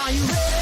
Are you ready?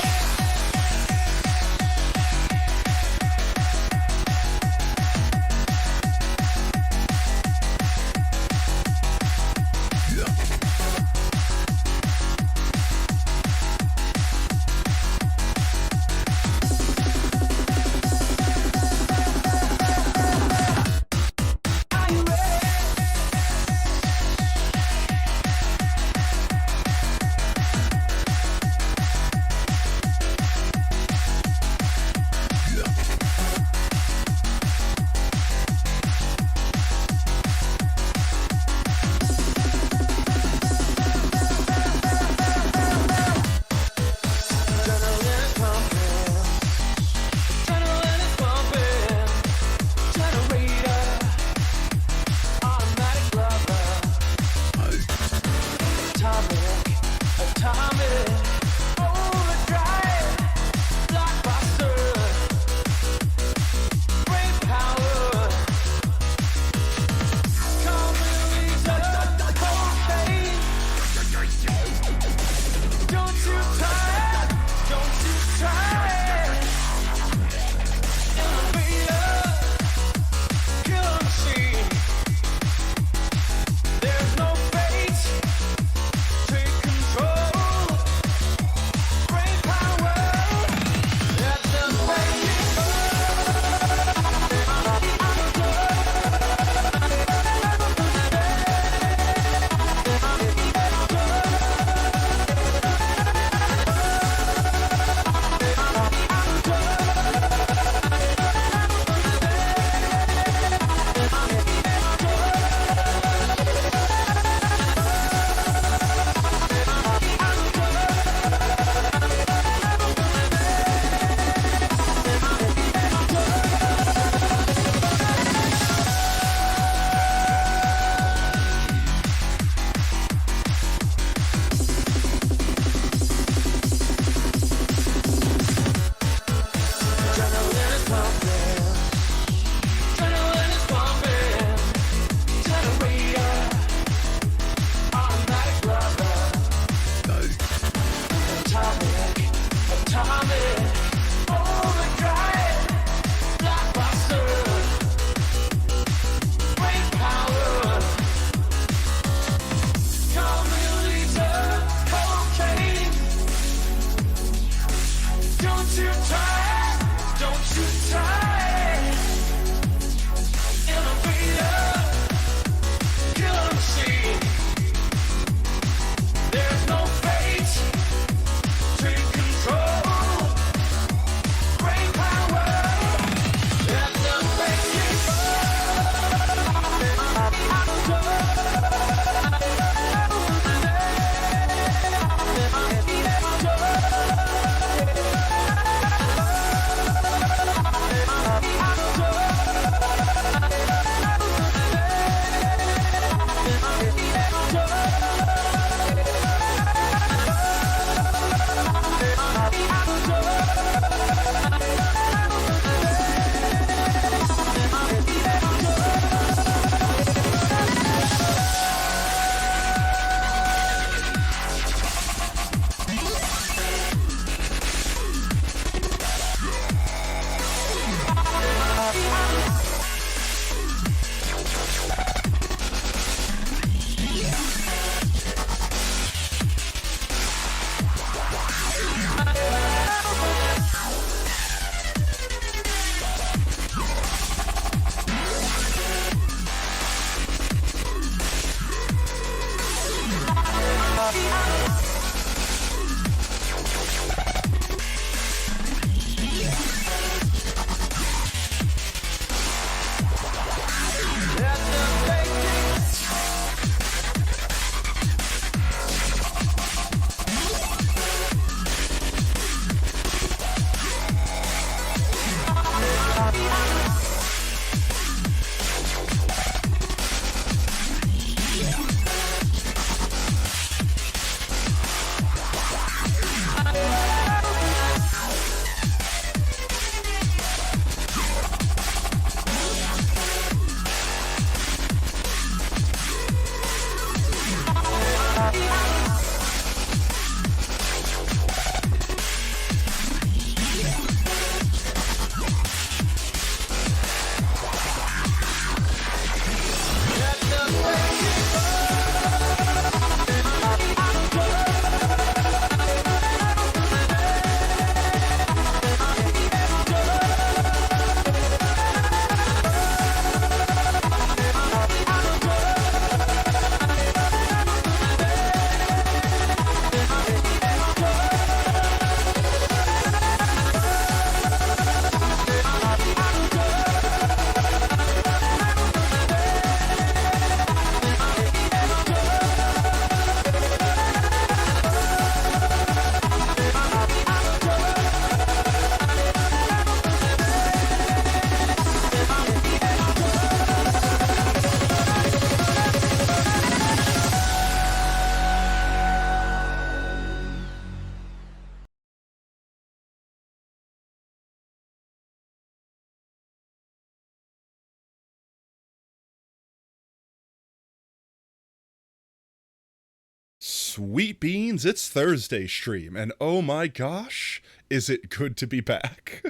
Sweet beans, it's Thursday stream, and oh my gosh, is it good to be back.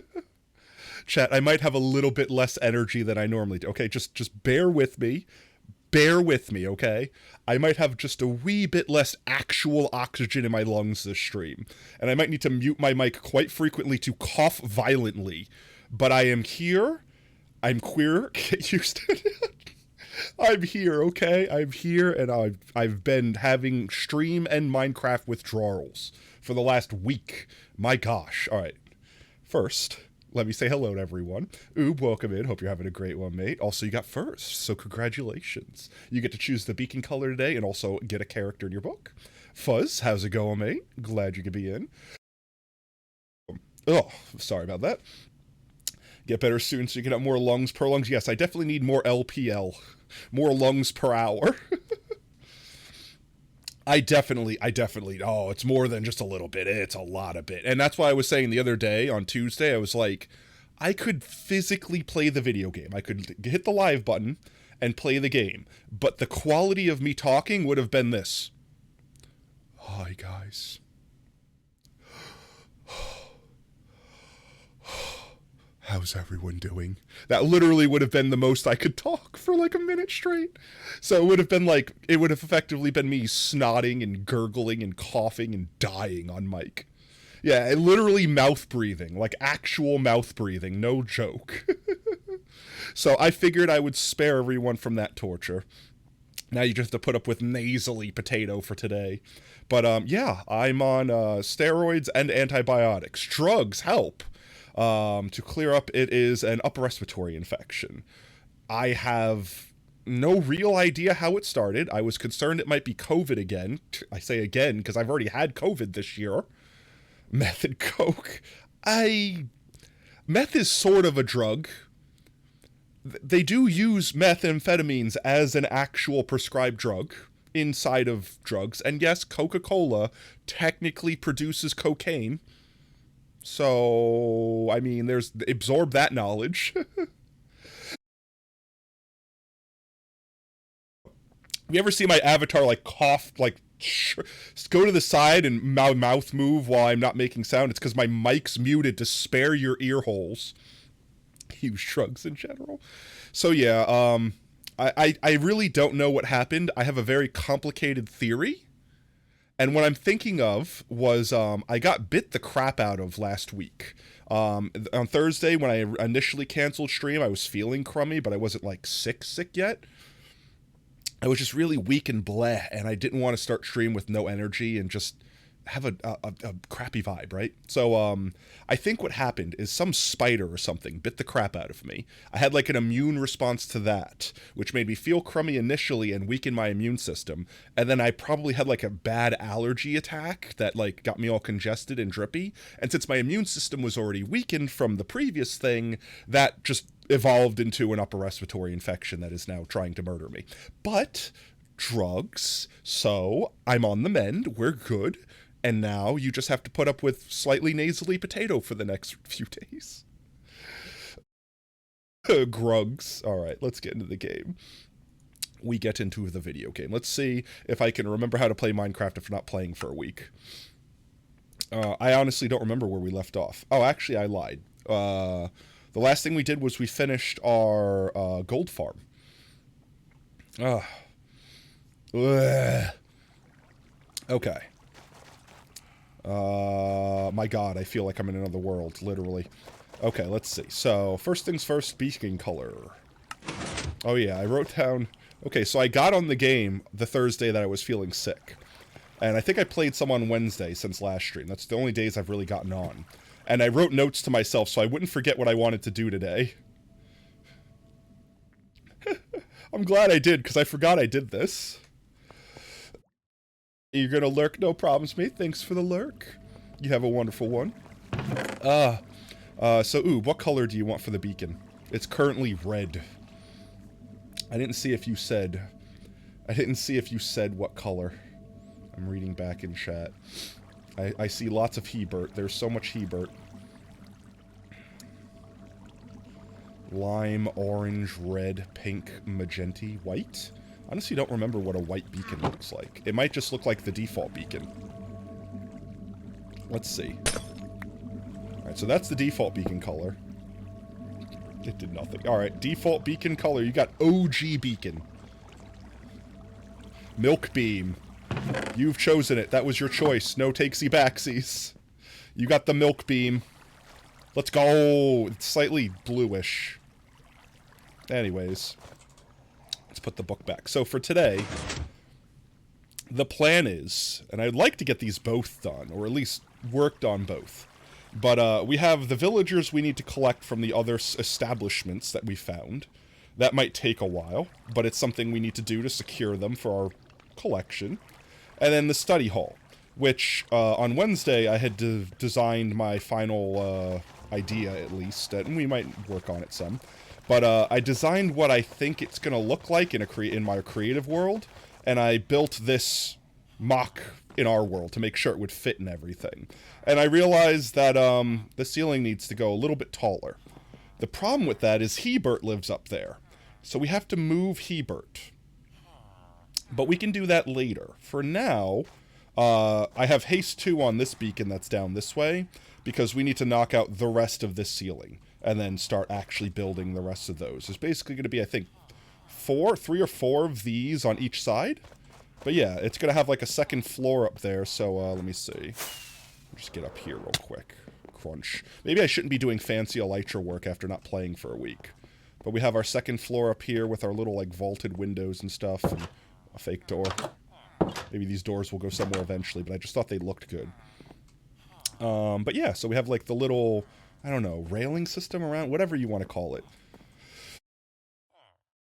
Chat, I might have a little bit less energy than I normally do. Okay, just bear with me. Bear with me, okay? I might have just a wee bit less actual oxygen in my lungs this stream, and I might need to mute my mic quite frequently to cough violently. But I am here. I'm queer. Get used to it. I'm here, okay? I'm here, and I've been having stream and Minecraft withdrawals for the last week. My gosh. All right. First, let me say hello to everyone. Oob, welcome in. Hope you're having a great one, mate. Also, you got first, so congratulations. You get to choose the beacon color today and also get a character in your book. Fuzz, how's it going, mate? Glad you could be in. Oh, sorry about that. Get better soon so you can have more lungs per lungs. Yes, I definitely need more LPL. More lungs per hour. I definitely, oh, it's more than just a little bit. It's a lot of bit. And that's why I was saying the other day on Tuesday, I was like, I could physically play the video game. I could hit the live button and play the game. But the quality of me talking would have been this. Hi, guys. How's everyone doing? That literally would have been the most I could talk for like a minute straight. So it would have been like, it would have effectively been me snotting and gurgling and coughing and dying on mic. Yeah, literally mouth breathing, like actual mouth breathing, no joke. So I figured I would spare everyone from that torture. Now you just have to put up with nasally potato for today. But yeah, I'm on steroids and antibiotics. Drugs help. To clear up, it is an upper respiratory infection. I have no real idea how it started. I was concerned it might be COVID again. I say again because I've already had COVID this year. Meth and coke. Meth is sort of a drug. They do use methamphetamines as an actual prescribed drug inside of drugs. And yes, Coca-Cola technically produces cocaine. So, I mean, absorb that knowledge. You ever see my avatar, like, cough, like, go to the side and mouth move while I'm not making sound? It's because my mic's muted to spare your ear holes. Use shrugs in general. So, yeah, I really don't know what happened. I have a very complicated theory. And what I'm thinking of was I got bit the crap out of last week. On Thursday, when I initially canceled stream, I was feeling crummy, but I wasn't, like, sick yet. I was just really weak and bleh, and I didn't want to start stream with no energy and just have a crappy vibe, right? So I think what happened is some spider or something bit the crap out of me. I had like an immune response to that, which made me feel crummy initially and weaken my immune system. And then I probably had like a bad allergy attack that like got me all congested and drippy. And since my immune system was already weakened from the previous thing, that just evolved into an upper respiratory infection that is now trying to murder me. But drugs, so I'm on the mend, we're good. And now you just have to put up with slightly nasally potato for the next few days. Grugs. All right, let's get into the game. We get into the video game. Let's see if I can remember how to play Minecraft if not playing for a week. I honestly don't remember where we left off. Oh, actually, I lied. The last thing we did was we finished our gold farm. Okay. My god, I feel like I'm in another world, literally. Okay, let's see. So, first things first, beacon color. Oh yeah, I wrote down... Okay, so I got on the game the Thursday that I was feeling sick. And I think I played some on Wednesday since last stream. That's the only days I've really gotten on. And I wrote notes to myself so I wouldn't forget what I wanted to do today. I'm glad I did, because I forgot I did this. You're gonna lurk? No problems, mate. Thanks for the lurk. You have a wonderful one. So, ooh, what color do you want for the beacon? It's currently red. I didn't see if you said what color. I'm reading back in chat. I see lots of Hebert. There's so much Hebert. Lime, orange, red, pink, magenta, white. Honestly, don't remember what a white beacon looks like. It might just look like the default beacon. Let's see. Alright, so that's the default beacon color. It did nothing. Alright, default beacon color. You got OG beacon. Milk beam. You've chosen it. That was your choice. No takesy backsies. You got the milk beam. Let's go. It's slightly bluish. Anyways. Let's put the book back. So for today, the plan is, and I'd like to get these both done, or at least worked on both. But we have the villagers we need to collect from the other establishments that we found. That might take a while, but it's something we need to do to secure them for our collection. And then the study hall, which on Wednesday I had designed my final idea, at least, and we might work on it some. But I designed what I think it's going to look like in my creative world, and I built this mock in our world to make sure it would fit and everything. And I realized that the ceiling needs to go a little bit taller. The problem with that is Hebert lives up there, so we have to move Hebert. But we can do that later. For now, I have haste 2 on this beacon that's down this way, because we need to knock out the rest of this ceiling, and then start actually building the rest of those. There's basically going to be, I think, 3 or 4 of these on each side. But yeah, it's going to have like a second floor up there, so let me see. Just get up here real quick. Crunch. Maybe I shouldn't be doing fancy elytra work after not playing for a week. But we have our second floor up here with our little like vaulted windows and stuff, and a fake door. Maybe these doors will go somewhere eventually, but I just thought they looked good. But yeah, so we have like the little, I don't know, railing system around, whatever you want to call it.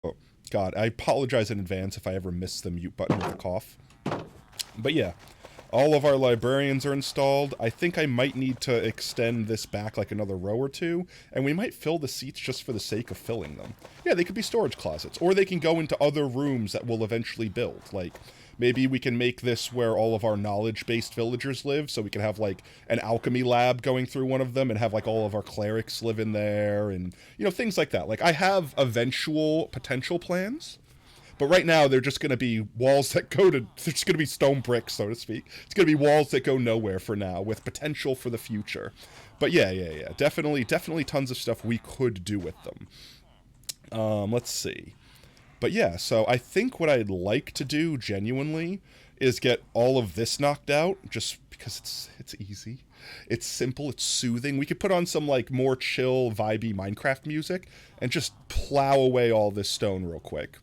Oh, God, I apologize in advance if I ever miss the mute button with the cough. But yeah, all of our librarians are installed. I think I might need to extend this back like another row or 2, and we might fill the seats just for the sake of filling them. Yeah, they could be storage closets, or they can go into other rooms that we'll eventually build. Like, maybe we can make this where all of our knowledge-based villagers live, so we can have, like, an alchemy lab going through one of them, and have, like, all of our clerics live in there, and, you know, things like that. Like, I have eventual potential plans, but right now they're just going to be walls that go to, they're just going to be stone bricks, so to speak. It's going to be walls that go nowhere for now, with potential for the future. But yeah. Definitely tons of stuff we could do with them. Let's see. But yeah, so I think what I'd like to do, genuinely, is get all of this knocked out, just because it's easy. It's simple, it's soothing. We could put on some, like, more chill, vibey Minecraft music, and just plow away all this stone real quick.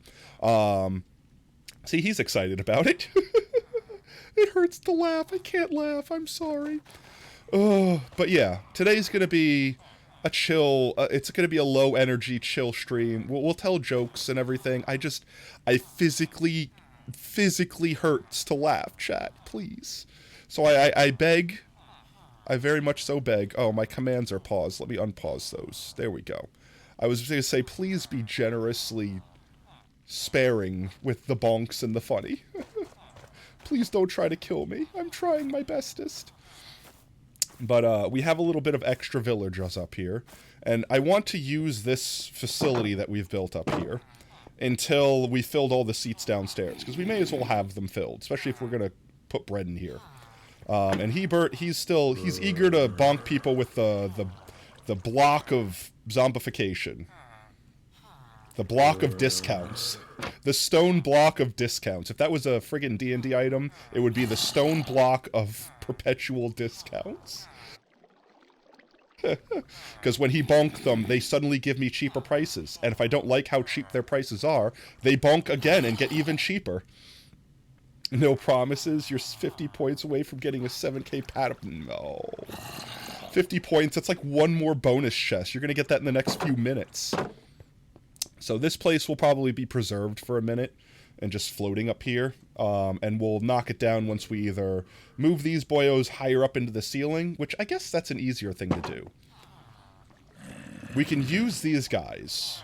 See, he's excited about it. It hurts to laugh. I can't laugh. I'm sorry. But yeah, today's gonna be a chill, it's gonna be a low-energy, chill stream. We'll tell jokes and everything. I physically hurts to laugh, chat, please. So I beg, I very much so beg. Oh, my commands are paused. Let me unpause those. There we go. I was gonna say, please be generously sparing with the bonks and the funny. Please don't try to kill me. I'm trying my bestest. But we have a little bit of extra villagers up here, and I want to use this facility that we've built up here until we filled all the seats downstairs, because we may as well have them filled, especially if we're going to put bread in here. And Hebert, he's eager to bonk people with the block of zombification. The block of discounts. The stone block of discounts. If that was a friggin' D&D item, it would be the stone block of perpetual discounts. Because when he bonk them, they suddenly give me cheaper prices. And if I don't like how cheap their prices are, they bonk again and get even cheaper. No promises. You're 50 points away from getting a 7k pattern. No. 50 points, that's like one more bonus chest. You're going to get that in the next few minutes. So this place will probably be preserved for a minute and just floating up here. And we'll knock it down once we either move these boyos higher up into the ceiling, which I guess that's an easier thing to do. We can use these guys.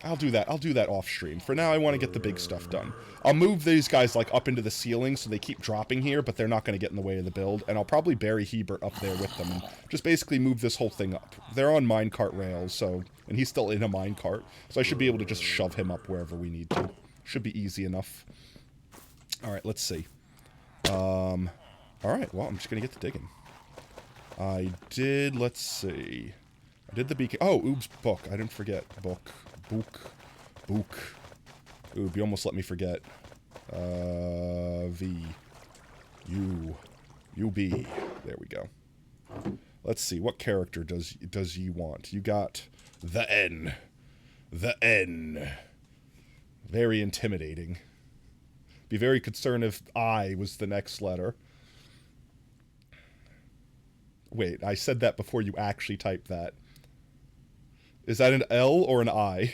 I'll do that off stream. For now, I want to get the big stuff done. I'll move these guys like up into the ceiling so they keep dropping here, but they're not going to get in the way of the build. And I'll probably bury Hebert up there with them and just basically move this whole thing up. They're on minecart rails, so, and he's still in a minecart, so I should be able to just shove him up wherever we need to. Should be easy enough. Alright, let's see. Alright, well, I'm just gonna get to digging. Let's see. I did the beacon. Oh, Oob's book. I didn't forget. Book. Oob, you almost let me forget. UB. There we go. Let's see. What character does you want? You got the N. The N. Very intimidating. Be very concerned if I was the next letter. Wait, I said that before you actually typed that. Is that an L or an I?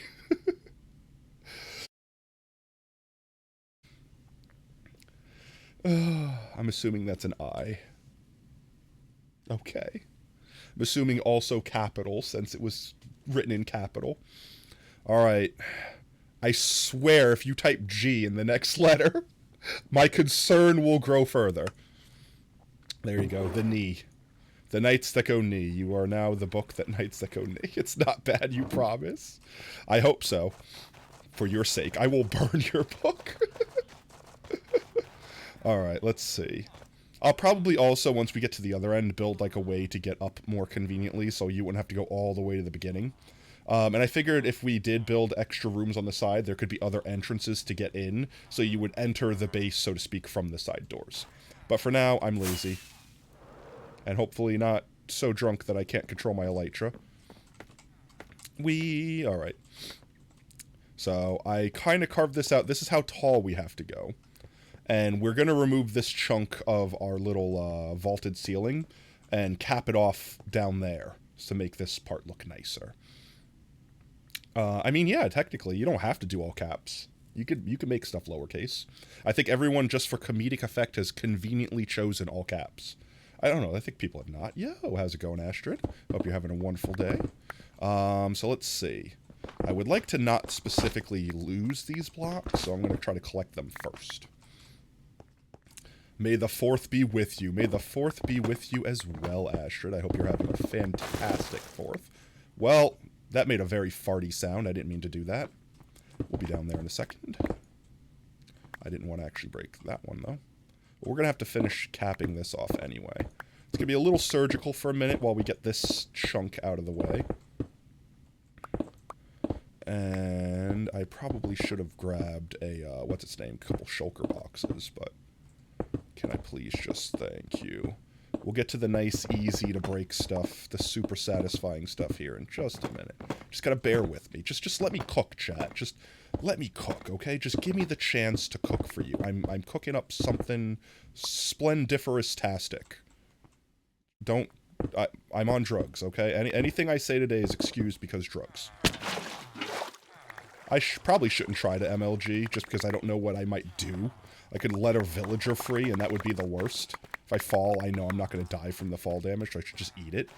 I'm assuming that's an I. Okay. I'm assuming also capital, since it was written in capital. Alright. I swear if you type G in the next letter, my concern will grow further. There you go, the knee. The Knights That Go Knee. You are now the book that Knights That Go Knee. It's not bad, you promise? I hope so. For your sake, I will burn your book. Alright, let's see. I'll probably also, once we get to the other end, build like a way to get up more conveniently so you wouldn't have to go all the way to the beginning. And I figured if we did build extra rooms on the side, there could be other entrances to get in, so you would enter the base, so to speak, from the side doors. But for now, I'm lazy. And hopefully not so drunk that I can't control my elytra. Alright. So, I kind of carved this out. This is how tall we have to go. And we're going to remove this chunk of our little vaulted ceiling and cap it off down there to make this part look nicer. I mean, yeah, technically, you don't have to do all caps. You could make stuff lowercase. I think everyone, just for comedic effect, has conveniently chosen all caps. I don't know. I think people have not. Yo, how's it going, Astrid? Hope you're having a wonderful day. So let's see. I would like to not specifically lose these blocks, so I'm going to try to collect them first. May the 4th be with you. May the 4th be with you as well, Astrid. I hope you're having a fantastic 4th. Well, that made a very farty sound. I didn't mean to do that. We'll be down there in a second. I didn't want to actually break that one, though. But we're going to have to finish capping this off anyway. It's going to be a little surgical for a minute while we get this chunk out of the way. And I probably should have grabbed a, what's its name? A couple shulker boxes, but can I please just thank you? We'll get to the nice, easy to break stuff, the super satisfying stuff here in just a minute. Just gotta bear with me. Just let me cook, chat. Just let me cook, okay? Just give me the chance to cook for you. I'm cooking up something splendiferous-tastic. I'm on drugs, okay? Anything I say today is excused because drugs. I probably shouldn't try to MLG, just because I don't know what I might do. I could let a villager free, and that would be the worst. If I fall, I know I'm not going to die from the fall damage, so I should just eat it.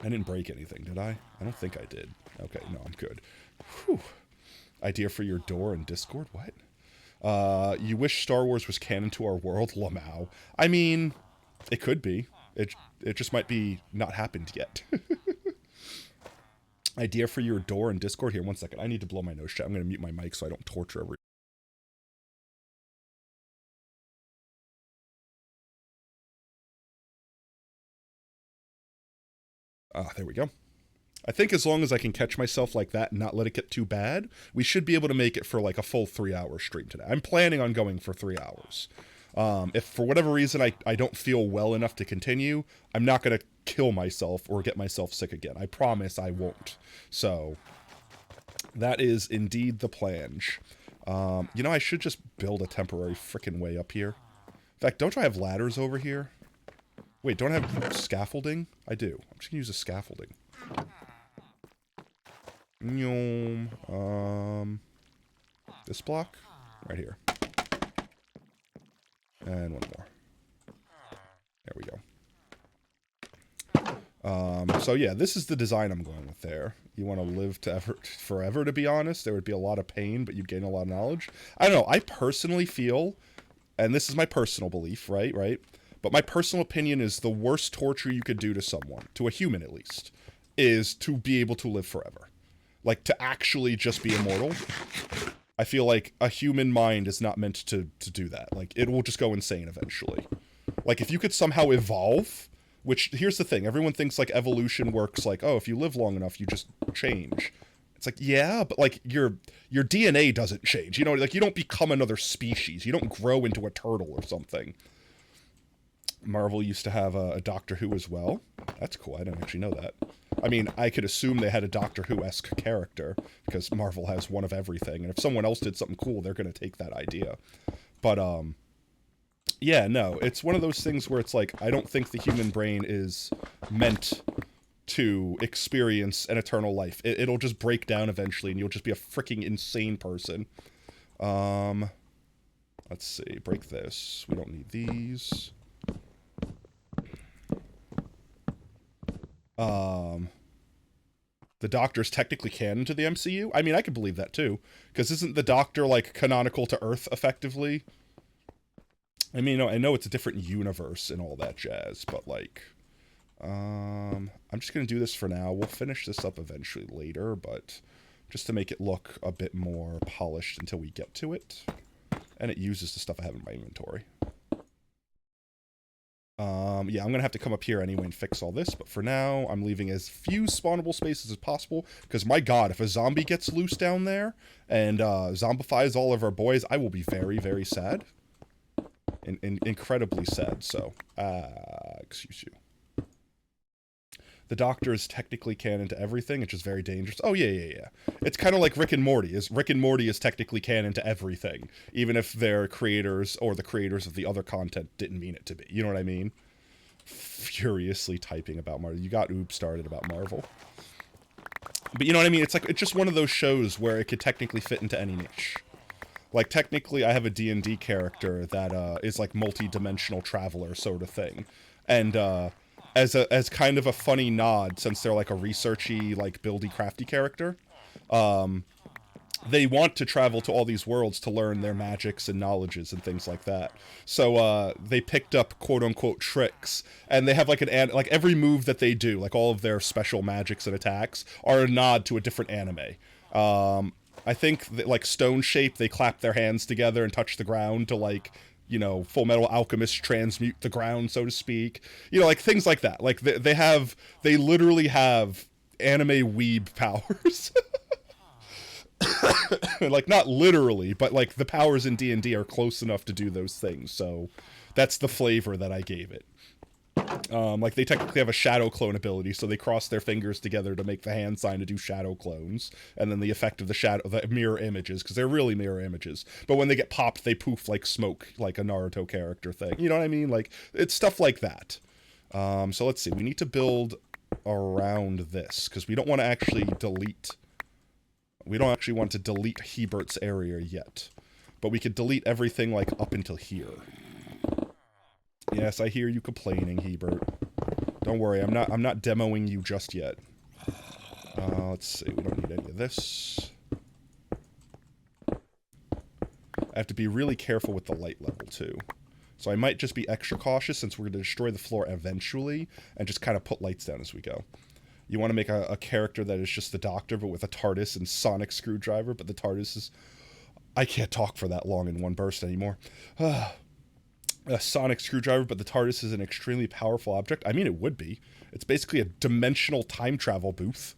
I didn't break anything, did I? I don't think I did. Okay, no, I'm good. Whew. Idea for your door in Discord? What? You wish Star Wars was canon to our world? Lamau. I mean, it could be. It just might be not happened yet. Idea for your door in Discord? Here, one second. I need to blow my nose, chat. I'm going to mute my mic so I don't torture everyone. There we go. I think as long as I can catch myself like that and not let it get too bad, we should be able to make it for like a full 3-hour stream today. I'm planning on going for 3 hours. If for whatever reason I don't feel well enough to continue, I'm not going to kill myself or get myself sick again. I promise I won't. So, that is indeed the plan. You know, I should just build a temporary frickin' way up here. In fact, don't I have ladders over here? Wait, don't I have scaffolding? I do. I'm just gonna use a scaffolding. This block? Right here. And one more. There we go. So yeah, this is the design I'm going with there. You want to live forever, to be honest. There would be a lot of pain, but you'd gain a lot of knowledge. I don't know, I personally feel, and this is my personal belief, right? But my personal opinion is the worst torture you could do to someone, to a human at least, is to be able to live forever. Like, to actually just be immortal. I feel like a human mind is not meant to do that. Like, it will just go insane eventually. Like, if you could somehow evolve, which, here's the thing, everyone thinks, like, evolution works like, oh, if you live long enough, you just change. It's like, yeah, but, like, your DNA doesn't change. You know, like, you don't become another species. You don't grow into a turtle or something. Marvel used to have a Doctor Who as well. That's cool. I didn't actually know that. I mean, I could assume they had a Doctor Who-esque character, because Marvel has one of everything, and if someone else did something cool, they're going to take that idea. But, yeah, no, it's one of those things where it's like, I don't think the human brain is meant to experience an eternal life. It'll just break down eventually, and you'll just be a freaking insane person. Let's see, break this. We don't need these. The Doctor's technically canon to the MCU? I mean, I could believe that too. Because isn't the Doctor, like, canonical to Earth, effectively? I mean, I know it's a different universe and all that jazz, but, like... I'm just gonna do this for now. We'll finish this up eventually later, but... just to make it look a bit more polished until we get to it. And it uses the stuff I have in my inventory. Yeah, I'm gonna have to come up here anyway and fix all this, but for now, I'm leaving as few spawnable spaces as possible, because my god, if a zombie gets loose down there, and, zombifies all of our boys, I will be very, very sad. Incredibly sad, so, excuse you. The Doctor is technically canon to everything, it's just very dangerous. Oh, yeah. It's kind of like Rick and Morty. Rick and Morty is technically canon to everything, even if their creators, or the creators of the other content, didn't mean it to be. You know what I mean? Furiously typing about Marvel. You got oops started about Marvel. But you know what I mean? It's like, it's just one of those shows where it could technically fit into any niche. Like, technically, I have a D&D character that, is like multi-dimensional traveler sort of thing. And, as kind of a funny nod, since they're like a researchy, like, buildy, crafty character, they want to travel to all these worlds to learn their magics and knowledges and things like that. So, they picked up quote-unquote tricks, and they have like like every move that they do, like all of their special magics and attacks, are a nod to a different anime. I think that, like, Stone Shape, they clap their hands together and touch the ground to, like, you know, Full Metal Alchemist transmute the ground, so to speak. You know, like, things like that. Like, they literally have anime weeb powers. Like, not literally, but, like, the powers in D&D are close enough to do those things, so that's the flavor that I gave it. Like, they technically have a shadow clone ability, so they cross their fingers together to make the hand sign to do shadow clones, and then the effect of the mirror images, because they're really mirror images. But when they get popped, they poof like smoke, like a Naruto character thing. You know what I mean? Like, it's stuff like that. So let's see. We need to build around this, because we don't want to actually delete... We don't actually want to delete Hebert's area yet. But we could delete everything, like, up until here. Yes, I hear you complaining, Hebert. Don't worry, I'm not demoing you just yet. Let's see, we don't need any of this. I have to be really careful with the light level, too. So I might just be extra cautious, since we're going to destroy the floor eventually, and just kind of put lights down as we go. You want to make a character that is just the Doctor, but with a TARDIS and sonic screwdriver, but the TARDIS is... I can't talk for that long in one burst anymore. A sonic screwdriver, but the TARDIS is an extremely powerful object. I mean, it would be. It's basically a dimensional time travel booth.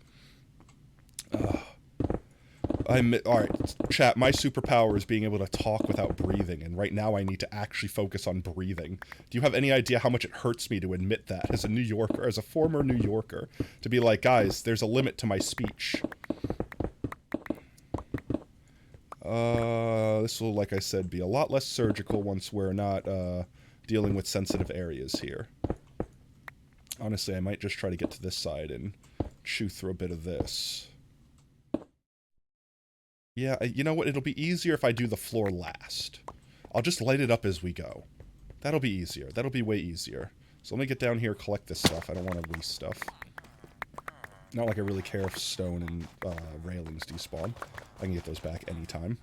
Alright, chat, my superpower is being able to talk without breathing, and right now I need to actually focus on breathing. Do you have any idea how much it hurts me to admit that, as a New Yorker, as a former New Yorker, to be like, guys, there's a limit to my speech. This will, like I said, be a lot less surgical once we're not, dealing with sensitive areas here. Honestly, I might just try to get to this side and chew through a bit of this. Yeah, you know what? It'll be easier if I do the floor last. I'll just light it up as we go. That'll be easier. That'll be way easier. So let me get down here, collect this stuff. I don't want to waste stuff. Not like I really care if stone and railings despawn. I can get those back anytime.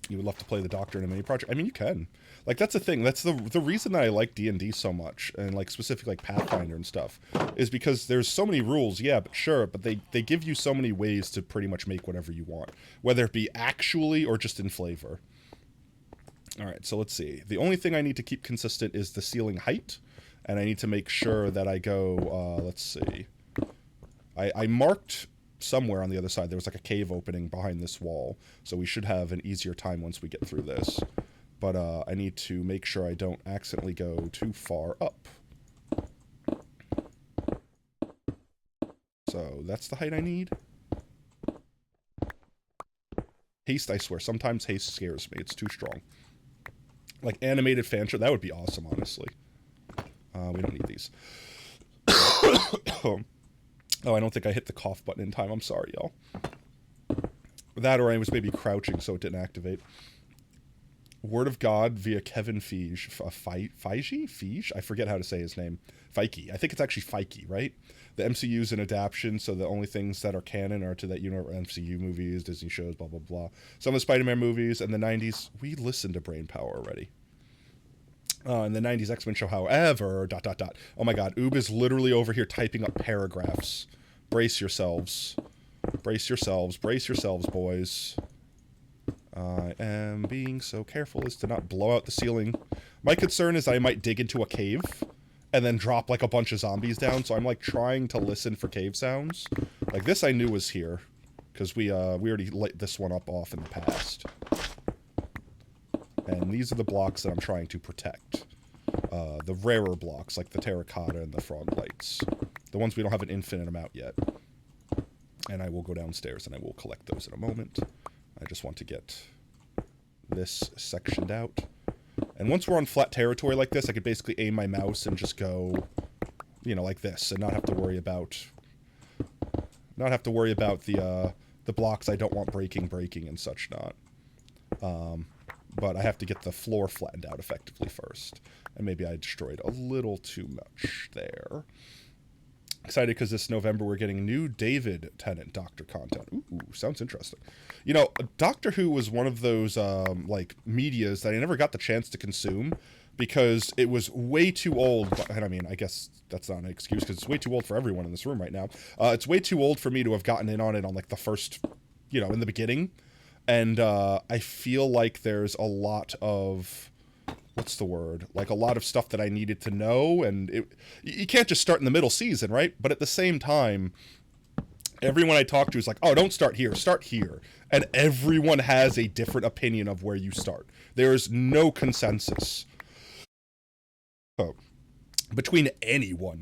You would love to play the Doctor in a mini project. I mean, you can. Like, that's the thing. That's the reason that I like D&D so much, and, like, specifically, like, Pathfinder and stuff, is because there's so many rules, yeah, but sure, but they give you so many ways to pretty much make whatever you want, whether it be actually or just in flavor. Alright, so let's see. The only thing I need to keep consistent is the ceiling height, and I need to make sure that I go, let's see. I marked somewhere on the other side, there was like a cave opening behind this wall, so we should have an easier time once we get through this. But I need to make sure I don't accidentally go too far up. So that's the height I need. Haste, I swear, sometimes haste scares me. It's too strong. Like animated fan show, that would be awesome, honestly. We don't need these. Oh, I don't think I hit the cough button in time. I'm sorry, y'all. That, or I was maybe crouching so it didn't activate. Word of God via Kevin Feige. Feige? I forget how to say his name. Feige. I think it's actually Feige, right? The MCU's an adaptation, so the only things that are canon are to that universe, MCU movies, Disney shows, blah, blah, blah. Some of the Spider-Man movies in the 90s. We listened to Brainpower already. In the 90s X-Men show, however, ... Oh my god, Oob is literally over here typing up paragraphs. Brace yourselves. Brace yourselves. Brace yourselves, boys. I am being so careful as to not blow out the ceiling. My concern is I might dig into a cave and then drop like a bunch of zombies down, so I'm like trying to listen for cave sounds. Like this I knew was here, because we already lit this one up off in the past. And these are the blocks that I'm trying to protect. The rarer blocks, like the terracotta and the frog lights. The ones we don't have an infinite amount yet. And I will go downstairs and I will collect those in a moment. I just want to get this sectioned out. And once we're on flat territory like this, I could basically aim my mouse and just go, you know, like this, and not have to worry about the blocks I don't want breaking and such not. But I have to get the floor flattened out effectively first. And maybe I destroyed a little too much there. Excited because this November we're getting new David Tennant Doctor content. Ooh, sounds interesting. You know, Doctor Who was one of those, like, medias that I never got the chance to consume because it was way too old. And I mean, I guess that's not an excuse because it's way too old for everyone in this room right now. It's way too old for me to have gotten in on it on, like, the first, you know, in the beginning. And I feel like there's a lot of, what's the word? Like a lot of stuff that I needed to know, and you can't just start in the middle season, right? But at the same time, everyone I talk to is like, oh, don't start here, start here. And everyone has a different opinion of where you start. There is no consensus between anyone.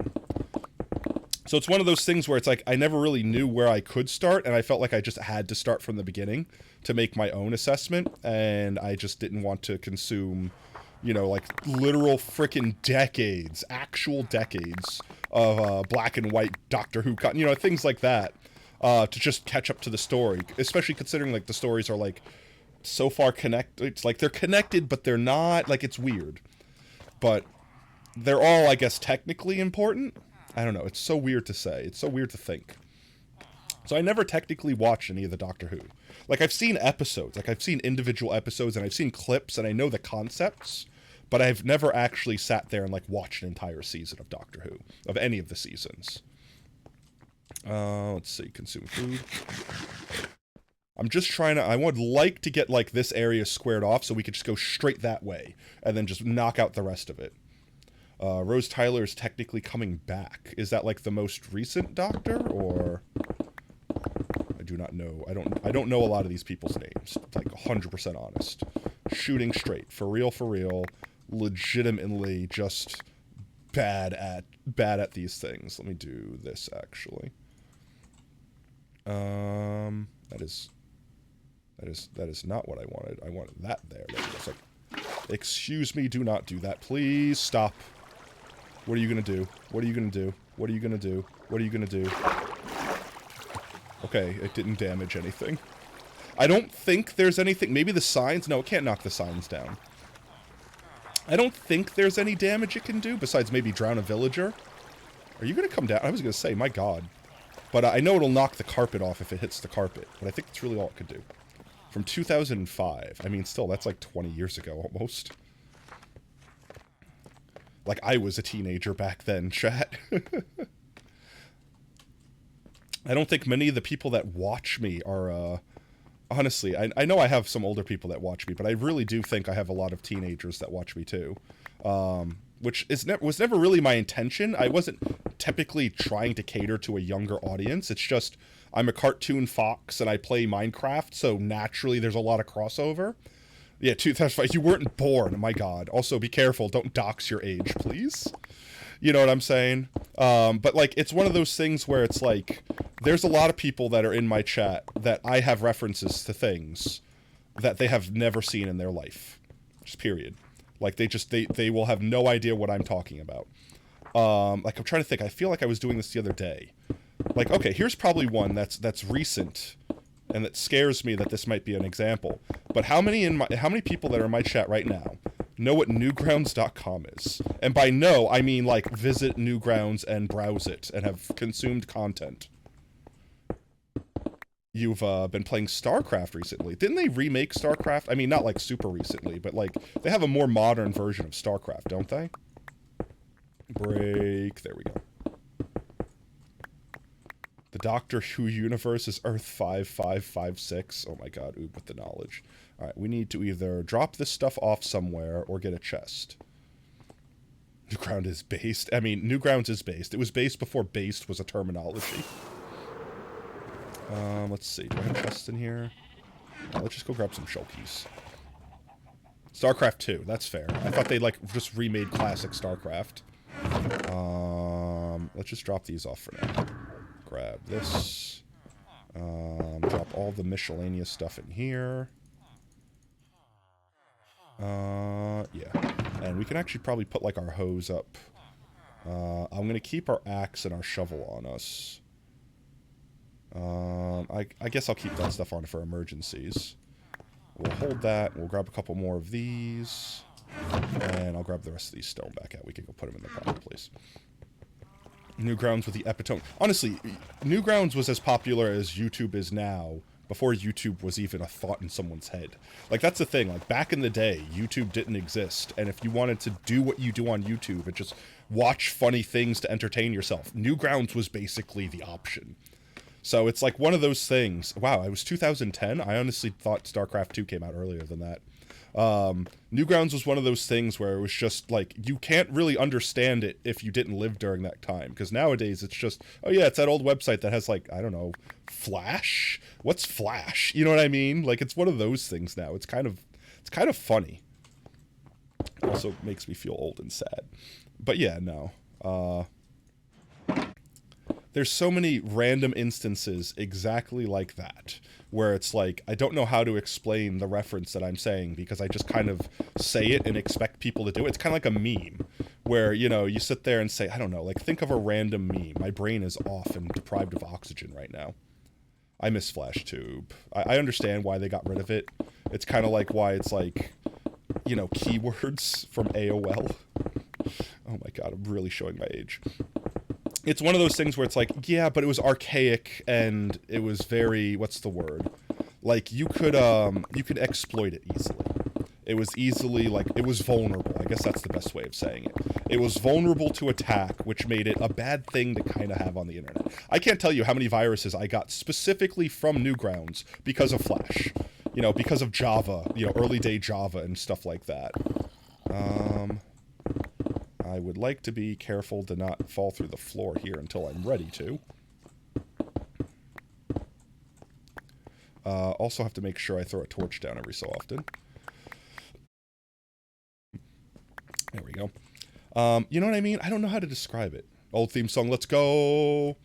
So it's one of those things where it's like, I never really knew where I could start, and I felt like I just had to start from the beginning to make my own assessment, and I just didn't want to consume, you know, like, literal frickin' decades, actual decades of black and white Doctor Who, you know, things like that, to just catch up to the story, especially considering, like, the stories are, like, so far connected. It's like, they're connected, but they're not, like, it's weird. But they're all, I guess, technically important. I don't know, it's so weird to say. It's so weird to think. So I never technically watched any of the Doctor Who. Like, I've seen episodes. Like, I've seen individual episodes, and I've seen clips, and I know the concepts, but I've never actually sat there and, like, watched an entire season of Doctor Who. Of any of the seasons. Let's see, consume food. I'm just trying to, I would like to get, like, this area squared off so we could just go straight that way, and then just knock out the rest of it. Rose Tyler is technically coming back. Is that like the most recent Doctor, or I do not know. I don't know a lot of these people's names. Like 100% honest. Shooting straight, for real, legitimately just bad at these things. Let me do this actually. That is not what I wanted. I wanted that there. It's like, excuse me, do not do that. Please stop. What are you gonna do? What are you gonna do? What are you gonna do? What are you gonna do? Okay, it didn't damage anything. I don't think there's anything. Maybe the signs? No, it can't knock the signs down. I don't think there's any damage it can do, besides maybe drown a villager. Are you gonna come down? I was gonna say, my god. But I know it'll knock the carpet off if it hits the carpet. But I think that's really all it could do. from 2005. I mean, still, that's like 20 years ago almost. Like, I was a teenager back then, chat. I don't think many of the people that watch me are, honestly, I know I have some older people that watch me, but I really do think I have a lot of teenagers that watch me too. Which was never really my intention. I wasn't typically trying to cater to a younger audience. It's just, I'm a cartoon fox and I play Minecraft, so naturally there's a lot of crossover. Yeah, 2005, you weren't born, my god. Also, be careful, don't dox your age, please. You know what I'm saying? But, like, it's one of those things where it's like, there's a lot of people that are in my chat that I have references to things that they have never seen in their life. Just period. Like, they will have no idea what I'm talking about. Like, I'm trying to think, I feel like I was doing this the other day. Like, okay, here's probably one that's recent, and that scares me that this might be an example. But how many people that are in my chat right now know what Newgrounds.com is? And by know, I mean, like, visit Newgrounds and browse it and have consumed content. You've been playing StarCraft recently. Didn't they remake StarCraft? I mean, not like super recently, but like they have a more modern version of StarCraft, don't they? Break. There we go. The Doctor Who universe is Earth 5556. Oh my god, oob with the knowledge. Alright, we need to either drop this stuff off somewhere or get a chest. Newgrounds is based. I mean, Newgrounds is based. It was based before based was a terminology. Let's see. Do I have a chest in here? Let's just go grab some shulkies. StarCraft 2. That's fair. I thought they, like, just remade classic StarCraft. Let's just drop these off for now. Grab this. Drop all the miscellaneous stuff in here. Yeah. And we can actually probably put, like, our hose up. I'm gonna keep our axe and our shovel on us. I guess I'll keep that stuff on for emergencies. We'll hold that. We'll grab a couple more of these. And I'll grab the rest of these stone back out. We can go put them in the proper place. Newgrounds with the epitome. Honestly, Newgrounds was as popular as YouTube is now before YouTube was even a thought in someone's head. Like, that's the thing. Like, back in the day, YouTube didn't exist. And if you wanted to do what you do on YouTube and just watch funny things to entertain yourself, Newgrounds was basically the option. So it's like one of those things. Wow, it was 2010? I honestly thought StarCraft 2 came out earlier than that. Newgrounds was one of those things where it was just like, you can't really understand it if you didn't live during that time. Because nowadays it's just, oh yeah, it's that old website that has like, I don't know, Flash? What's Flash? You know what I mean? Like, it's one of those things now. It's kind of funny. Also makes me feel old and sad. But yeah, no. There's so many random instances exactly like that, where it's like, I don't know how to explain the reference that I'm saying, because I just kind of say it and expect people to do it. It's kind of like a meme, where, you know, you sit there and say, I don't know, like, think of a random meme. My brain is off and deprived of oxygen right now. I miss FlashTube. I understand why they got rid of it. It's kind of like why it's like, you know, keywords from AOL. Oh my god, I'm really showing my age. It's one of those things where it's like, yeah, but it was archaic and it was very, what's the word? Like, you could exploit it easily. It was easily, like, it was vulnerable. I guess that's the best way of saying it. It was vulnerable to attack, which made it a bad thing to kind of have on the internet. I can't tell you how many viruses I got specifically from Newgrounds because of Flash. You know, because of Java, you know, early day Java and stuff like that. I would like to be careful to not fall through the floor here until I'm ready to. Also have to make sure I throw a torch down every so often. There we go. You know what I mean? I don't know how to describe it. Old theme song, let's go!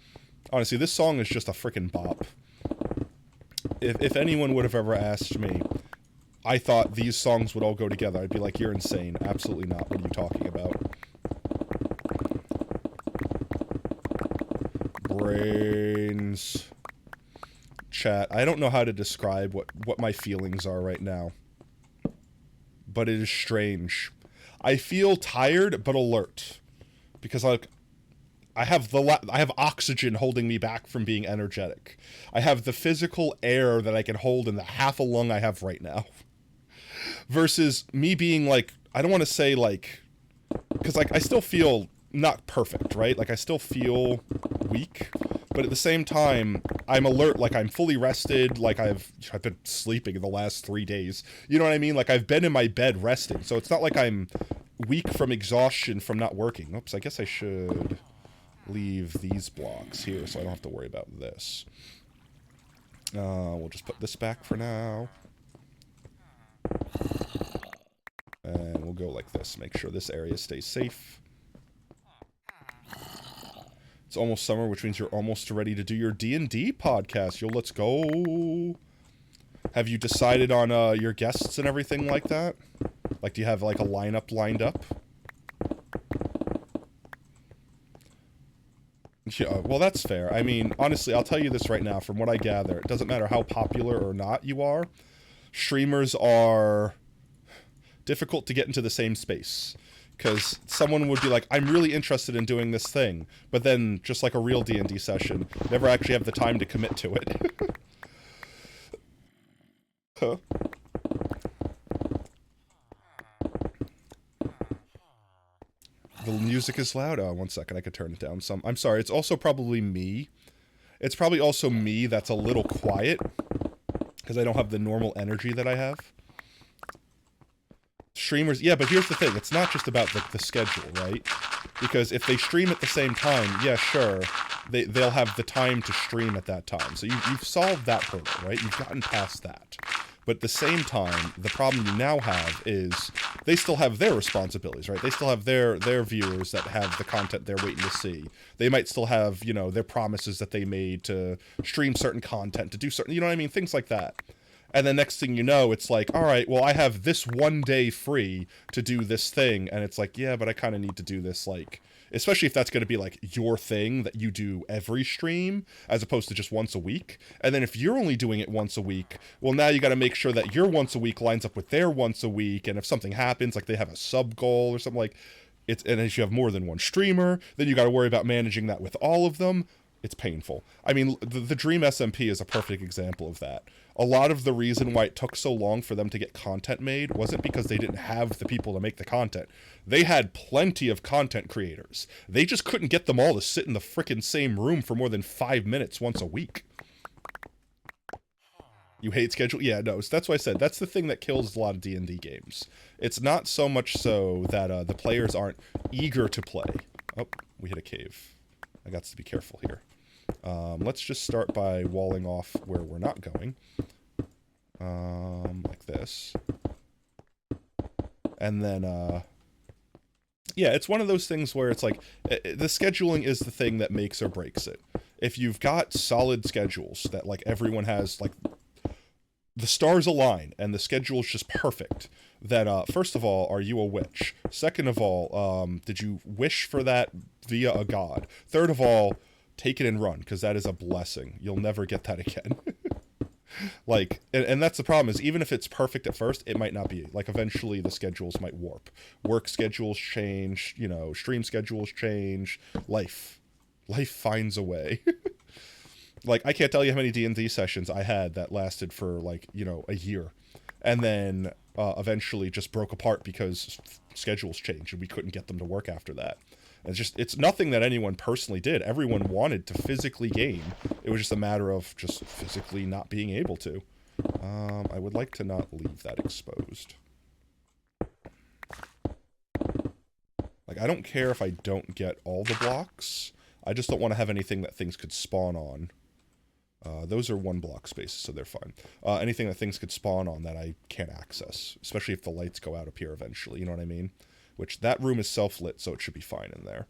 Honestly, this song is just a frickin' bop. If anyone would have ever asked me, I thought these songs would all go together, I'd be like, you're insane. Absolutely not. What are you talking about? Brains. Chat. I don't know how to describe what my feelings are right now. But it is strange. I feel tired but alert. Because, like, I have oxygen holding me back from being energetic. I have the physical air that I can hold in the half a lung I have right now. Versus me being like, I don't want to say like, because like I still feel not perfect, right? Like I still feel weak, but at the same time, I'm alert, like I'm fully rested, like I've been sleeping in the last 3 days. You know what I mean? Like I've been in my bed resting, so it's not like I'm weak from exhaustion from not working. Oops, I guess I should leave these blocks here so I don't have to worry about this. We'll just put this back for now. And we'll go like this, make sure this area stays safe. It's almost summer, which means you're almost ready to do your D&D podcast. Yo, let's go. Have you decided on your guests and everything like that? Like, do you have like a lineup lined up? Yeah, well, that's fair. I mean, honestly, I'll tell you this right now. From what I gather, it doesn't matter how popular or not you are. Streamers are difficult to get into the same space. Because someone would be like, I'm really interested in doing this thing. But then, just like a real D&D session, never actually have the time to commit to it. Huh. The music is loud. Oh, 1 second. I could turn it down some. I'm sorry. It's also probably me. It's probably also me that's a little quiet. Because I don't have the normal energy that I have. Streamers, yeah, but here's the thing. It's not just about the schedule, right? Because if they stream at the same time, yeah, sure, they'll have the time to stream at that time. So you've solved that hurdle, right? You've gotten past that. But at the same time, the problem you now have is they still have their responsibilities, right? They still have their viewers that have the content they're waiting to see. They might still have, you know, their promises that they made to stream certain content, to do certain, you know what I mean? Things like that. And then next thing you know, it's like, all right, well, I have this 1 day free to do this thing. And it's like, yeah, but I kind of need to do this, like, especially if that's going to be like your thing that you do every stream as opposed to just once a week. And then if you're only doing it once a week, well, now you got to make sure that your once a week lines up with their once a week. And if something happens, like they have a sub goal or something, like it's, and if you have more than one streamer, then you got to worry about managing that with all of them. It's painful. I mean, the Dream SMP is a perfect example of that. A lot of the reason why it took so long for them to get content made wasn't because they didn't have the people to make the content. They had plenty of content creators. They just couldn't get them all to sit in the frickin' same room for more than 5 minutes once a week. You hate schedule? Yeah, no, so that's why I said that's the thing that kills a lot of D&D games. It's not so much so that the players aren't eager to play. Oh, we hit a cave. I got to be careful here. Let's just start by walling off where we're not going. Like this. And then, yeah, it's one of those things where it's like, the scheduling is the thing that makes or breaks it. If you've got solid schedules that, like, everyone has, like, the stars align and the schedule's just perfect, then, first of all, are you a witch? Second of all, did you wish for that via a god? Third of all, take it and run, because that is a blessing. You'll never get that again. Like, and that's the problem, is even if it's perfect at first, it might not be. Like, eventually the schedules might warp. Work schedules change, you know, stream schedules change. Life finds a way. Like, I can't tell you how many D&D sessions I had that lasted for, like, you know, a year. And then eventually just broke apart because schedules changed and we couldn't get them to work after that. And it's nothing that anyone personally did. Everyone wanted to physically game. It was just a matter of just physically not being able to. I would like to not leave that exposed. Like, I don't care if I don't get all the blocks. I just don't want to have anything that things could spawn on. Those are 1 block spaces, so they're fine. Anything that things could spawn on that I can't access, especially if the lights go out up here eventually, you know what I mean? Which, that room is self-lit, so it should be fine in there.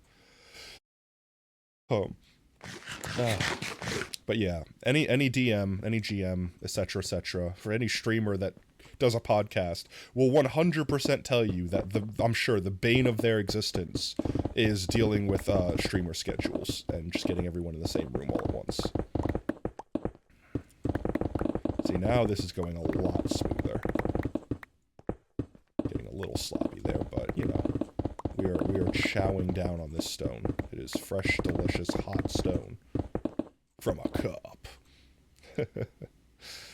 But yeah, any DM, any GM, etc., for any streamer that does a podcast will 100% tell you that I'm sure the bane of their existence is dealing with streamer schedules and just getting everyone in the same room all at once. See, now this is going a lot smoother. Getting a little sloppy there, but you know, we are chowing down on this stone. It is fresh, delicious, hot stone from a cup.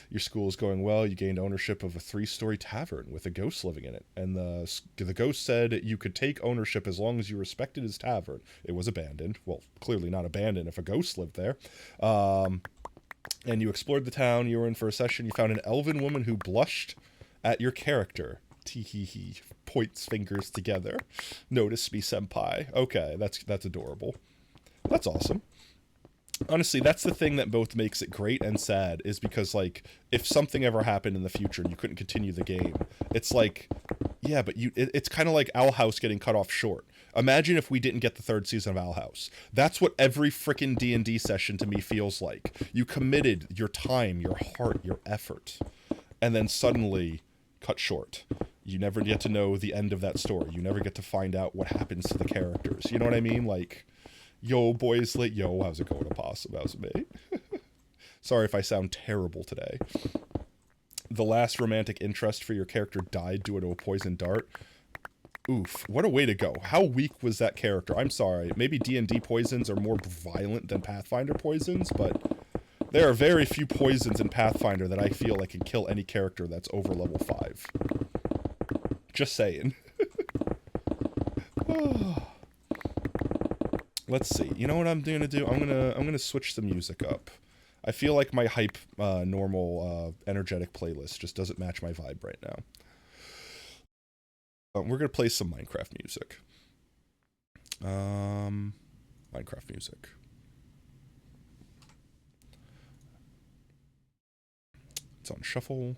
Your school is going well. You gained ownership of a 3-story tavern with a ghost living in it. And the ghost said you could take ownership as long as you respected his tavern. It was abandoned. Well, clearly not abandoned if a ghost lived there. And you explored the town. You were in for a session. You found an elven woman who blushed at your character. Tee-hee-hee. Points fingers together. Notice me, senpai. Okay, that's adorable. That's awesome. Honestly, that's the thing that both makes it great and sad, is because, like, if something ever happened in the future and you couldn't continue the game, it's like, yeah, but it's kind of like Owl House getting cut off short. Imagine if we didn't get the 3rd season of Owl House. That's what every frickin' D&D session to me feels like. You committed your time, your heart, your effort, and then suddenly cut short. You never get to know the end of that story. You never get to find out what happens to the characters. You know what I mean? Like, yo, boys, yo, how's it going, Opossum? How's it, mate? Sorry if I sound terrible today. The last romantic interest for your character died due to a poison dart. Oof, what a way to go. How weak was that character? I'm sorry. Maybe D&D poisons are more violent than Pathfinder poisons, but there are very few poisons in Pathfinder that I feel like can kill any character that's over level 5. Just saying. Let's see. You know what I'm gonna do? I'm gonna switch the music up. I feel like my hype, normal, energetic playlist just doesn't match my vibe right now. We're gonna play some Minecraft music. Minecraft music. It's on shuffle.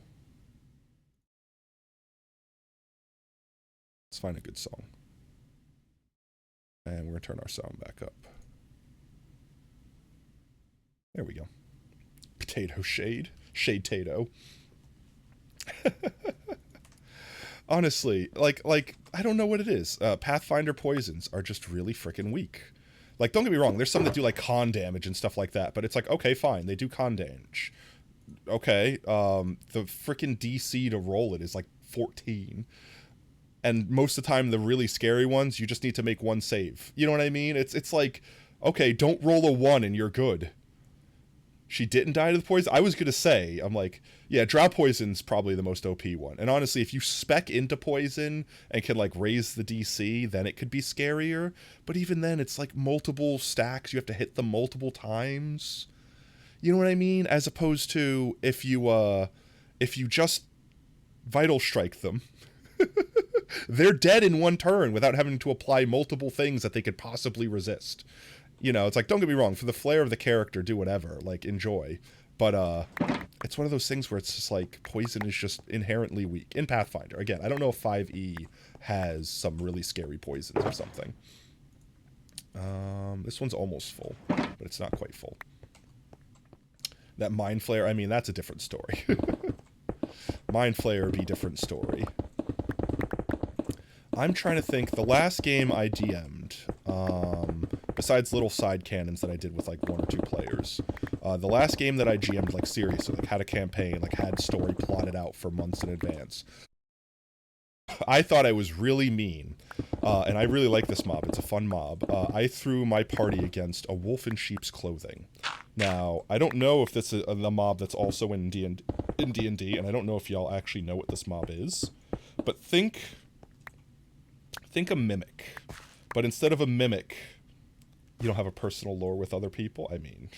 Let's find a good song. And we're going to turn our sound back up. There we go. Potato shade. Shade-tato. Honestly, like, I don't know what it is. Pathfinder poisons are just really freaking weak. Like, don't get me wrong, there's some that do, like, con damage and stuff like that, but it's like, okay, fine, they do con damage. Okay, the freaking DC to roll it is, like, 14. And most of the time, the really scary ones, you just need to make one save. You know what I mean? It's like, okay, don't roll a 1 and you're good. She didn't die to the poison? I was going to say, I'm like, yeah, Drow Poison's probably the most OP one. And honestly, if you spec into poison and can, like, raise the DC, then it could be scarier. But even then, it's, like, multiple stacks. You have to hit them multiple times. You know what I mean? As opposed to if you just Vital Strike them. They're dead in one turn without having to apply multiple things that they could possibly resist. You know, it's like, don't get me wrong, for the flair of the character, do whatever, like, enjoy. But, it's one of those things where it's just like, poison is just inherently weak. In Pathfinder, again, I don't know if 5e has some really scary poisons or something. This one's almost full, but it's not quite full. That Mind Flayer, I mean, that's a different story. Mind Flayer be different story. I'm trying to think, the last game I DM'd, besides little side cannons that I did with, like, 1 or 2 players, the last game that I GM'd, like, seriously, like, had a campaign, like, had story plotted out for months in advance, I thought I was really mean, and I really like this mob, it's a fun mob. I threw my party against a wolf in sheep's clothing. Now, I don't know if this is the mob that's also in D&D, and I don't know if y'all actually know what this mob is, but think a mimic, but instead of a mimic, you don't have a personal lore with other people, I mean.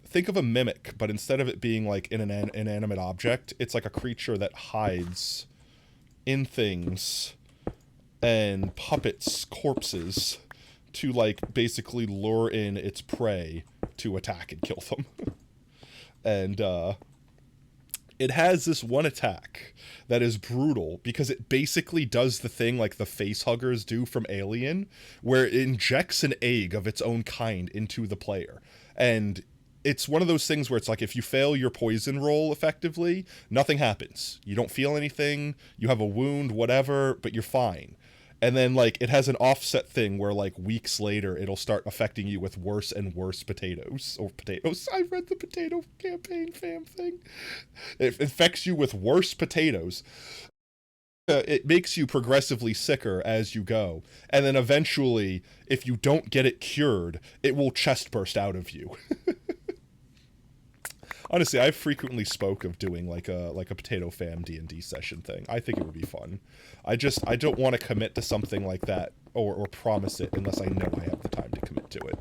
Think of a mimic, but instead of it being like an inanimate object, it's like a creature that hides in things and puppets corpses to, like, basically lure in its prey to attack and kill them. And, it has this one attack that is brutal because it basically does the thing like the face huggers do from Alien, where it injects an egg of its own kind into the player. And it's one of those things where it's like, if you fail your poison roll effectively, nothing happens. You don't feel anything, you have a wound, whatever, but you're fine. And then, like, it has an offset thing where, like, weeks later, it'll start affecting you with worse and worse potatoes. Or potatoes. I read the potato campaign fam thing. It infects you with worse potatoes. It makes you progressively sicker as you go, and then eventually, if you don't get it cured, it will chest burst out of you. Honestly, I've frequently spoke of doing like a Potato Fam D&D session thing. I think it would be fun. I don't want to commit to something like that or promise it unless I know I have the time to commit to it.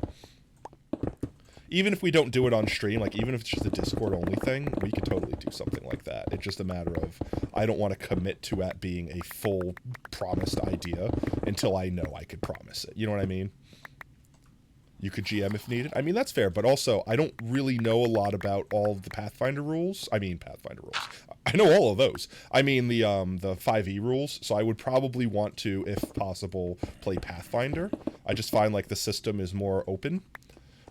Even if we don't do it on stream, like even if it's just a Discord only thing, we could totally do something like that. It's just a matter of I don't want to commit to it being a full promised idea until I know I could promise it. You know what I mean? You could GM if needed. I mean, that's fair, but also I don't really know a lot about all of the Pathfinder rules. I mean, Pathfinder rules. I know all of those. I mean, the 5e rules, so I would probably want to, if possible, play Pathfinder. I just find like the system is more open.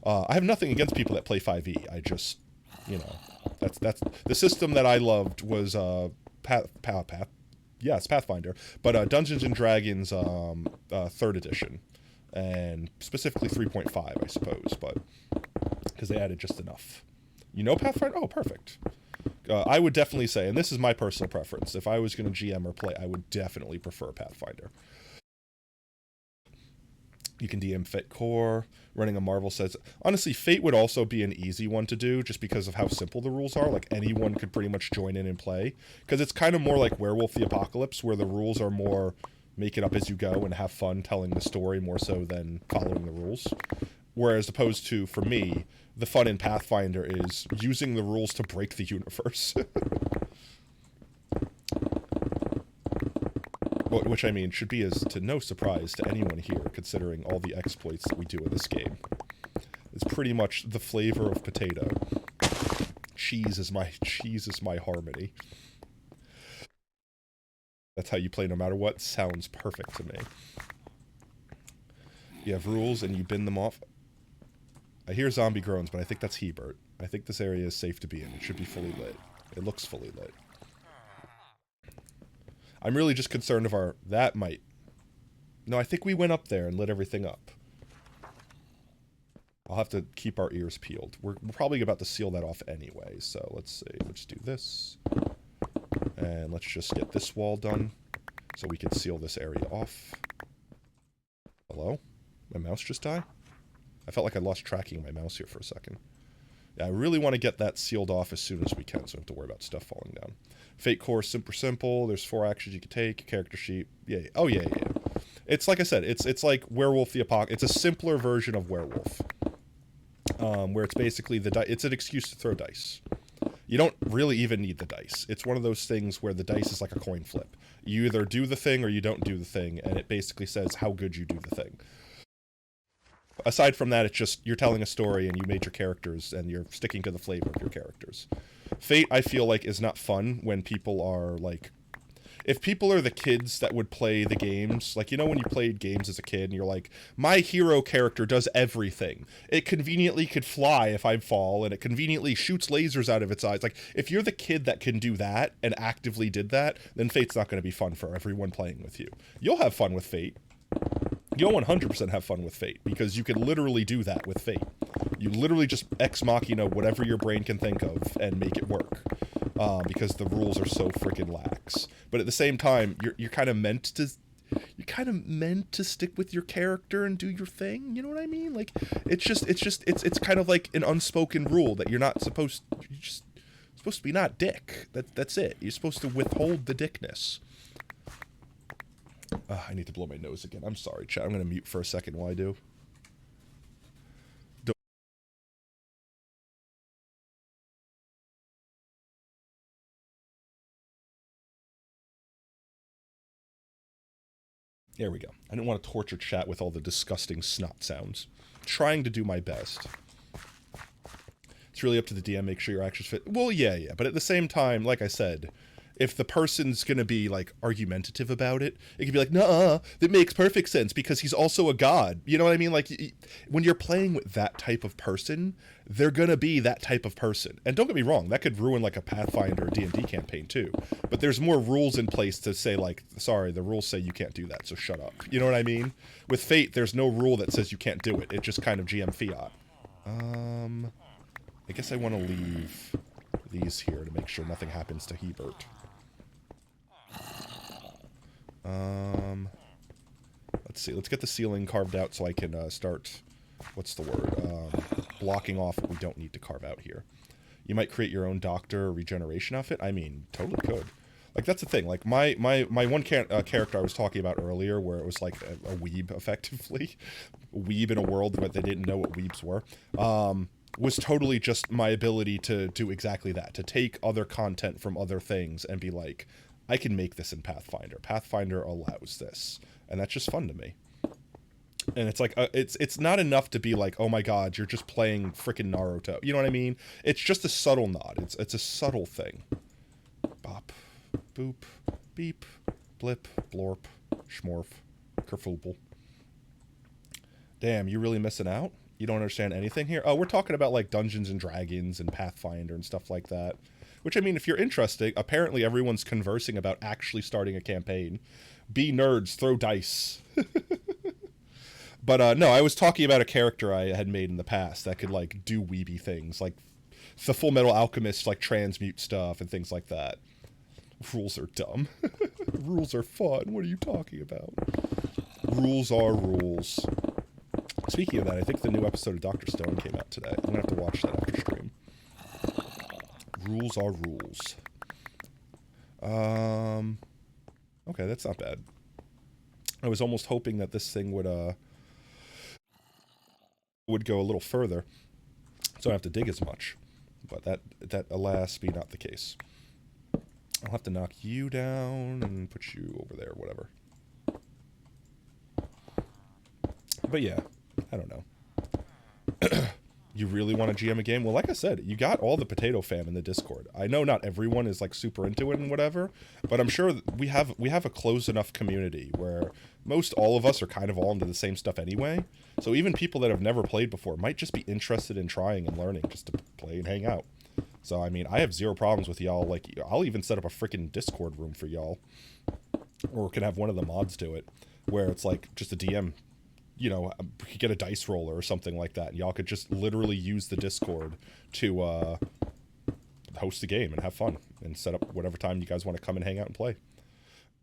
I have nothing against people that play 5e. I just, you know, that's the system that I loved was Pathfinder, but Dungeons and Dragons 3rd edition, and specifically 3.5, I suppose, but because they added just enough. You know Pathfinder? Oh, perfect. I would definitely say, and this is my personal preference, if I was going to GM or play, I would definitely prefer Pathfinder. You can DM Fate Core. Running a Marvel says, honestly, Fate would also be an easy one to do just because of how simple the rules are. Like, anyone could pretty much join in and play. Because it's kind of more like Werewolf the Apocalypse, where the rules are more make it up as you go and have fun telling the story more so than following the rules. Whereas opposed to, for me, the fun in Pathfinder is using the rules to break the universe. Which, I mean, should be as to no surprise to anyone here, considering all the exploits that we do in this game. It's pretty much the flavor of potato. Cheese is my harmony. That's how you play no matter what. Sounds perfect to me. You have rules and you bin them off. I hear zombie groans, but I think that's Hebert. I think this area is safe to be in. It should be fully lit. It looks fully lit. I'm really just concerned of our... That might... No, I think we went up there and lit everything up. I'll have to keep our ears peeled. We're probably about to seal that off anyway, so let's see. Let's do this. And let's just get this wall done so we can seal this area off. Hello? My mouse just died? I felt like I lost tracking of my mouse here for a second. Yeah, I really want to get that sealed off as soon as we can, so I don't have to worry about stuff falling down. Fate Core, super simple. There's 4 actions you can take. Character sheet. Yeah. Oh, yeah. It's like I said. It's like Werewolf the Apocalypse. It's a simpler version of Werewolf. Where it's basically it's an excuse to throw dice. You don't really even need the dice. It's one of those things where the dice is like a coin flip. You either do the thing or you don't do the thing, and it basically says how good you do the thing. Aside from that, it's just you're telling a story and you made your characters and you're sticking to the flavor of your characters. Fate, I feel like, is not fun when people are like... If people are the kids that would play the games, like, you know when you played games as a kid and you're like, my hero character does everything. It conveniently could fly if I fall, and it conveniently shoots lasers out of its eyes. Like, if you're the kid that can do that and actively did that, then Fate's not going to be fun for everyone playing with you. You'll have fun with Fate. You'll 100% have fun with Fate, because you can literally do that with Fate. You literally just ex machina whatever your brain can think of and make it work. Because the rules are so freaking lax. But at the same time, you're kind of meant to stick with your character and do your thing. You know what I mean? Like, it's kind of like an unspoken rule that you're just supposed to be not dick. That's it. You're supposed to withhold the dickness. I need to blow my nose again. I'm sorry, chat. I'm going to mute for a second while I do. There we go. I didn't want to torture chat with all the disgusting snot sounds. Trying to do my best. It's really up to the DM, make sure your actions fit. Well, yeah. But at the same time, like I said, if the person's gonna be, like, argumentative about it, it could be like, nuh-uh, that makes perfect sense, because he's also a god. You know what I mean? Like, when you're playing with that type of person, they're gonna be that type of person. And don't get me wrong, that could ruin, like, a Pathfinder D&D campaign, too. But there's more rules in place to say, like, sorry, the rules say you can't do that, so shut up. You know what I mean? With Fate, there's no rule that says you can't do it. It just kind of GM fiat. I guess I want to leave these here to make sure nothing happens to Hebert. Let's see. Let's get the ceiling carved out so I can start, what's the word, blocking off what we don't need to carve out here. You might create your own doctor regeneration outfit. I mean, totally could. Like, that's the thing. Like, my one character I was talking about earlier, where it was like a weeb, effectively. A weeb in a world where they didn't know what weebs were. Was totally just my ability to do exactly that. To take other content from other things and be like, I can make this in Pathfinder. Pathfinder allows this. And that's just fun to me. And it's like, it's not enough to be like, oh my god, you're just playing frickin' Naruto. You know what I mean? It's just a subtle nod. It's a subtle thing. Bop, boop, beep, blip, blorp, schmorf, kerfoople. Damn, you really missing out? You don't understand anything here? Oh, we're talking about like Dungeons and Dragons and Pathfinder and stuff like that. Which, I mean, if you're interested, apparently everyone's conversing about actually starting a campaign. Be nerds, throw dice. But no, I was talking about a character I had made in the past that could like do weeby things, like the Full Metal Alchemist, like transmute stuff and things like that. Rules are dumb. Rules are fun. What are you talking about? Rules are rules. Speaking of that, I think the new episode of Dr. Stone came out today. I'm gonna have to watch that after stream. Rules are rules. Okay, that's not bad. I was almost hoping that this thing would go a little further, so I don't have to dig as much. But that alas be not the case. I'll have to knock you down and put you over there, whatever. But yeah, I don't know. You really want to GM a game? Well, like I said, you got all the potato fam in the Discord. I know not everyone is like super into it and whatever, but I'm sure we have a close enough community where most all of us are kind of all into the same stuff anyway. So even people that have never played before might just be interested in trying and learning just to play and hang out. So I mean, I have zero problems with y'all. Like, I'll even set up a freaking Discord room for y'all, or can have one of the mods do it, where it's like just a DM. You know, get a dice roller or something like that. And y'all could just literally use the Discord to host the game and have fun and set up whatever time you guys want to come and hang out and play.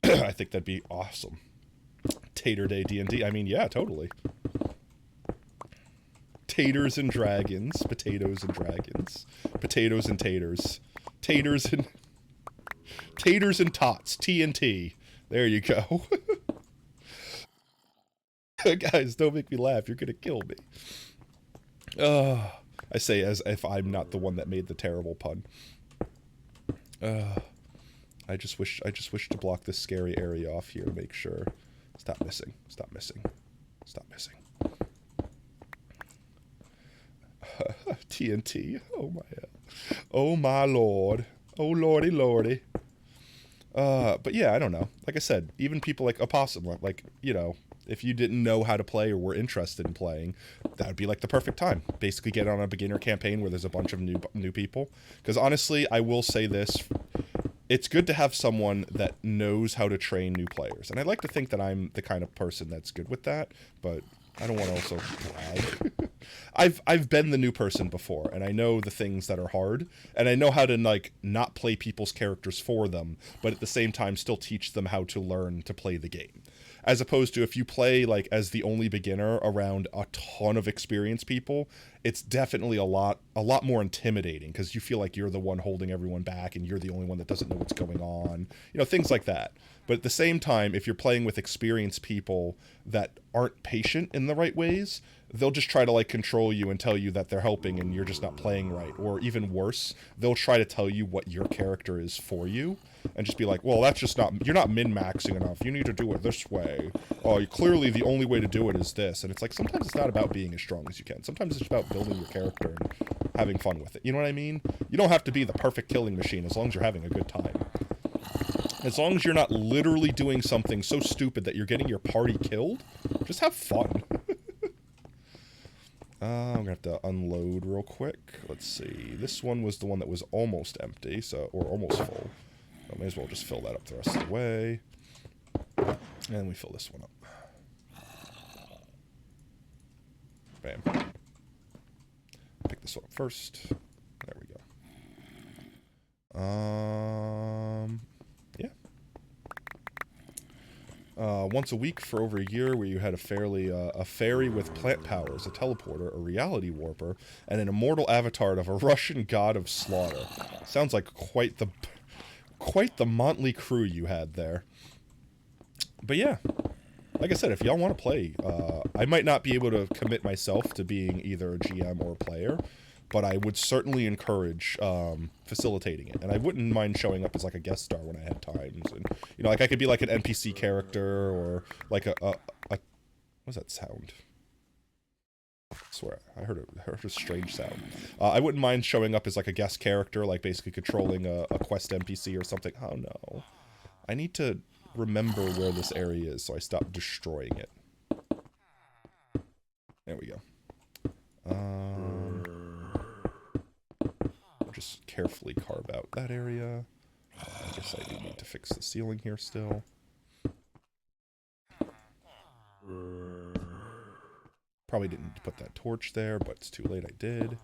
I think that'd be awesome. Tater Day D&D. I mean, yeah, totally. Taters and dragons. Potatoes and dragons. Potatoes and taters. Taters and tots. TNT. There you go. Guys, don't make me laugh. You're gonna kill me. I say as if I'm not the one that made the terrible pun. I just wish to block this scary area off here to make sure. Stop missing. Stop missing. Stop missing. TNT. Oh my. Oh my lord. Oh lordy lordy. But yeah, I don't know. Like I said, even people like Opossum, like, you know, if you didn't know how to play or were interested in playing, that would be like the perfect time. Basically get on a beginner campaign where there's a bunch of new people. Because honestly, I will say this, it's good to have someone that knows how to train new players. And I'd like to think that I'm the kind of person that's good with that, but I don't want to also brag. I've been the new person before, and I know the things that are hard, and I know how to like not play people's characters for them, but at the same time still teach them how to learn to play the game. As opposed to if you play like as the only beginner around a ton of experienced people, it's definitely a lot more intimidating because you feel like you're the one holding everyone back and you're the only one that doesn't know what's going on. You know, things like that. But at the same time, if you're playing with experienced people that aren't patient in the right ways, they'll just try to like control you and tell you that they're helping and you're just not playing right. Or even worse, they'll try to tell you what your character is for you and just be like, well, that's just not, you're not min-maxing enough. You need to do it this way. Oh, clearly the only way to do it is this. And it's like, sometimes it's not about being as strong as you can. Sometimes it's about building your character and having fun with it. You know what I mean? You don't have to be the perfect killing machine as long as you're having a good time. As long as you're not literally doing something so stupid that you're getting your party killed, just have fun. I'm gonna have to unload real quick. Let's see. This one was the one that was almost empty, so, or almost full. So I may as well just fill that up the rest of the way. And we fill this one up. Bam. Pick this one up first. There we go. Yeah. once a week for over a year, where you had a fairy with plant powers, a teleporter, a reality warper, and an immortal avatar of a Russian god of slaughter. Sounds like quite the motley crew you had there. But yeah, like I said, if y'all want to play, I might not be able to commit myself to being either a GM or a player, but I would certainly encourage facilitating it. And I wouldn't mind showing up as like a guest star when I had times. And, you know, like I could be like an NPC character or like what's that sound? I swear, I heard a strange sound. I wouldn't mind showing up as like a guest character, like basically controlling a quest NPC or something. Oh no. I need to remember where this area is so I stop destroying it. There we go. Just carefully carve out that area. I guess I do need to fix the ceiling here still. Probably didn't need to put that torch there, but it's too late, I did.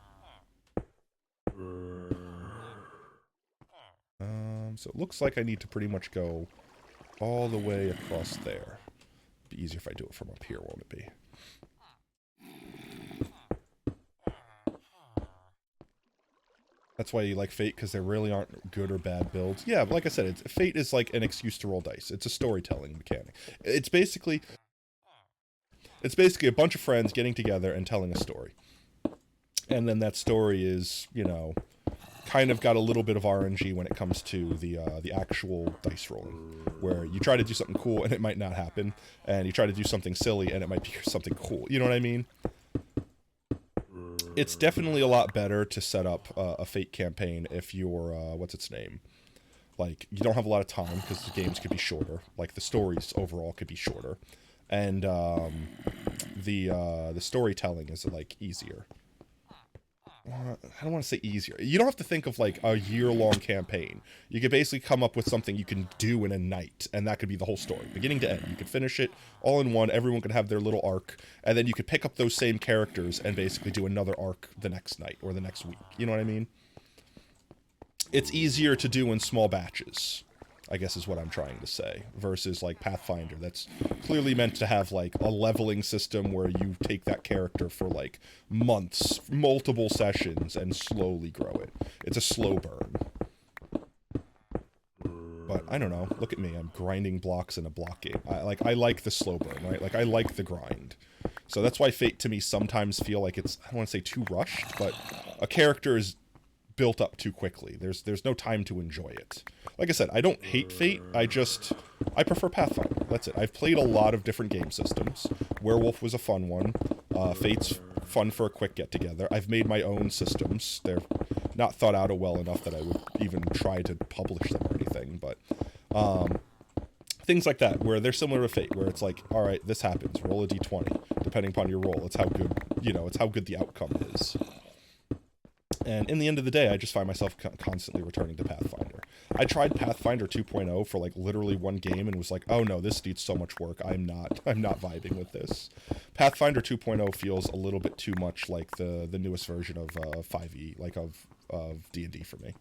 So it looks like I need to pretty much go all the way across there. Be easier if I do it from up here, won't it be? That's why you like Fate, because there really aren't good or bad builds. Yeah, like I said, Fate is like an excuse to roll dice. It's a storytelling mechanic. It's basically a bunch of friends getting together and telling a story. And then that story is, you know, kind of got a little bit of RNG when it comes to the actual dice rolling, where you try to do something cool and it might not happen, and you try to do something silly and it might be something cool. You know what I mean? It's definitely a lot better to set up a Fate campaign if you're, what's its name? Like, you don't have a lot of time, because the games could be shorter. Like, the stories overall could be shorter. And, the storytelling is, like, easier. I don't want to say easier. You don't have to think of, like, a year-long campaign. You could basically come up with something you can do in a night, and that could be the whole story, beginning to end. You could finish it all in one, everyone could have their little arc, and then you could pick up those same characters and basically do another arc the next night, or the next week. You know what I mean? It's easier to do in small batches, I guess is what I'm trying to say, versus, like, Pathfinder. That's clearly meant to have, like, a leveling system where you take that character for, like, months, multiple sessions, and slowly grow it. It's a slow burn. But, I don't know. Look at me. I'm grinding blocks in a block game. I like the slow burn, right? Like, I like the grind. So that's why Fate, to me, sometimes feel like it's, I don't want to say too rushed, but a character is built up too quickly. There's no time to enjoy it. Like I said, I don't hate Fate, I prefer Pathfinder. That's it. I've played a lot of different game systems. Werewolf was a fun one. Fate's fun for a quick get-together. I've made my own systems. They're not thought out well enough that I would even try to publish them or anything, but things like that, where they're similar to Fate, where it's like, alright, this happens, roll a d20. Depending upon your roll, it's how good, you know, it's how good the outcome is. And in the end of the day, I just find myself constantly returning to Pathfinder. I tried Pathfinder 2.0 for, like, literally one game and was like, oh no, this needs so much work. I'm not vibing with this. Pathfinder 2.0 feels a little bit too much like the newest version of 5e, like of D&D for me.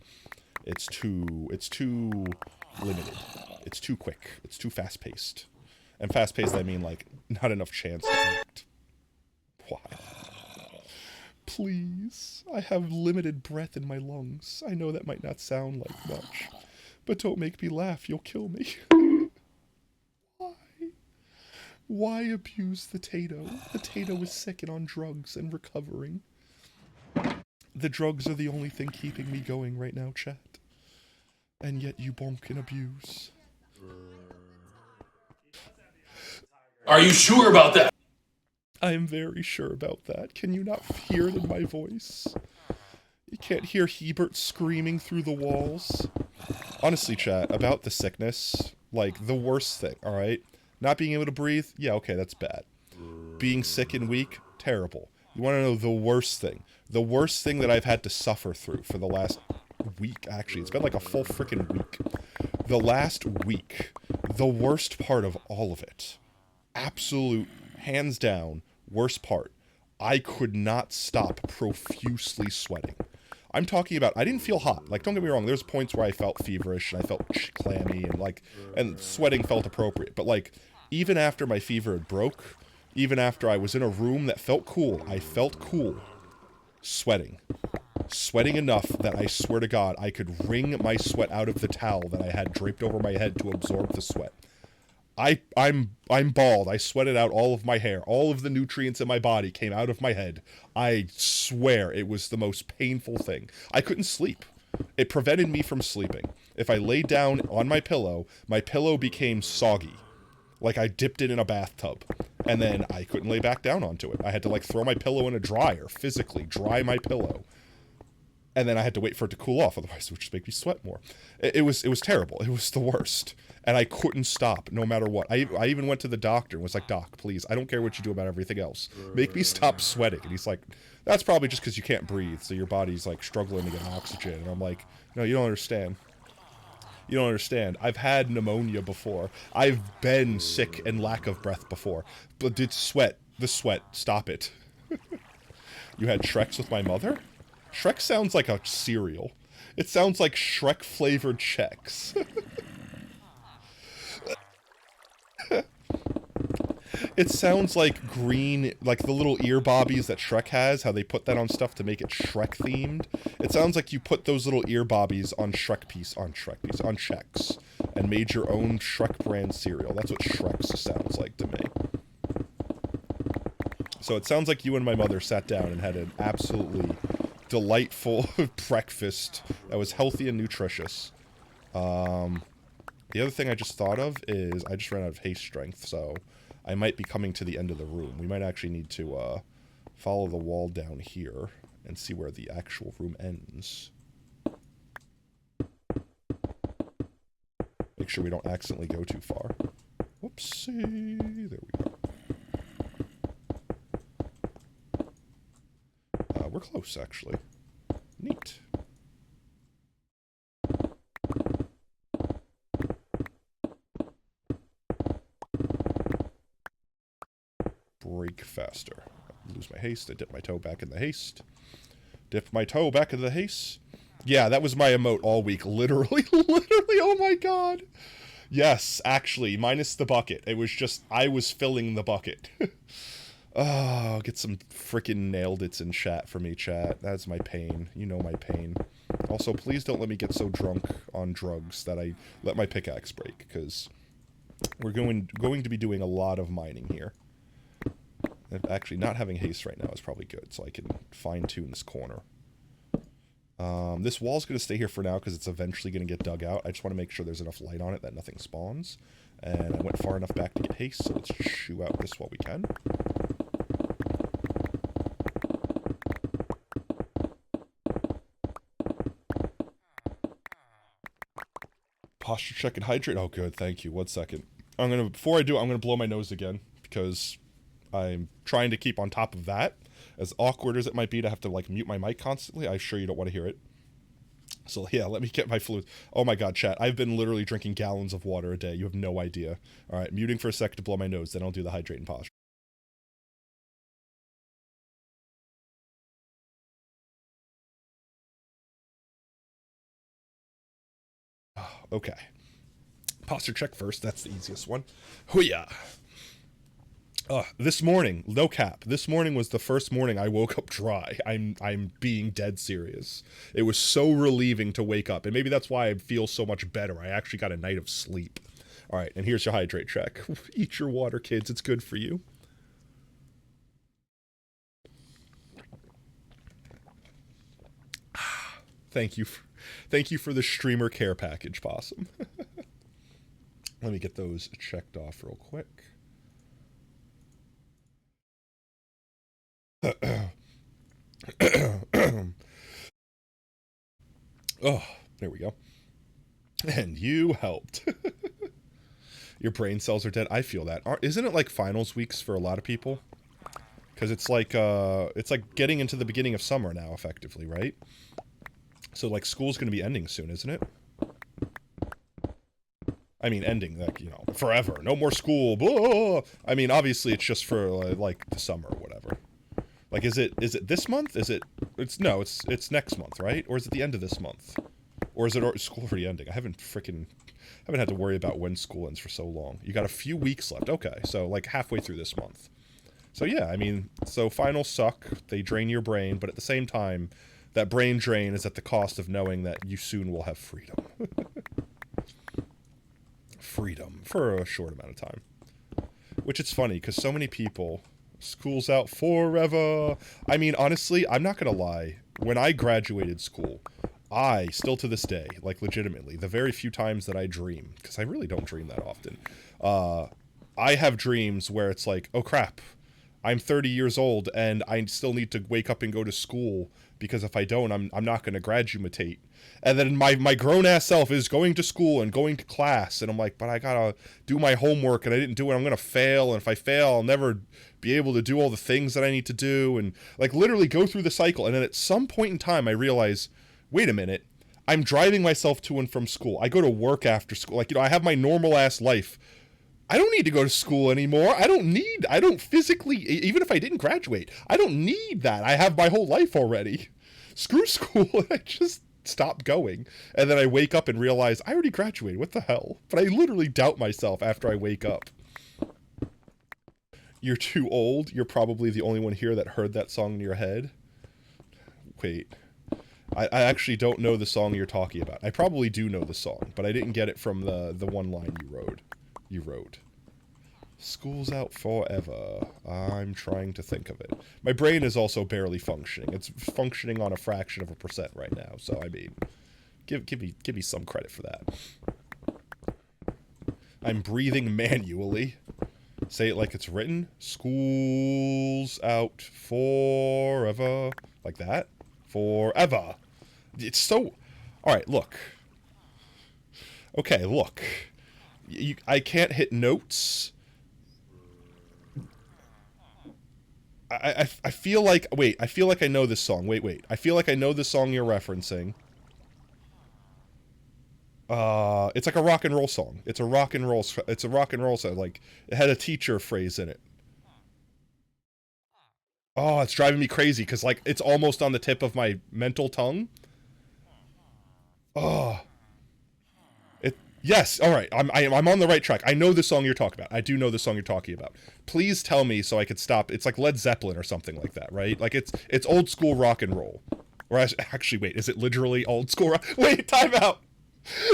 It's too limited. It's too quick. It's too fast-paced. And fast-paced, I mean, like, not enough chance to act. Why? Please, I have limited breath in my lungs. I know that might not sound like much, but don't make me laugh, you'll kill me. Why? Why abuse the Tato? The Tato is sick and on drugs and recovering. The drugs are the only thing keeping me going right now, chat. And yet you bonk and abuse. Are you sure about that? I am very sure about that. Can you not hear it in my voice? You can't hear Hebert screaming through the walls? Honestly, chat, about the sickness, like, the worst thing, alright? Not being able to breathe? Yeah, okay, that's bad. Being sick and weak? Terrible. You want to know the worst thing? The worst thing that I've had to suffer through for the last week, actually. It's been like a full freaking week. The last week. The worst part of all of it. Absolute, hands down, worst part. I could not stop profusely sweating. I'm talking about, I didn't feel hot. Like, don't get me wrong, there's points where I felt feverish and I felt clammy and, like, and sweating felt appropriate. But, like, even after my fever had broke, even after I was in a room that felt cool, I felt cool, sweating. Sweating enough that I swear to God, I could wring my sweat out of the towel that I had draped over my head to absorb the sweat. I'm bald. I sweated out all of my hair. All of the nutrients in my body came out of my head. I swear it was the most painful thing. I couldn't sleep. It prevented me from sleeping. If I laid down on my pillow became soggy. Like I dipped it in a bathtub. And then I couldn't lay back down onto it. I had to like throw my pillow in a dryer, physically dry my pillow. And then I had to wait for it to cool off, otherwise it would just make me sweat more. It was terrible. It was the worst. And I couldn't stop, no matter what. I even went to the doctor and was like, Doc, please, I don't care what you do about everything else. Make me stop sweating. And he's like, that's probably just because you can't breathe, so your body's like struggling to get oxygen. And I'm like, no, you don't understand. You don't understand. I've had pneumonia before. I've been sick and lack of breath before. But the sweat, stop it. You had Shreks with my mother? Shrek sounds like a cereal. It sounds like Shrek-flavored Chex. It sounds like green, like the little ear bobbies that Shrek has, how they put that on stuff to make it Shrek-themed. It sounds like you put those little ear bobbies on on Chex, and made your own Shrek brand cereal. That's what Shreks sounds like to me. So it sounds like you and my mother sat down and had an absolutely delightful breakfast that was healthy and nutritious. The other thing I just thought of is I just ran out of haste strength, so I might be coming to the end of the room. We might actually need to follow the wall down here and see where the actual room ends. Make sure we don't accidentally go too far. Whoopsie. There we go. We're close, actually. Neat. Break faster. Lose my haste. I dip my toe back in the haste. Dip my toe back in the haste. Yeah, that was my emote all week. Literally, oh my god. Yes, actually, minus the bucket. It was just, I was filling the bucket. Oh, get some freaking nailed it's in chat for me, chat. That's my pain. You know my pain. Also, please don't let me get so drunk on drugs that I let my pickaxe break, because we're going to be doing a lot of mining here. Actually, not having haste right now is probably good, so I can fine-tune this corner. This wall's going to stay here for now because it's eventually going to get dug out. I just want to make sure there's enough light on it that nothing spawns. And I went far enough back to get haste, so let's shoo out this while we can. Posture check and hydrate. Oh, good. Thank you. 1 second. Before I do, I'm gonna blow my nose again because I'm trying to keep on top of that. As awkward as it might be to have to like mute my mic constantly, I'm sure you don't want to hear it. So yeah, let me get my fluids. Oh my god, chat. I've been literally drinking gallons of water a day. You have no idea. All right, muting for a sec to blow my nose. Then I'll do the hydrate and posture. Okay. Posture check first. That's the easiest one. Hoo-yah. This morning, no cap, this morning was the first morning I woke up dry. I'm being dead serious. It was so relieving to wake up, and maybe that's why I feel so much better. I actually got a night of sleep. All right, and here's your hydrate check. Eat your water, kids. It's good for you. Thank you for the streamer care package, Possum. Let me get those checked off real quick. Oh, there we go. And you helped. Your brain cells are dead. I feel that. Isn't it like finals weeks for a lot of people? Because it's like getting into the beginning of summer now, effectively, right? So like school's going to be ending soon, isn't it? I mean, ending, like, you know, forever. No more school. Blah. I mean, obviously it's just for like the summer or whatever. Like, is it this month? It's next month, right? Or is it the end of this month? Or is it school already ending? I haven't had to worry about when school ends for so long. You got a few weeks left. Okay, so like halfway through this month. So yeah, I mean, so finals suck. They drain your brain, but at the same time, that brain drain is at the cost of knowing that you soon will have freedom. Freedom for a short amount of time. Which it's funny, because so many people, school's out forever. I mean, honestly, I'm not going to lie. When I graduated school, I, still to this day, like legitimately, the very few times that I dream, because I really don't dream that often, I have dreams where it's like, oh crap, I'm 30 years old and I still need to wake up and go to school, because if I don't, I'm not going to graduate. And then my grown-ass self is going to school and going to class, and I'm like, but I gotta do my homework, and I didn't do it, I'm gonna fail, and if I fail, I'll never be able to do all the things that I need to do, and like literally go through the cycle. And then at some point in time, I realize, wait a minute, I'm driving myself to and from school. I go to work after school. Like, I have my normal-ass life. I don't need to go to school anymore. I don't physically, even if I didn't graduate, I don't need that. I have my whole life already. Screw school. I just stop going. And then I wake up and realize I already graduated. What the hell? But I literally doubt myself after I wake up. You're too old. You're probably the only one here that heard that song in your head. Wait. I actually don't know the song you're talking about. I probably do know the song, but I didn't get it from the one line you wrote. School's out forever. I'm trying to think of it. My brain is also barely functioning. It's functioning on a fraction of a percent right now. So I mean, give me some credit for that. I'm breathing manually. Say it like it's written. School's out forever. Like that. Forever. It's so... Alright, look. Okay, look. I can't hit notes. I feel like... Wait, I feel like I know this song. Wait. I feel like I know the song you're referencing. It's like a rock and roll song. It's a rock and roll song. Like, it had a teacher phrase in it. Oh, it's driving me crazy, because, like, it's almost on the tip of my mental tongue. Oh. Yes, alright, I'm on the right track. I know the song you're talking about. I do know the song you're talking about. Please tell me so I could stop. It's like Led Zeppelin or something like that, right? Like, it's old school rock and roll. Or actually, wait, is it literally old school rock? Wait, time out!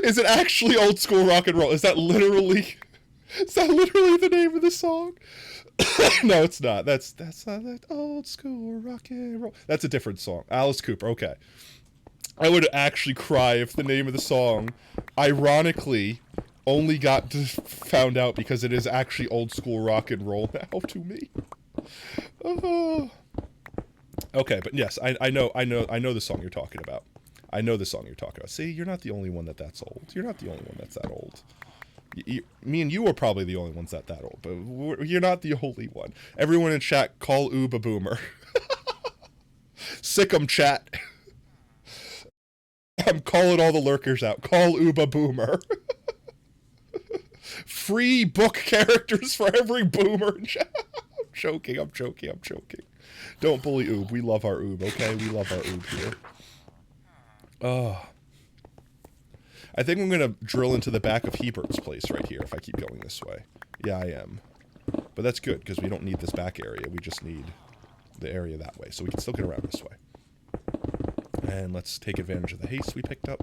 Is it actually old school rock and roll? Is that literally the name of the song? No, it's not. That's not that old school rock and roll. That's a different song. Alice Cooper, okay. I would actually cry if the name of the song, ironically, only got found out because it is actually old school rock and roll now to me. Oh. Okay, but yes, I know the song you're talking about. I know the song you're talking about. See, you're not the only one that's old. You're not the only one that's that old. Me and you are probably the only ones that old, but you're not the only one. Everyone in chat, call Oob a boomer. Sick 'em, chat. I'm calling all the lurkers out. Call Oob a boomer. Free book characters for every boomer in chat. I'm joking. Don't bully Oob. We love our Oob, okay? We love our Oob here. Oh. I think I'm going to drill into the back of Hebert's place right here if I keep going this way. Yeah, I am. But that's good, because we don't need this back area. We just need the area that way. So we can still get around this way. And let's take advantage of the haste we picked up.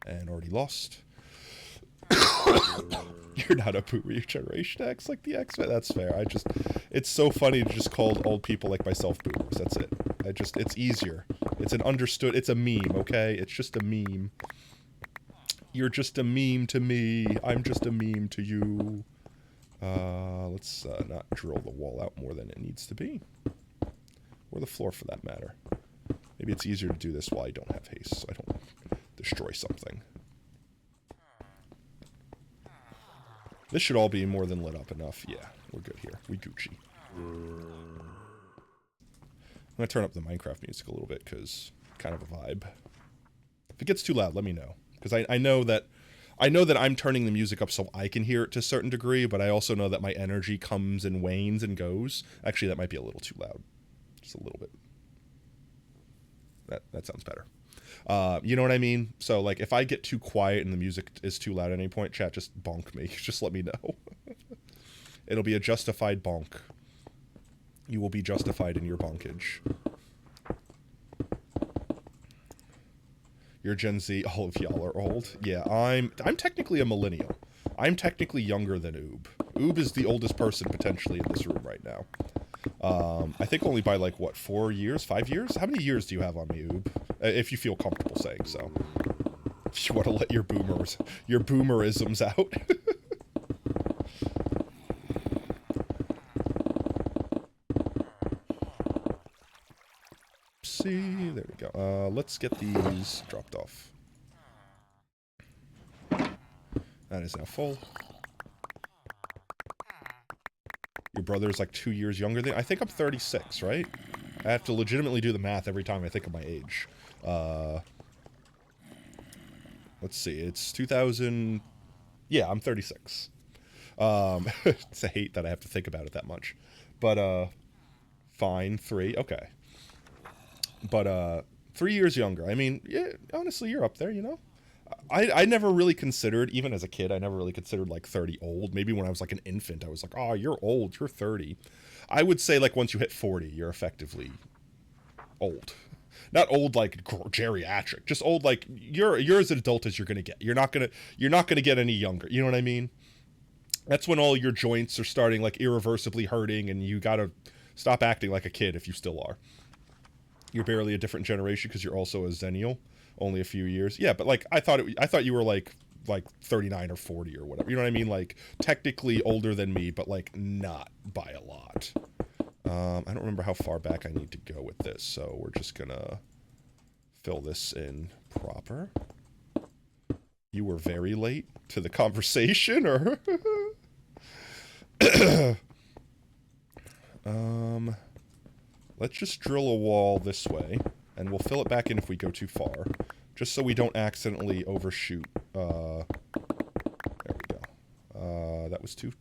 And already lost. You're not a boomer, you're Generation X, like the X-Men. That's fair. It's so funny to just call old people like myself boomers. That's it. It's easier. It's a meme, okay? It's just a meme. You're just a meme to me. I'm just a meme to you. Let's not drill the wall out more than it needs to be. Or the floor, for that matter. Maybe it's easier to do this while I don't have haste, so I don't destroy something. This should all be more than lit up enough. Yeah, we're good here. We Gucci. I'm going to turn up the Minecraft music a little bit, because kind of a vibe. If it gets too loud, let me know. Because I know that I'm turning the music up so I can hear it to a certain degree, but I also know that my energy comes and wanes and goes. Actually, that might be a little too loud. Just a little bit. That sounds better. You know what I mean? So, like, if I get too quiet and the music is too loud at any point, chat, just bonk me. Just let me know. It'll be a justified bonk. You will be justified in your bonkage. You're Gen Z. All of y'all are old. Yeah, I'm technically a millennial. I'm technically younger than Oob. Oob is the oldest person potentially in this room right now. I think only by, like, what, 4 years? 5 years? How many years do you have on me, Oob? If you feel comfortable saying so. If you want to let your boomerisms out. See, there we go. Let's get these dropped off. That is now full. Your brother's like 2 years younger than... I think I'm 36, right? I have to legitimately do the math every time I think of my age. Let's see, it's 2000... Yeah, I'm 36. It's a hate that I have to think about it that much. But, fine, 3, okay. But, 3 years younger. I mean, yeah, honestly, you're up there, you know? I never really considered, even as a kid, I never really considered, like, 30 old. Maybe when I was, like, an infant, I was like, oh, you're old, you're 30. I would say, like, once you hit 40, you're effectively old. Not old, like, geriatric. Just old, like, you're as an adult as you're gonna get. You're not gonna get any younger. You know what I mean? That's when all your joints are starting, like, irreversibly hurting, and you gotta stop acting like a kid if you still are. You're barely a different generation because you're also a Zennial. Only a few years. Yeah, but, like, I thought you were, like 39 or 40 or whatever. You know what I mean? Like, technically older than me, but, like, not by a lot. I don't remember how far back I need to go with this, so we're just gonna fill this in proper. You were very late to the conversation, or... Let's just drill a wall this way, and we'll fill it back in if we go too far, just so we don't accidentally overshoot. There we go. That was too...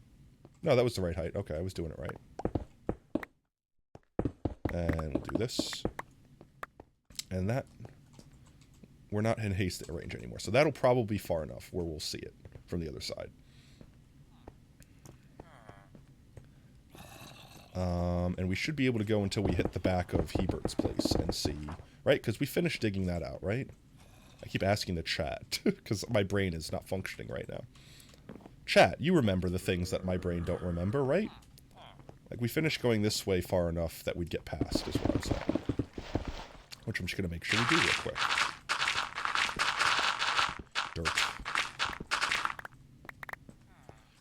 No, that was the right height. Okay, I was doing it right. And we'll do this. And that... We're not in haste range anymore, so that'll probably be far enough where we'll see it from the other side. And we should be able to go until we hit the back of Hebert's place and see, right? Because we finished digging that out, right? I keep asking the chat, because my brain is not functioning right now. Chat, you remember the things that my brain don't remember, right? Like, we finished going this way far enough that we'd get past, is what I'm saying. Which I'm just going to make sure we do real quick. Dirt.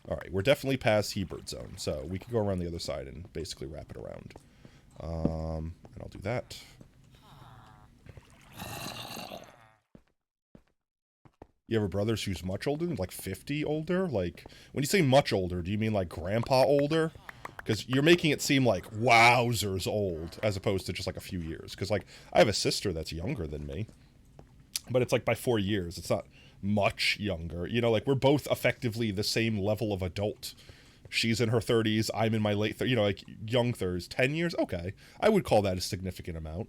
Alright, we're definitely past Hebert zone, so we can go around the other side and basically wrap it around. And I'll do that. You have brothers who's much older, like 50 older? Like, when you say much older, do you mean like grandpa older? Because you're making it seem like wowzers old, as opposed to just like a few years. Because, like, I have a sister that's younger than me, but it's like by 4 years. It's not much younger. You know, like, we're both effectively the same level of adult. She's in her 30s, I'm in my late 30s, you know, like, young 30s. 10 years? Okay. I would call that a significant amount.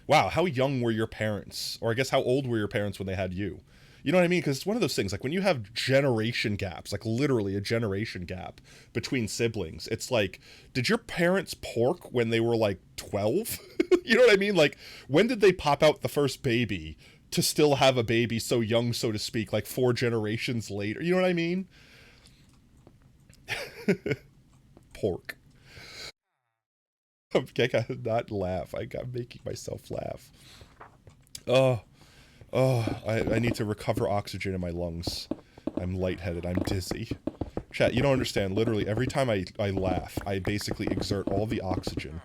Wow, how young were your parents? Or I guess how old were your parents when they had you? You know what I mean? Because it's one of those things, like, when you have generation gaps, like, literally a generation gap between siblings, it's like, did your parents pork when they were, like, 12? You know what I mean? Like, when did they pop out the first baby to still have a baby so young, so to speak, like 4 generations later? You know what I mean? Pork. I gotta not laugh. I'm making myself laugh. I need to recover oxygen in my lungs. I'm lightheaded. I'm dizzy. Chat, you don't understand. Literally, every time I laugh, I basically exert all the oxygen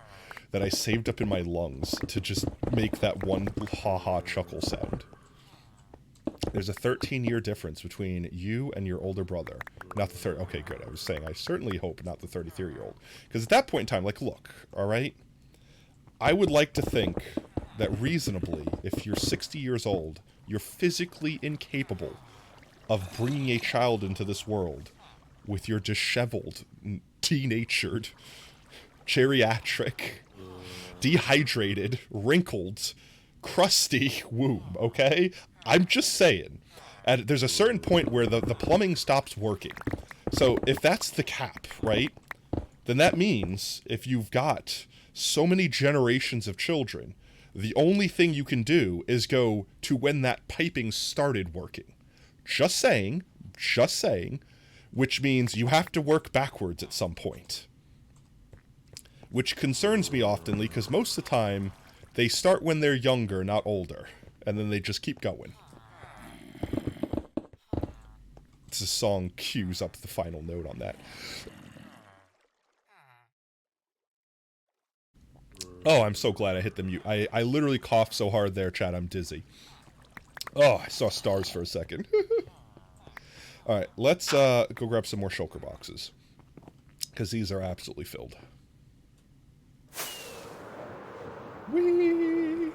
that I saved up in my lungs to just make that one ha-ha chuckle sound. There's a 13-year difference between you and your older brother. Not the 30... Okay, good. I was saying, I certainly hope not the 33-year-old. Because at that point in time, like, look, alright? I would like to think that reasonably, if you're 60 years old, you're physically incapable of bringing a child into this world with your disheveled, denatured, geriatric, dehydrated, wrinkled, crusty womb, okay? I'm just saying. And there's a certain point where the plumbing stops working. So if that's the cap, right, then that means if you've got so many generations of children, the only thing you can do is go to when that piping started working. Just saying, which means you have to work backwards at some point. Which concerns me oftenly, because most of the time, they start when they're younger, not older. And then they just keep going. This song cues up the final note on that. Oh, I'm so glad I hit the mute. I literally coughed so hard there, chat, I'm dizzy. Oh, I saw stars for a second. Alright, let's go grab some more shulker boxes. Because these are absolutely filled. Whee!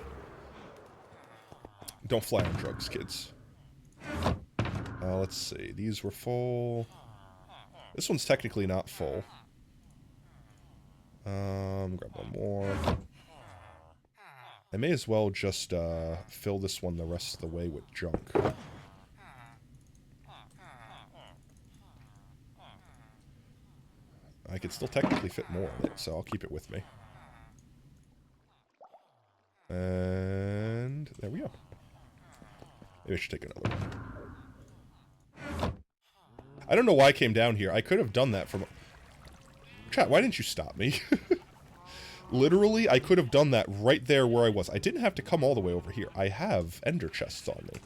Don't fly on drugs, kids. Let's see. These were full. This one's technically not full. Grab one more. I may as well just fill this one the rest of the way with junk. I could still technically fit more in it, so I'll keep it with me. And there we go. Maybe I should take another one. I don't know why I came down here. I could have done that from... Chat, why didn't you stop me? Literally, I could have done that right there where I was. I didn't have to come all the way over here. I have ender chests on me.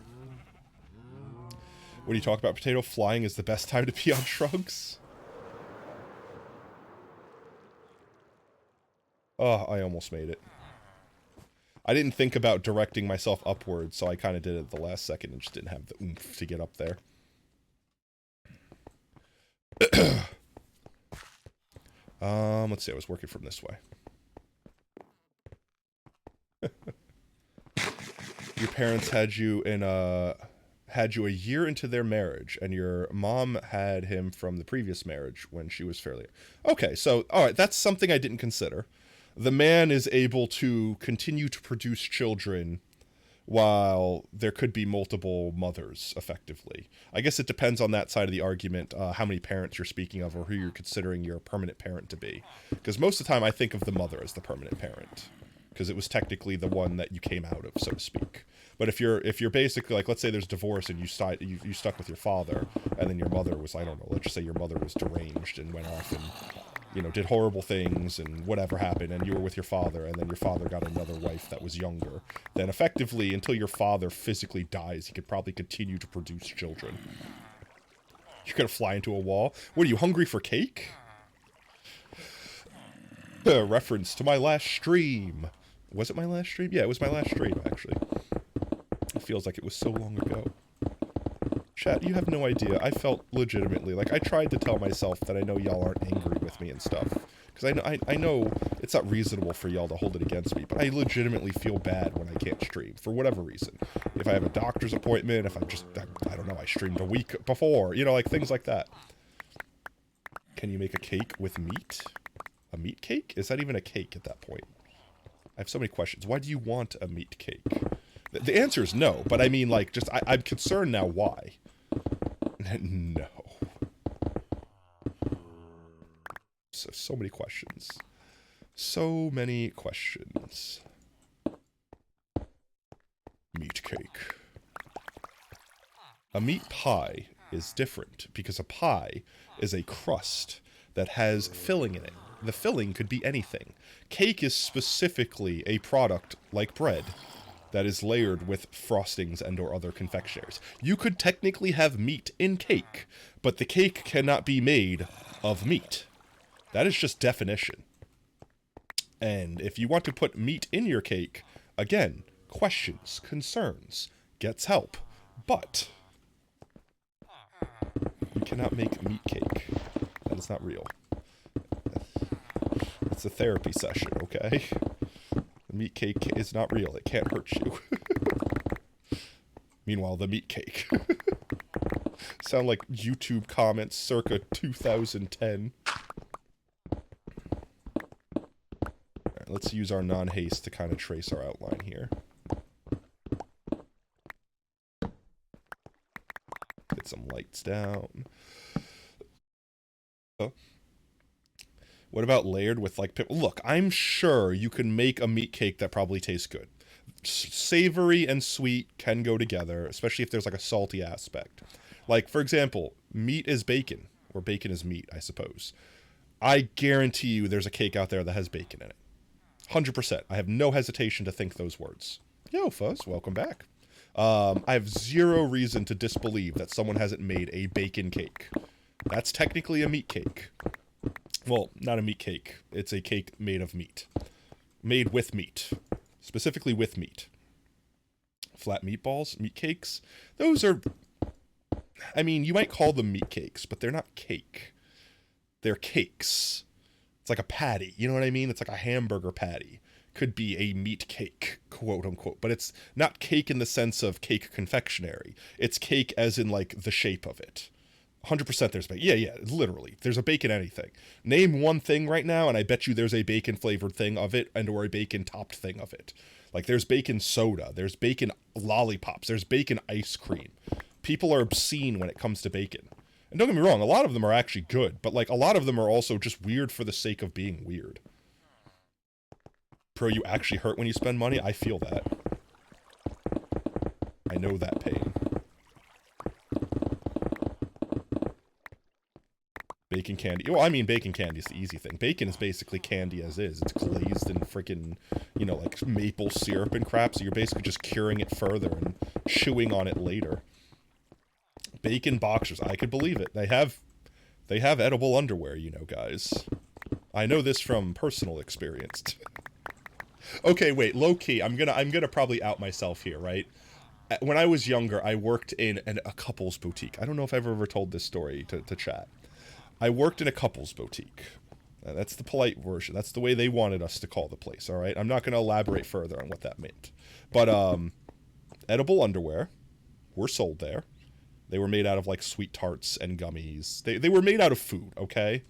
What do you talk about, Potato? Flying is the best time to be on drugs? Oh, I almost made it. I didn't think about directing myself upwards, so I kind of did it at the last second and just didn't have the oomph to get up there. Let's see, I was working from this way. Your parents had you in a year into their marriage, and your mom had him from the previous marriage when she was fairly... Okay, so, alright, that's something I didn't consider. The man is able to continue to produce children while there could be multiple mothers, effectively. I guess it depends on that side of the argument, how many parents you're speaking of or who you're considering your permanent parent to be. Because most of the time I think of the mother as the permanent parent. Because it was technically the one that you came out of, so to speak. But if you're basically, like, let's say there's divorce and you stuck with your father, and then your mother was, I don't know, let's just say your mother was deranged and went off and... you know, did horrible things and whatever happened, and you were with your father, and then your father got another wife that was younger, then effectively, until your father physically dies, he could probably continue to produce children. You're gonna fly into a wall? What, are you hungry for cake? Reference to my last stream. Was it my last stream? Yeah, it was my last stream, actually. It feels like it was so long ago. Chat, you have no idea. I felt legitimately, like, I tried to tell myself that I know y'all aren't angry with me and stuff. Because I know it's not reasonable for y'all to hold it against me, but I legitimately feel bad when I can't stream, for whatever reason. If I have a doctor's appointment, if I'm just, I don't know, I streamed a week before, you know, like, things like that. Can you make a cake with meat? A meat cake? Is that even a cake at that point? I have so many questions. Why do you want a meat cake? The answer is no, but I mean, like, just, I'm concerned now why. No. So many questions. So many questions. Meat cake. A meat pie is different, because a pie is a crust that has filling in it. The filling could be anything. Cake is specifically a product like bread that is layered with frostings and or other confectionaries. You could technically have meat in cake, but the cake cannot be made of meat. That is just definition. And if you want to put meat in your cake, again, questions, concerns, gets help. But you cannot make meat cake. That is not real. It's a therapy session, okay? The meat cake is not real. It can't hurt you. Meanwhile, the meat cake. Sound like YouTube comments circa 2010. Alright, let's use our non-haste to kind of trace our outline here. get some lights down. Oh. What about layered with like look, I'm sure you can make a meat cake that probably tastes good. Savory and sweet can go together, especially if there's like a salty aspect. Like, for example, meat is bacon, or bacon is meat, I suppose. I guarantee you there's a cake out there that has bacon in it. 100%. I have no hesitation to think those words. Yo, Fuzz, welcome back. I have zero reason to disbelieve that someone hasn't made a bacon cake. That's technically a meat cake. Well, not a meat cake. It's a cake made of meat. Made with meat. Specifically with meat. Flat meatballs, meat cakes. Those are... I mean, you might call them meat cakes, but they're not cake. They're cakes. It's like a patty. You know what I mean? It's like a hamburger patty. Could be a meat cake, quote unquote. But it's not cake in the sense of cake confectionery. It's cake as in, like, the shape of it. 100% there's bacon. Yeah, literally. There's a bacon anything. Name one thing right now, and I bet you there's a bacon-flavored thing of it, and or a bacon-topped thing of it. Like, there's bacon soda. There's bacon lollipops. There's bacon ice cream. People are obscene when it comes to bacon. And don't get me wrong, a lot of them are actually good, but, like, a lot of them are also just weird for the sake of being weird. Pro, you actually hurt when you spend money? I feel that. I know that pain. Bacon candy. Well, I mean, bacon candy is the easy thing. Bacon is basically candy as is. It's glazed in freaking, you know, like maple syrup and crap, so you're basically just curing it further and chewing on it later. Bacon boxers. I could believe it. They have edible underwear, you know, guys. I know this from personal experience. Okay, wait, low key. I'm gonna probably out myself here, right? When I was younger, I worked in a couple's boutique. I don't know if I've ever told this story to chat. I worked in a couple's boutique. That's the polite version. That's the way they wanted us to call the place, all right? I'm not going to elaborate further on what that meant. But edible underwear were sold there. They were made out of, like, sweet tarts and gummies. They were made out of food, okay?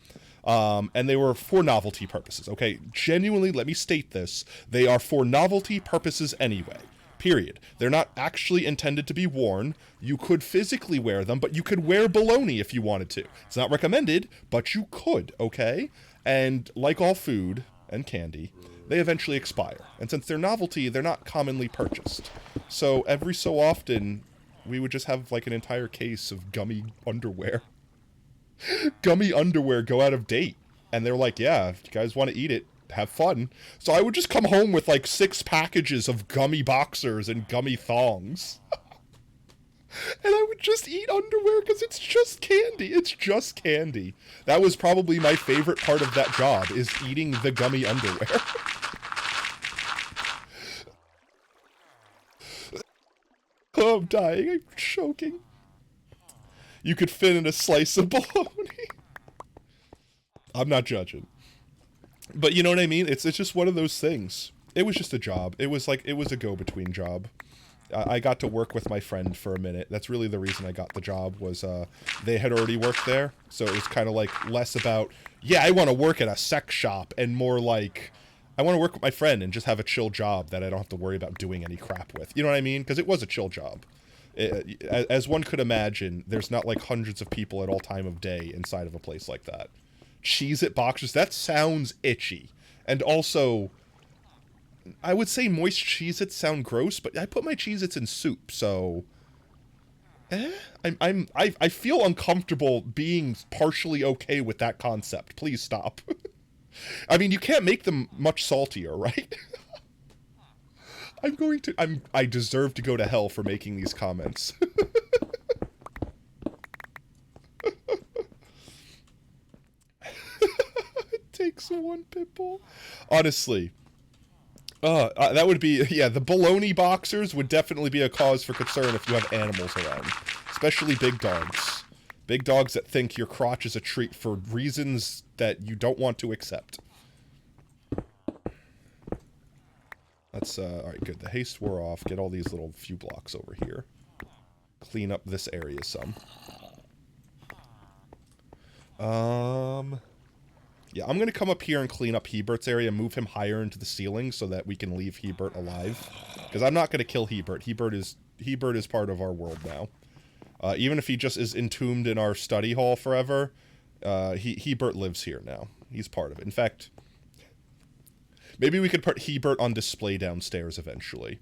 And they were for novelty purposes, okay? Genuinely, let me state this. They are for novelty purposes anyway. Period. They're not actually intended to be worn. You could physically wear them, but you could wear baloney if you wanted to. It's not recommended, but you could, okay? And like all food and candy, they eventually expire. And since they're novelty, they're not commonly purchased. So every so often, we would just have like an entire case of gummy underwear. Gummy underwear go out of date. And they're like, yeah, if you guys want to eat it, have fun. So I would just come home with like 6 packages of gummy boxers and gummy thongs. And I would just eat underwear because it's just candy. It's just candy. That was probably my favorite part of that job, is eating the gummy underwear. Oh, I'm dying. I'm choking. You could fit in a slice of bologna. I'm not judging. But you know what I mean? It's just one of those things. It was just a job. It was a go-between job. I got to work with my friend for a minute. That's really the reason I got the job, was they had already worked there. So it was kind of like less about, yeah, I want to work at a sex shop, and more like, I want to work with my friend and just have a chill job that I don't have to worry about doing any crap with. You know what I mean? Because it was a chill job. As one could imagine, there's not like hundreds of people at all time of day inside of a place like that. Cheez-It boxers, that sounds itchy. And also, I would say moist Cheez-Its sound gross, but I put my Cheez-Its in soup, so... I feel uncomfortable being partially okay with that concept. Please stop. I mean, you can't make them much saltier, right? I deserve to go to hell for making these comments. It takes one pitbull. Honestly. That would be, yeah, the baloney boxers would definitely be a cause for concern if you have animals around. Especially big dogs. Big dogs that think your crotch is a treat for reasons that you don't want to accept. That's, alright, good. The haste wore off. Get all these little few blocks over here. Clean up this area some. Yeah, I'm gonna come up here and clean up Hebert's area, move him higher into the ceiling so that we can leave Hebert alive. Because I'm not gonna kill Hebert. Hebert is part of our world now. Even if he just is entombed in our study hall forever, Hebert lives here now. He's part of it. In fact, maybe we could put Hebert on display downstairs eventually.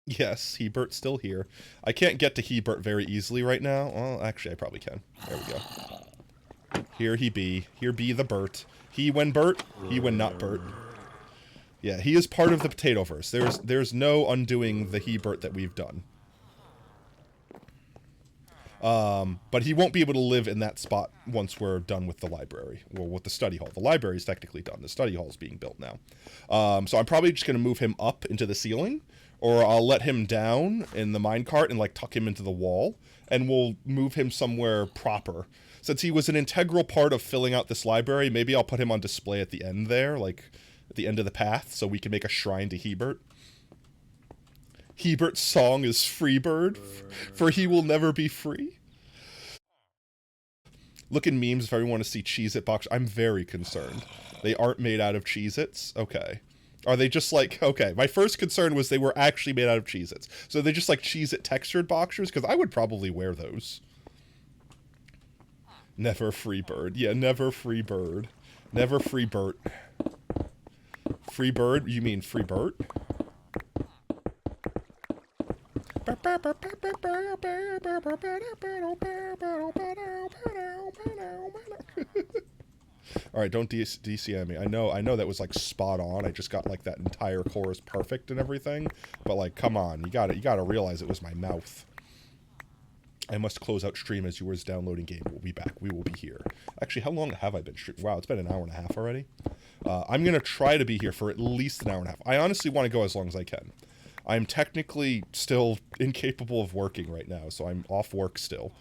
Yes, Hebert's still here. I can't get to Hebert very easily right now. Well, actually, I probably can. There we go. Here he be. Here be the Bert. He when Bert, he when not Bert. Yeah, he is part of the Potatoverse. There's no undoing the Hebert that we've done. But he won't be able to live in that spot once we're done with the library. Well, with the study hall. The library is technically done. The study hall is being built now. So I'm probably just going to move him up into the ceiling, or I'll let him down in the minecart and, like, tuck him into the wall, and we'll move him somewhere proper. Since he was an integral part of filling out this library, maybe I'll put him on display at the end there, like, at the end of the path, so we can make a shrine to Hebert. Hebert's song is Freebird, for he will never be free. Look in memes if everyone want to see Cheez-It box. I'm very concerned. They aren't made out of Cheez-Its? Okay. Are they just like, okay, my first concern was they were actually made out of Cheez-Its. So they're just like Cheez-It textured boxers? Because I would probably wear those. Never free bird. Yeah, never free bird. Never free Bert. Free bird? You mean free Bert? Alright, don't DCM me. I know that was, like, spot on. I just got, like, that entire chorus perfect and everything. But, like, come on. You gotta realize it was my mouth. I must close out stream as yours downloading game. We'll be back. We will be here. Actually, how long have I been streaming? Wow, it's been an hour and a half already. I'm gonna try to be here for at least an hour and a half. I honestly want to go as long as I can. I'm technically still incapable of working right now, so I'm off work still.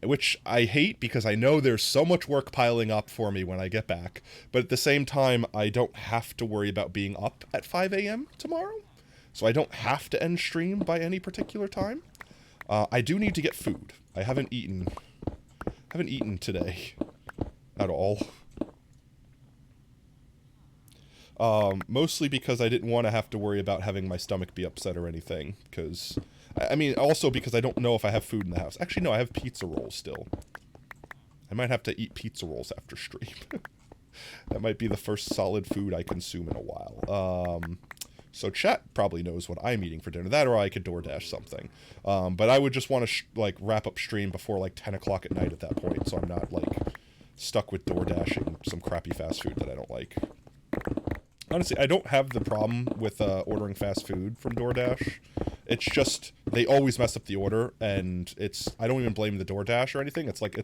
Which I hate because I know there's so much work piling up for me when I get back, but at the same time, I don't have to worry about being up at 5 a.m. tomorrow, so I don't have to end stream by any particular time. I do need to get food. I haven't eaten today at all. Mostly because I didn't want to have to worry about having my stomach be upset or anything, because, I mean, also because I don't know if I have food in the house. Actually, no, I have pizza rolls still. I might have to eat pizza rolls after stream. That might be the first solid food I consume in a while. So chat probably knows what I'm eating for dinner. That or I could DoorDash something. But I would just want to, like, wrap up stream before, like, 10 o'clock at night at that point, so I'm not, like, stuck with DoorDashing some crappy fast food that I don't like. Honestly, I don't have the problem with ordering fast food from DoorDash. It's just, they always mess up the order, and I don't even blame the DoorDash or anything. It's like,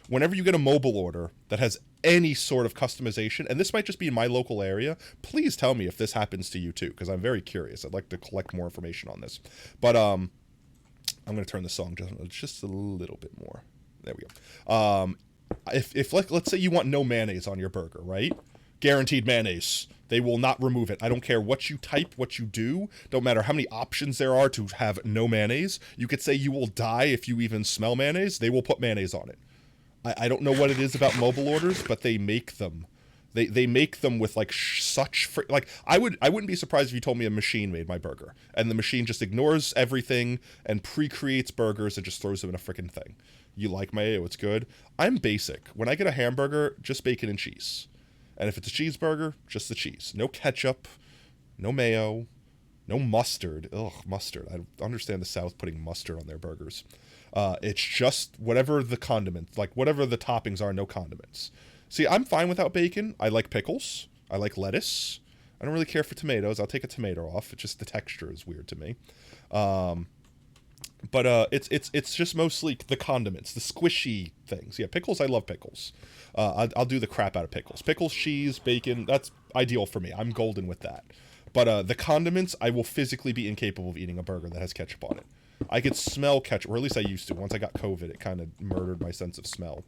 whenever you get a mobile order that has any sort of customization, and this might just be in my local area, please tell me if this happens to you too, because I'm very curious. I'd like to collect more information on this. But, I'm going to turn the song just a little bit more. There we go. If let's say you want no mayonnaise on your burger, right? Guaranteed mayonnaise. They will not remove it. I don't care what you type, what you do. Don't matter how many options there are to have no mayonnaise. You could say you will die if you even smell mayonnaise. They will put mayonnaise on it. I don't know what it is about mobile orders, but they make them. They make them with, like, like, I wouldn't be surprised if you told me a machine made my burger, and the machine just ignores everything and pre-creates burgers and just throws them in a freaking thing. You like mayo, it's good. I'm basic. When I get a hamburger, just bacon and cheese. And if it's a cheeseburger, just the cheese. No ketchup, no mayo, no mustard. Ugh, mustard. I understand the South putting mustard on their burgers. It's just whatever the condiment, like whatever the toppings are, no condiments. See, I'm fine without bacon. I like pickles. I like lettuce. I don't really care for tomatoes. I'll take a tomato off. It's just the texture is weird to me. But it's just mostly the condiments, the squishy things. Yeah, pickles, I love pickles. I'll do the crap out of pickles. Pickles, cheese, bacon, that's ideal for me. I'm golden with that. But the condiments, I will physically be incapable of eating a burger that has ketchup on it. I could smell ketchup, or at least I used to. Once I got COVID, it kind of murdered my sense of smell.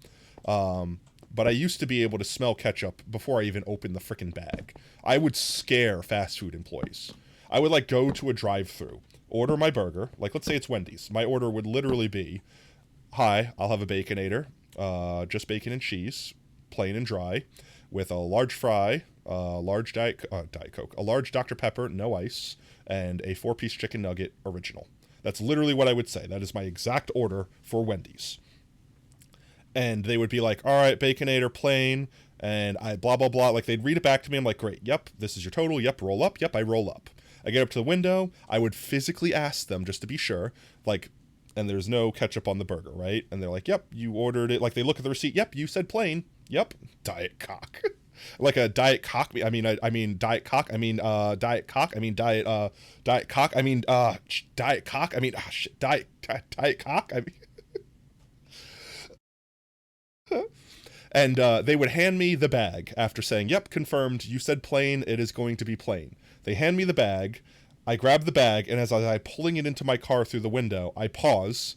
But I used to be able to smell ketchup before I even opened the frickin' bag. I would scare fast food employees. I would, like, go to a drive-thru, order my burger, like, let's say it's Wendy's. My order would literally be, hi, I'll have a Baconator, just bacon and cheese, plain and dry, with a large fry, large Diet Coke, a large Dr. Pepper, no ice, and a 4-piece chicken nugget original. That's literally what I would say. That is my exact order for Wendy's. And they would be like, all right, Baconator plain, and I blah, blah, blah. Like, they'd read it back to me. I'm like, great, yep, this is your total. Yep, roll up. Yep, I roll up. I get up to the window. I would physically ask them just to be sure, like, and there's no ketchup on the burger, right? And they're like, yep, you ordered it. Like, they look at the receipt. Yep, you said plain. Yep, Diet Cock. Like a Diet Cock. I mean Diet Cock. I mean, Diet Cock. I mean, Diet Cock. I mean, Diet Cock. I mean, Diet Cock. I mean. And they would hand me the bag after saying, yep, confirmed, you said plain, it is going to be plain. They hand me the bag, I grab the bag, and as I'm pulling it into my car through the window, I pause,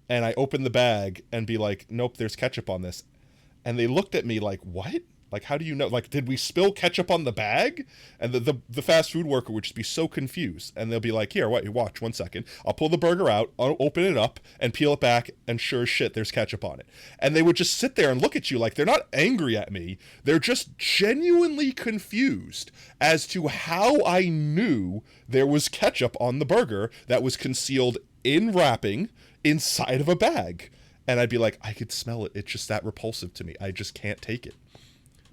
and I open the bag and be like, nope, there's ketchup on this. And they looked at me like, what? Like, how do you know? Like, did we spill ketchup on the bag? And the fast food worker would just be so confused. And they'll be like, here, what? Watch, 1 second. I'll pull the burger out, I'll open it up, and peel it back, and sure as shit, there's ketchup on it. And they would just sit there and look at you like they're not angry at me. They're just genuinely confused as to how I knew there was ketchup on the burger that was concealed in wrapping inside of a bag. And I'd be like, I could smell it. It's just that repulsive to me. I just can't take it.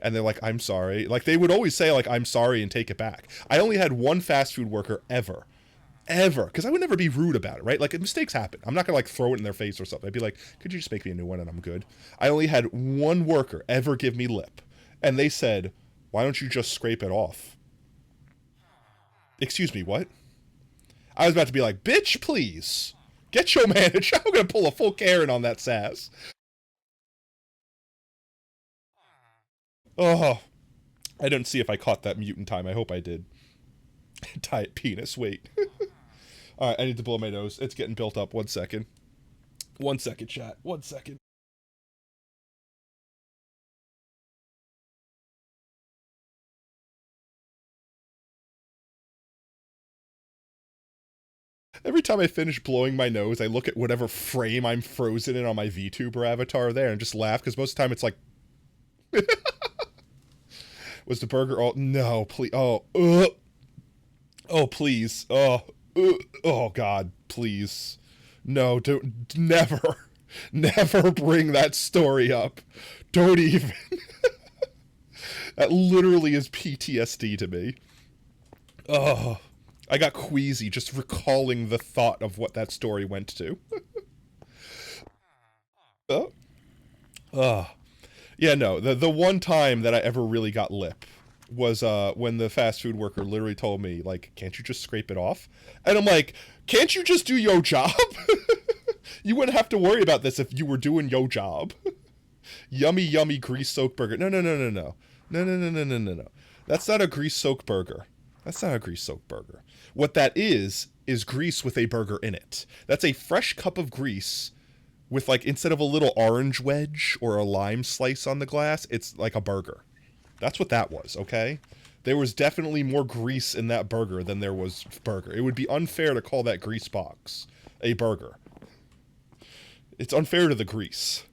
And they're like, I'm sorry. Like, they would always say, like, I'm sorry and take it back. I only had one fast food worker ever, because I would never be rude about it, right? Like, mistakes happen. I'm not going to, like, throw it in their face or something. I'd be like, could you just make me a new one and I'm good? I only had one worker ever give me lip. And they said, why don't you just scrape it off? Excuse me, what? I was about to be like, bitch, please. Get your manager. I'm going to pull a full Karen on that sass. Oh, I didn't see if I caught that mute in time. I hope I did. Diet penis, wait. Alright, I need to blow my nose. It's getting built up. 1 second. 1 second, chat. 1 second. Every time I finish blowing my nose, I look at whatever frame I'm frozen in on my VTuber avatar there and just laugh, because most of the time it's like... Was the burger all... No, please. Oh, oh, please. Oh, God, please. No, don't... Never. Never bring that story up. Don't even. That literally is PTSD to me. Oh, I got queasy just recalling the thought of what that story went to. Oh. Yeah, no, the one time that I ever really got lip was when the fast food worker literally told me, like, can't you just scrape it off? And I'm like, can't you just do your job? You wouldn't have to worry about this if you were doing your job. Yummy, yummy grease-soaked burger. No, no, no, no, no. No, no, no, no, no, no, no. That's not a grease-soaked burger. That's not a grease-soaked burger. What that is grease with a burger in it. That's a fresh cup of grease with, like, instead of a little orange wedge or a lime slice on the glass, it's like a burger. That's what that was, okay? There was definitely more grease in that burger than there was burger. It would be unfair to call that grease box a burger. It's unfair to the grease.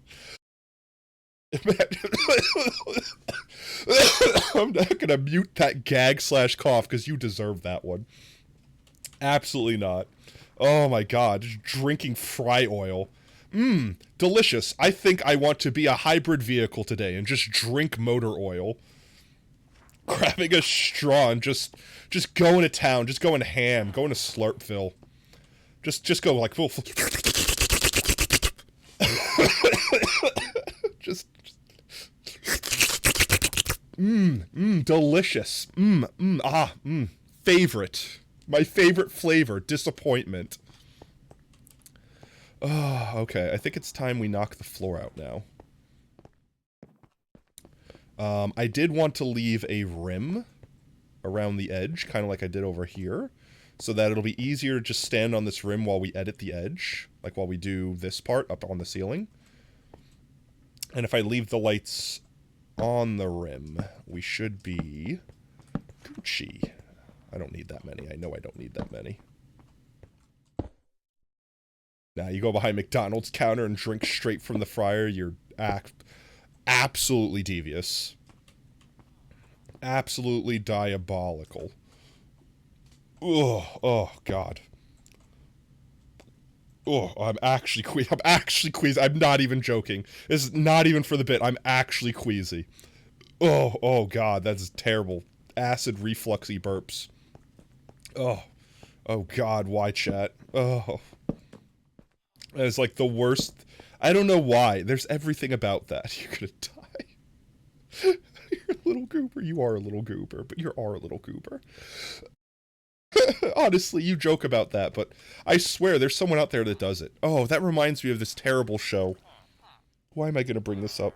I'm not gonna mute that gag/cough because you deserve that one. Absolutely not. Oh my god, just drinking fry oil. Mmm, delicious. I think I want to be a hybrid vehicle today and just drink motor oil. Grabbing a straw and just going to town, just going ham, going to Slurpville. Just go like full. just delicious. Favorite. My favorite flavor, disappointment. Oh, okay. I think it's time we knock the floor out now. I did want to leave a rim around the edge, kind of like I did over here, so that it'll be easier to just stand on this rim while we edit the edge, like while we do this part up on the ceiling. And if I leave the lights on the rim, we should be Gucci. I don't need that many. I know I don't need that many. Now, you go behind McDonald's counter and drink straight from the fryer, you're absolutely devious. Absolutely diabolical. Ugh, oh, God. Oh, I'm actually queasy. I'm actually queasy. I'm not even joking. This is not even for the bit. I'm actually queasy. Oh God, that's terrible. Acid refluxy burps. Oh God, why chat? Oh, that is like the worst. I don't know why. There's everything about that. You're gonna die. You're a little goober. You are a little goober, but you are a little goober. Honestly, you joke about that, but I swear there's someone out there that does it. Oh, that reminds me of this terrible show. Why am I gonna bring this up?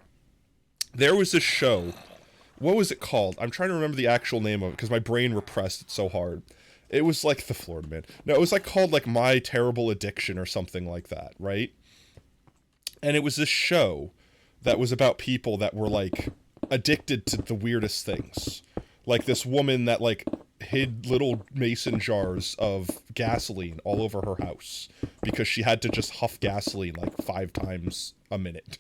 There was this show. What was it called? I'm trying to remember the actual name of it because my brain repressed it so hard. It was like the Florida Man. No, it was like called like My Terrible Addiction or something like that, right? And it was this show that was about people that were like addicted to the weirdest things. Like this woman that like hid little mason jars of gasoline all over her house because she had to just huff gasoline like 5 times a minute.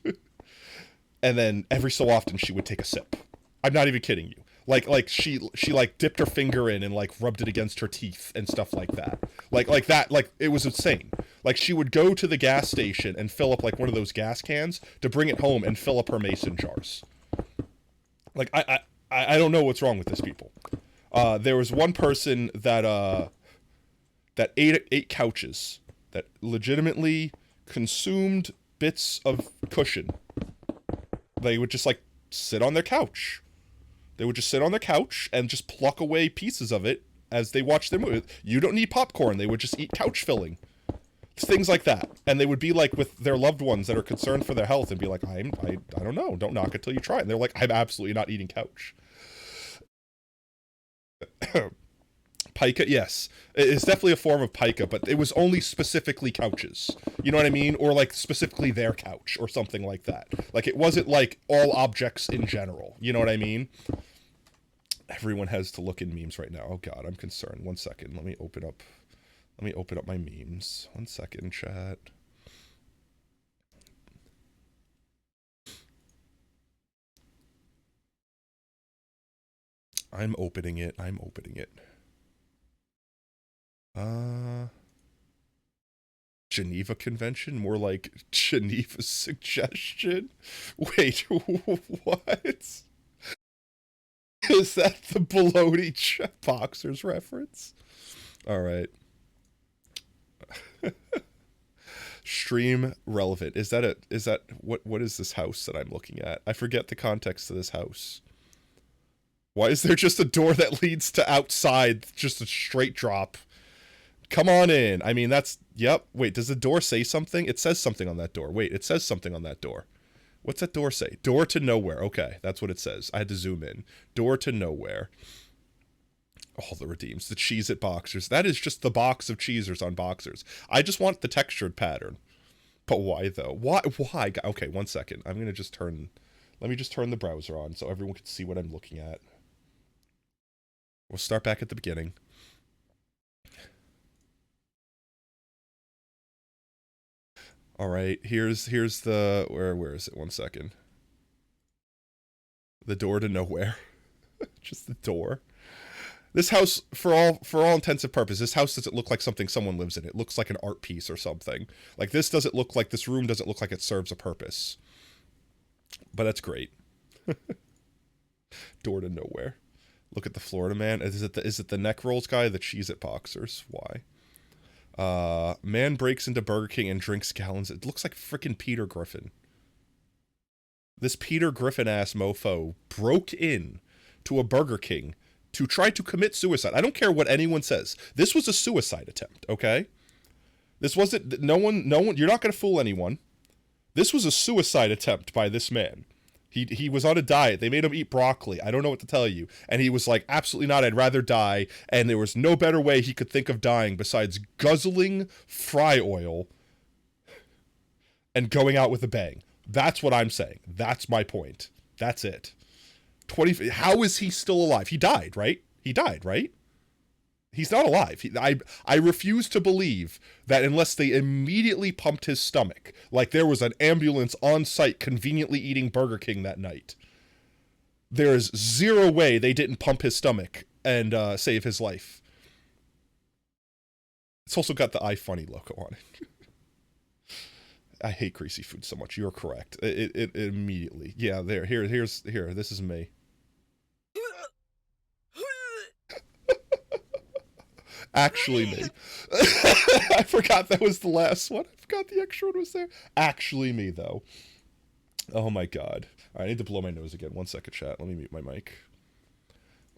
And then every so often she would take a sip. I'm not even kidding you. Like she like dipped her finger in and like rubbed it against her teeth and stuff like that. Like that, like it was insane. Like she would go to the gas station and fill up like one of those gas cans to bring it home and fill up her mason jars. Like I don't know what's wrong with these people. There was one person that that ate couches, that legitimately consumed bits of cushion. They would just like sit on their couch. They would just sit on their couch and just pluck away pieces of it as they watched their movie. You don't need popcorn. They would just eat couch filling. Things like that. And they would be like with their loved ones that are concerned for their health and be like, I don't know. Don't knock it till you try it. And they're like, I'm absolutely not eating couch. Pica, yes. It's definitely a form of pica, but it was only specifically couches. You know what I mean? Or like specifically their couch or something like that. Like it wasn't like all objects in general. You know what I mean? Everyone has to look in memes right now. Oh God, I'm concerned. 1 second. Let me open up my memes. 1 second, chat. I'm opening it. Geneva Convention? More like Geneva Suggestion? Wait, what? Is that the Baloney Boxers reference? Alright. Stream relevant. Is that what is this house that I'm looking at? I forget the context of this house. Why is there just a door that leads to outside? Just a straight drop. Come on in. I mean, that's... Yep. Wait, does the door say something? It says something on that door. Wait, it says something on that door. What's that door say? Door to nowhere. Okay, that's what it says. I had to zoom in. Door to nowhere. All the redeems. The Cheez-It Boxers. That is just the box of Cheezers on Boxers. I just want the textured pattern. But why, though? Why? Okay, 1 second. I'm going to just turn... Let me just turn the browser on so everyone can see what I'm looking at. We'll start back at the beginning. All right, here's the where is it? 1 second. The door to nowhere. Just the door. This house, for all intents and purposes, this house doesn't look like something someone lives in. It looks like an art piece or something. Like this room doesn't look like it serves a purpose. But that's great. Door to nowhere. Look at the Florida Man. Is it the neck rolls guy? The Cheez-It Boxers. Why? Man breaks into Burger King and drinks gallons. It looks like frickin' Peter Griffin. This Peter Griffin ass mofo broke in to a Burger King to try to commit suicide. I don't care what anyone says. This was a suicide attempt, okay? This wasn't... No one... You're not gonna fool anyone. This was a suicide attempt by this man. He was on a diet. They made him eat broccoli. I don't know what to tell you. And he was like, absolutely not. I'd rather die. And there was no better way he could think of dying besides guzzling fry oil and going out with a bang. That's what I'm saying. That's my point. That's it. How is he still alive? He died, right? He died, right? He's not alive. I refuse to believe that unless they immediately pumped his stomach, like there was an ambulance on site conveniently eating Burger King that night. There is zero way they didn't pump his stomach and save his life. It's also got the iFunny logo on it. I hate greasy food so much. You're correct. It immediately. Yeah, here. This is me. Actually me. I forgot that was the last one. I forgot the extra one was there. Actually me, though. Oh my god. I need to blow my nose again. 1 second, chat. Let me mute my mic.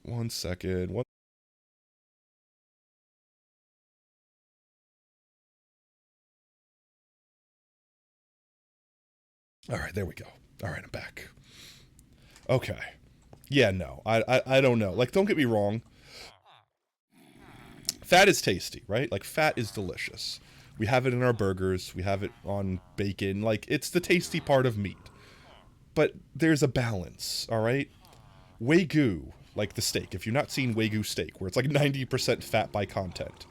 1 second. Alright, there we go. Alright, I'm back. Okay. Yeah, no. I don't know. Like, don't get me wrong. Fat is tasty, right? Like, fat is delicious. We have it in our burgers. We have it on bacon. Like, it's the tasty part of meat. But there's a balance, alright? Wagyu, like the steak. If you've not seen Wagyu steak, where it's like 90% fat by content,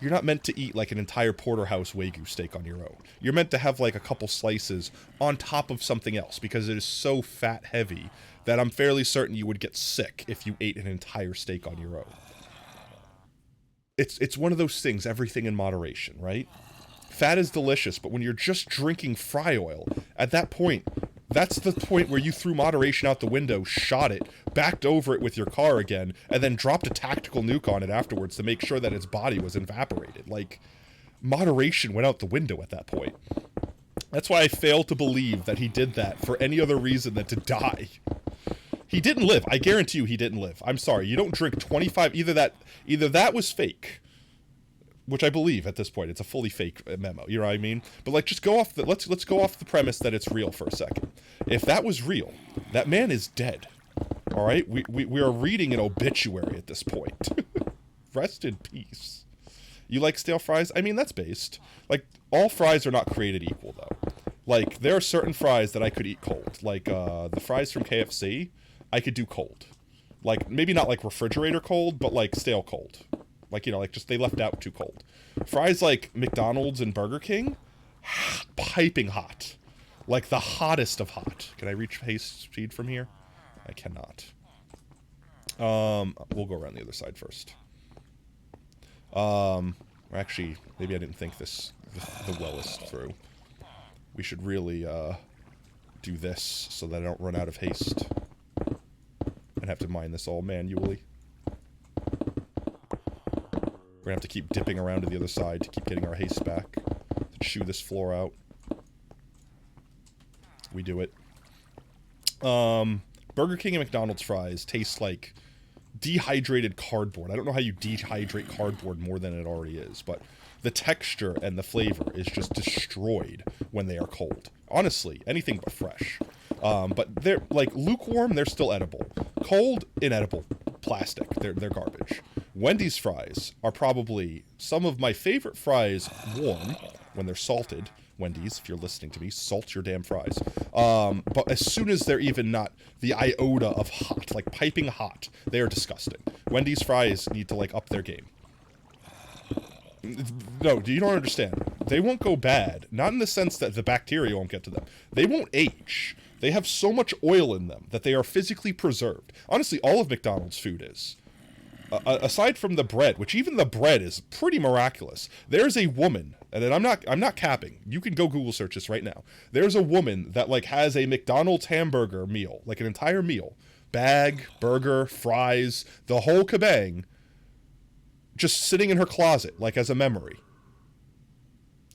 you're not meant to eat like an entire porterhouse Wagyu steak on your own. You're meant to have like a couple slices on top of something else because it is so fat heavy that I'm fairly certain you would get sick if you ate an entire steak on your own. It's one of those things, everything in moderation, right? Fat is delicious, but when you're just drinking fry oil, at that point, that's the point where you threw moderation out the window, shot it, backed over it with your car again, and then dropped a tactical nuke on it afterwards to make sure that its body was evaporated. Like, moderation went out the window at that point. That's why I fail to believe that he did that for any other reason than to die. He didn't live. I guarantee you he didn't live. I'm sorry. You don't drink 25... Either that was fake, which I believe at this point. It's a fully fake memo. You know what I mean? But like, just go off the... Let's go off the premise that it's real for a second. If that was real, that man is dead. All right? We are reading an obituary at this point. Rest in peace. You like stale fries? I mean, that's based. Like, all fries are not created equal, though. Like, there are certain fries that I could eat cold. Like, the fries from KFC, I could do cold. Like, maybe not like refrigerator cold, but like stale cold. Like, you know, like just they left out too cold. Fries like McDonald's and Burger King, piping hot. Like the hottest of hot. Can I reach haste speed from here? I cannot. We'll go around the other side first. Actually, maybe I didn't think the wellest through. We should really, do this so that I don't run out of haste. And have to mine this all manually. We're gonna have to keep dipping around to the other side to keep getting our haste back. To chew this floor out. We do it. Burger King and McDonald's fries taste like dehydrated cardboard. I don't know how you dehydrate cardboard more than it already is, but the texture and the flavor is just destroyed when they are cold. Honestly, anything but fresh. But they're, like, lukewarm, they're still edible. Cold, inedible. Plastic. They're garbage. Wendy's fries are probably some of my favorite fries warm, when they're salted. Wendy's, if you're listening to me, salt your damn fries. But as soon as they're even not the iota of hot, like piping hot, they are disgusting. Wendy's fries need to, like, up their game. No, you don't understand. They won't go bad. Not in the sense that the bacteria won't get to them. They won't age. They have so much oil in them that they are physically preserved. Honestly, all of McDonald's food is. Aside from the bread, which even the bread is pretty miraculous. There's a woman, and I'm not capping. You can go Google search this right now. There's a woman that like has a McDonald's hamburger meal, like an entire meal, bag, burger, fries, the whole kabang, just sitting in her closet, like as a memory.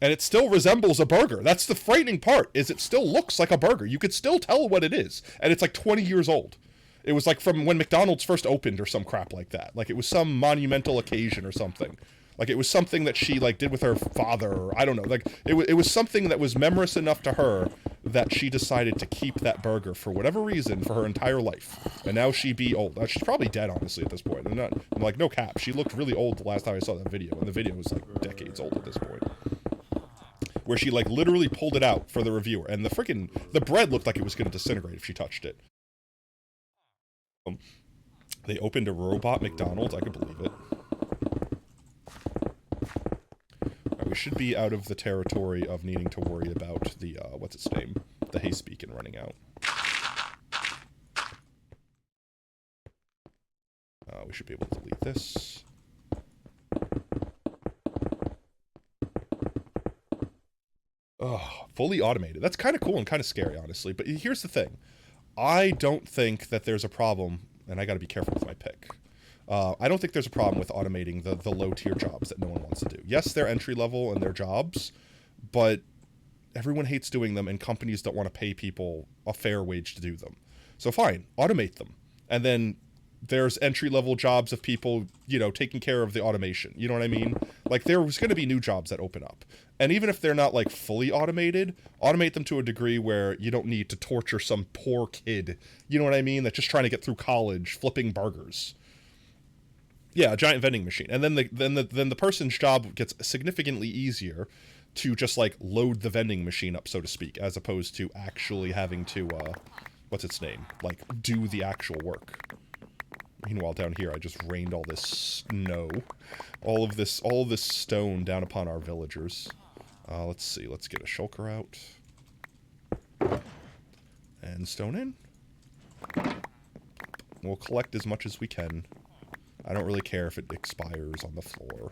And it still resembles a burger. That's the frightening part, is it still looks like a burger. You could still tell what it is, and it's like 20 years old. It was like from when McDonald's first opened or some crap like that. Like it was some monumental occasion or something. Like it was something that she like did with her father, or I don't know. Like it was something that was memorous enough to her that she decided to keep that burger for whatever reason for her entire life. And now she be old. She's probably dead, honestly, at this point. I'm like, no cap. She looked really old the last time I saw that video, and the video was like decades old at this point. Where she like literally pulled it out for the reviewer, and the bread looked like it was going to disintegrate if she touched it. They opened a robot McDonald's. I could believe it. Right, we should be out of the territory of needing to worry about the, what's its name? The haste beacon running out. We should be able to delete this. Oh, fully automated. That's kind of cool and kind of scary, honestly. But here's the thing. I don't think that there's a problem, and I got to be careful with my pick. I don't think there's a problem with automating the low-tier jobs that no one wants to do. Yes, they're entry-level and they're jobs, but everyone hates doing them, and companies don't want to pay people a fair wage to do them. So fine, automate them. And then there's entry-level jobs of people, you know, taking care of the automation. You know what I mean? Like, there's going to be new jobs that open up. And even if they're not, like, fully automated, automate them to a degree where you don't need to torture some poor kid, you know what I mean, that's just trying to get through college, flipping burgers. Yeah, a giant vending machine. And then the person's job gets significantly easier to just, like, load the vending machine up, so to speak, as opposed to actually having to, what's its name? Like, do the actual work. Meanwhile, down here, I just rained all this snow. All of this stone down upon our villagers. Let's see. Let's get a shulker out. And stone in. We'll collect as much as we can. I don't really care if it expires on the floor.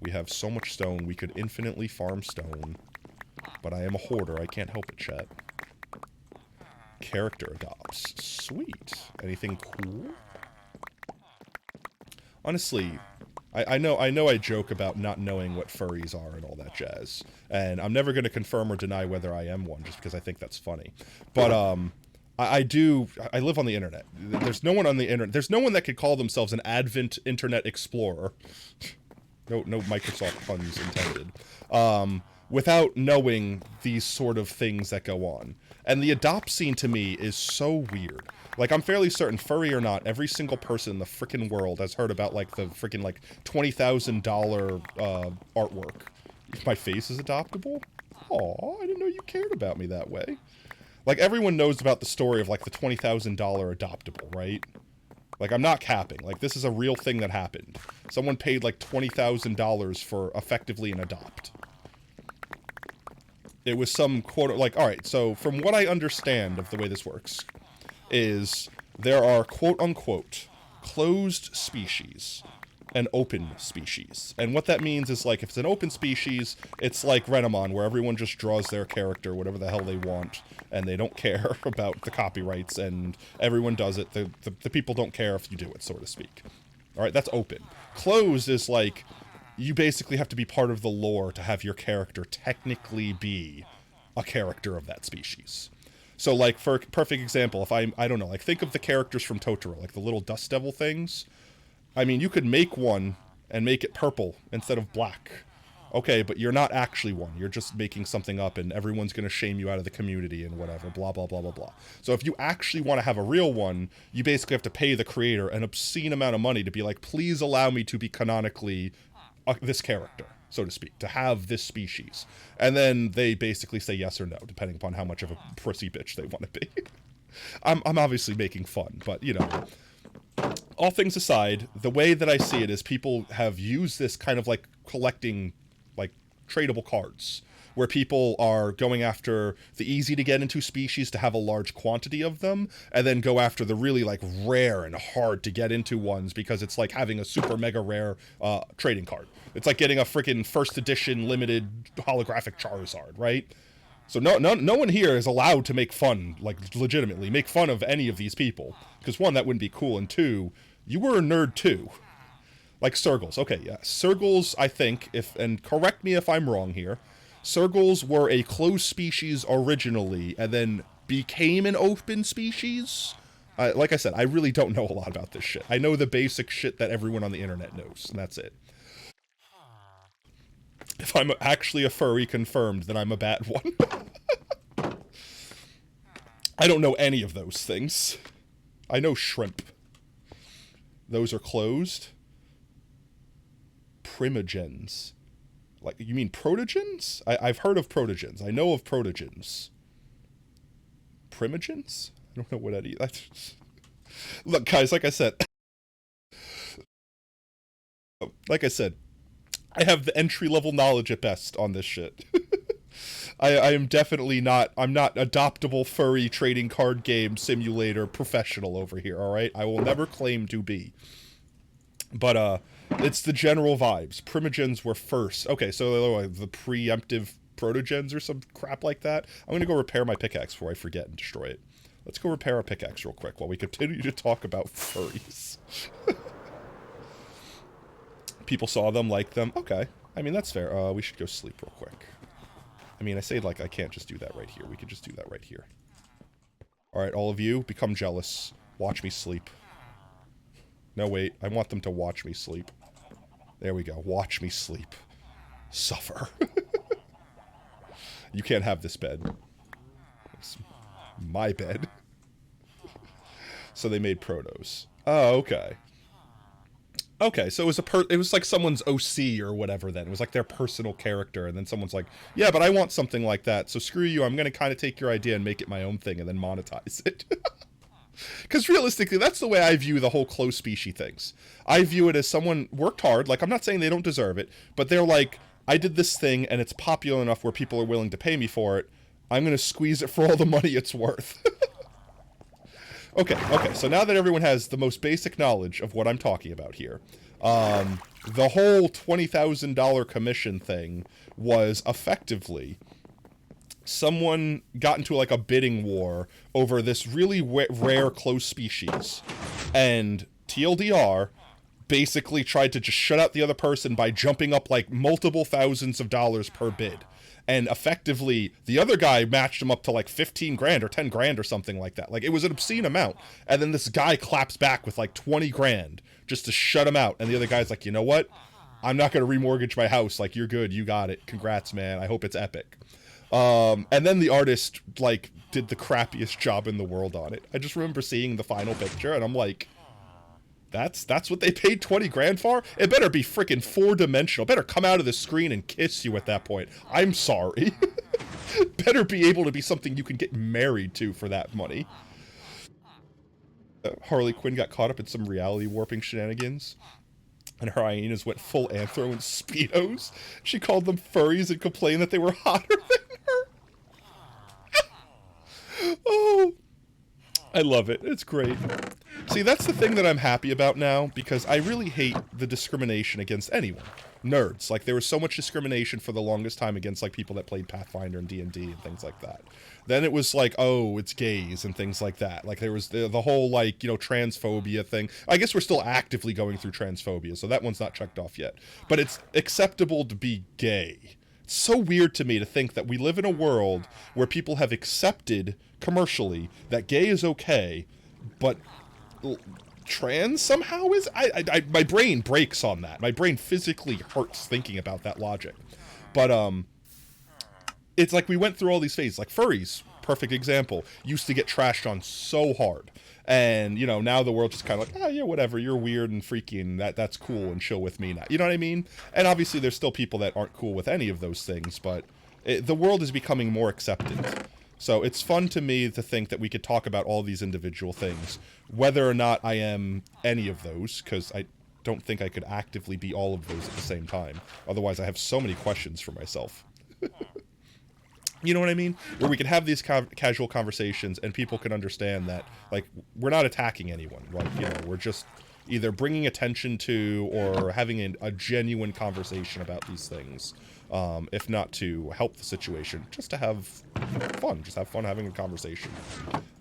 We have so much stone, we could infinitely farm stone. But I am a hoarder, I can't help it, chat. Character adopts. Sweet. Anything cool? Honestly, I know I joke about not knowing what furries are and all that jazz. And I'm never going to confirm or deny whether I am one, just because I think that's funny. But, I live on the internet. There's no one on the internet. There's no one that could call themselves an Advent Internet Explorer. No Microsoft puns intended. Without knowing these sort of things that go on. And the adopt scene to me is so weird. Like, I'm fairly certain, furry or not, every single person in the frickin' world has heard about, like, the frickin', like, $20,000 artwork. My face is adoptable? Aw, I didn't know you cared about me that way. Like, everyone knows about the story of, like, the $20,000 adoptable, right? Like, I'm not capping. Like, this is a real thing that happened. Someone paid, like, $20,000 for effectively an adopt. It was some quote, like, alright, so from what I understand of the way this works, is there are quote-unquote closed species and open species. And what that means is, like, if it's an open species, it's like Renamon, where everyone just draws their character, whatever the hell they want, and they don't care about the copyrights, and everyone does it. The people don't care if you do it, so to speak. Alright, that's open. Closed is like, you basically have to be part of the lore to have your character technically be a character of that species. So, like, for a perfect example, if I don't know, like, think of the characters from Totoro, like the little dust devil things. I mean, you could make one and make it purple instead of black. Okay, but you're not actually one. You're just making something up, and everyone's going to shame you out of the community and whatever, blah, blah, blah, blah, blah. So if you actually want to have a real one, you basically have to pay the creator an obscene amount of money to be like, please allow me to be canonically this character, so to speak, to have this species. And then they basically say yes or no, depending upon how much of a prissy bitch they want to be. I'm obviously making fun, but, you know, all things aside, the way that I see it is people have used this kind of, like, collecting, like, tradable cards, where people are going after the easy-to-get-into species to have a large quantity of them, and then go after the really, like, rare and hard-to-get-into ones, because it's like having a super mega rare trading card. It's like getting a freaking first edition limited holographic Charizard, right? So no one here is allowed to make fun, like, legitimately, make fun of any of these people. Because, one, that wouldn't be cool, and two, you were a nerd, too. Like Sergals. Okay, yeah. Sergals, I think, and correct me if I'm wrong here, Sergals were a closed species originally, and then became an open species? Like I said, I really don't know a lot about this shit. I know the basic shit that everyone on the internet knows, and that's it. If I'm actually a furry confirmed, then I'm a bad one. I don't know any of those things. I know shrimp. Those are closed. Primogens. Like, you mean protogens? I've heard of protogens. I know of protogens. Primogens? I don't know what any... That's... Look, guys, like I said... I have the entry-level knowledge at best on this shit. I am definitely not... I'm not adoptable furry trading card game simulator professional over here, alright? I will never claim to be. But, it's the general vibes. Primogens were first. Okay, so the preemptive protogens or some crap like that. I'm gonna go repair my pickaxe before I forget and destroy it. Let's go repair our pickaxe real quick while we continue to talk about furries. People saw them, liked them. Okay. I mean, that's fair. We should go sleep real quick. I mean, I say like I can't just do that right here. We could just do that right here. Alright, all of you, become jealous. Watch me sleep. No, wait. I want them to watch me sleep. There we go. Watch me sleep. Suffer. You can't have this bed. It's my bed. So they made protos. Oh, okay. Okay, so it was like someone's OC or whatever then. It was like their personal character, and then someone's like, yeah, but I want something like that, so screw you, I'm gonna kind of take your idea and make it my own thing and then monetize it. Because realistically, that's the way I view the whole close species things. I view it as someone worked hard, like I'm not saying they don't deserve it, but they're like, I did this thing and it's popular enough where people are willing to pay me for it, I'm gonna squeeze it for all the money it's worth. Okay, so now that everyone has the most basic knowledge of what I'm talking about here, the whole $20,000 commission thing was effectively someone got into like a bidding war over this really rare close species, and TLDR basically tried to just shut out the other person by jumping up like multiple thousands of dollars per bid. And effectively, the other guy matched him up to like 15 grand or 10 grand or something like that. Like, it was an obscene amount. And then this guy claps back with like 20 grand just to shut him out. And the other guy's like, you know what? I'm not going to remortgage my house. Like, you're good. You got it. Congrats, man. I hope it's epic. And then the artist, like, did the crappiest job in the world on it. I just remember seeing the final picture, and I'm like, that's what they paid 20 grand for? It better be freaking 4-dimensional. Better come out of the screen and kiss you at that point. I'm sorry. Better be able to be something you can get married to for that money. Harley Quinn got caught up in some reality warping shenanigans, and her hyenas went full anthro in Speedos. She called them furries and complained that they were hotter than her. Oh, I love it. It's great. See, that's the thing that I'm happy about now, because I really hate the discrimination against anyone. Nerds. Like, there was so much discrimination for the longest time against, like, people that played Pathfinder and D&D and things like that. Then it was like, oh, it's gays and things like that. Like, there was the whole, like, you know, transphobia thing. I guess we're still actively going through transphobia, so that one's not checked off yet. But it's acceptable to be gay. It's so weird to me to think that we live in a world where people have accepted commercially that gay is okay, but trans somehow is? My brain breaks on that. My brain physically hurts thinking about that logic. But it's like we went through all these phases. Like furries, perfect example, used to get trashed on so hard, and you know, now the world's just kind of like, oh yeah, whatever, you're weird and freaky and that's cool and chill with me now. You know what I mean? And obviously there's still people that aren't cool with any of those things, but the world is becoming more acceptant. So it's fun to me to think that we could talk about all these individual things, whether or not I am any of those, because I don't think I could actively be all of those at the same time. Otherwise, I have so many questions for myself. You know what I mean? Where we can have these casual conversations and people can understand that, like, we're not attacking anyone. Like, you know, we're just either bringing attention to or having a genuine conversation about these things. If not to help the situation, just to have fun. Just have fun having a conversation.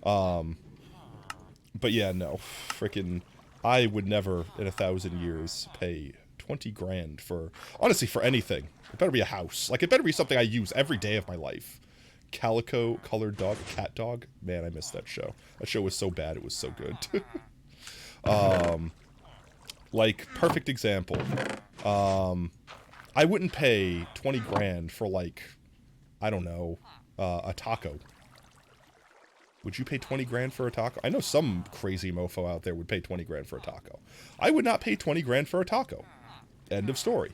But yeah, no. Freaking, I would never in 1,000 years pay 20 grand for, honestly, for anything. It better be a house. Like, it better be something I use every day of my life. Calico colored dog, a cat dog. Man, I missed that show. That show was so bad, it was so good. Like, perfect example. I wouldn't pay 20 grand for, like, I don't know, a taco. Would you pay 20 grand for a taco? I know some crazy mofo out there would pay 20 grand for a taco. I would not pay 20 grand for a taco. End of story.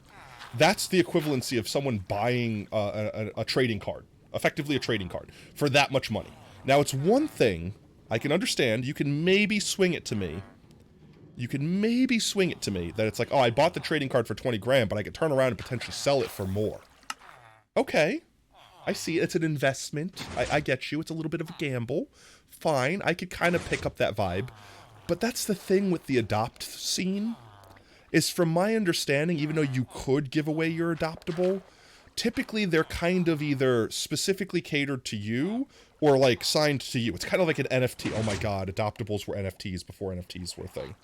That's the equivalency of someone buying a trading card, effectively a trading card, for that much money. Now, it's one thing I can understand. You can maybe swing it to me. That it's like, oh, I bought the trading card for 20 grand, but I could turn around and potentially sell it for more. Okay. I see. It's an investment. I get you. It's a little bit of a gamble. Fine. I could kind of pick up that vibe. But that's the thing with the adopt scene, is from my understanding, even though you could give away your adoptable, typically they're kind of either specifically catered to you or like signed to you. It's kind of like an NFT. Oh my god, adoptables were NFTs before NFTs were a thing.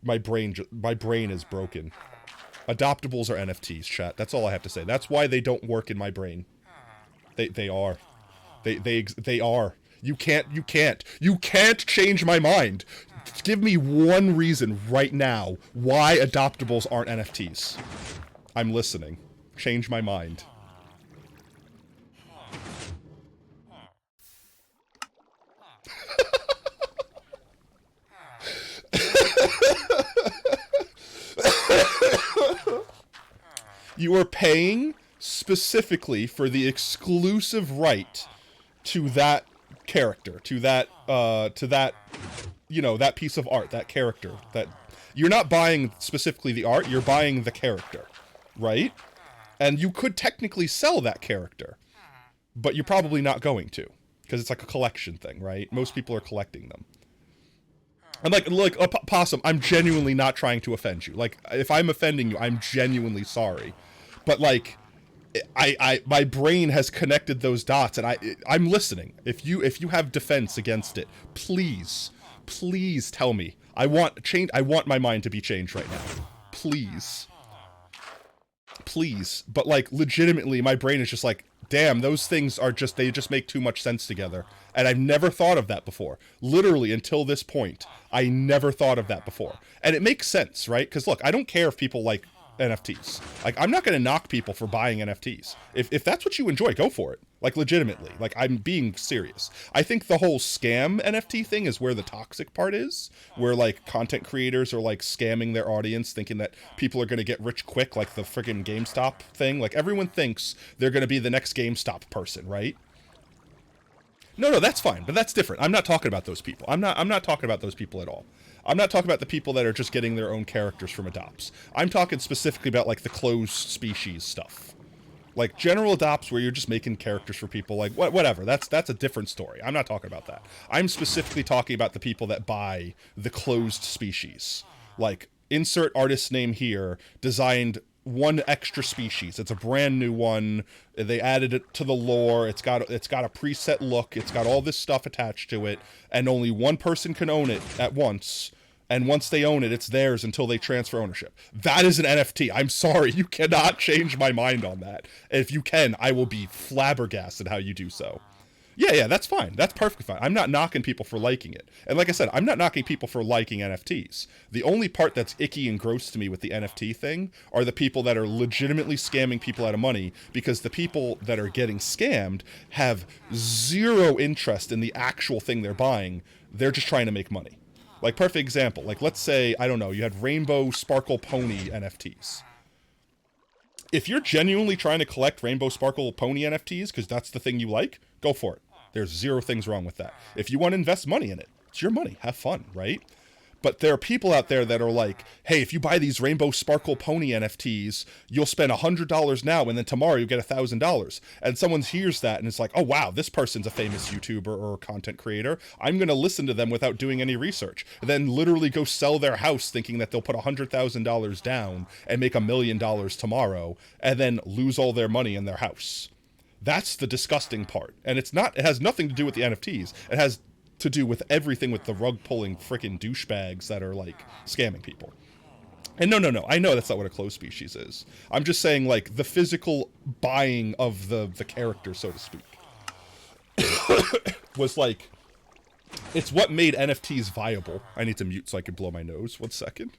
My brain is broken. Adoptables are NFTs, chat. That's all I have to say. That's why they don't work in my brain. They are. They are. You can't change my mind. Give me one reason right now why adoptables aren't NFTs. I'm listening. Change my mind. You are paying specifically for the exclusive right to that character, to that, you know, that piece of art, that character. That you're not buying specifically the art, you're buying the character, right? And you could technically sell that character, but you're probably not going to, because it's like a collection thing, right? Most people are collecting them. And like Possum, I'm genuinely not trying to offend you. Like, if I'm offending you, I'm genuinely sorry. But like, my brain has connected those dots, and I'm listening. If you have defense against it, please tell me. I want my mind to be changed right now. Please. But like, legitimately, my brain is just like, damn, those things are just, they just make too much sense together. And I've never thought of that before. Literally, until this point, I never thought of that before. And it makes sense, right? Because look, I don't care if people like NFTs. Like, I'm not going to knock people for buying NFTs. If that's what you enjoy, go for it. Like, legitimately. Like, I'm being serious. I think the whole scam NFT thing is where the toxic part is. Where, like, content creators are, like, scamming their audience, thinking that people are going to get rich quick, like the friggin' GameStop thing. Like, everyone thinks they're going to be the next GameStop person, right? No, that's fine, but that's different. I'm not talking about those people. I'm not talking about those people at all. I'm not talking about the people that are just getting their own characters from adopts. I'm talking specifically about, like, the closed species stuff. Like, general adopts where you're just making characters for people, like, whatever. That's a different story. I'm not talking about that. I'm specifically talking about the people that buy the closed species. Like, insert artist name here, designed one extra species. It's a brand new one. They added it to the lore. It's got a preset look. It's got all this stuff attached to it, and only one person can own it at once. And once they own it, it's theirs until they transfer ownership. That is an NFT. I'm sorry, you cannot change my mind on that. If you can, I will be flabbergasted how you do so. Yeah, that's fine. That's perfectly fine. I'm not knocking people for liking it. And like I said, I'm not knocking people for liking NFTs. The only part that's icky and gross to me with the NFT thing are the people that are legitimately scamming people out of money, because the people that are getting scammed have zero interest in the actual thing they're buying. They're just trying to make money. Like, perfect example. Like, let's say, I don't know, you had Rainbow Sparkle Pony NFTs. If you're genuinely trying to collect Rainbow Sparkle Pony NFTs, because that's the thing you like, go for it. There's zero things wrong with that. If you want to invest money in it, it's your money. Have fun, right? But there are people out there that are like, hey, if you buy these Rainbow Sparkle Pony NFTs, you'll spend $100 now, and then tomorrow you'll get $1,000. And someone hears that and it's like, oh, wow, this person's a famous YouTuber or content creator. I'm going to listen to them without doing any research. And then literally go sell their house thinking that they'll put $100,000 down and make $1 million tomorrow, and then lose all their money in their house. That's the disgusting part. And it has nothing to do with the NFTs. It has to do with everything with the rug-pulling frickin' douchebags that are, like, scamming people. And no, I know that's not what a closed species is. I'm just saying, like, the physical buying of the character, so to speak, was, like, it's what made NFTs viable. I need to mute so I can blow my nose. 1 second.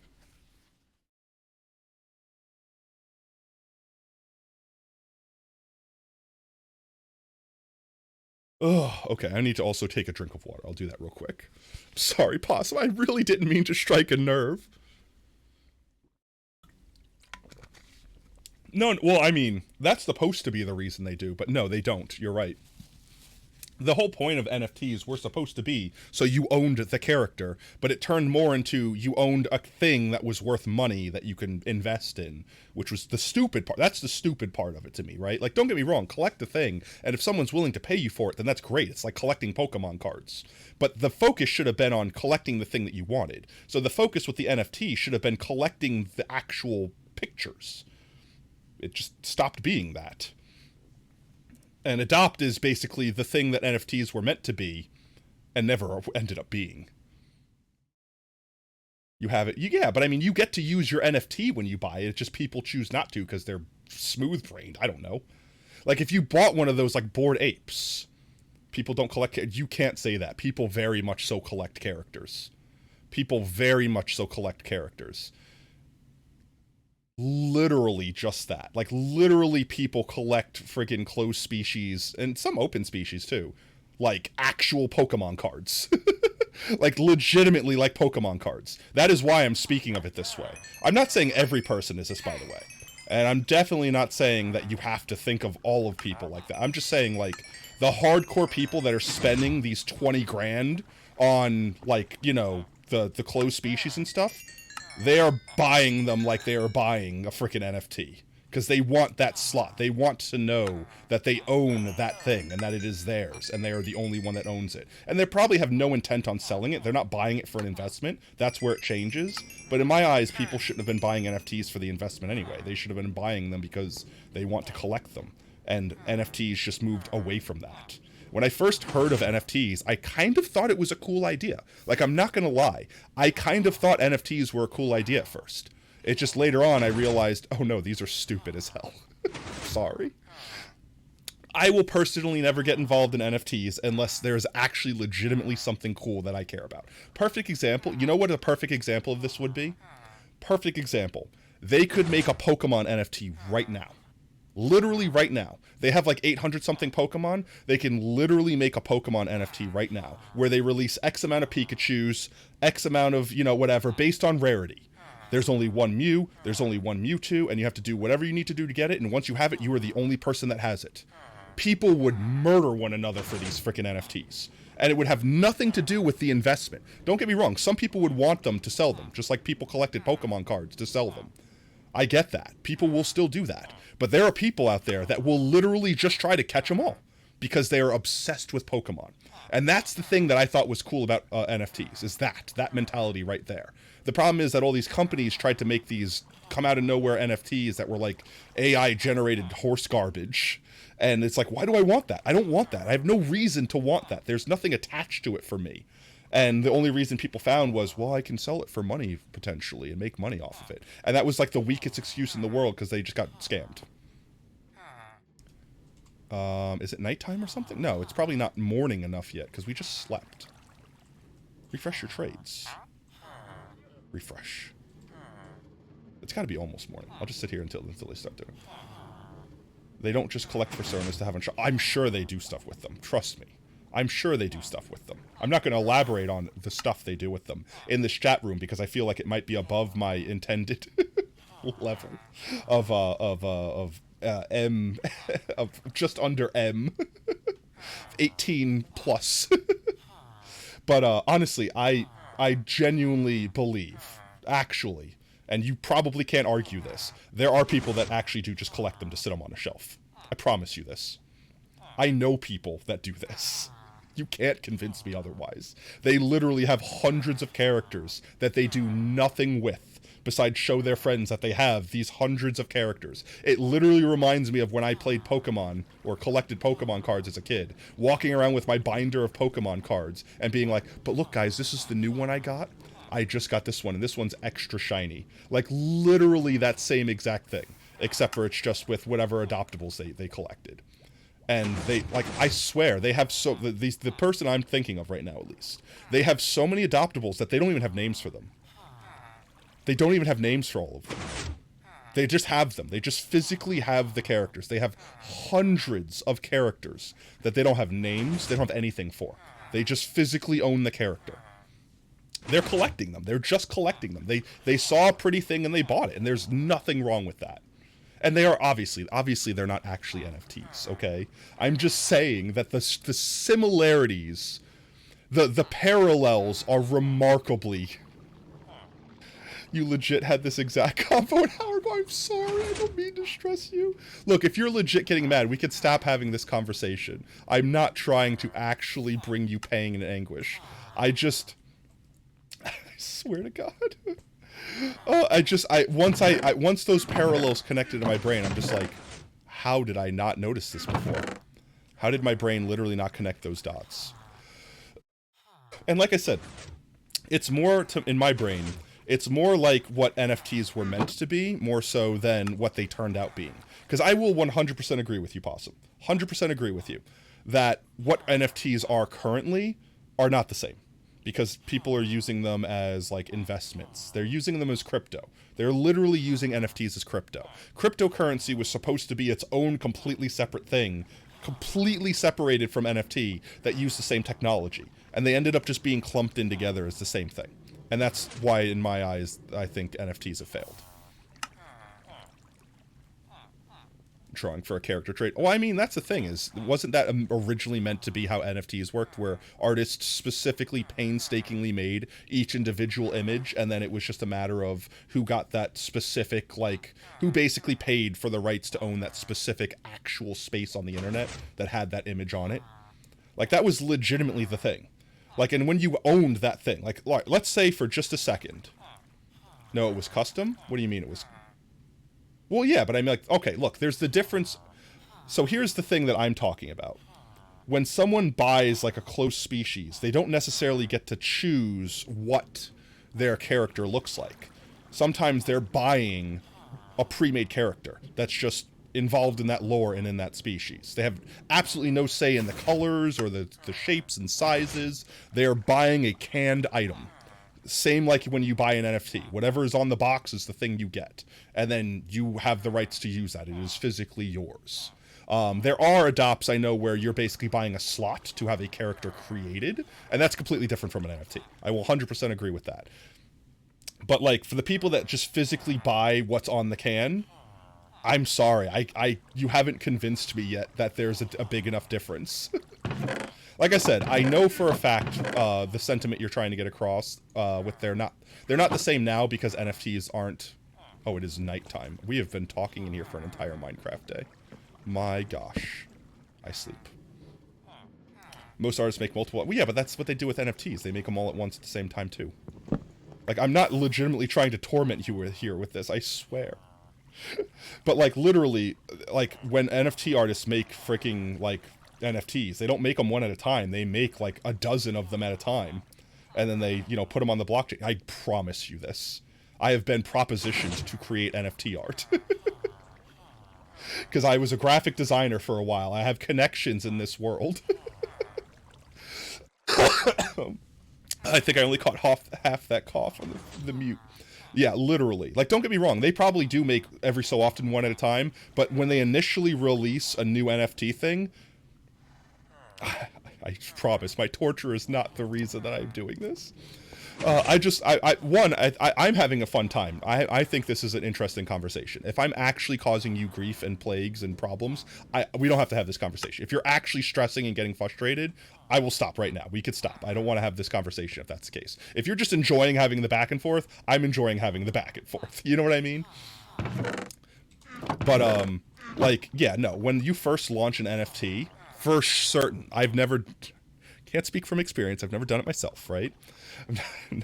Oh, okay, I need to also take a drink of water. I'll do that real quick. Sorry, Possum, I really didn't mean to strike a nerve. No, well, I mean, that's supposed to be the reason they do, but no, they don't. You're right. The whole point of NFTs were supposed to be so you owned the character, but it turned more into you owned a thing that was worth money that you can invest in, which was the stupid part. That's the stupid part of it to me, right? Like, don't get me wrong, collect the thing, and if someone's willing to pay you for it, then that's great. It's like collecting Pokemon cards. But the focus should have been on collecting the thing that you wanted. So the focus with the NFT should have been collecting the actual pictures. It just stopped being that. And adopt is basically the thing that NFTs were meant to be and never ended up being. You have it, yeah, but I mean, you get to use your NFT when you buy it. It's just people choose not to because they're smooth-brained. I don't know. Like, if you bought one of those, like, Bored Apes, people don't collect... You can't say that. People very much so collect characters. People very much so collect characters. Literally just that. Like, literally people collect friggin' closed species, and some open species, too. Like, actual Pokemon cards. Like, legitimately like Pokemon cards. That is why I'm speaking of it this way. I'm not saying every person is this, by the way. And I'm definitely not saying that you have to think of all of people like that. I'm just saying, like, the hardcore people that are spending these 20 grand on, like, you know, the closed species and stuff, they are buying them like they are buying a freaking NFT. Because they want that slot. They want to know that they own that thing and that it is theirs and they are the only one that owns it. And they probably have no intent on selling it. They're not buying it for an investment. That's where it changes. But in my eyes, people shouldn't have been buying NFTs for the investment anyway. They should have been buying them because they want to collect them. And NFTs just moved away from that. When I first heard of NFTs, I kind of thought it was a cool idea. Like, I'm not going to lie. I kind of thought NFTs were a cool idea at first. It just later on I realized, oh no, these are stupid as hell. Sorry. I will personally never get involved in NFTs unless there's actually legitimately something cool that I care about. Perfect example. You know what a perfect example of this would be? Perfect example. They could make a Pokemon NFT right now. Literally right now. They have like 800 something Pokemon. They can literally make a Pokemon NFT right now where they release X amount of Pikachus, X amount of, you know, whatever, based on rarity. There's only one Mew, there's only one Mewtwo, and you have to do whatever you need to do to get it, and once you have it, you are the only person that has it. People would murder one another for these freaking NFTs. And it would have nothing to do with the investment. Don't get me wrong, some people would want them to sell them, just like people collected Pokemon cards to sell them. I get that. People will still do that. But there are people out there that will literally just try to catch them all because they are obsessed with Pokemon. And that's the thing that I thought was cool about NFTs, is that mentality right there. The problem is that all these companies tried to make these come out of nowhere NFTs that were like AI-generated horse garbage. And it's like, why do I want that? I don't want that. I have no reason to want that. There's nothing attached to it for me. And the only reason people found was, well, I can sell it for money, potentially, and make money off of it. And that was like the weakest excuse in the world because they just got scammed. Is it nighttime or something? No, it's probably not morning enough yet because we just slept. Refresh your trades. Refresh. It's got to be almost morning. I'll just sit here until they start doing it. They don't just collect personas to have on show. I'm sure they do stuff with them. Trust me. I'm sure they do stuff with them. I'm not going to elaborate on the stuff they do with them in this chat room because I feel like it might be above my intended level of M, of just under M, 18 plus. But honestly, I genuinely believe, actually, and you probably can't argue this, there are people that actually do just collect them to sit them on a shelf. I promise you this. I know people that do this. You can't convince me otherwise. They literally have hundreds of characters that they do nothing with besides show their friends that they have these hundreds of characters. It literally reminds me of when I played Pokemon or collected Pokemon cards as a kid, walking around with my binder of Pokemon cards and being like, but look guys, this is the new one I got. I just got this one and this one's extra shiny. Like literally that same exact thing, except for it's just with whatever adoptables they collected. And they, like, I swear, they have so, the person I'm thinking of right now at least, they have so many adoptables that they don't even have names for them. They don't even have names for all of them. They just have them. They just physically have the characters. They have hundreds of characters that they don't have names, they don't have anything for. They just physically own the character. They're collecting them. They're just collecting them. They saw a pretty thing and they bought it, and there's nothing wrong with that. And they are obviously they're not actually NFTs, okay? I'm just saying that the similarities, the parallels are remarkably... You legit had this exact combo, and Howard, I'm sorry, I don't mean to stress you. Look, if you're legit getting mad, we could stop having this conversation. I'm not trying to actually bring you pain and anguish. I swear to God. Oh, once those parallels connected to my brain, I'm just like, how did I not notice this before? How did my brain literally not connect those dots? And like I said, it's more in my brain, it's more like what NFTs were meant to be, more so than what they turned out being. Because I will 100% agree with you, Possum. 100% agree with you that what NFTs are currently are not the same. Because people are using them as like investments. They're using them as crypto. They're literally using NFTs as crypto. Cryptocurrency was supposed to be its own completely separate thing, completely separated from NFT that used the same technology. And they ended up just being clumped in together as the same thing. And that's why, in my eyes, I think NFTs have failed. Drawing for a character trait. Oh, I mean, that's the thing, is, wasn't that originally meant to be how NFTs worked, where artists specifically painstakingly made each individual image, and then it was just a matter of who got that specific, like, who basically paid for the rights to own that specific actual space on the internet that had that image on it? Like, that was legitimately the thing. Like, and when you owned that thing, like, let's say for just a second. No, it was custom? What do you mean it was? Well, yeah, but I mean, like, okay, look, there's the difference. So here's the thing that I'm talking about. When someone buys, like, a close species, they don't necessarily get to choose what their character looks like. Sometimes they're buying a pre-made character that's just involved in that lore and in that species. They have absolutely no say in the colors or the shapes and sizes. They are buying a canned item. Same like when you buy an NFT. Whatever is on the box is the thing you get. And then you have the rights to use that. It is physically yours. There are adopts I know where you're basically buying a slot to have a character created. And that's completely different from an NFT. I will 100% agree with that. But like, for the people that just physically buy what's on the can, I'm sorry. You haven't convinced me yet that there's a big enough difference. Like I said, I know for a fact the sentiment you're trying to get across with they're not the same now because NFTs aren't. Oh, it is nighttime. We have been talking in here for an entire Minecraft day. My gosh, I sleep. Most artists make multiple. Well, yeah, but that's what they do with NFTs. They make them all at once at the same time too. Like, I'm not legitimately trying to torment you here with this. I swear. But like literally, like when NFT artists make freaking like NFTs, they don't make them one at a time. They make like a dozen of them at a time, and then they, you know, put them on the blockchain. I promise you this. I have been propositioned to create NFT art. Because I was a graphic designer for a while. I have connections in this world. I think I only caught half that cough on the mute. Yeah, literally. Like, don't get me wrong. They probably do make every so often one at a time. But when they initially release a new NFT thing, I promise my torture is not the reason that I'm doing this. I'm having a fun time. I think this is an interesting conversation. If I'm actually causing you grief and plagues and problems, we don't have to have this conversation. If you're actually stressing and getting frustrated, I will stop right now. We could stop. I don't want to have this conversation if that's the case. If you're just enjoying having the back and forth, I'm enjoying having the back and forth. You know what I mean? But, like, yeah, no. When you first launch an NFT, for certain, can't speak from experience. I've never done it myself, right? I'm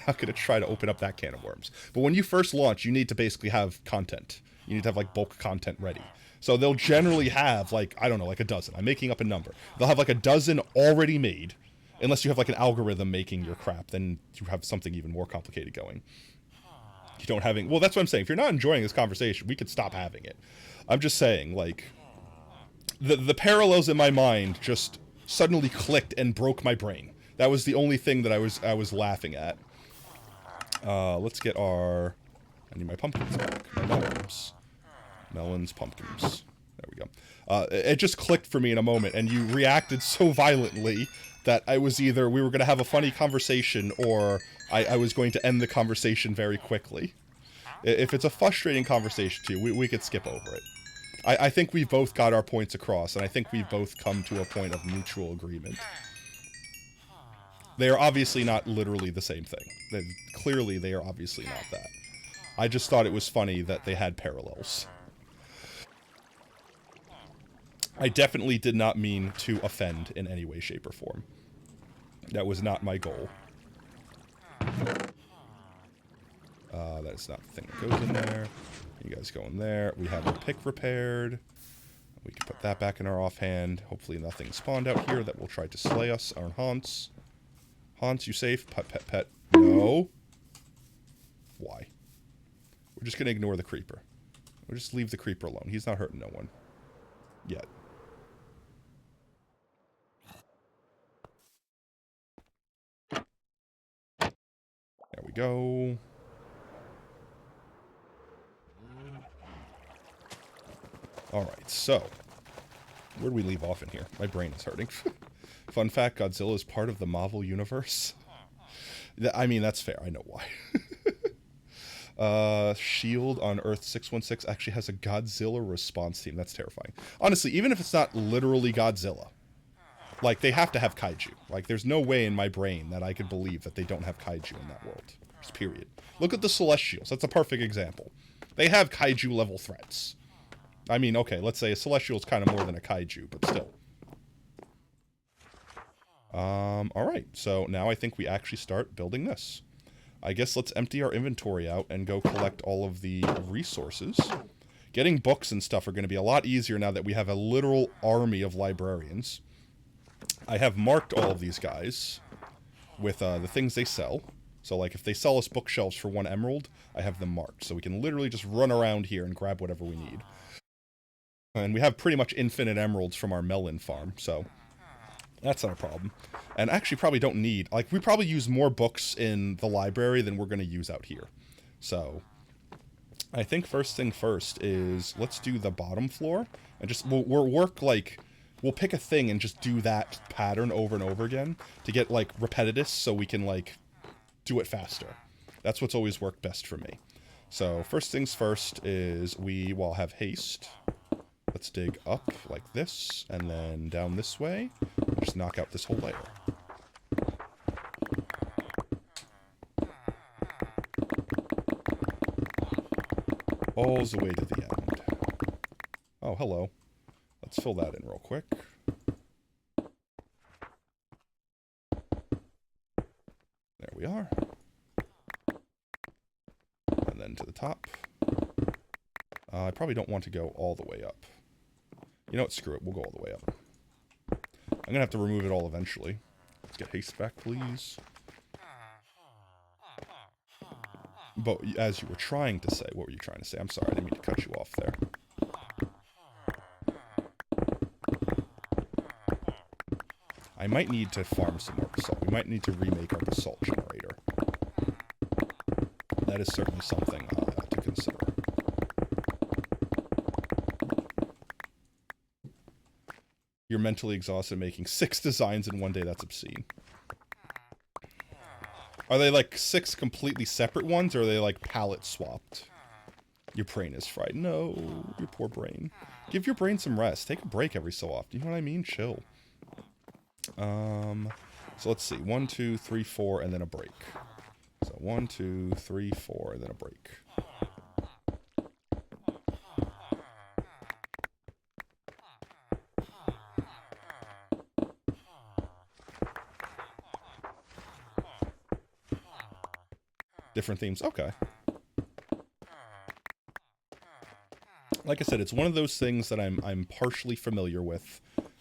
not going to try to open up that can of worms. But when you first launch, you need to basically have content. You need to have, like, bulk content ready. So they'll generally have, like, I don't know, like a dozen. I'm making up a number. They'll have, like, a dozen already made. Unless you have, like, an algorithm making your crap, then you have something even more complicated going. You don't having... Well, that's what I'm saying. If you're not enjoying this conversation, we could stop having it. I'm just saying, like... The parallels in my mind just suddenly clicked and broke my brain. That was the only thing that I was laughing at. Let's get our... I need my pumpkins back. My melons. Melons, pumpkins. There we go. It just clicked for me in a moment, and you reacted so violently that I was either we were going to have a funny conversation or I was going to end the conversation very quickly. If it's a frustrating conversation to you, we could skip over it. I think we've both got our points across, and I think we've both come to a point of mutual agreement. They are obviously not literally the same thing. Clearly, they are obviously not that. I just thought it was funny that they had parallels. I definitely did not mean to offend in any way, shape, or form. That was not my goal. That is not the thing that goes in there. You guys go in there. We have a pick repaired. We can put that back in our offhand. Hopefully nothing spawned out here that will try to slay us. Our Haunts. Haunts, you safe? Pet, pet, pet. No. Why? We're just going to ignore the creeper. We'll just leave the creeper alone. He's not hurting no one. Yet. There we go. Alright, so. Where do we leave off in here? My brain is hurting. Fun fact, Godzilla is part of the Marvel Universe. I mean, that's fair. I know why. Shield on Earth 616 actually has a Godzilla response team. That's terrifying. Honestly, even if it's not literally Godzilla, like, they have to have kaiju. Like, there's no way in my brain that I could believe that they don't have kaiju in that world. Just period. Look at the Celestials. That's a perfect example. They have kaiju-level threats. I mean, okay, let's say a Celestial is kind of more than a kaiju, but still. Alright, so now I think we actually start building this. I guess let's empty our inventory out and go collect all of the resources. Getting books and stuff are going to be a lot easier now that we have a literal army of librarians. I have marked all of these guys with the things they sell. So, like, if they sell us bookshelves for 1 emerald, I have them marked. So we can literally just run around here and grab whatever we need. And we have pretty much infinite emeralds from our melon farm, so that's not a problem. And actually probably don't need, like, we probably use more books in the library than we're going to use out here. So, I think first thing first is, let's do the bottom floor. And just, we'll work, like, we'll pick a thing and just do that pattern over and over again to get, like, repetitive so we can, like, do it faster. That's what's always worked best for me. So, first things first is we will have haste. Let's dig up like this, and then down this way. Just knock out this whole layer. All the way to the end. Oh, hello. Let's fill that in real quick. There we are. And then to the top. I probably don't want to go all the way up. You know what? Screw it. We'll go all the way up. I'm going to have to remove it all eventually. Let's get haste back, please. But as you were trying to say, what were you trying to say? I'm sorry, I didn't mean to cut you off there. I might need to farm some more basalt. We might need to remake our basalt generator. That is certainly something to consider. You're mentally exhausted making 6 designs in one day. That's obscene. Are they like 6 completely separate ones, or are they like palette swapped? Your brain is fried. No, your poor brain. Give your brain some rest. Take a break every so often. You know what I mean? Chill. So let's see. 1, 2, 3, 4, and then a break. So 1, 2, 3, 4, and then a break. Different themes. Okay. Like I said, it's one of those things that I'm partially familiar with.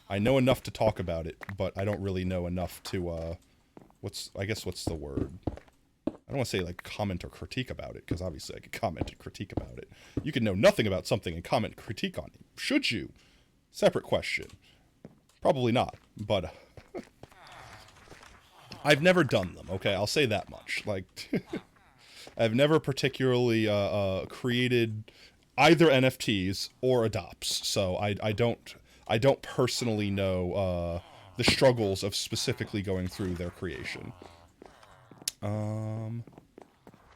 I know enough to talk about it, but I don't really know enough to what's the word? I don't want to say like comment or critique about it, because obviously I could comment and critique about it. You can know nothing about something and comment and critique on it. Should you? Separate question. Probably not, but I've never done them, okay? I'll say that much. Like I've never particularly created either NFTs or adopts, so I don't personally know the struggles of specifically going through their creation.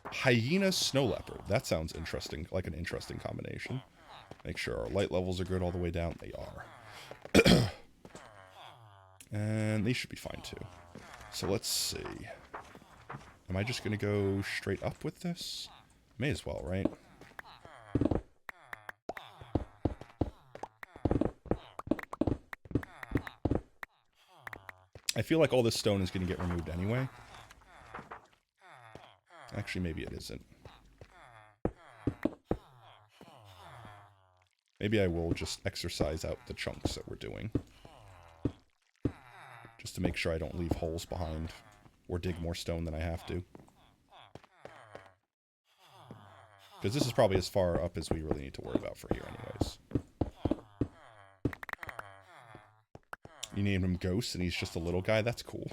Hyena snow leopard. That sounds interesting, like an interesting combination. Make sure our light levels are good all the way down. They are. And they should be fine too. So let's see. Am I just going to go straight up with this? May as well, right? I feel like all this stone is going to get removed anyway. Actually, maybe it isn't. Maybe I will just exercise out the chunks that we're doing. Just to make sure I don't leave holes behind. Or dig more stone than I have to. Because this is probably as far up as we really need to worry about for here anyways. You named him Ghost and he's just a little guy? That's cool.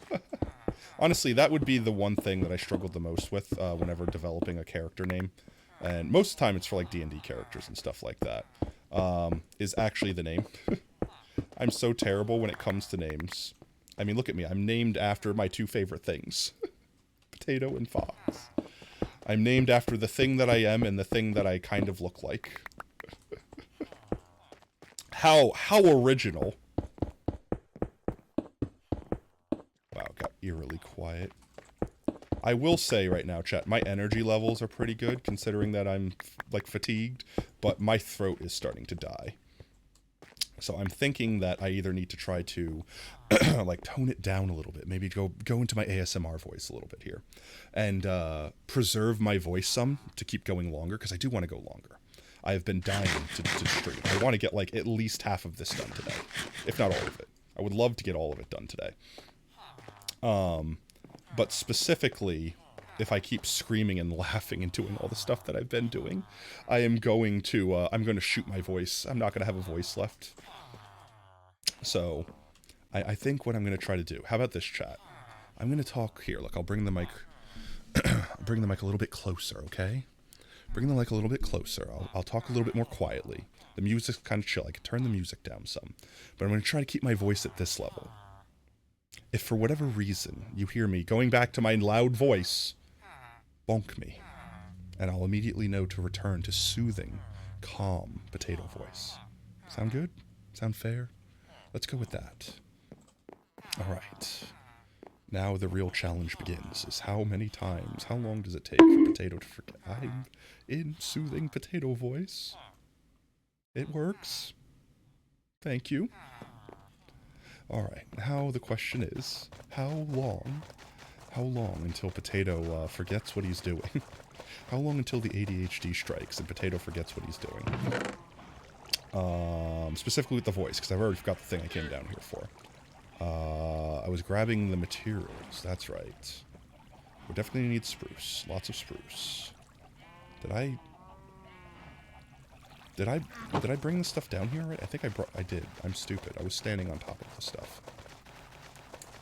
Honestly, that would be the one thing that I struggled the most with whenever developing a character name. And most of the time it's for like D&D characters and stuff like that. Is actually the name. I'm so terrible when it comes to names. I mean, look at me. I'm named after my two favorite things. Potato and Fox. I'm named after the thing that I am and the thing that I kind of look like. How original. Wow, it got eerily quiet. I will say right now, chat, my energy levels are pretty good, considering that I'm, like, fatigued, but my throat is starting to die. So I'm thinking that I either need to try to, like, tone it down a little bit, maybe go into my ASMR voice a little bit here, and preserve my voice some to keep going longer, because I do want to go longer. I have been dying to stream. I want to get, like, at least half of this done today, if not all of it. I would love to get all of it done today. But specifically, if I keep screaming and laughing and doing all the stuff that I've been doing, I am going to, I'm going to shoot my voice. I'm not going to have a voice left. So, I think what I'm going to try to do, how about this, chat? I'm going to talk here. Look, I'll bring the mic, bring the mic a little bit closer, okay? Bring the mic a little bit closer. I'll talk a little bit more quietly. The music's kind of chill. I can turn the music down some. But I'm going to try to keep my voice at this level. If for whatever reason you hear me going back to my loud voice, bonk me, and I'll immediately know to return to soothing, calm potato voice. Sound good? Sound fair? Let's go with that. Alright. Now the real challenge begins, is how many times, how long does it take for Potato to forget I'm in soothing potato voice? It works. Thank you. Alright, now the question is, how long until Potato forgets what he's doing? How long until the ADHD strikes and Potato forgets what he's doing? Specifically with the voice, because I've already forgot the thing I came down here for. I was grabbing the materials, that's right. We definitely need spruce, lots of spruce. Did I bring the stuff down here? I think I did. I'm stupid. I was standing on top of the stuff.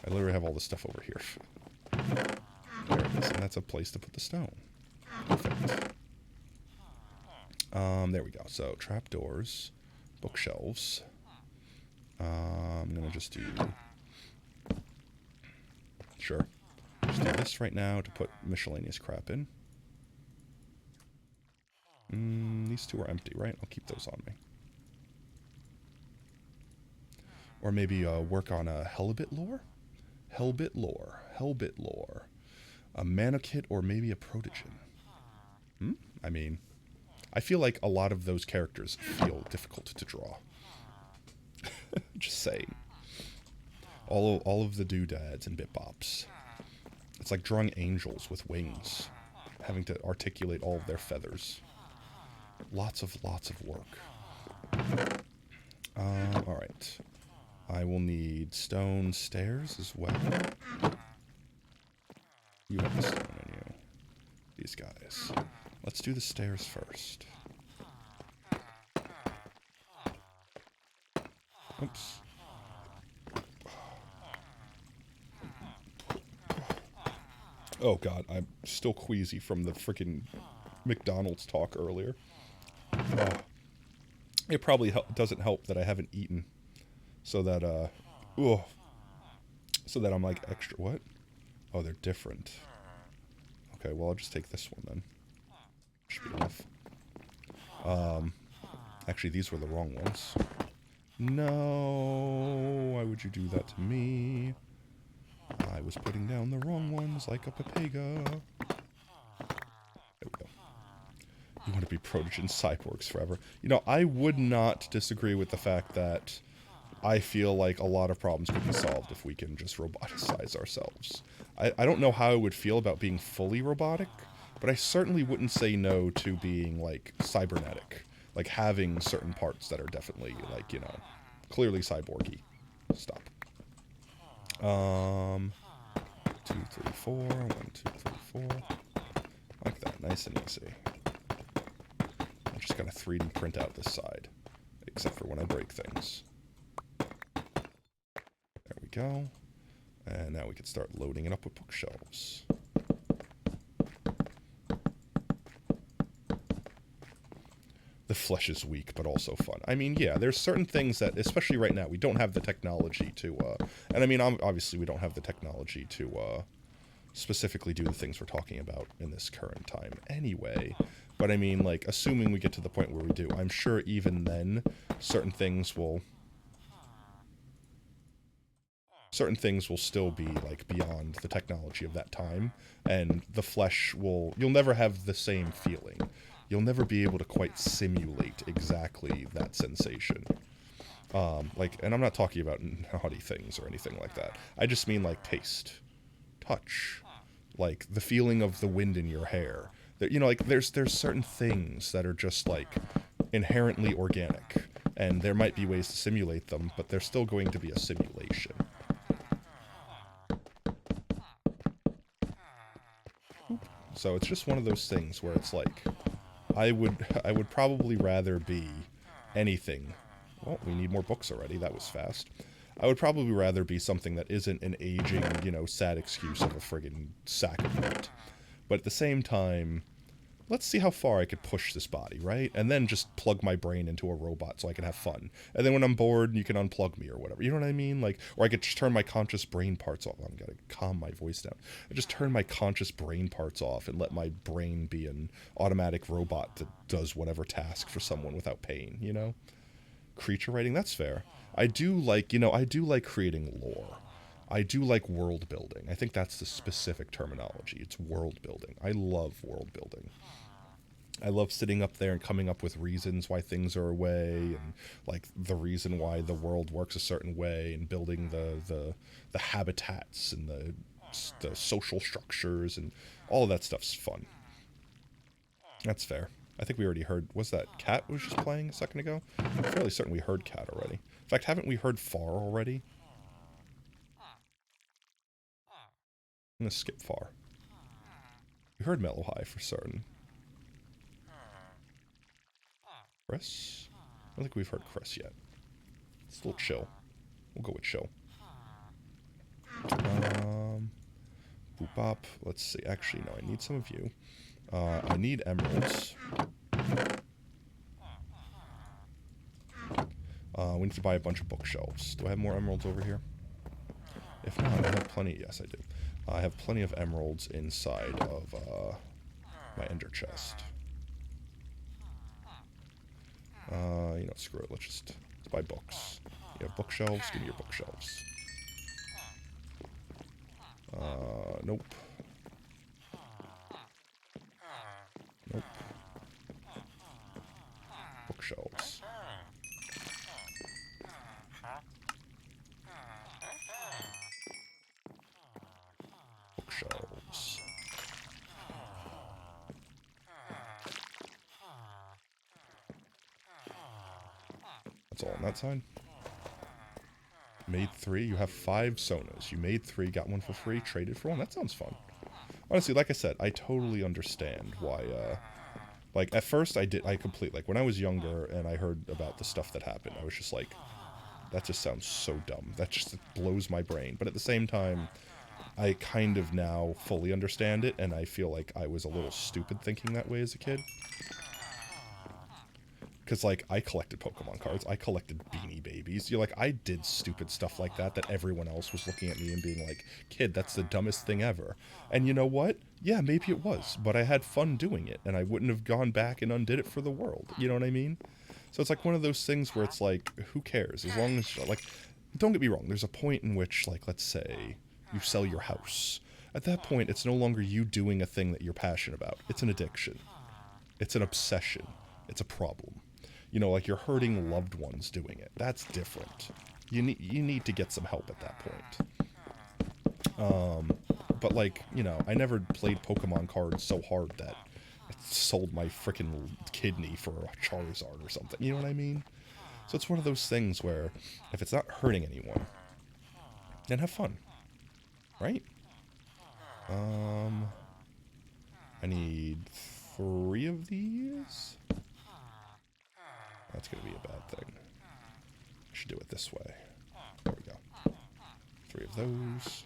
I literally have all this stuff over here. There it is, and that's a place to put the stone. Perfect. There we go. So, trapdoors, bookshelves. I'm gonna just do... Sure. Just do this right now to put miscellaneous crap in. These two are empty, right? I'll keep those on me. Or maybe work on a Hellbit lore? Hellbit lore. A Manokit or maybe a Protogen. I mean, I feel like a lot of those characters feel difficult to draw. Just saying. All of the doodads and bit-bops. It's like drawing angels with wings. Having to articulate all of their feathers. Lots of work. Alright. I will need stone stairs as well. You have the stone in you. These guys. Let's do the stairs first. Oops. Oh god, I'm still queasy from the freaking McDonald's talk earlier. It probably doesn't help that I haven't eaten. So that, so that I'm like extra, what? Oh, they're different. Okay, well I'll just take this one then. Should be enough. Actually these were the wrong ones. No, why would you do that to me? I was putting down the wrong ones like a Papega. There we go. You want to be Protogen cyborgs forever. You know, I would not disagree with the fact that I feel like a lot of problems could be solved if we can just roboticize ourselves. I don't know how I would feel about being fully robotic, but I certainly wouldn't say no to being, like, cybernetic. like having certain parts that are definitely like, you know, clearly cyborgy. Stop. 2, 3, 4. 1, 2, 3, 4. Like that, nice and easy. I'm just gonna 3D print out this side, except for when I break things. There we go. And now we can start loading it up with bookshelves. The flesh is weak, but also fun. I mean, yeah, there's certain things that, especially right now, we don't have the technology to, and I mean, obviously we don't have the technology to, specifically do the things we're talking about in this current time anyway. But I mean, like, assuming we get to the point where we do, I'm sure even then, certain things will still be, like, beyond the technology of that time, and the flesh will, you'll never have the same feeling. You'll never be able to quite simulate exactly that sensation. Like, and I'm not talking about naughty things or anything like that. I just mean, like, taste, touch, like, the feeling of the wind in your hair. You know, like, there's certain things that are just, like, inherently organic, and there might be ways to simulate them, but they're still going to be a simulation. So it's just one of those things where it's like, I would probably rather be anything. Well, we need more books already. That was fast. I would probably rather be something that isn't an aging, you know, sad excuse of a friggin' sack of meat. But at the same time, let's see how far I could push this body, right? And then just plug my brain into a robot so I can have fun. And then when I'm bored, you can unplug me or whatever. You know what I mean? Like, or I could just turn my conscious brain parts off. I'm gonna calm my voice down. I just turn my conscious brain parts off and let my brain be an automatic robot that does whatever task for someone without pain, you know? Creature writing, that's fair. I do like, you know, I do like creating lore. I do like world building. I think that's the specific terminology. It's world building. I love world building. I love sitting up there and coming up with reasons why things are a way, and like the reason why the world works a certain way, and building the habitats and the social structures, and all of that stuff's fun. That's fair. I think we already heard, was that Cat was just playing a second ago? I'm fairly certain we heard Cat already. In fact, haven't we heard Far already? I'm gonna skip Far. We heard Mellow High for certain. Chris? I don't think we've heard Chris yet. It's a little chill. We'll go with chill. Boop bop. Let's see. Actually, no, I need some of you. I need emeralds. We need to buy a bunch of bookshelves. Do I have more emeralds over here? If not, I have plenty. Yes, I do. I have plenty of emeralds inside of my ender chest. You know, screw it. Let's buy books. You have bookshelves? Give me your bookshelves. Nope. Nope. Bookshelves. Bookshelves. That's all on that side. Made 3. You have 5 Sonas. You made 3, got 1 for free, traded for 1. That sounds fun. Honestly, like I said, I totally understand why, like, at first I completely, like, when I was younger and I heard about the stuff that happened, I was just like, that just sounds so dumb. That just blows my brain. But at the same time, I kind of now fully understand it, and I feel like I was a little stupid thinking that way as a kid. Because, like, I collected Pokemon cards, I collected Beanie Babies. You're like, I did stupid stuff like that everyone else was looking at me and being like, kid, that's the dumbest thing ever. And you know what? Yeah, maybe it was, but I had fun doing it, and I wouldn't have gone back and undid it for the world. You know what I mean? So it's like one of those things where it's like, who cares? As long as, like, don't get me wrong, there's a point in which, like, let's say, you sell your house. At that point, it's no longer you doing a thing that you're passionate about. It's an addiction. It's an obsession. It's a problem. You know, like you're hurting loved ones doing it. That's different. You need to get some help at that point. But like, you know, I never played Pokemon cards so hard that, sold my freaking kidney for a Charizard or something. You know what I mean? So it's one of those things where if it's not hurting anyone, then have fun, right? I need 3 of these. That's gonna be a bad thing. I should do it this way. There we go. 3 of those.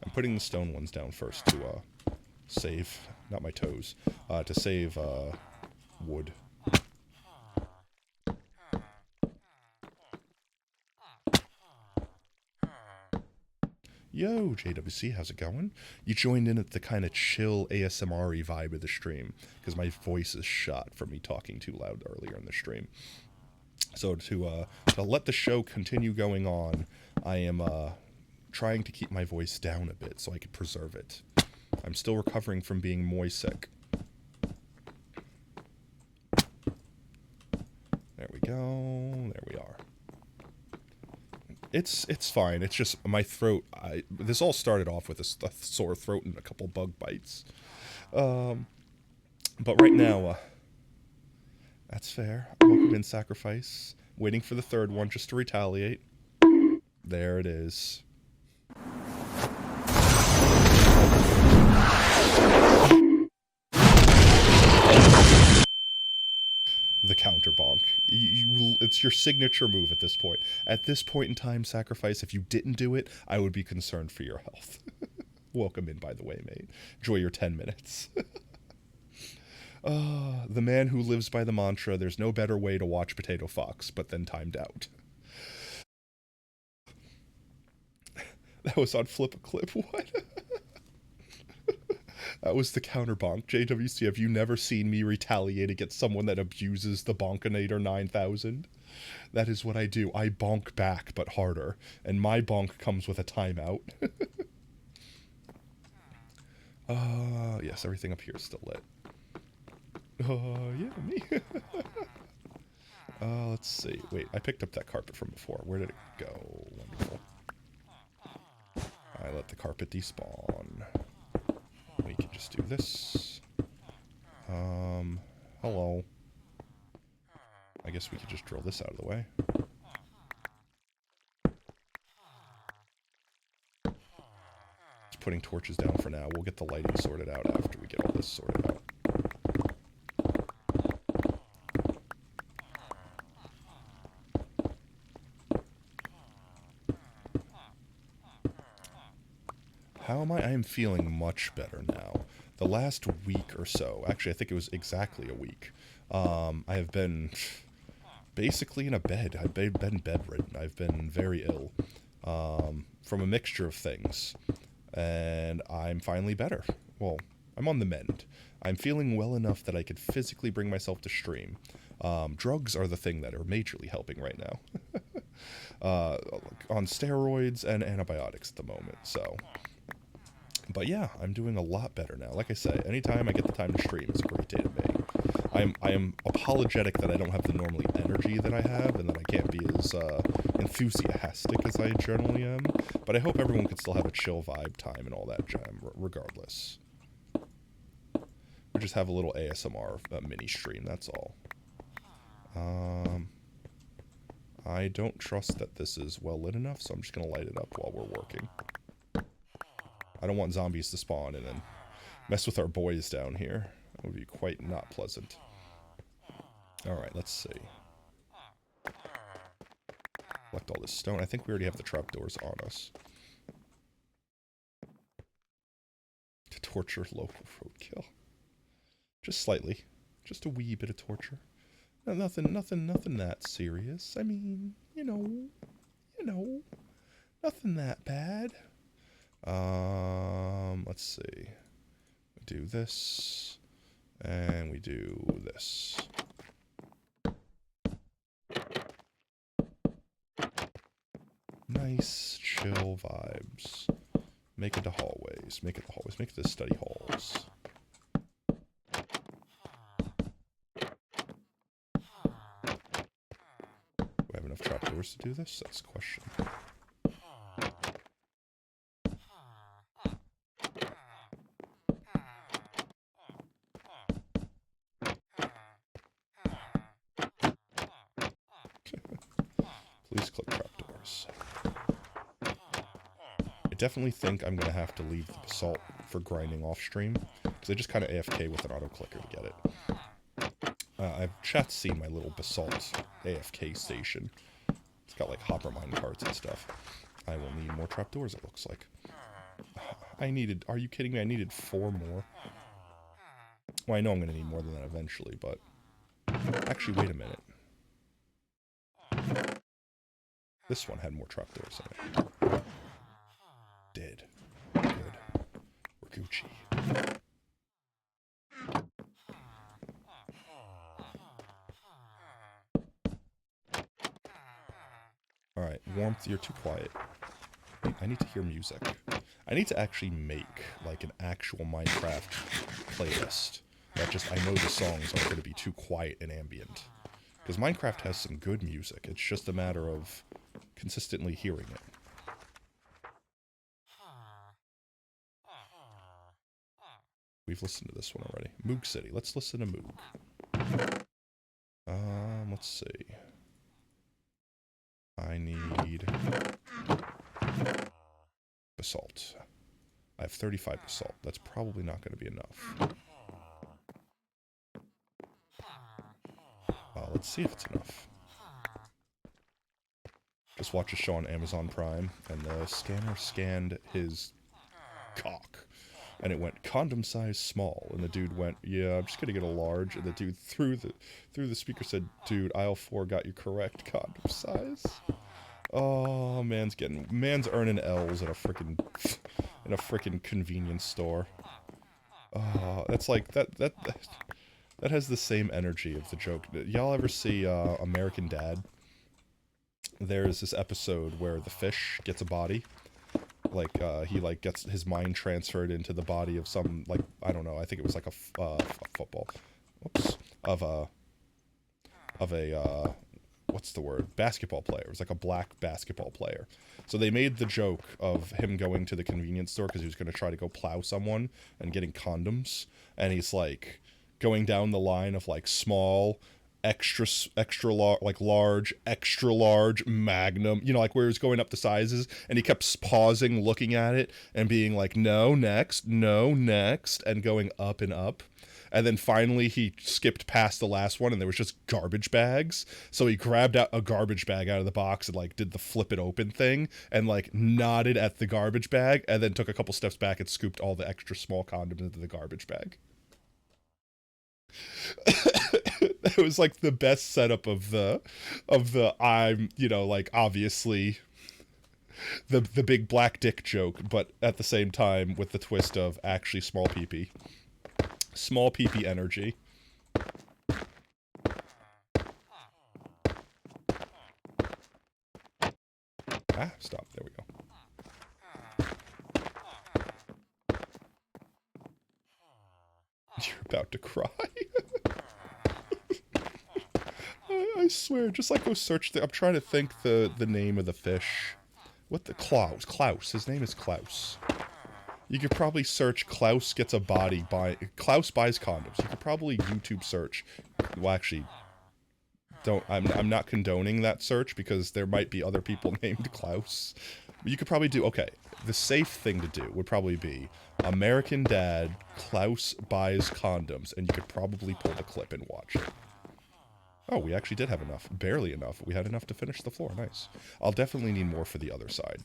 I'm putting the stone ones down first to save, not my toes, to save wood. Yo, JWC, how's it going? You joined in at the kind of chill ASMR-y vibe of the stream, because my voice is shot from me talking too loud earlier in the stream. So to let the show continue going on, I am trying to keep my voice down a bit so I can preserve it. I'm still recovering from being moist sick. There we go. There we are. It's fine. It's just my throat. This all started off with a sore throat and a couple bug bites. But right now, that's fair. Welcome in, Sacrifice. Waiting for the 3rd one just to retaliate. There it is. The counter bonk. It's your signature move at this point. At this point in time, Sacrifice, if you didn't do it, I would be concerned for your health. Welcome in, by the way, mate. Enjoy your 10 minutes. The man who lives by the mantra, there's no better way to watch Potato Fox, but then timed out. That was on Flip a Clip. What? That was the counter bonk. JWC, have you never seen me retaliate against someone that abuses the Bonkinator 9000? That is what I do. I bonk back, but harder. And my bonk comes with a timeout. Yes, everything up here is still lit. Yeah, me. Let's see. Wait, I picked up that carpet from before. Where did it go? Wonderful. I let the carpet despawn. We can just do this. Hello. I guess we could just drill this out of the way. Just putting torches down for now. We'll get the lighting sorted out after we get all this sorted out. How am I? I am feeling much better now. The last week or so, actually I think it was exactly a week, I have been basically in a bed. I've been bedridden. I've been very ill from a mixture of things. And I'm finally better. Well, I'm on the mend. I'm feeling well enough that I could physically bring myself to stream. Drugs are the thing that are majorly helping right now. On steroids and antibiotics at the moment, so... But yeah, I'm doing a lot better now. Like I say, anytime I get the time to stream, it's a great day to me. I am apologetic that I don't have the normally energy that I have, and that I can't be as enthusiastic as I generally am. But I hope everyone can still have a chill vibe time and all that jam, regardless. Or just have a little ASMR mini stream, that's all. I don't trust that this is well lit enough, so I'm just gonna light it up while we're working. I don't want zombies to spawn and then mess with our boys down here. That would be quite not pleasant. Alright, let's see. Collect all this stone. I think we already have the trapdoors on us. To torture local roadkill. Just slightly. Just a wee bit of torture. No, nothing that serious. I mean, you know, nothing that bad. Let's see. We do this, and we do this. Nice, chill vibes. Make it to hallways. Make it to hallways. Make it to study halls. Do I have enough trapdoors to do this? That's the question. definitely think I'm going to have to leave the Basalt for grinding off stream, because I just kind of AFK with an auto-clicker to get it. Chat's seen my little Basalt AFK station. It's got like hopper mine carts and stuff. I will need more trapdoors, it looks like. Are you kidding me? I needed 4 more. Well, I know I'm going to need more than that eventually, but... Actually, wait a minute. This one had more trapdoors in it. Did. Good. We're Gucci. Alright, Warmth, you're too quiet. I need to hear music. I need to actually make, like, an actual Minecraft playlist. That just, I know the songs aren't going to be too quiet and ambient. Because Minecraft has some good music. It's just a matter of consistently hearing it. We've listened to this one already. Moog City. Let's listen to Moog. Let's see. I need... Basalt. I have 35 basalt. That's probably not going to be enough. Let's see if it's enough. Just watched a show on Amazon Prime, and the scanner scanned his cock. And it went condom size small, and the dude went, yeah, I'm just gonna get a large, and the dude through the speaker said, dude, aisle 4 got you correct condom size. Oh, man's earning L's in a frickin' convenience store. Oh, that's like that has the same energy of the joke. Y'all ever see American Dad? There's this episode where the fish gets a body. Like, he, like, gets his mind transferred into the body of some, like, I don't know, I think it was like a football. Whoops. Of a, what's the word? Basketball player. It was like a black basketball player. So they made the joke of him going to the convenience store because he was going to try to go plow someone and getting condoms. And he's, like, going down the line of, like, small... extra large, like large, extra large, magnum, you know, like where he's going up the sizes, and he kept pausing, looking at it, and being like, no, next, and going up and up. And then finally he skipped past the last one, and there was just garbage bags. So he grabbed out a garbage bag out of the box and, like, did the flip it open thing, and, like, nodded at the garbage bag, and then took a couple steps back and scooped all the extra small condoms into the garbage bag. It was like the best setup of the I'm, you know, like, obviously the big black dick joke, but at the same time with the twist of actually small pee-pee. Small pee-pee energy. Ah, stop. There we go. You're about to cry. I swear, just like go search I'm trying to think the name of the fish. What the Klaus. His name is Klaus. You could probably search Klaus gets a body by Klaus buys condoms. You could probably YouTube search. Well, actually, I'm not condoning that search because there might be other people named Klaus. But you could probably do, okay, the safe thing to do would probably be American Dad, Klaus buys condoms, and you could probably pull the clip and watch it. Oh, we actually did have enough. Barely enough. We had enough to finish the floor. Nice. I'll definitely need more for the other side.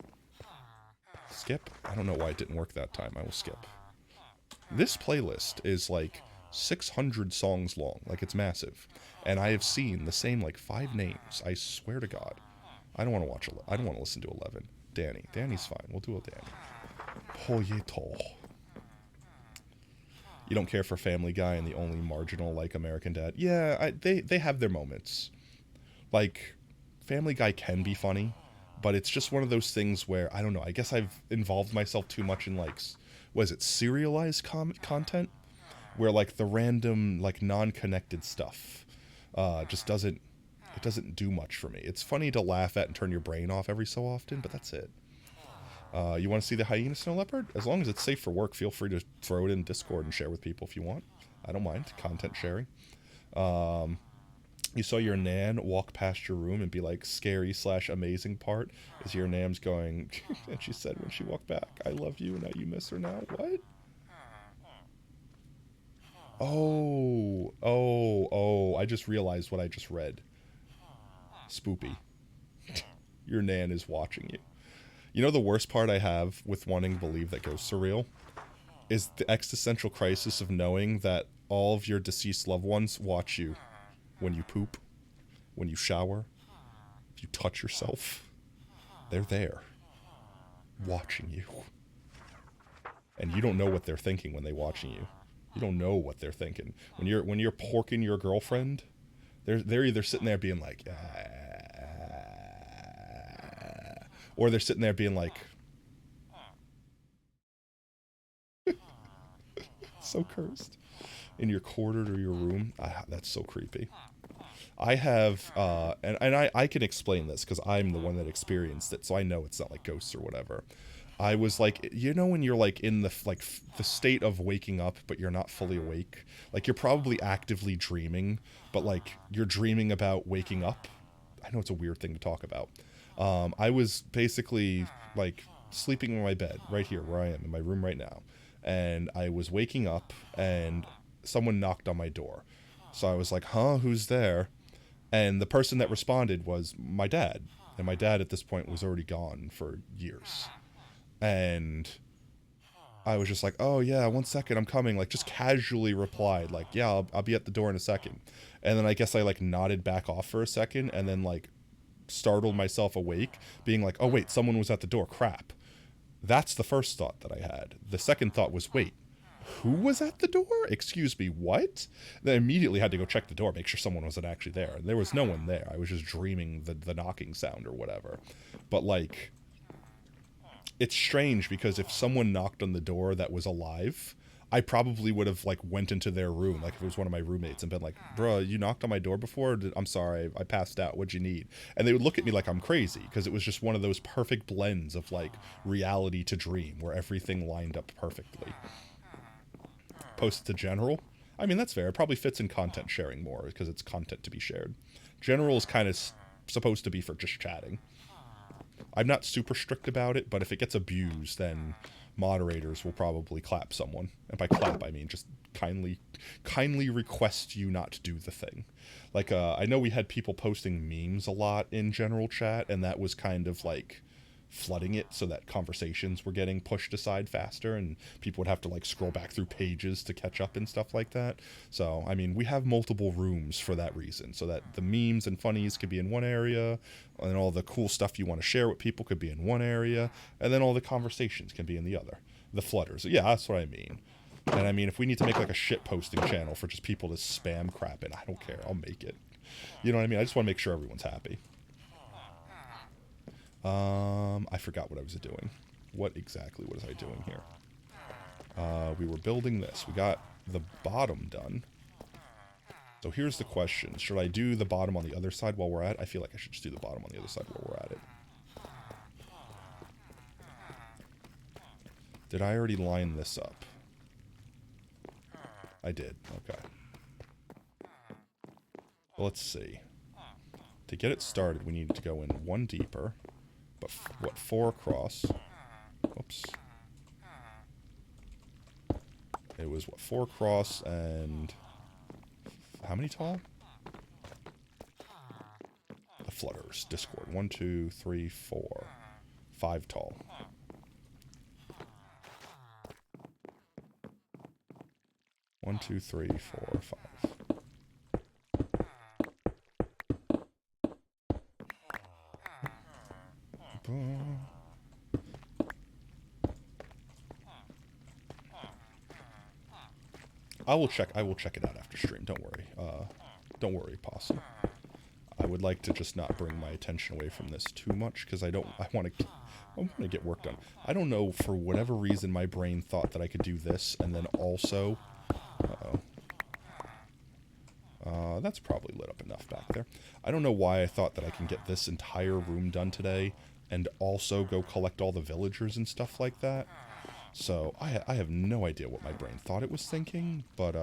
Skip? I don't know why it didn't work that time. I will skip. This playlist is like 600 songs long. Like, it's massive. And I have seen the same, like, 5 names. I swear to God. I don't want to watch I don't want to listen to 11. Danny. Danny's fine. We'll do a Danny. Poyeto. You don't care for Family Guy and the only marginal, like, American Dad. Yeah, they have their moments. Like, Family Guy can be funny, but it's just one of those things where, I don't know, I guess I've involved myself too much in, like, what is it, serialized content? Where, like, the random, like, non-connected stuff just doesn't do much for me. It's funny to laugh at and turn your brain off every so often, but that's it. You want to see the hyena snow leopard? As long as it's safe for work, feel free to throw it in Discord and share with people if you want. I don't mind. Content sharing. You saw your nan walk past your room and be like, scary slash amazing part is your nan's going, and she said when she walked back, I love you, and now you miss her now. What? Oh, I just realized what I just read. Spoopy. Your nan is watching you. You know the worst part I have with wanting to believe that ghosts are real? Is the existential crisis of knowing that all of your deceased loved ones watch you when you poop, when you shower, if you touch yourself. They're there, watching you. And you don't know what they're thinking when they're watching you. You don't know what they're thinking. When you're porking your girlfriend, they're either sitting there being like, or they're sitting there being like, so cursed. In your corner or your room. That's so creepy. I have, and I can explain this because I'm the one that experienced it, so I know it's not like ghosts or whatever. I was like, you know, when you're like in the the state of waking up, but you're not fully awake. Like you're probably actively dreaming, but like you're dreaming about waking up. I know it's a weird thing to talk about. I was basically like sleeping in my bed right here where I am in my room right now, and I was waking up and someone knocked on my door. So I was like, huh, who's there? And the person that responded was my dad. And my dad at this point was already gone for years. And I was just like, oh yeah, 1 second, I'm coming. Like just casually replied like, yeah, I'll be at the door in a second. And then I guess I like nodded back off for a second and then like startled myself awake being like, oh wait, someone was at the door. Crap. That's the first thought that I had. The second thought was, wait, who was at the door? Excuse me, what? Then I immediately had to go check the door, make sure someone wasn't actually there. There was no one there. I was just dreaming the knocking sound or whatever. But like, it's strange because if someone knocked on the door that was alive, I probably would have like went into their room, like if it was one of my roommates, and been like, "Bruh, you knocked on my door before? I'm sorry, I passed out. What'd you need?" And they would look at me like I'm crazy because it was just one of those perfect blends of like reality to dream where everything lined up perfectly. Post to general, I mean that's fair. It probably fits in content sharing more because it's content to be shared. General is kind of supposed to be for just chatting. I'm not super strict about it, but if it gets abused, then moderators will probably clap someone. And by clap, I mean just kindly request you not to do the thing. Like, I know we had people posting memes a lot in general chat, and that was kind of like flooding it so that conversations were getting pushed aside faster and people would have to like scroll back through pages to catch up and stuff like that. So, I mean, we have multiple rooms for that reason, so that the memes and funnies could be in one area, and all the cool stuff you want to share with people could be in one area, and then all the conversations can be in the other. The flutters. Yeah, that's what I mean. And I mean, if we need to make like a shit posting channel for just people to spam crap in, I don't care. I'll make it. You know what I mean? I just want to make sure everyone's happy. I forgot what I was doing. What exactly was I doing here? We were building this. We got the bottom done. So here's the question. Should I do the bottom on the other side while we're at it? I feel like I should just do the bottom on the other side while we're at it. Did I already line this up? I did. Okay. Well, let's see. To get it started, we need to go in one deeper. But what, 4 across? Oops. It was, what, 4 across and... how many tall? The flutters. Discord. 1, 2, 3, 4. 5 tall. One, two, three, 4, 5. I will check it out after stream. Don't worry. Don't worry, Possum. I would like to just not bring my attention away from this too much because I want to get work done. I don't know, for whatever reason my brain thought that I could do this and then also that's probably lit up enough back there. I don't know why I thought that I can get this entire room done today and also go collect all the villagers and stuff like that. So, I have no idea what my brain thought it was thinking, but,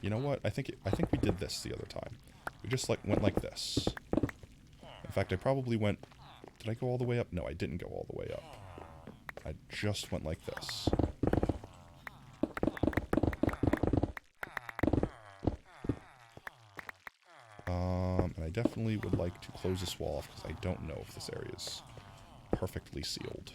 You know what? I think we did this the other time. We just went like this. In fact, I probably went... Did I go all the way up? No, I didn't go all the way up. I just went like this. And I definitely would like to close this wall off because I don't know if this area is perfectly sealed.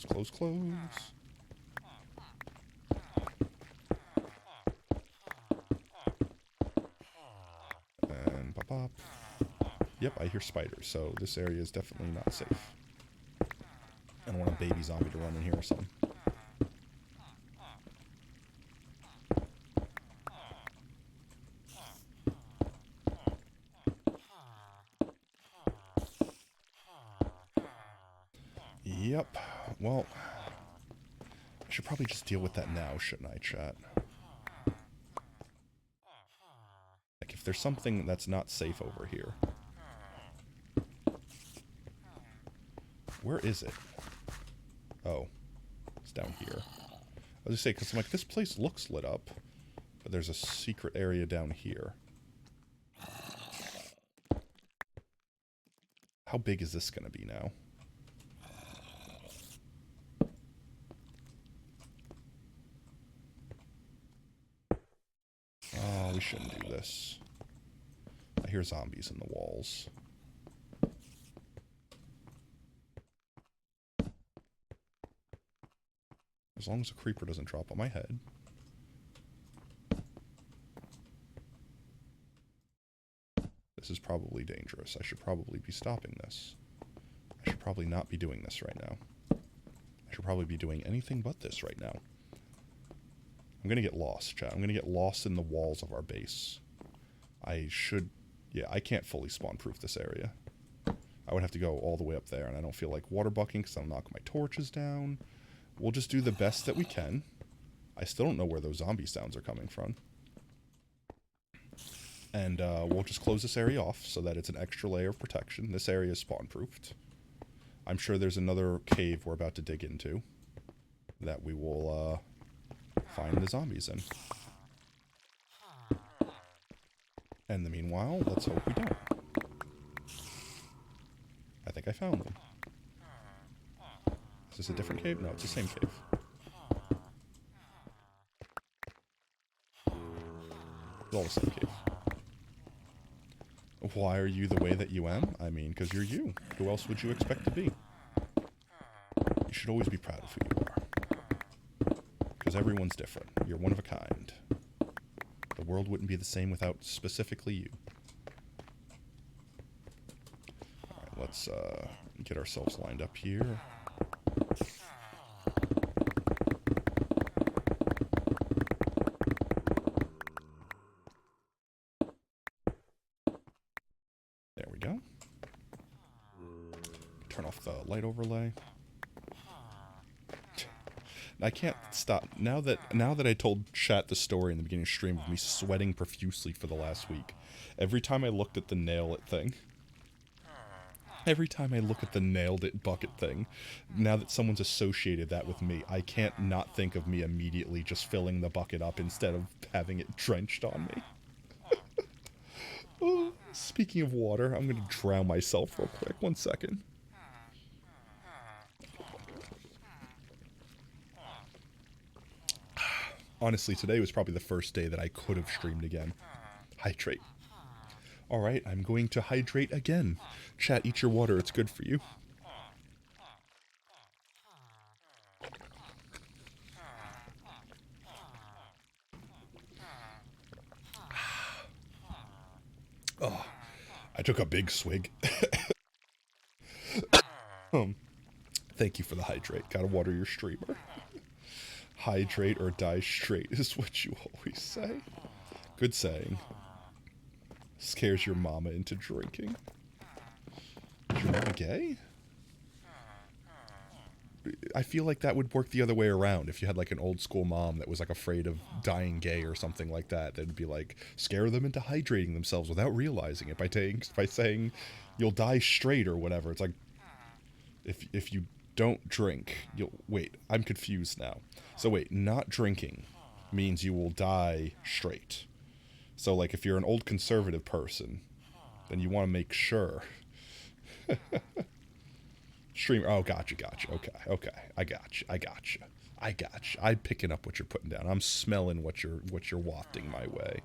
Close, close. And pop, pop. Yep, I hear spiders, so this area is definitely not safe. I don't want a baby zombie to run in here or something. Yep, well, I should probably just deal with that now, shouldn't I, chat? Like, if there's something that's not safe over here. Where is it? Oh, it's down here. I was gonna say, because I'm like, this place looks lit up, but there's a secret area down here. How big is this gonna be now? Oh, we shouldn't do this. I hear zombies in the walls. As long as a creeper doesn't drop on my head. This is probably dangerous. I should probably be stopping this. I should probably not be doing this right now. I should probably be doing anything but this right now. I'm gonna get lost, chat. I'm gonna get lost in the walls of our base. I should... Yeah, I can't fully spawn-proof this area. I would have to go all the way up there, and I don't feel like water bucking because I'll knock my torches down. We'll just do the best that we can. I still don't know where those zombie sounds are coming from. And we'll just close this area off so that it's an extra layer of protection. This area is spawn-proofed. I'm sure there's another cave we're about to dig into that we will find the zombies in. And in the meanwhile, let's hope we don't. I think I found them. Is this a different cave? No, it's the same cave. It's all the same cave. Why are you the way that you am? I mean, because you're you. Who else would you expect to be? You should always be proud of who you are. Because everyone's different. You're one of a kind. The world wouldn't be the same without specifically you. Alright, let's get ourselves lined up here. There we go. Turn off the light overlay. I can't stop. Now that I told chat the story in the beginning of stream of me sweating profusely for the last week, every time I looked at the nail it thing, every time I look at the nailed it bucket thing, now that someone's associated that with me, I can't not think of me immediately just filling the bucket up instead of having it drenched on me. Oh, speaking of water, I'm gonna drown myself real quick. 1 second. Honestly, today was probably the first day that I could have streamed again. Hydrate. Alright, I'm going to hydrate again. Chat, eat your water, it's good for you. Oh, I took a big swig. Thank you for the hydrate. Gotta water your streamer. Hydrate or die straight is what you always say. Good saying. Scares your mama into drinking. Is your mama gay? I feel like that would work the other way around. If you had like an old school mom that was like afraid of dying gay or something like that, that'd be like scare them into hydrating themselves without realizing it by saying you'll die straight or whatever. It's like if you don't drink, you'll wait. I'm confused now. So wait, not drinking means you will die straight. So like if you're an old conservative person, then you want to make sure. Streamer. Oh, gotcha. Okay. I gotcha. I'm picking up what you're putting down. I'm smelling what you're wafting my way.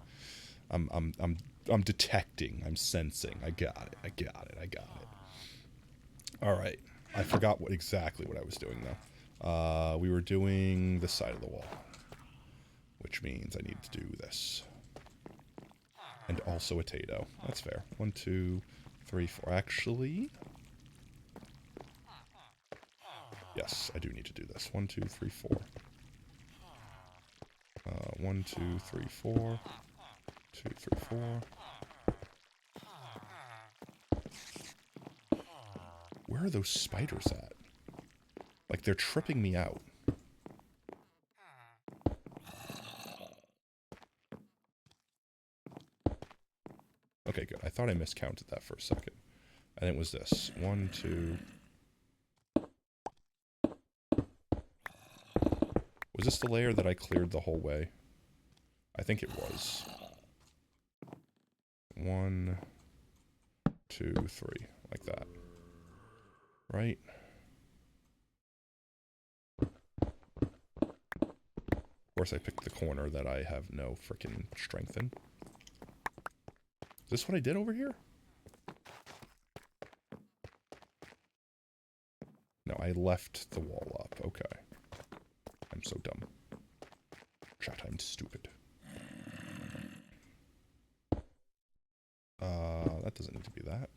I'm detecting. I'm sensing. I got it. All right. I forgot exactly what I was doing though. We were doing this side of the wall, which means I need to do this, and also a Tato. That's fair. 1, 2, 3, 4. Actually. Yes, I do need to do this. 1, 2, 3, 4. 1, 2, 3, 4. 2, 3, 4. Where are those spiders at? Like, they're tripping me out. Okay, good. I thought I miscounted that for a second. And it was this. 1, 2... Was this the layer that I cleared the whole way? I think it was. 1, 2, 3. Like that. Right? Of course I picked the corner that I have no frickin' strength in. Is this what I did over here? No, I left the wall up. Okay. I'm so dumb. Chat, I'm stupid. That doesn't need to be that.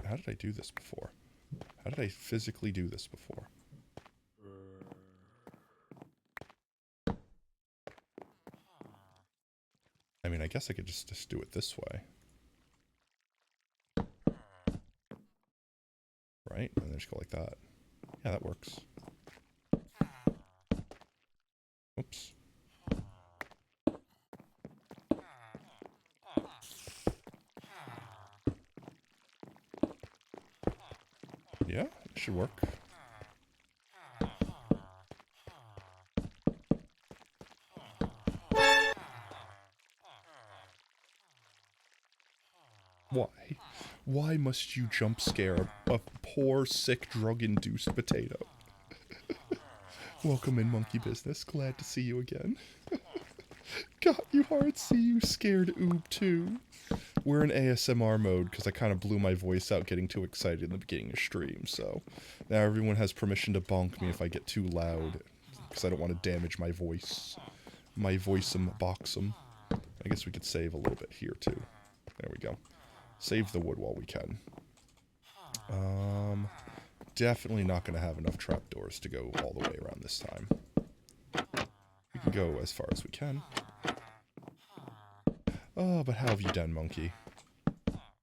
How did I do this before? How did I physically do this before? I mean, I guess I could just do it this way. Right? And then just go like that. Yeah, that works. Oops. Yeah, it should work. Why? Why must you jump scare a poor, sick, drug-induced potato? Welcome in, monkey business. Glad to see you again. Got you hard, see you scared oob too. We're in ASMR mode because I kind of blew my voice out getting too excited in the beginning of stream, so now everyone has permission to bonk me if I get too loud because I don't want to damage my voice. My voice-em, box-em. I guess we could save a little bit here too. There we go. Save the wood while we can. Definitely not going to have enough trapdoors to go all the way around this time. We can go as far as we can. Oh, but how have you done, monkey?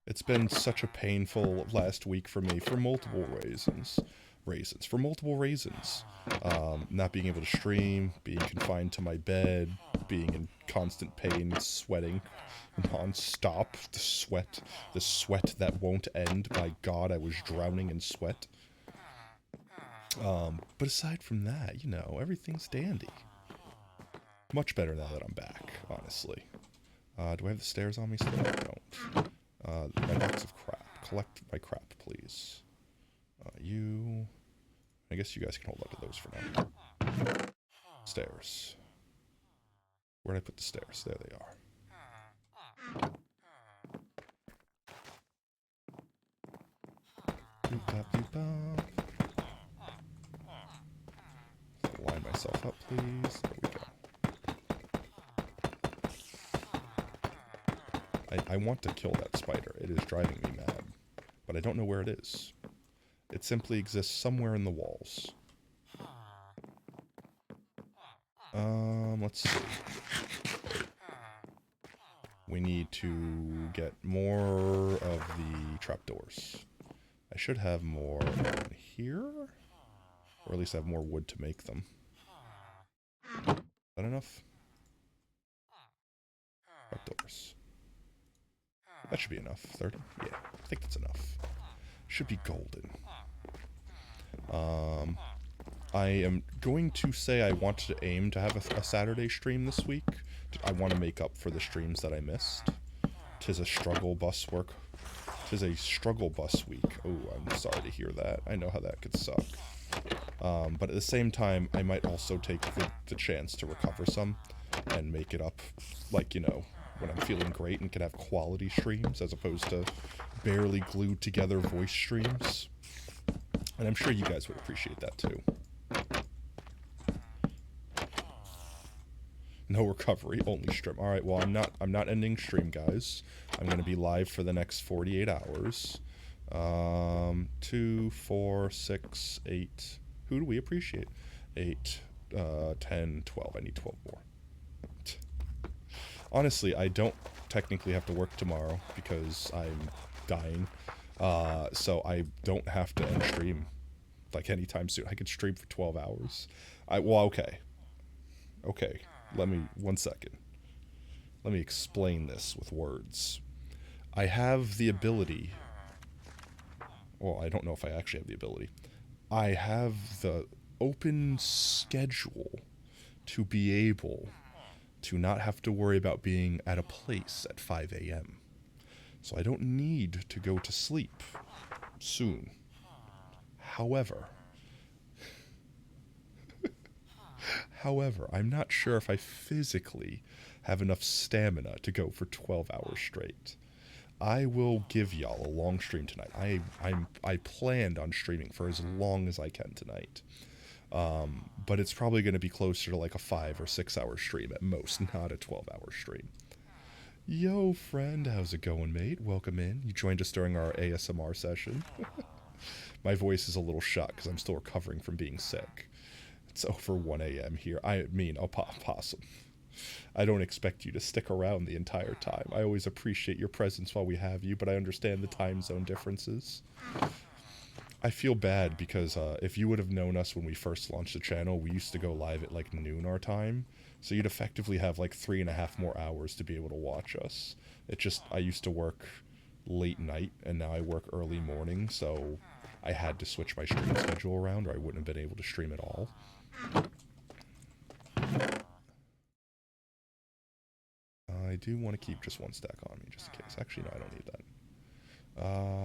It's been such a painful last week for me for multiple reasons. For multiple reasons. Not being able to stream, being confined to my bed, being in constant pain, sweating non-stop. The sweat that won't end. My God, I was drowning in sweat. But aside from that, you know, everything's dandy. Much better now that I'm back, honestly. Do I have the stairs on me still? I don't. My box of crap. Collect my crap, please. You... I guess you guys can hold on to those for now. Stairs. Where'd I put the stairs? There they are. Boop-bop-boop-bop. Line myself up, please. There we go. I want to kill that spider. It is driving me mad. But I don't know where it is. It simply exists somewhere in the walls. Let's see. we need to get more of the trapdoors. I should have more in here, or at least have more wood to make them. Is that enough? Trapdoors. That should be enough. 30? Yeah, I think that's enough. Should be golden. I am going to say I want to aim to have a Saturday stream this week. I want to make up for the streams that I missed. 'Tis a struggle bus work. 'Tis a struggle bus week. Oh, I'm sorry to hear that. I know how that could suck. But at the same time, I might also take the chance to recover some and make it up, like, you know, when I'm feeling great and can have quality streams as opposed to barely glued together voice streams. And I'm sure you guys would appreciate that too. No recovery, only stream. All right, well, I'm not ending stream, guys. I'm going to be live for the next 48 hours. 2, 4, 6, 8. Who do we appreciate? 8, 10, 12. I need 12 more. Honestly, I don't technically have to work tomorrow because I'm dying. So I don't have to end stream like anytime soon. I could stream for 12 hours. Well, okay. Okay. One second. Let me explain this with words. I have the ability, well, I don't know if I actually have the ability. I have the open schedule to be able to not have to worry about being at a place at 5 a.m. So I don't need to go to sleep soon. However, I'm not sure if I physically have enough stamina to go for 12 hours straight. I will give y'all a long stream tonight. I planned on streaming for as long as I can tonight. But it's probably going to be closer to like a 5 or 6 hour stream at most, not a 12-hour stream. Yo, friend, how's it going, mate? Welcome in. You joined us during our ASMR session. My voice is a little shot because I'm still recovering from being sick. It's over 1 a.m. here. I mean, possum. I don't expect you to stick around the entire time. I always appreciate your presence while we have you, but I understand the time zone differences. I feel bad because if you would have known us when we first launched the channel, we used to go live at like noon our time. So you'd effectively have like 3.5 more hours to be able to watch us. It just, I used to work late night and now I work early morning, so I had to switch my stream schedule around or I wouldn't have been able to stream at all. I do want to keep just one stack on me, just in case. Actually, no, I don't need that.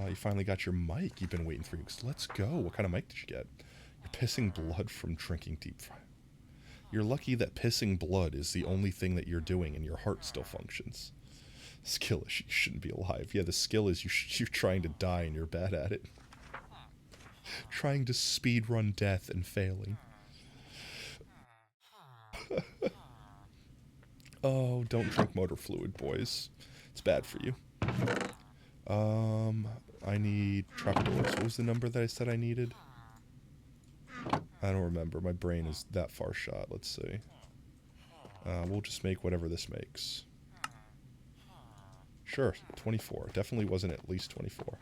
You finally got your mic. You've been waiting 3 weeks. Let's go. What kind of mic did you get? You're pissing blood from drinking deep fry. You're lucky that pissing blood is the only thing that you're doing and your heart still functions. Skill is you shouldn't be alive. Yeah, the skill is you're trying to die and you're bad at it. Trying to speedrun death and failing. Oh, don't drink motor fluid, boys. It's bad for you. I need trapdoors. What was the number that I said I needed? I don't remember. My brain is that far shot. Let's see. We'll just make whatever this makes. Sure, 24. Definitely wasn't at least 24.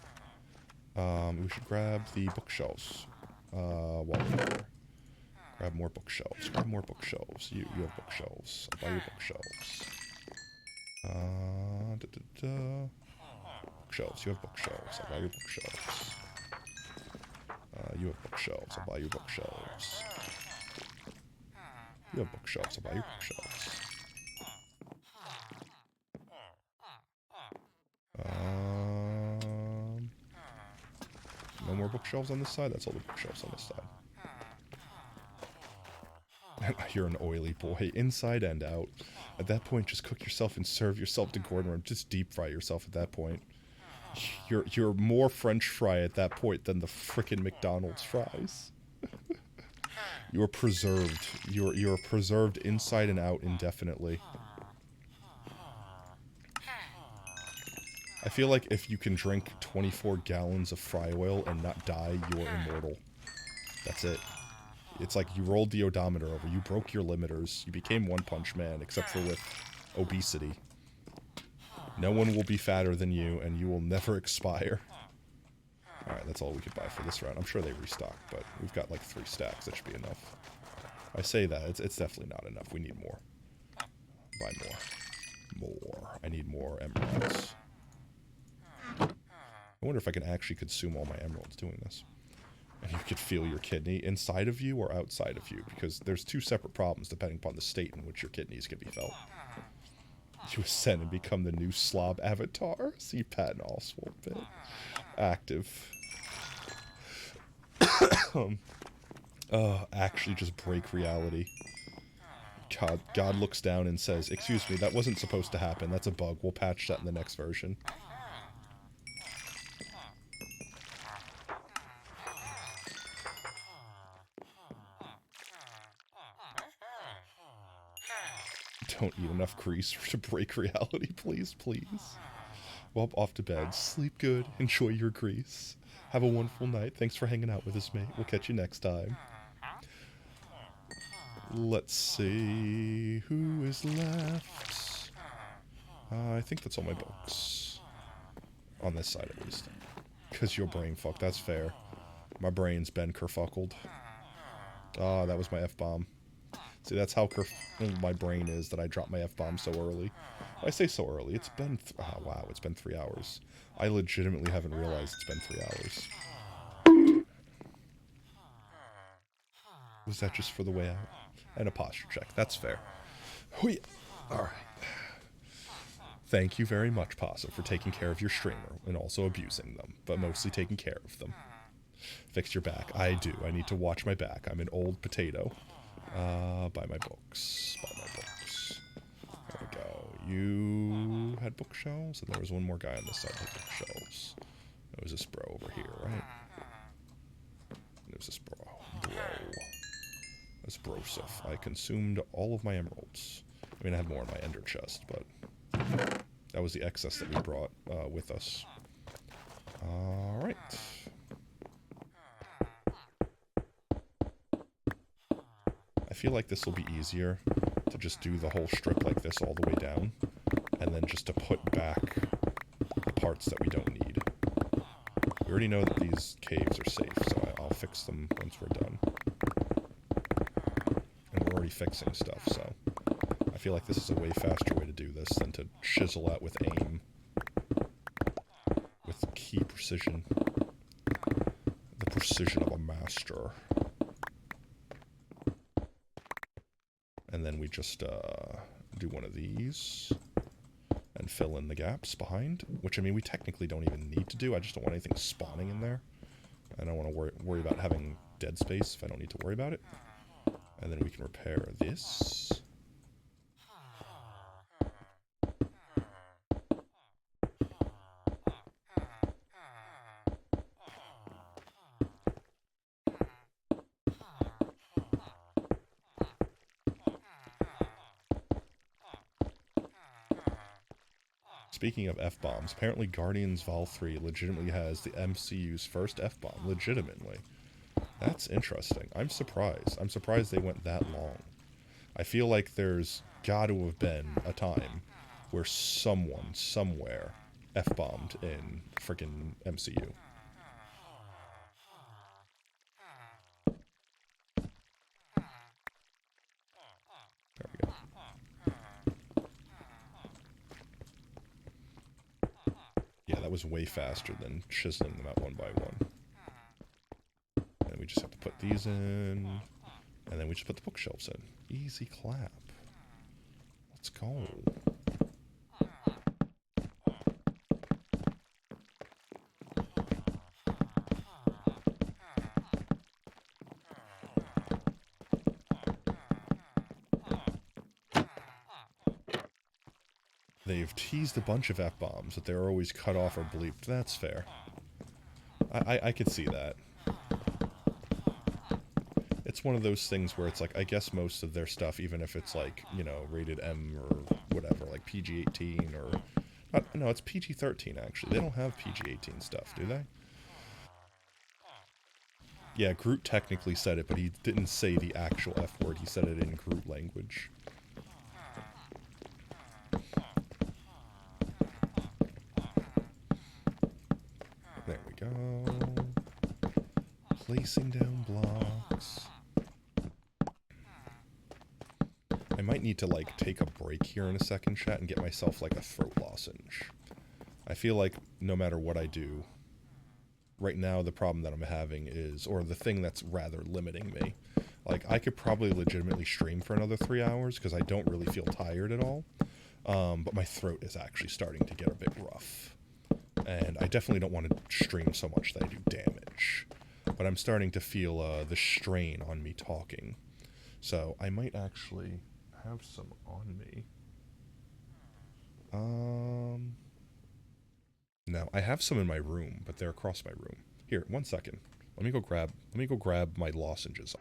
We should grab the bookshelves. While we're here. Grab more bookshelves. Grab more bookshelves. You have bookshelves. I'll buy your bookshelves. Bookshelves. You have bookshelves. I'll buy your bookshelves. You have bookshelves. I'll buy your bookshelves. You have bookshelves. I'll buy your bookshelves. No more bookshelves on this side? That's all the bookshelves on this side. You're an oily boy, inside and out. At that point, just cook yourself and serve yourself to Gordon Ramsay. Just deep fry yourself at that point. You're more French fry at that point than the frickin' McDonald's fries. You are preserved. You are preserved inside and out indefinitely. I feel like if you can drink 24 gallons of fry oil and not die, you're immortal. That's it. It's like you rolled the odometer over, you broke your limiters, you became One Punch Man, except for with obesity. No one will be fatter than you, and you will never expire. Alright, that's all we could buy for this round. I'm sure they restock, but we've got like 3 stacks. That should be enough. I say that. It's definitely not enough. We need more. Buy more. More. I need more emeralds. I wonder if I can actually consume all my emeralds doing this. And you could feel your kidney inside of you or outside of you, because there's 2 separate problems depending upon the state in which your kidneys can be felt. You ascend and become the new slob avatar. See Patton Oswalt bit. Active. Actually just break reality. God looks down and says, "Excuse me, that wasn't supposed to happen. That's a bug. We'll patch that in the next version." Don't eat enough grease to break reality, please, please. Well, off to bed. Sleep good. Enjoy your grease. Have a wonderful night. Thanks for hanging out with us, mate. We'll catch you next time. Let's see who is left. I think that's all my books. On this side, at least. Because your brain fucked. That's fair. My brain's been kerfuckled. Ah, that was my F-bomb. See, that's how my brain is, that I dropped my F-bomb so early. I say so early. It's been... oh, wow, it's been 3 hours. I legitimately haven't realized it's been 3 hours. Was that just for the way out? And a posture check. That's fair. Hoo-yah. Alright. Thank you very much, Pasa, for taking care of your streamer, and also abusing them, but mostly taking care of them. Fix your back. I do. I need to watch my back. I'm an old potato. Buy my books. Buy my books. There we go. You had bookshelves, and there was one more guy on this side with bookshelves. There was this bro over here, right? There's this bro. That's brosif. I consumed all of my emeralds. I mean, I had more in my ender chest, but that was the excess that we brought with us. Alright. I feel like this will be easier to just do the whole strip like this all the way down, and then just to put back the parts that we don't need. We already know that these caves are safe, so I'll fix them once we're done. And we're already fixing stuff, so I feel like this is a way faster way to do this than to chisel out with aim. With key precision. The precision of a master. And then we just do one of these and fill in the gaps behind, which, I mean, we technically don't even need to do. I just don't want anything spawning in there. I don't want to worry about having dead space if I don't need to worry about it. And then we can repair this. Speaking of F-bombs, apparently Guardians Vol 3 legitimately has the MCU's first F-bomb. Legitimately. That's interesting. I'm surprised. I'm surprised they went that long. I feel like there's got to have been a time where someone, somewhere, F-bombed in freaking MCU. There we go. Yeah, that was way faster than chiseling them out one by one. And we just have to put these in, and then we just put the bookshelves in. Easy clap. Let's go. They've teased a bunch of F-bombs that they're always cut off or bleeped. That's fair. I could see that. It's one of those things where it's like, I guess most of their stuff, even if it's like, you know, rated M or whatever, like PG-18 or... no, it's PG-13 actually. They don't have PG-18 stuff, do they? Yeah, Groot technically said it, but he didn't say the actual F word. He said it in Groot language. Placing down blocks. I might need to, like, take a break here in a second, chat, and get myself, like, a throat lozenge. I feel like no matter what I do, right now the problem that I'm having is, or the thing that's rather limiting me, like, I could probably legitimately stream for another 3 hours, because I don't really feel tired at all, but my throat is actually starting to get a bit rough. And I definitely don't want to stream so much that I do damage. But I'm starting to feel the strain on me talking. So I might actually have some on me. No, I have some in my room, but they're across my room. Here, 1 second. Let me go grab my lozenges.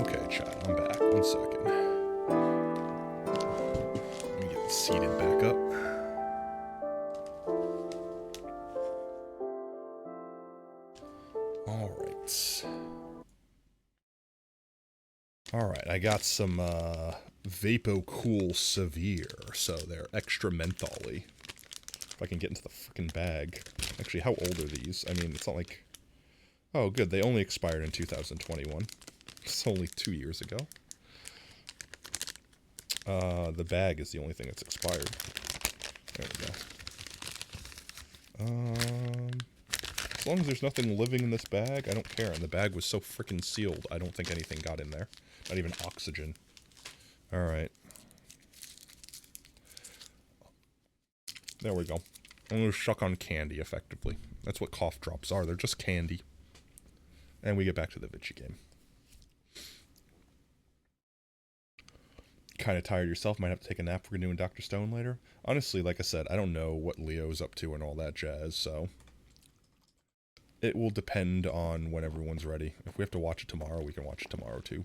Okay, chat, I'm back. 1 second. Let me get seated back up. Alright, I got some Vapocool Severe, so they're extra mentholy. If I can get into the freaking bag. Actually, how old are these? I mean, it's not like... Oh, good, they only expired in 2021. It's only 2 years ago. The bag is the only thing that's expired. There we go. As long as there's nothing living in this bag, I don't care. And the bag was so freaking sealed, I don't think anything got in there. Not even oxygen. Alright. There we go. I'm gonna shuck on candy, effectively. That's what cough drops are. They're just candy. And we get back to the Vichy game. Kind of tired yourself, might have to take a nap. We're doing Dr. Stone later. Honestly, like I said, I don't know what Leo's up to and all that jazz, so... It will depend on when everyone's ready. If we have to watch it tomorrow, we can watch it tomorrow, too.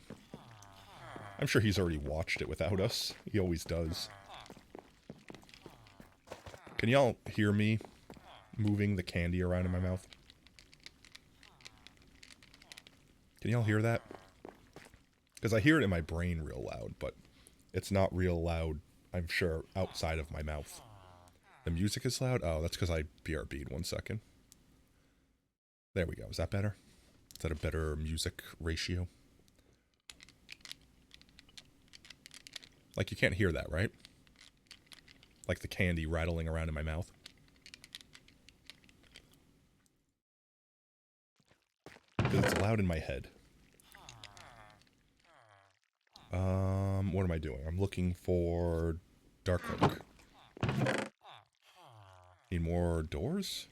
I'm sure he's already watched it without us. He always does. Can y'all hear me moving the candy around in my mouth? Can y'all hear that? Because I hear it in my brain real loud, but it's not real loud, I'm sure, outside of my mouth. The music is loud? Oh, that's because I BRB'd. 1 second. There we go. Is that better? Is that a better music ratio? Like, you can't hear that, right? Like the candy rattling around in my mouth. Because it's loud in my head. What am I doing? I'm looking for Dark Oak. Need more doors?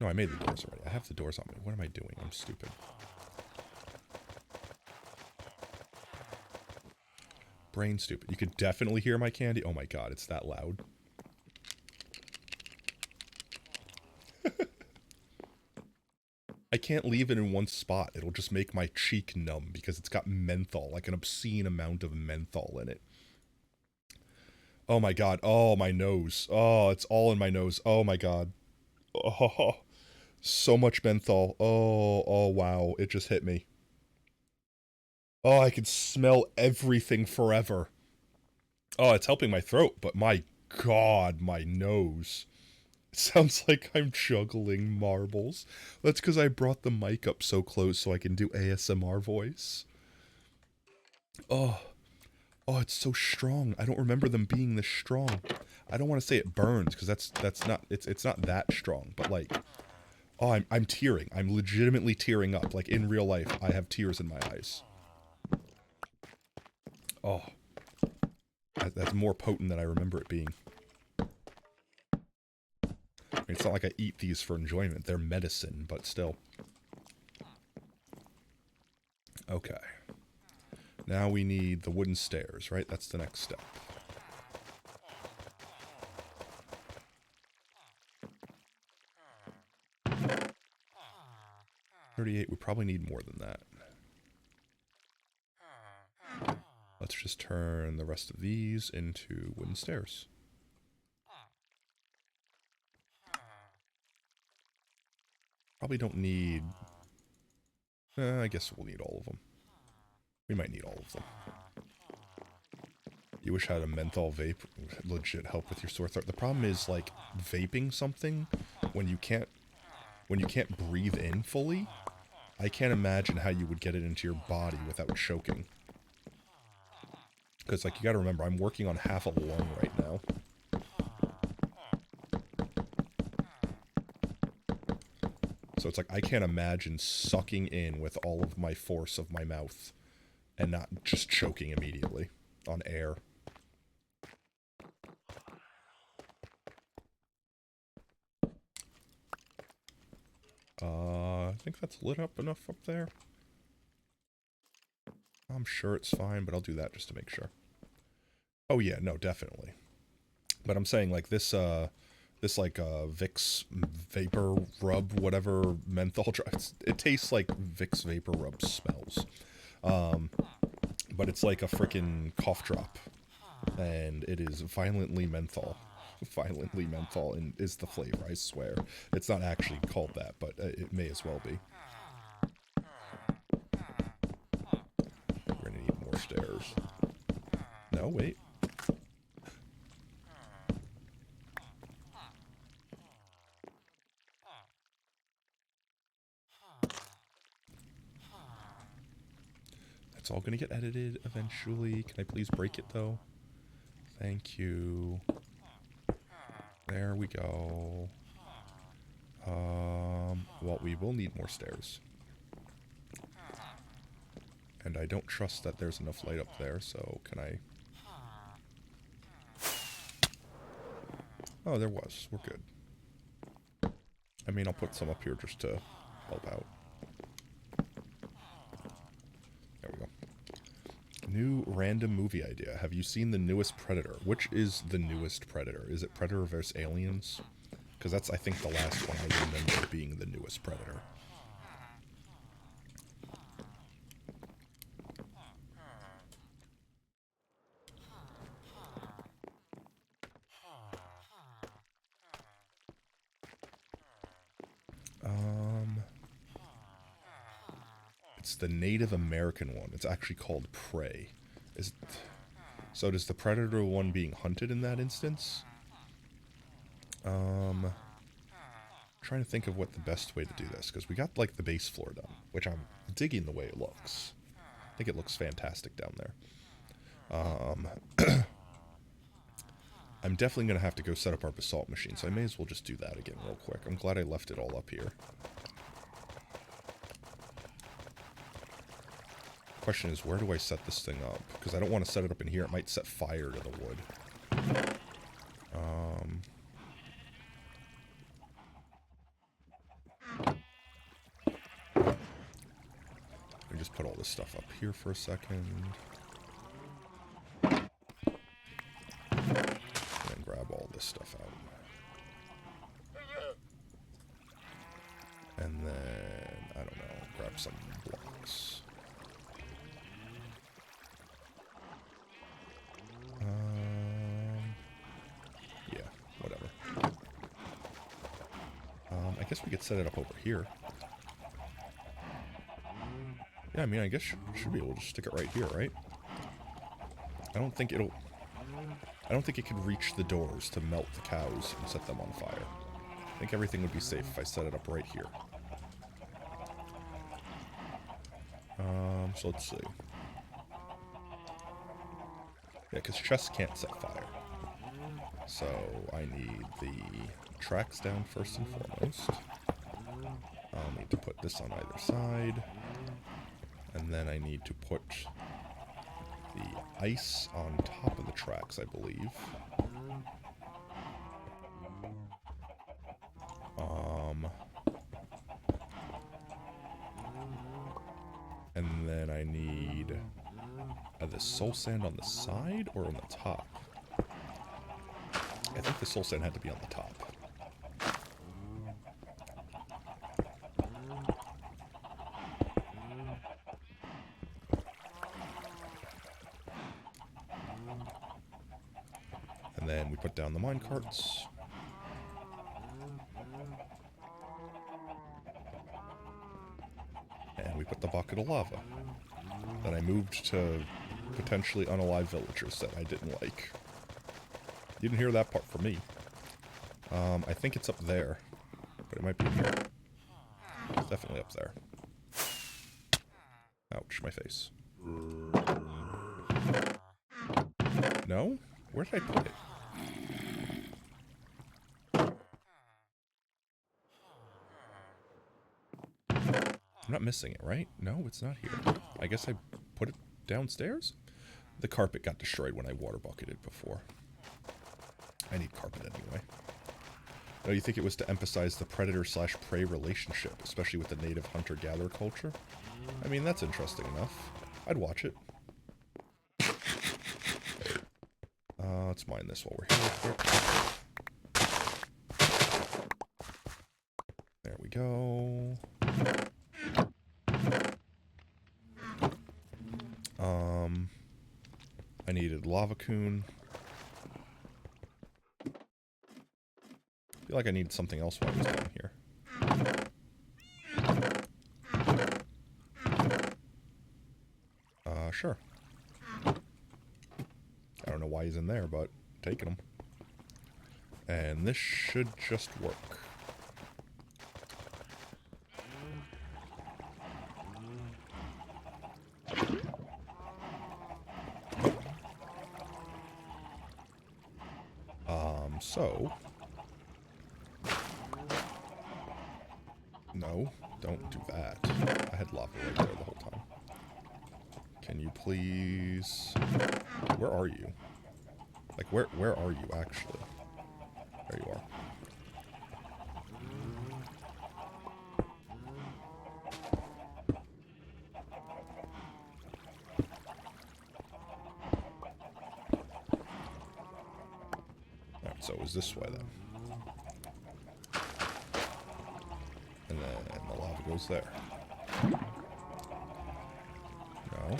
No, I made the doors already. I have the doors on me. What am I doing? I'm stupid. Brain stupid. You could definitely hear my candy. Oh my god, it's that loud. I can't leave it in one spot. It'll just make my cheek numb because it's got menthol, like an obscene amount of menthol in it. Oh my god. Oh, my nose. Oh, it's all in my nose. Oh my god. Oh, so much menthol. Oh, wow. It just hit me. Oh, I can smell everything forever. Oh, it's helping my throat, but my god, my nose. It sounds like I'm juggling marbles. That's because I brought the mic up so close so I can do ASMR voice. Oh, oh, it's so strong. I don't remember them being this strong. I don't want to say it burns because that's not it's not that strong, but like, oh, I'm tearing. I'm legitimately tearing up. Like in real life, I have tears in my eyes. Oh, that's more potent than I remember it being. I mean, it's not like I eat these for enjoyment. They're medicine, but still. Okay. Now we need the wooden stairs, right? That's the next step. $38, we probably need more than that. Let's just turn the rest of these into wooden stairs. Probably don't need... I guess we'll need all of them. We might need all of them. You wish I had a menthol vape legit help with your sore throat. The problem is, like, vaping something when you can't breathe in fully. I can't imagine how you would get it into your body without choking. Because, like, you gotta remember, I'm working on half a lung right now. So it's like, I can't imagine sucking in with all of my force of my mouth and not just choking immediately on air. I think that's lit up enough up there. I'm sure it's fine, but I'll do that just to make sure. Oh yeah, no, definitely. But I'm saying, like, this like, Vicks Vapor Rub, whatever, menthol, it tastes like Vicks Vapor Rub smells. But it's like a freaking cough drop. And it is violently menthol. Violently menthol is the flavor, I swear. It's not actually called that, but it may as well be. We're gonna need more stairs. No, wait. It's all gonna get edited eventually. Can I please break it, though? Thank you. There we go. Well, we will need more stairs. And I don't trust that there's enough light up there, so can I... Oh, there was. We're good. I mean, I'll put some up here just to help out. There we go. New random movie idea. Have you seen the newest Predator? Which is the newest Predator? Is it Predator vs. Aliens? Because that's, I think, the last one I remember being the newest Predator. It's the Native American one. It's actually called Prey. So does the Predator one being hunted in that instance? Trying to think of what the best way to do this, because we got, like, the base floor done, which I'm digging the way it looks. I think it looks fantastic down there. I'm definitely going to have to go set up our basalt machine, so I may as well just do that again real quick. I'm glad I left it all up here. Question is, where do I set this thing up? Because I don't want to set it up in here. It might set fire to the wood. Let me just put all this stuff up here for a second. And then grab all this stuff out. And then, I don't know, grab some blocks. guess we could set it up over here. Yeah, I mean, I guess should be able to stick it right here, right? I don't think it can reach the doors to melt the cows and set them on fire. I think everything would be safe if I set it up right here. So let's see. Yeah, because chests can't set fire. So I need the tracks down first and foremost. I'll need to put this on either side. And then I need to put the ice on top of the tracks, I believe. And then I need the soul sand on the side or on the top? I think the soul sand had to be on the top. And then we put down the mine carts. And we put the bucket of lava. Then I moved to potentially unalive villagers that I didn't like. You didn't hear that part from me. I think it's up there, but it might be here. It's definitely up there. Ouch, my face. No? Where did I put it? I'm not missing it, right? No, it's not here. I guess I put it downstairs? The carpet got destroyed when I water bucketed before. I need carpet anyway. No, you think it was to emphasize the predator-slash-prey relationship, especially with the native hunter-gatherer culture? I mean, that's interesting enough. I'd watch it. Let's mine this while we're here real quick. There we go. I needed lava coon. I feel like I need something else while I was down here. Sure. I don't know why he's in there, but taking him. And this should just work. So... No, don't do that. I had lava right there the whole time. Can you please... Where are you? Like, where are you, actually? There you are. Alright, so it was this way, then. And then the lava goes there. No.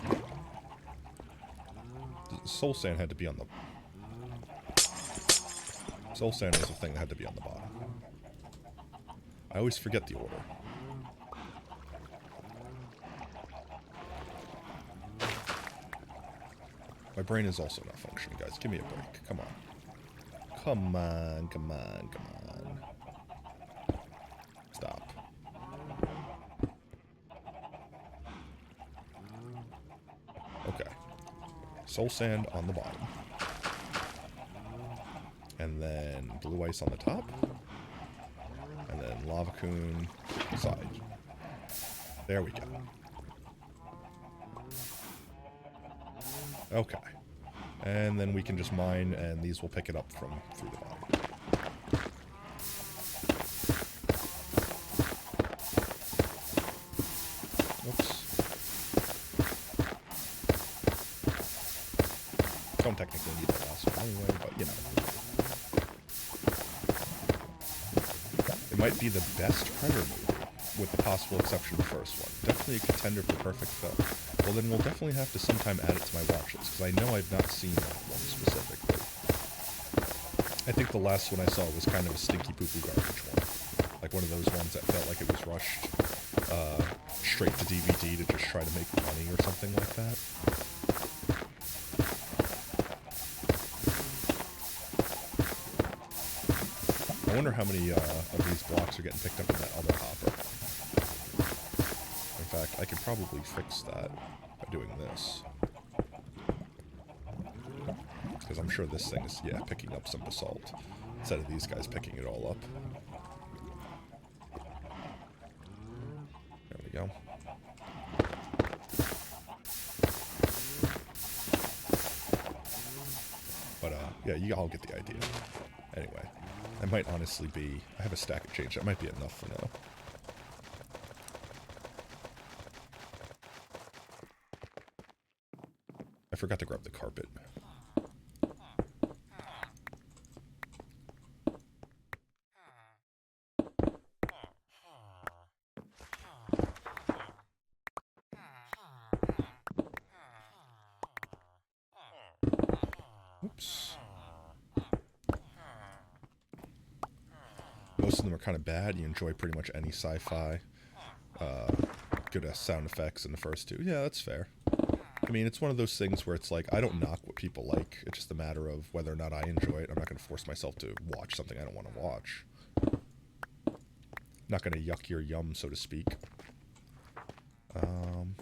The soul sand had to be on the... Soul sand was the thing that had to be on the bottom. I always forget the order. My brain is also not functioning, guys. Give me a break. Come on. Come on, come on, come on. Stop. Okay. Soul sand on the bottom. And then blue ice on the top. And then lava coon side. There we go. Okay. And then we can just mine, and these will pick it up from through the bottom. Oops. Don't technically need that last one anyway, but you know. It might be the best Predator movie, with the possible exception of the first one. Definitely a contender for perfect film. Well, then we'll definitely have to sometime add it to my watch list, because I know I've not seen that one specifically. I think the last one I saw was kind of a stinky poo-poo garbage one. Like one of those ones that felt like it was rushed straight to DVD to just try to make money or something like that. I wonder how many of these blocks are getting picked up in that other hopper. In fact, I could probably fix that by doing this. Because I'm sure this thing is, yeah, picking up some basalt, instead of these guys picking it all up. There we go. But, yeah, you all get the idea. Anyway, that might honestly be... I have a stack of change. That might be enough for now. I forgot to grab the carpet. Oops. Most of them are kind of bad. You enjoy pretty much any sci-fi. Good sound effects in the first two. Yeah, that's fair. I mean, it's one of those things where it's like, I don't knock what people like. It's just a matter of whether or not I enjoy it. I'm not going to force myself to watch something I don't want to watch. I'm not going to yuck your yum, so to speak. Do one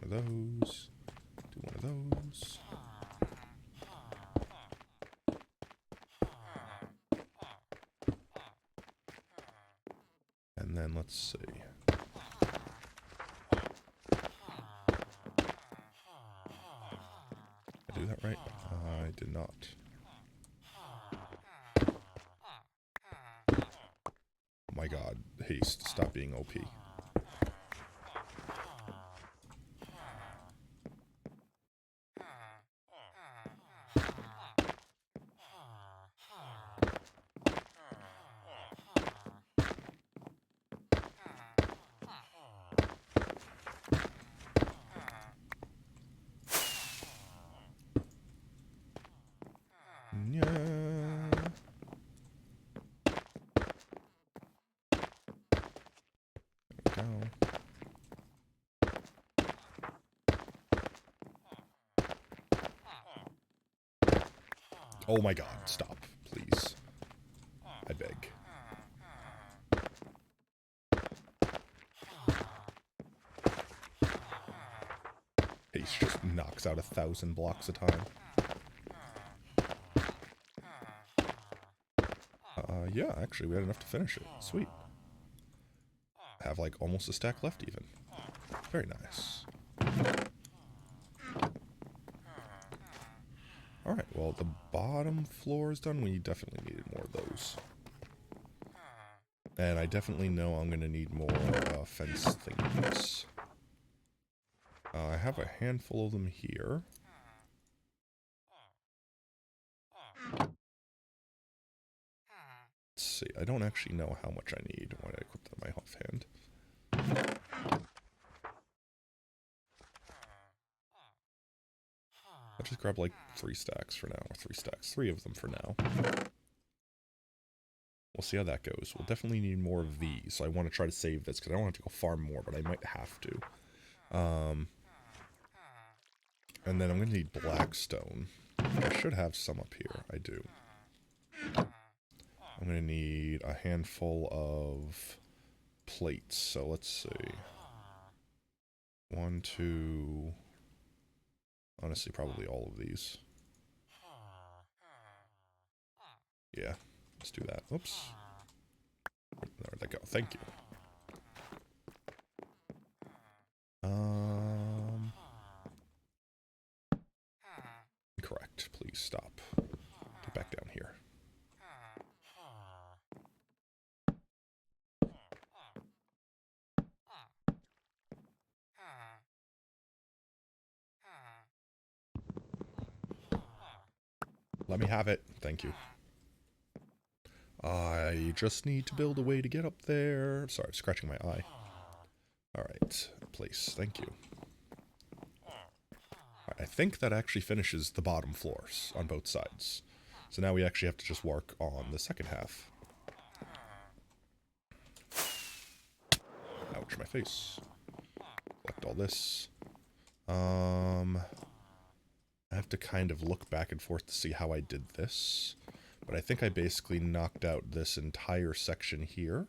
of those. Do one of those. And then let's see. Did I do that right? I did not. Oh my god. Haste. Stop being OP. Oh my god, stop, please. I beg. Haste just knocks out 1,000 blocks a time. Yeah, actually, we had enough to finish it. Sweet. Have, like, almost a stack left, even. Very nice. Alright, well, the bottom floor is done. We definitely needed more of those. And I definitely know I'm going to need more fence things. I have a handful of them here. Let's see, I don't actually know how much I need when I equip them in my offhand. I'll just grab like 3 stacks for now, or 3 stacks, 3 of them for now. We'll see how that goes. We'll definitely need more of these, so I want to try to save this, because I don't want to go farm more, but I might have to. And then I'm going to need blackstone. I should have some up here. I do. I'm going to need a handful of plates, so let's see. 1, 2... Honestly, probably all of these. Yeah, let's do that. Oops. There they go. Thank you. Correct. Please stop. Get back down here. Let me have it. Thank you. I just need to build a way to get up there. Sorry, I'm scratching my eye. Alright, place. Thank you. Right, I think that actually finishes the bottom floors on both sides. So now we actually have to just work on the second half. Ouch, my face. Collect all this. I have to kind of look back and forth to see how I did this. But I think I basically knocked out this entire section here.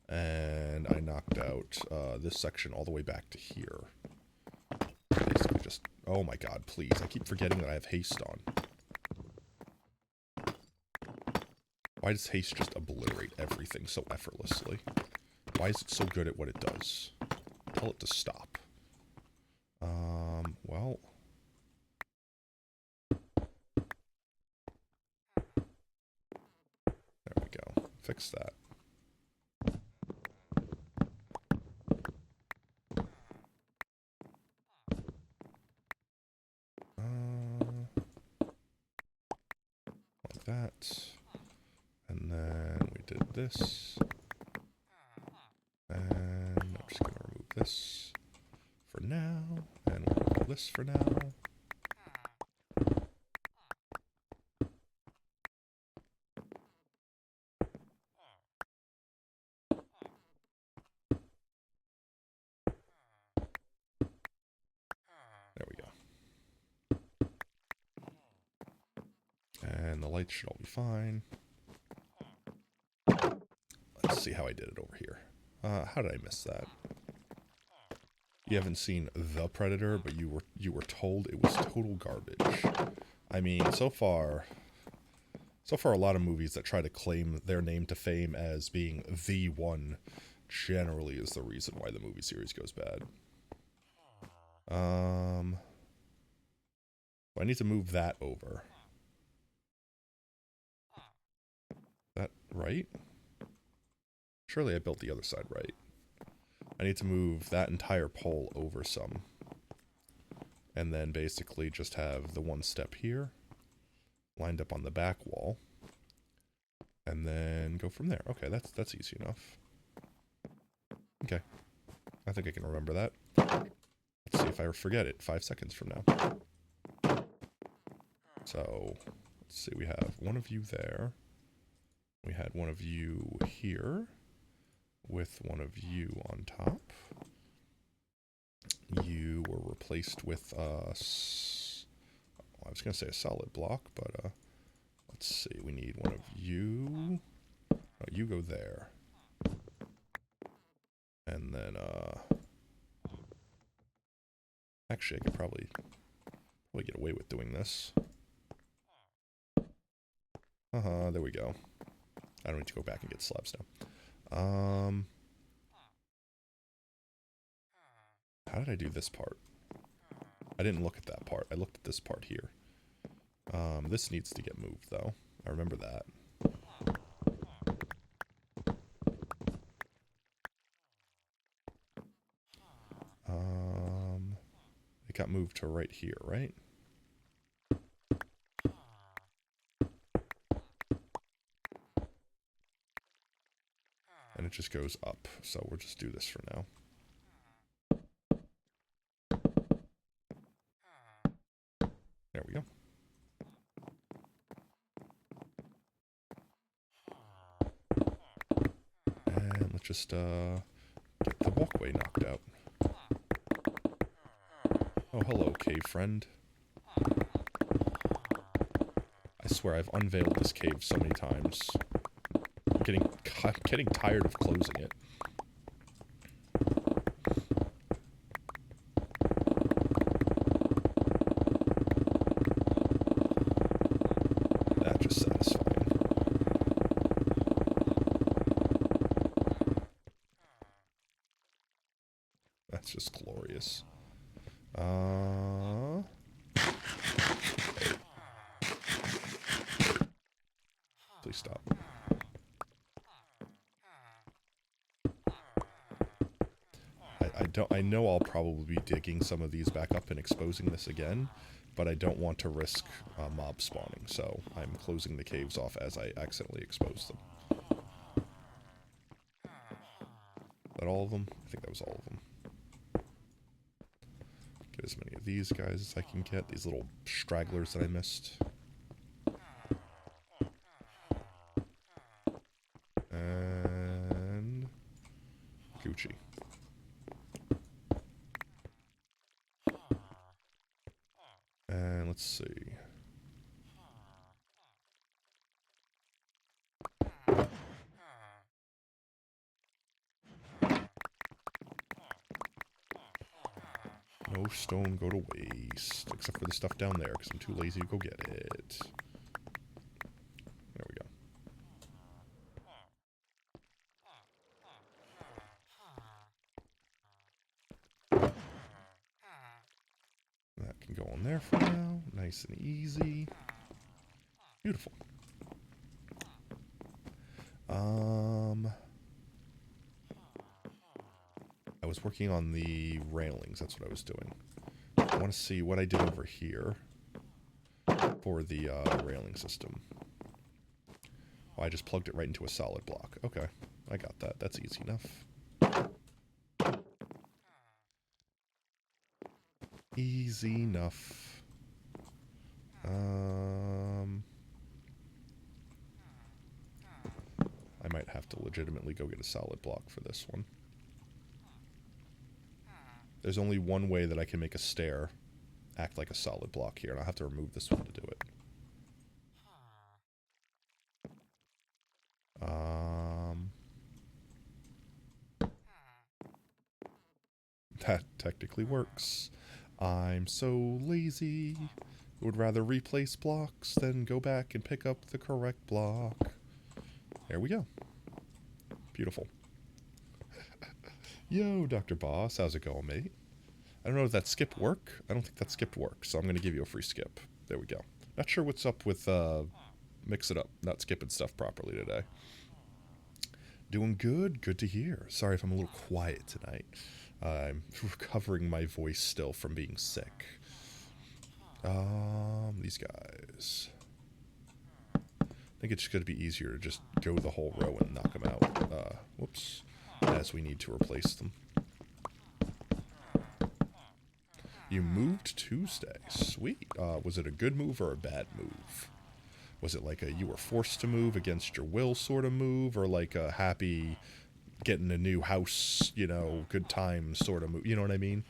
And I knocked out this section all the way back to here. Basically just... Oh my god, please. I keep forgetting that I have haste on. Why does haste just obliterate everything so effortlessly? Why is it so good at what it does? Tell it to stop. Well... There we go. Fix that. Like that. And then we did this. And I'm just going to remove this for now. And we'll remove this for now. There we go. And the lights should all be fine. Let's see how I did it over here. How did I miss that? You haven't seen The Predator, but you were told it was total garbage. I mean, so far a lot of movies that try to claim their name to fame as being the one generally is the reason why the movie series goes bad. I need to move that over. That right? Surely I built the other side right. I need to move that entire pole over some. And then basically just have the one step here lined up on the back wall. And then go from there. Okay, that's easy enough. Okay. I think I can remember that. Let's see if I forget it 5 seconds from now. So, let's see, we have one of you there. We had one of you here, with one of you on top. You were replaced with I was going to say a solid block, but let's see, we need one of you. Oh, you go there. And then, actually I could probably get away with doing this. There we go. I don't need to go back and get slabs now. How did I do this part? I didn't look at that part. I looked at this part here. This needs to get moved, though. I remember that. It got moved to right here, right? And it just goes up, so we'll just do this for now. There we go. And let's just get the walkway knocked out. Oh, hello, cave friend. I swear I've unveiled this cave so many times. I'm getting tired of closing it. That's just satisfying. That's just glorious. Please stop. I know I'll probably be digging some of these back up and exposing this again, but I don't want to risk mob spawning, so I'm closing the caves off as I accidentally expose them. Is that all of them? I think that was all of them. Get as many of these guys as I can get, these little stragglers that I missed. And Gucci. see. No stone go to waste, except for the stuff down there, because I'm too lazy to go get it. There we go. That can go on there for now. Nice and easy. Beautiful. I was working on the railings. That's what I was doing. I want to see what I did over here for the railing system. Oh, I just plugged it right into a solid block. Okay, I got that. That's easy enough. Easy enough. I might have to legitimately go get a solid block for this one. There's only one way that I can make a stair act like a solid block here, and I'll have to remove this one to do it. That technically works. I'm so lazy. Would rather replace blocks than go back and pick up the correct block. There we go. Beautiful. Yo, Dr. Boss, how's it going, mate? I don't know if that skipped work. I don't think that skipped work, so I'm going to give you a free skip. There we go. Not sure what's up with Mix It Up, not skipping stuff properly today. Doing good? Good to hear. Sorry if I'm a little quiet tonight. I'm recovering my voice still from being sick. These guys. I think it's just going to be easier to just go the whole row and knock them out. Whoops. As we need to replace them. You moved Tuesday. Sweet. Was it a good move or a bad move? Was it like a you were forced to move against your will sort of move, or like a happy getting a new house, you know, good time sort of move? You know what I mean?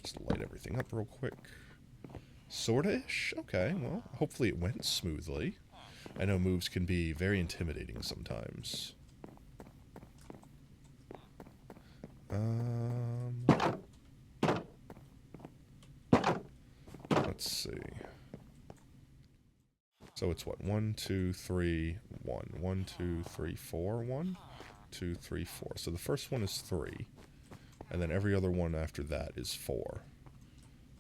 Just light everything up real quick. Sorta-ish? Okay, well, hopefully it went smoothly. I know moves can be very intimidating sometimes. Let's see. So it's what? 1, 2, 3, 1. 1, 2, 3, 4, 1, 2, 3, 4. So the first one is 3. And then every other one after that is 4.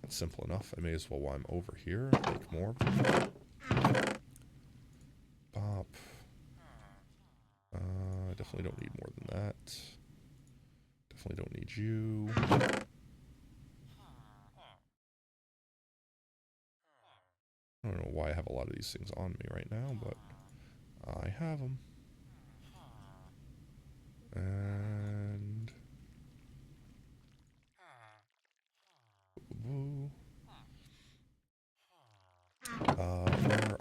That's simple enough. I may as well, while I'm over here, make more. Bop. Definitely don't need more than that. Definitely don't need you. I don't know why I have a lot of these things on me right now, but I have them. And...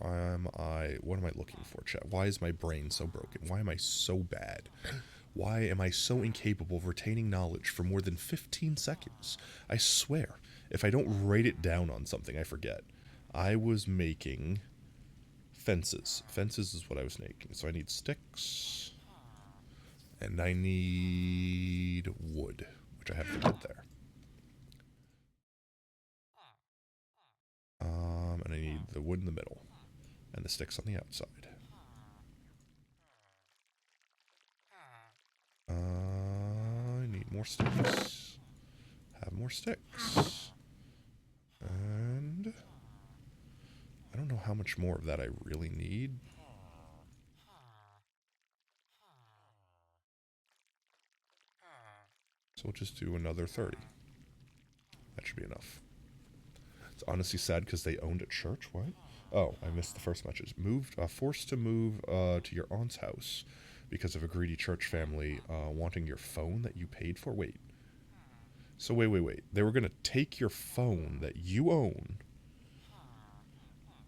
where am I? What am I looking for, chat? Why is my brain so broken? Why am I so bad? Why am I so incapable of retaining knowledge for more than 15 seconds? I swear, if I don't write it down on something, I forget. I was making fences. Fences is what I was making. So I need sticks. And I need wood, which I have the wood there. And I need the wood in the middle. And the sticks on the outside. I need more sticks. Have more sticks. And... I don't know how much more of that I really need. So we'll just do another 30. That should be enough. It's honestly sad because they owned a church. What? Oh, I missed the first message. Forced to move to your aunt's house because of a greedy church family wanting your phone that you paid for. Wait. So wait. They were going to take your phone that you own,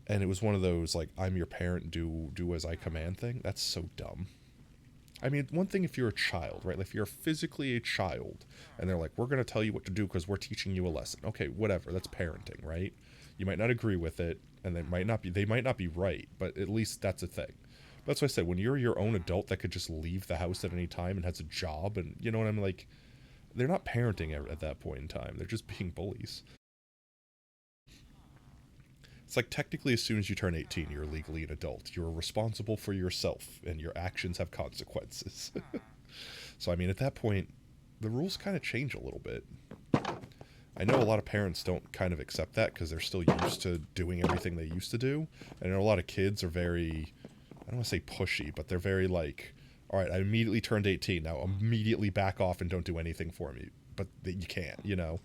and it was one of those, like, I'm your parent, do as I command thing. That's so dumb. I mean, one thing if you're a child, right? Like if you're physically a child and they're like, we're going to tell you what to do because we're teaching you a lesson. Okay, whatever. That's parenting, right? You might not agree with it and they might not be right, but at least that's a thing. But that's what I said. When you're your own adult that could just leave the house at any time and has a job and, you know what I mean? Like, they're not parenting at that point in time. They're just being bullies. It's like technically as soon as you turn 18, you're legally an adult. You're responsible for yourself, and your actions have consequences. So, I mean, at that point, the rules kind of change a little bit. I know a lot of parents don't kind of accept that because they're still used to doing everything they used to do. And I know a lot of kids are very, I don't want to say pushy, but they're very like, all right, I immediately turned 18. Now immediately back off and don't do anything for me. But you can't, you know?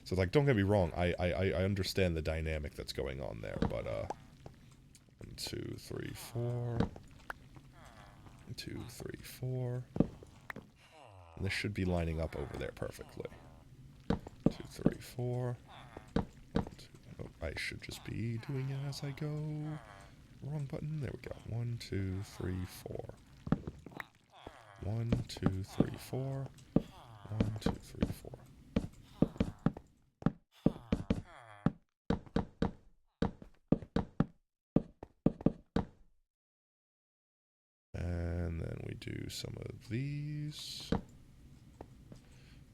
So, like, don't get me wrong. I understand the dynamic that's going on there. But, 1, 2, 3, 4. 1, 2, 3, 4. And this should be lining up over there perfectly. 2, 3, 4. 2, oh, I should just be doing it as I go. Wrong button. There we go. 1, 2, 3, 4. 1, 2, 3, 4. 1, 2, 3, 4. And then we do some of these.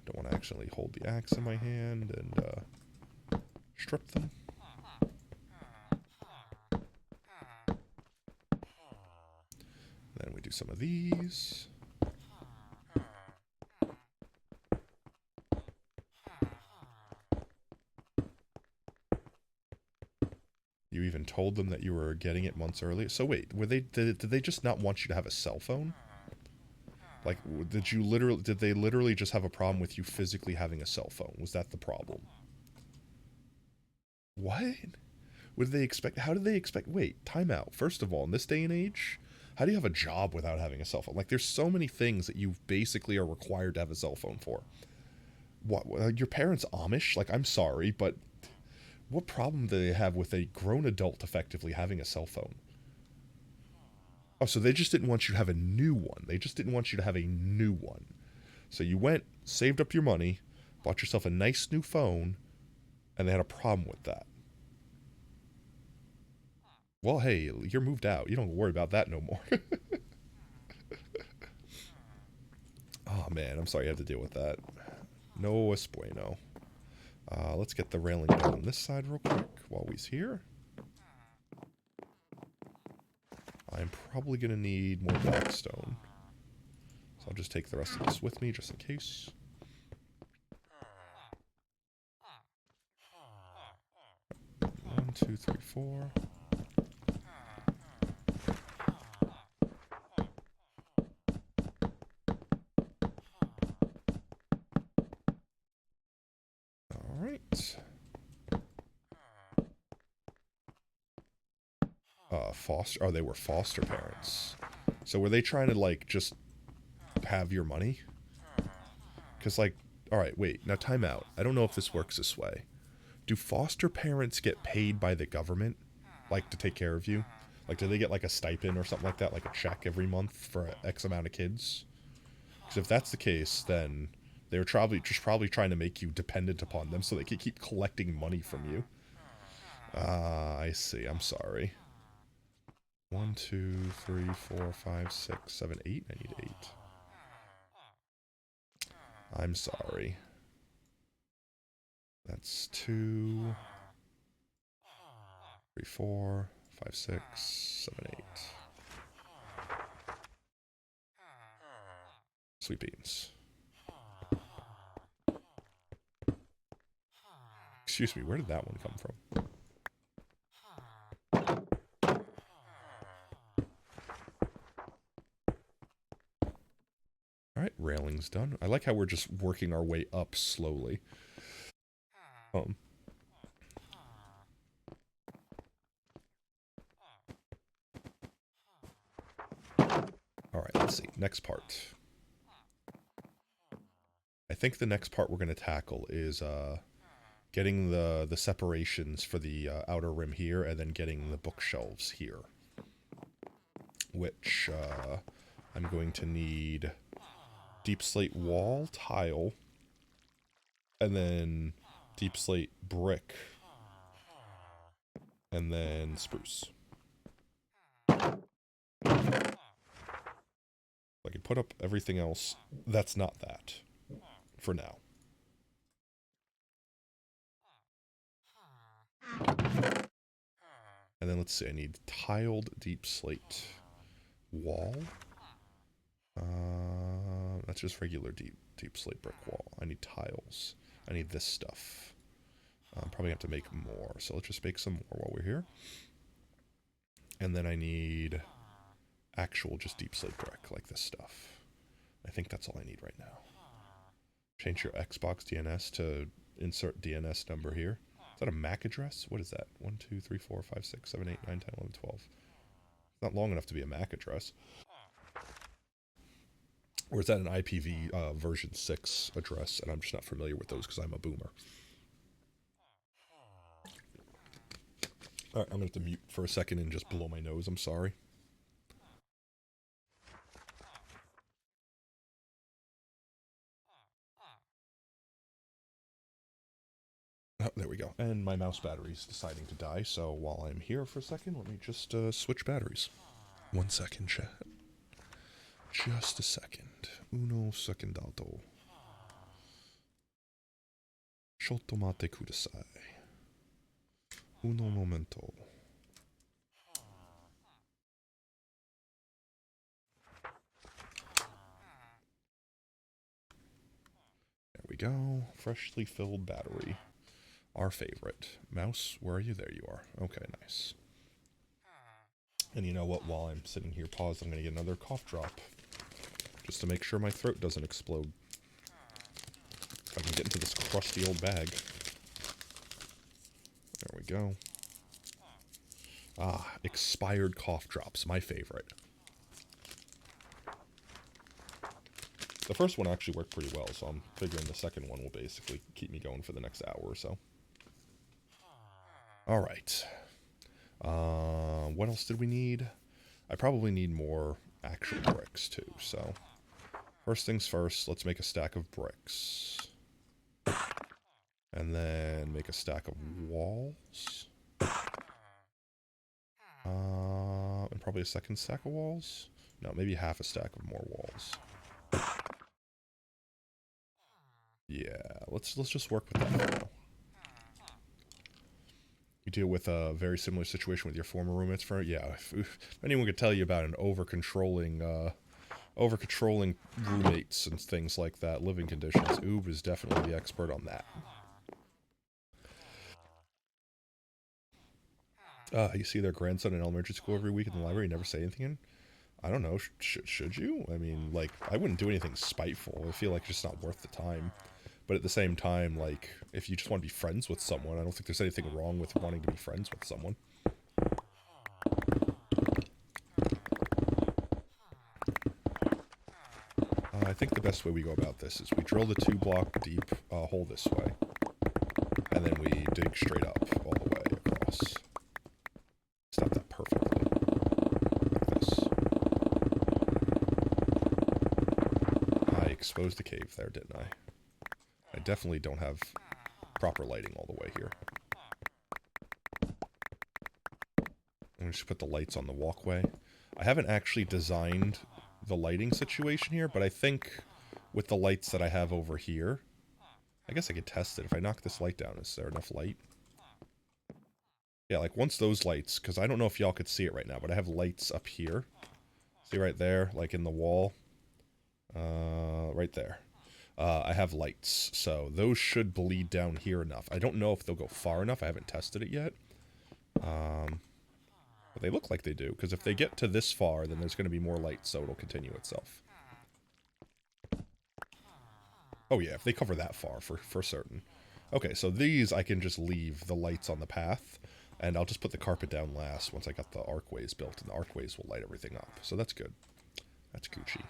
Don't want to accidentally hold the axe in my hand and strip them. Then we do some of these. You even told them that you were getting it months earlier. So wait, did they just not want you to have a cell phone? Like, did they literally just have a problem with you physically having a cell phone? Was that the problem? What? How did they expect, wait, time out. First of all, in this day and age, how do you have a job without having a cell phone? Like, there's so many things that you basically are required to have a cell phone for. What, your parents Amish? Like, I'm sorry, but what problem do they have with a grown adult effectively having a cell phone? Oh, so they just didn't want you to have a new one. They just didn't want you to have a new one. So you went, saved up your money, bought yourself a nice new phone, and they had a problem with that. Well, hey, you're moved out. You don't worry about that no more. Oh, man, I'm sorry you have to deal with that. No es bueno. Let's get the railing done on this side real quick while we's here. I'm probably going to need more blackstone. So I'll just take the rest of this with me just in case. One, two, three, four. Alright. Oh, they were foster parents. So were they trying to, like, just have your money? Because, like, alright, wait, now time out. I don't know if this works this way. Do foster parents get paid by the government, like, to take care of you? Like, do they get, like, a stipend or something like that, like a check every month for X amount of kids? Because if that's the case, then they're probably trying to make you dependent upon them so they can keep collecting money from you. I see. I'm sorry. 1, 2, 3, 4, 5, 6, 7, 8. I need 8. I'm sorry. That's 2, 3, 4, 5, 6, 7, 8. Sweet beans. Excuse me, where did that one come from? Alright, railing's done. I like how we're just working our way up slowly. Alright, let's see. Next part. I think the next part we're going to tackle is getting the separations for the outer rim here, and then getting the bookshelves here. Which, I'm going to need deep slate wall, tile, and then deep slate brick, and then spruce. I can put up everything else that's not that for now. And then let's see, I need tiled deep slate wall. That's just regular deep slate brick wall. I need tiles. I need this stuff. Probably have to make more, so let's just make some more while we're here. And then I need actual just deep slate brick, like this stuff. I think that's all I need right now. Change your Xbox DNS to insert DNS number here. Is that a MAC address? What is that? 1, 2, 3, 4, 5, 6, 7, 8, 9, 10, 11, 12. It's not long enough to be a MAC address. Or is that an IPv version 6 address? And I'm just not familiar with those because I'm a boomer. Alright, I'm going to have to mute for a second and just blow my nose. I'm sorry. Oh, there we go. And my mouse battery's deciding to die, so while I'm here for a second, let me just switch batteries. 1 second, chat. Just a second. Uno secondato. Shotomate kudasai. Uno momento. There we go. Freshly filled battery. Our favorite. Mouse, where are you? There you are. Okay, nice. And you know what? While I'm sitting here paused, I'm going to get another cough drop. Just to make sure my throat doesn't explode. If I can get into this crusty old bag. There we go. Ah, expired cough drops. My favorite. The first one actually worked pretty well, so I'm figuring the second one will basically keep me going for the next hour or so. Alright. What else did we need? I probably need more actual bricks too, so... First things first, let's make a stack of bricks. And then make a stack of walls. And probably a second stack of walls? No, maybe half a stack of more walls. Yeah, let's just work with that for now. You deal with a very similar situation with your former roommates for yeah, if anyone could tell you about an over-controlling roommates and things like that, living conditions, Oob is definitely the expert on that. You see their grandson in elementary school every week in the library, never say anything in? I don't know, should you? I mean, like, I wouldn't do anything spiteful. I feel like it's just not worth the time. But at the same time, like, if you just want to be friends with someone, I don't think there's anything wrong with wanting to be friends with someone. I think the best way we go about this is we drill the 2-block deep hole this way. And then we dig straight up all the way across. Stop that perfectly. Like this. I exposed the cave there, didn't I? I definitely don't have proper lighting all the way here. I'm just put the lights on the walkway. I haven't actually designed the lighting situation here, but I think with the lights that I have over here, I guess I could test it. If I knock this light down, is there enough light? Yeah, like once those lights, because I don't know if y'all could see it right now, but I have lights up here. See right there, like in the wall? Right there. I have lights, so those should bleed down here enough. I don't know if they'll go far enough. I haven't tested it yet. But they look like they do, because if they get to this far, then there's going to be more light, so it'll continue itself. Oh yeah, if they cover that far, for certain. Okay, so these I can just leave the lights on the path, and I'll just put the carpet down last once I got the archways built, and the archways will light everything up. So that's good. That's Gucci.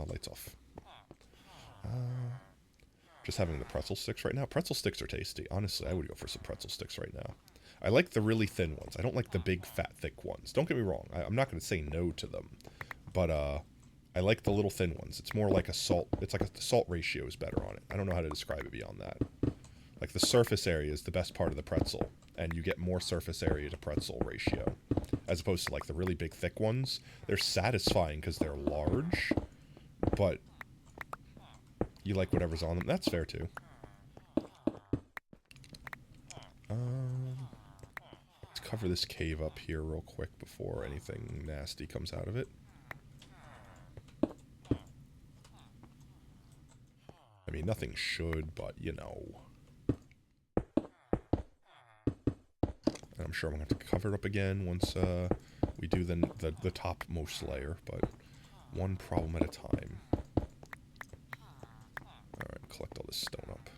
Lights off. Just having the pretzel sticks right now. Pretzel sticks are tasty. Honestly, I would go for some pretzel sticks right now. I like the really thin ones. I don't like the big, fat, thick ones. Don't get me wrong. I'm not going to say no to them. But I like the little thin ones. It's more like a salt. It's like the salt ratio is better on it. I don't know how to describe it beyond that. Like the surface area is the best part of the pretzel. And you get more surface area to pretzel ratio. As opposed to like the really big, thick ones. They're satisfying because they're large. But you like whatever's on them. That's fair too. Let's cover this cave up here real quick before anything nasty comes out of it. I mean, nothing should, but you know. And I'm sure I'm going to have to cover it up again once we do the topmost layer, but one problem at a time. Alright, collect all this stone up.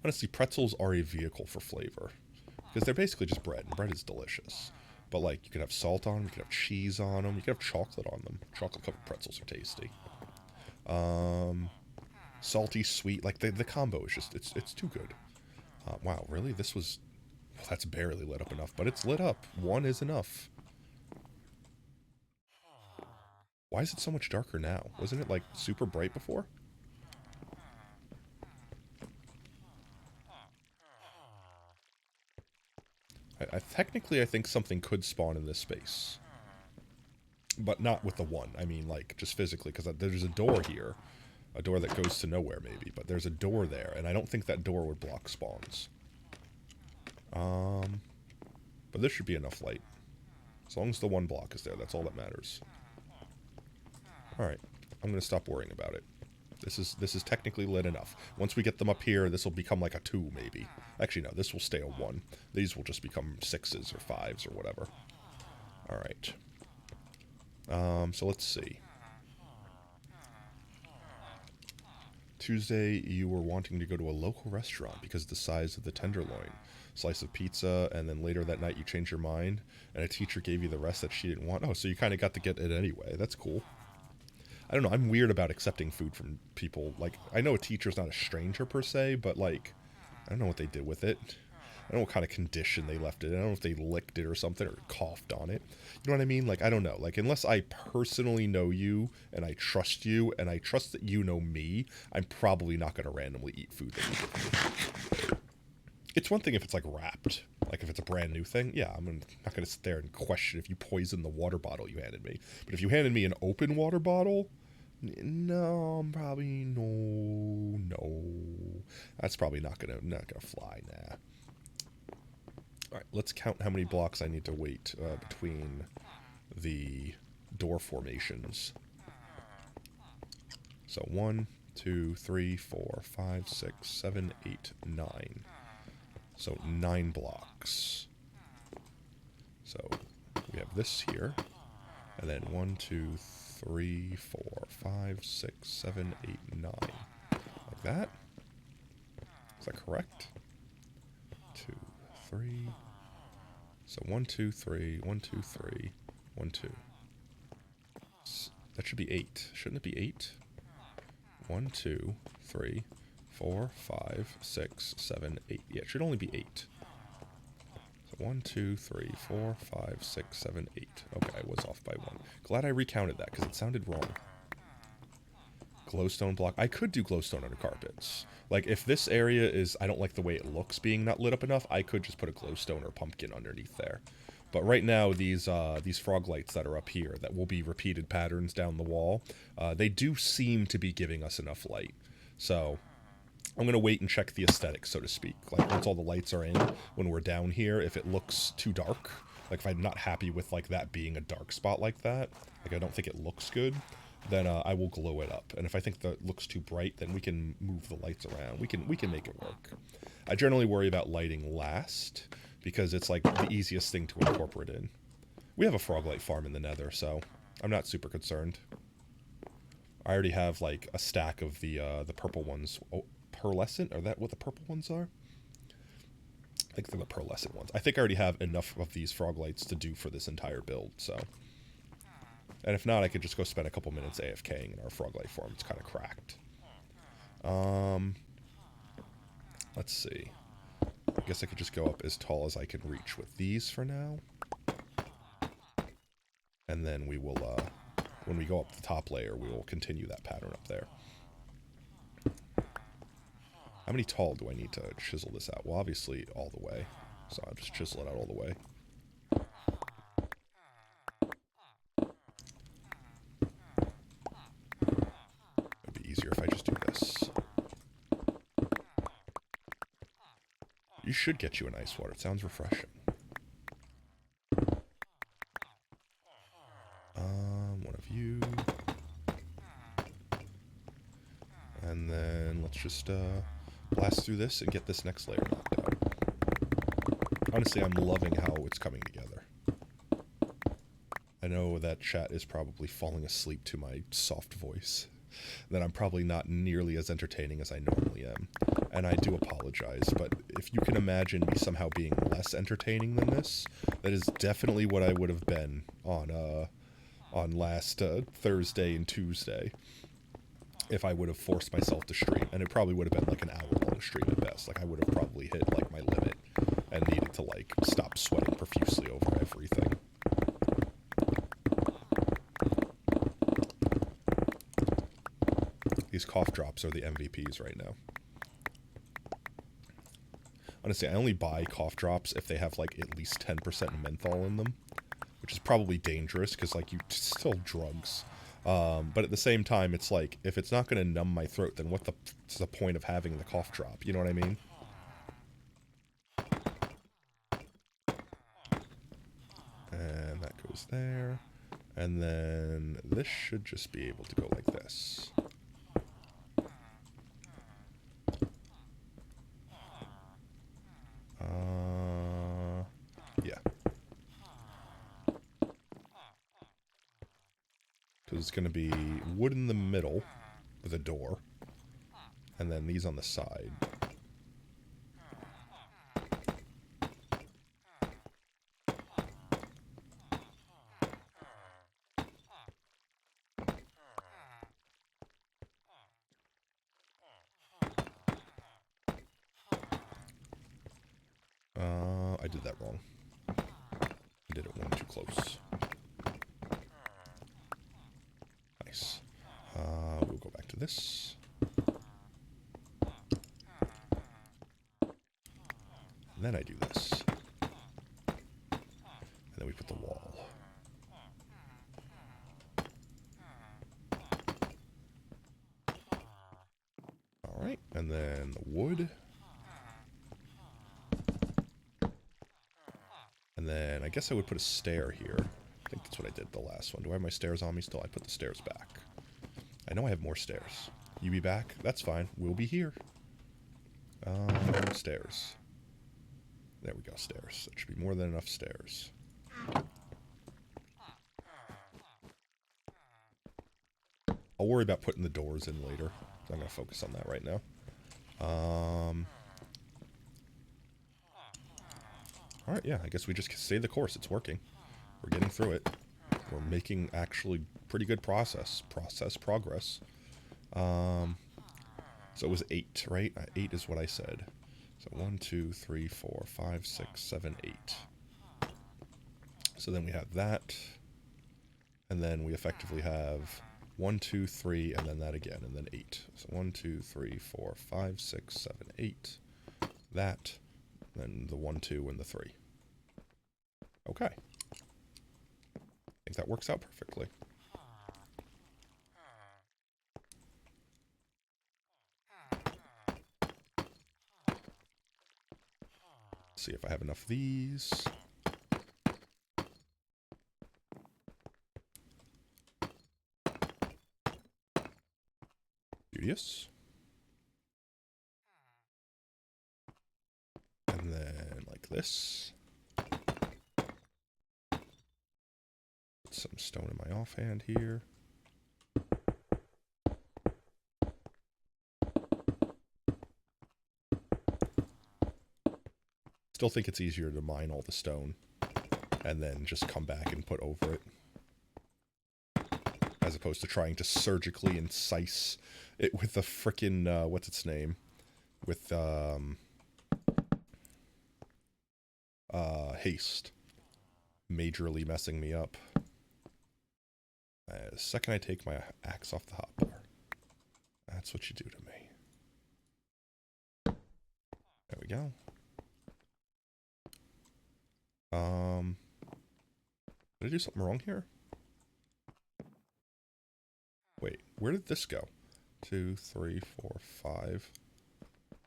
Honestly, pretzels are a vehicle for flavor. Because they're basically just bread, and bread is delicious. But, like, you could have salt on them, you could have cheese on them, you could have chocolate on them. Chocolate-covered pretzels are tasty. Salty, sweet, like, the combo is just, it's too good. Wow, really? This was... Well, that's barely lit up enough, but it's lit up. One is enough. Why is it so much darker now? Wasn't it, like, super bright before? Technically, I think something could spawn in this space. But not with the one. I mean, like, just physically, because there's a door here. A door that goes to nowhere, maybe. But there's a door there, and I don't think that door would block spawns. But this should be enough light. As long as the one block is there, that's all that matters. Alright, I'm going to stop worrying about it. This is technically lit enough. Once we get them up here, this will become like a 2, maybe. Actually, no, this will stay a 1. These will just become 6s or 5s or whatever. Alright. So let's see. Tuesday, you were wanting to go to a local restaurant because of the size of the tenderloin. Slice of pizza, and then later that night you changed your mind, and a teacher gave you the rest that she didn't want. Oh, so you kind of got to get it anyway. That's cool. I don't know, I'm weird about accepting food from people. Like, I know a teacher's not a stranger per se, but, like, I don't know what they did with it. I don't know what kind of condition they left it in. I don't know if they licked it or something, or coughed on it. You know what I mean? Like, I don't know. Like, unless I personally know you, and I trust you, and I trust that you know me, I'm probably not going to randomly eat food that you give me. It's one thing if it's, like, wrapped. Like, if it's a brand new thing, yeah, I'm not going to sit there and question if you poisoned the water bottle you handed me. But if you handed me an open water bottle... No, I'm probably no. That's probably not gonna fly. Nah. All right, let's count how many blocks I need to wait between the door formations. So 1, 2, 3, 4, 5, 6, 7, 8, 9. So 9 blocks. So we have this here, and then 1, 2, 3, 4, 5, 6, 7, 8, 9. Like that? Is that correct? 2, 3. So 1, 2, 3, 1, 2, 3, 1, 2. That should be 8. Shouldn't it be 8? 1, 2, 3, 4, 5, 6, 7, 8. Yeah, it should only be 8. 1, 2, 3, 4, 5, 6, 7, 8. Okay, I was off by 1. Glad I recounted that, because it sounded wrong. Glowstone block. I could do glowstone under carpets. Like, if this area is... I don't like the way it looks being not lit up enough, I could just put a glowstone or pumpkin underneath there. But right now, these frog lights that are up here, that will be repeated patterns down the wall, they do seem to be giving us enough light. So... I'm going to wait and check the aesthetics, so to speak. Like, once all the lights are in, when we're down here, if it looks too dark, like, if I'm not happy with, like, that being a dark spot like that, like, I don't think it looks good, then I will glow it up. And if I think that it looks too bright, then we can move the lights around. We can make it work. I generally worry about lighting last, because it's, like, the easiest thing to incorporate in. We have a frog light farm in the nether, so I'm not super concerned. I already have, like, a stack of the purple ones. Oh, pearlescent? Are that what the purple ones are? I think they're the pearlescent ones. I think I already have enough of these frog lights to do for this entire build, so. And if not, I could just go spend a couple minutes AFKing in our frog light farm. It's kind of cracked. Let's see. I guess I could just go up as tall as I can reach with these for now. And then we will, when we go up the top layer, we will continue that pattern up there. How many tall do I need to chisel this out? Well, obviously all the way. So I'll just chisel it out all the way. It'd be easier if I just do this. You should get you an ice water. It sounds refreshing. One of you. And then let's just blast through this and get this next layer knocked out. Honestly, I'm loving how it's coming together. I know that chat is probably falling asleep to my soft voice. That I'm probably not nearly as entertaining as I normally am. And I do apologize, but if you can imagine me somehow being less entertaining than this, that is definitely what I would have been on last Thursday and Tuesday. If I would have forced myself to stream, and it probably would have been like an hour-long stream at best. Like, I would have probably hit, like, my limit and needed to, like, stop sweating profusely over everything. These cough drops are the MVPs right now. Honestly, I only buy cough drops if they have, like, at least 10% menthol in them, which is probably dangerous, because, like, it's still drugs. But at the same time, it's like, if it's not going to numb my throat, then what's the point of having the cough drop? You know what I mean? And that goes there. And then this should just be able to go like this. Yeah. Because it's going to be wood in the middle with a door. And then these on the side. I did that wrong. I did it one too close. Nice. We'll go back to this. And then I do this. And then we put the wall. Alright, and then the wood. And then I guess I would put a stair here. I think that's what I did the last one. Do I have my stairs on me still? I put the stairs back. I know I have more stairs. You be back? That's fine. We'll be here. Stairs. There we go, stairs. That should be more than enough stairs. I'll worry about putting the doors in later. I'm going to focus on that right now. Alright, yeah, I guess we just stay the course. It's working. We're getting through it. We're making actually pretty good progress. So it was 8, right? 8 is what I said. So 1, 2, 3, 4, 5, 6, 7, 8. So then we have that. And then we effectively have 1, 2, 3, and then that again, and then 8. So 1, 2, 3, 4, 5, 6, 7, 8. That. Then the 1, 2, and the 3. Okay. I think that works out perfectly. See if I have enough of these. Beauteous. And then like this. Put some stone in my offhand here. Still think it's easier to mine all the stone and then just come back and put over it, as opposed to trying to surgically incise it with the frickin' what's its name? With haste. Majorly messing me up. The second I take my axe off the hotbar. That's what you do to me. There we go. Did I do something wrong here? Wait, where did this go? 2, 3, 4, 5.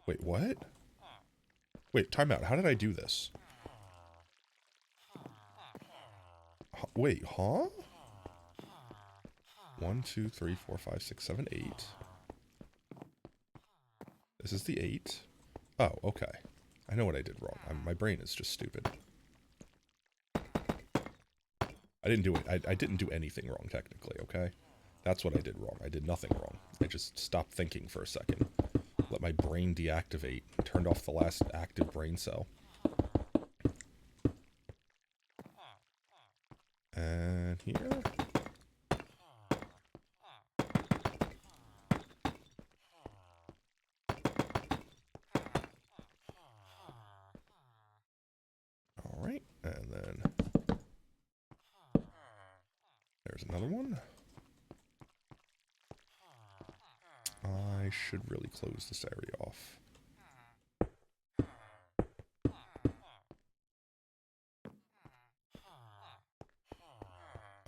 Wait, what? Wait, time out. How did I do this? Wait, huh? 1, 2, 3, 4, 5, 6, 7, 8. This is the 8. Oh, okay. I know what I did wrong. My brain is just stupid. I didn't do it. I didn't do anything wrong, technically, okay? That's what I did wrong. I did nothing wrong. I just stopped thinking for a second. Let my brain deactivate. Turned off the last active brain cell. And here. Alright, and then there's another one. I should really close this area off.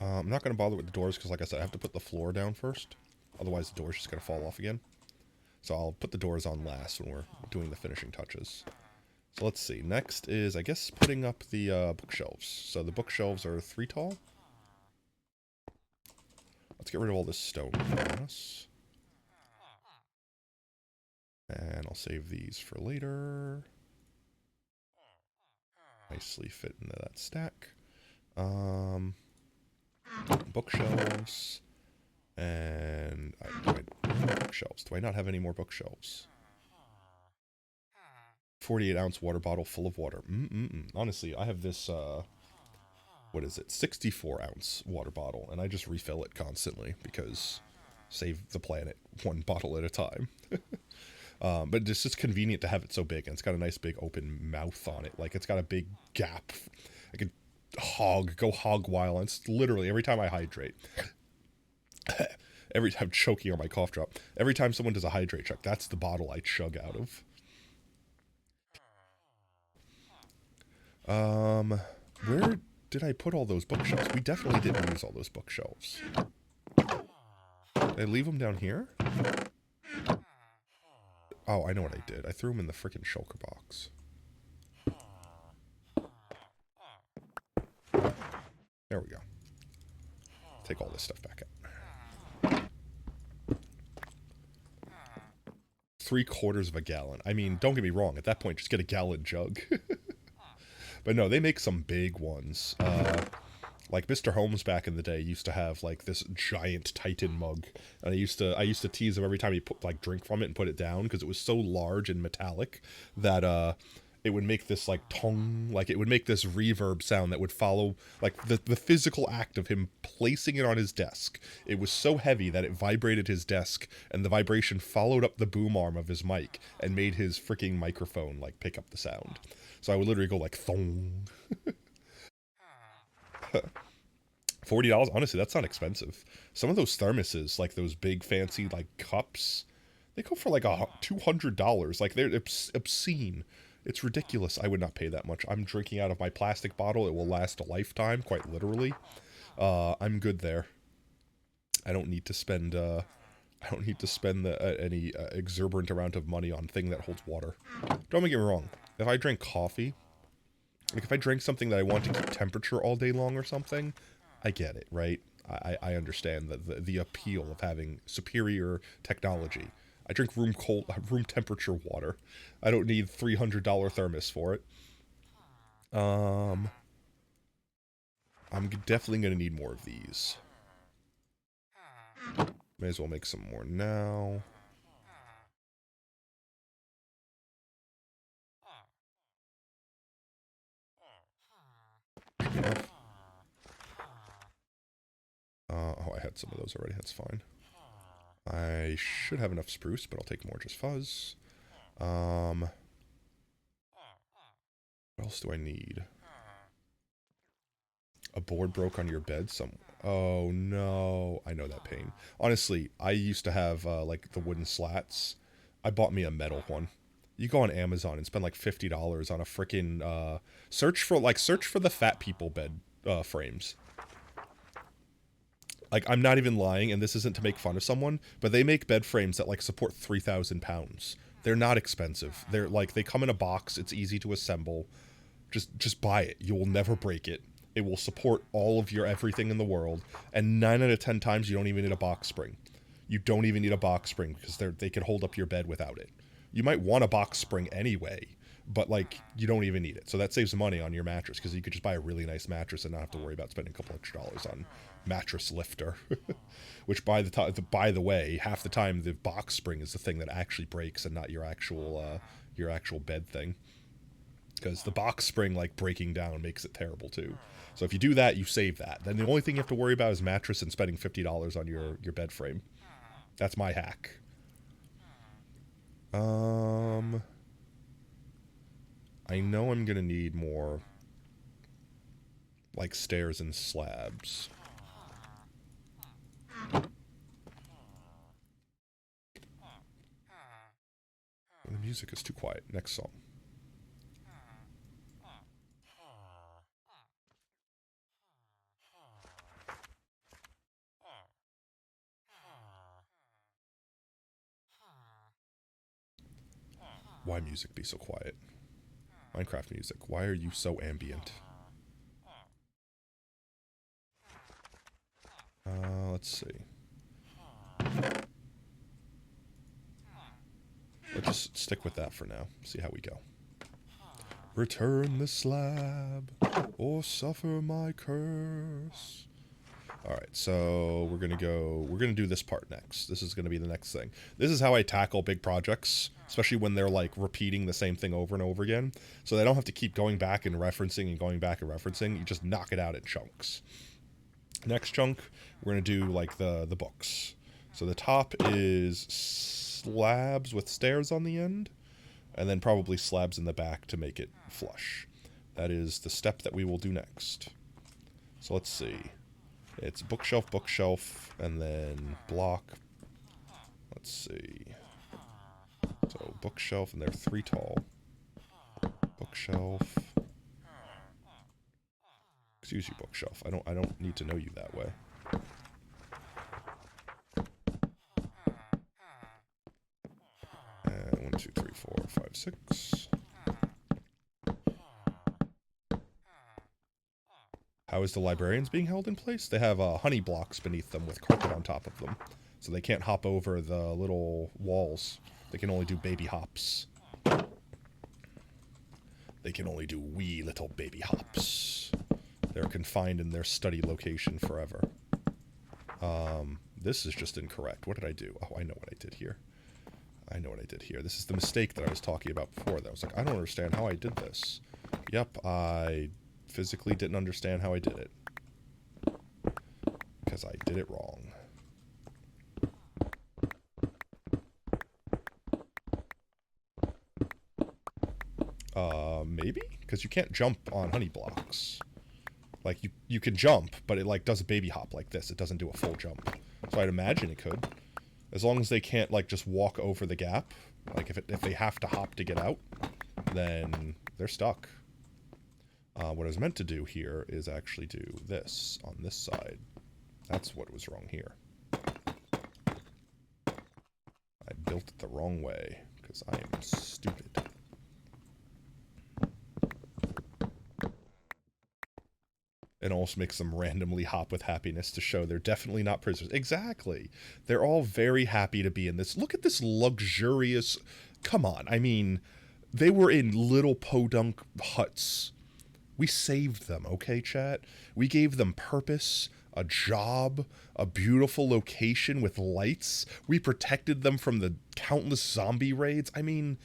I'm not going to bother with the doors because, like I said, I have to put the floor down first. Otherwise, the door's just going to fall off again. So I'll put the doors on last when we're doing the finishing touches. So let's see. Next is, I guess, putting up the bookshelves. So the bookshelves are 3 tall. Let's get rid of all this stone for us. And I'll save these for later. Nicely fit into that stack. Bookshelves. And bookshelves. Do I not have any more bookshelves? 48-ounce water bottle full of water. Honestly, I have this, what is it? 64-ounce water bottle, and I just refill it constantly because save the planet one bottle at a time. But it's just convenient to have it so big, and it's got a nice big open mouth on it. Like, it's got a big gap. I could go hog wild. It's literally every time I hydrate. I'm choking on my cough drop. Every time someone does a hydrate check, that's the bottle I chug out of. Where did I put all those bookshelves? We definitely didn't use all those bookshelves. Did I leave them down here? Oh, I know what I did. I threw them in the frickin' shulker box. There we go. Take all this stuff back out. 3/4 of a gallon. I mean, don't get me wrong. At that point, just get a gallon jug. But no, they make some big ones. Like Mr. Holmes back in the day used to have like this giant Titan mug, and I used to tease him every time he put like drink from it and put it down because it was so large and metallic that it would make this like tong, like it would make this reverb sound that would follow like the physical act of him placing it on his desk. It was so heavy that it vibrated his desk, and the vibration followed up the boom arm of his mic and made his freaking microphone like pick up the sound. So I would literally go like thong. $40, honestly, that's not expensive. Some of those thermoses, like those big fancy like cups, they go for like $200. Like they're obscene. It's ridiculous. I would not pay that much. I'm drinking out of my plastic bottle. It will last a lifetime, quite literally. I'm good there. I don't need to spend any exuberant amount of money on thing that holds water. Don't get me wrong. If I drink coffee, like if I drink something that I want to keep temperature all day long or something, I get it, right? I understand the appeal of having superior technology. I drink room temperature water. I don't need $300 thermos for it. I'm definitely going to need more of these. May as well make some more now. Oh, I had some of those already. That's fine. I should have enough spruce, but I'll take more just fuzz. What else do I need? A board broke on your bed? Oh no. I know that pain. Honestly, I used to have like the wooden slats. I bought me a metal one. You go on Amazon and spend like $50 on a freaking search for the fat people bed frames. Like, I'm not even lying, and this isn't to make fun of someone, but they make bed frames that like support 3,000 pounds. They're not expensive. They're like, they come in a box. It's easy to assemble. Just buy it. You will never break it. It will support all of your everything in the world. And 9 out of 10 times, you don't even need a box spring. You don't even need a box spring because they can hold up your bed without it. You might want a box spring anyway, but like, you don't even need it. So that saves money on your mattress because you could just buy a really nice mattress and not have to worry about spending a couple extra dollars on mattress lifter. Which by the way, half the time the box spring is the thing that actually breaks and not your actual bed thing. Because the box spring, like, breaking down makes it terrible too. So if you do that, you save that. Then the only thing you have to worry about is mattress and spending $50 on your bed frame. That's my hack. I know I'm gonna need more, like, stairs and slabs. The music is too quiet. Next song. Why music be so quiet? Minecraft music, why are you so ambient? Let's see. Let's just stick with that for now. See how we go. Return the slab, or suffer my curse. Alright, so we're gonna do this part next. This is gonna be the next thing. This is how I tackle big projects, especially when they're like repeating the same thing over and over again. So they don't have to keep going back and referencing and going back and referencing. You just knock it out in chunks. Next chunk, we're gonna do like the books. So the top is slabs with stairs on the end, and then probably slabs in the back to make it flush. That is the step that we will do next. So let's see. It's bookshelf, bookshelf, and then block. Let's see. So bookshelf, and they're 3 tall. Bookshelf. Excuse you, bookshelf. I don't need to know you that way. And 1, 2, 3, 4, 5, 6. How is the librarians being held in place? They have honey blocks beneath them with carpet on top of them. So they can't hop over the little walls. They can only do baby hops. They can only do wee little baby hops. They're confined in their study location forever. This is just incorrect. What did I do? Oh, I know what I did here. This is the mistake that I was talking about before. That I was like, I don't understand how I did this. Yep, I physically didn't understand how I did it. Because I did it wrong. Maybe? Because you can't jump on honey blocks. Like, you can jump, but it, like, does a baby hop like this. It doesn't do a full jump. So I'd imagine it could. As long as they can't, like, just walk over the gap. Like, if they have to hop to get out, then they're stuck. What I was meant to do here is actually do this on this side. That's what was wrong here. I built it the wrong way, because I am stupid. It also makes them randomly hop with happiness to show they're definitely not prisoners. Exactly. They're all very happy to be in this. Look at this luxurious... Come on, I mean, they were in little podunk huts. We saved them, okay, chat? We gave them purpose, a job, a beautiful location with lights. We protected them from the countless zombie raids. I mean,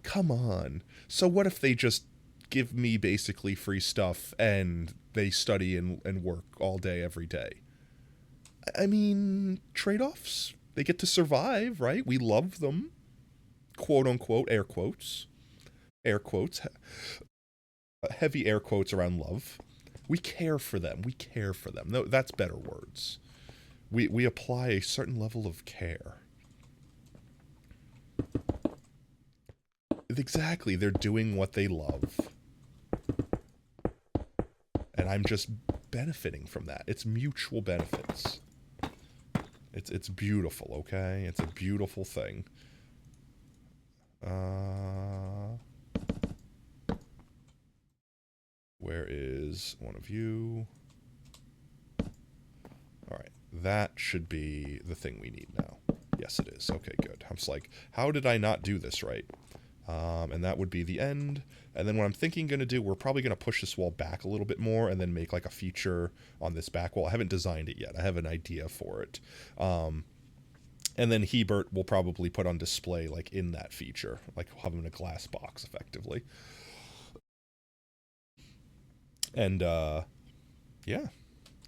come on. So what if they just give me basically free stuff and they study and work all day, every day? I mean, trade-offs. They get to survive, right? We love them. Quote unquote, air quotes. Air quotes. heavy air quotes around love. We care for them. We care for them. No, that's better words. We apply a certain level of care. Exactly, they're doing what they love. And I'm just benefiting from that. It's mutual benefits. It's beautiful, okay? It's a beautiful thing. Where is one of you? Alright, that should be the thing we need now. Yes, it is. Okay, good. I was like, how did I not do this right? And that would be the end. And then what I'm thinking going to do, we're probably going to push this wall back a little bit more and then make like a feature on this back wall. I haven't designed it yet. I have an idea for it. And then Hebert will probably put on display like in that feature, like having a glass box effectively. And yeah,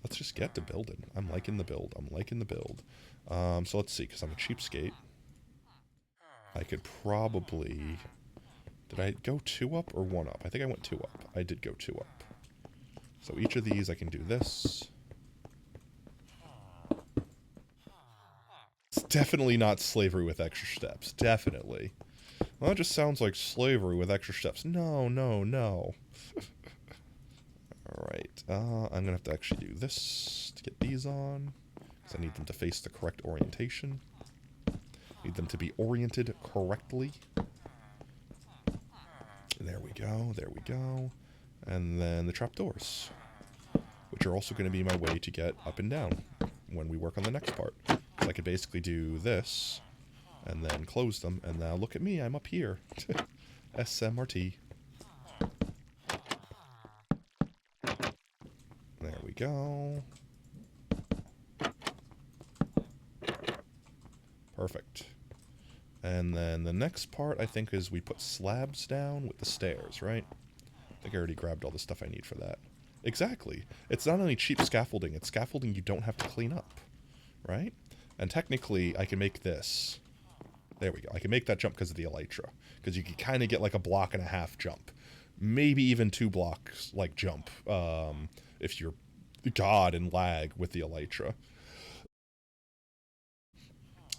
let's just get to building. I'm liking the build. I'm liking the build. So let's see, because I'm a cheapskate. I could probably... Did I go 2 up or 1 up? I think I went 2 up. I did go 2 up. So each of these I can do this. It's definitely not slavery with extra steps. Definitely. Well, that just sounds like slavery with extra steps. No, no, no. Alright. I'm going to have to actually do this to get these on. Because I need them to face the correct orientation. Need them to be oriented correctly. There we go, there we go. And then the trapdoors, which are also going to be my way to get up and down when we work on the next part. So I could basically do this, and then close them, and now look at me, I'm up here. SMRT. There we go. Perfect. And then the next part, I think, is we put slabs down with the stairs, right? I think I already grabbed all the stuff I need for that. Exactly. It's not only cheap scaffolding, it's scaffolding you don't have to clean up, right? And technically, I can make this. There we go. I can make that jump because of the elytra. Because you can kind of get like a 1.5 block jump. Maybe even 2 blocks, like, jump. If you're God and lag with the elytra.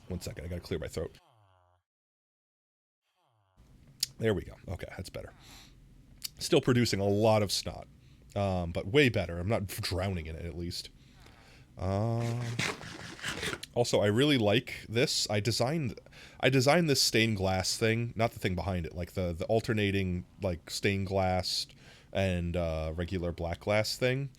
1 second, I gotta clear my throat. There we go. Okay, that's better. Still producing a lot of snot. But way better. I'm not drowning in it, at least. Also, I really like this. I designed this stained glass thing. Not the thing behind it. Like, the alternating, like, stained glass and regular black glass thing.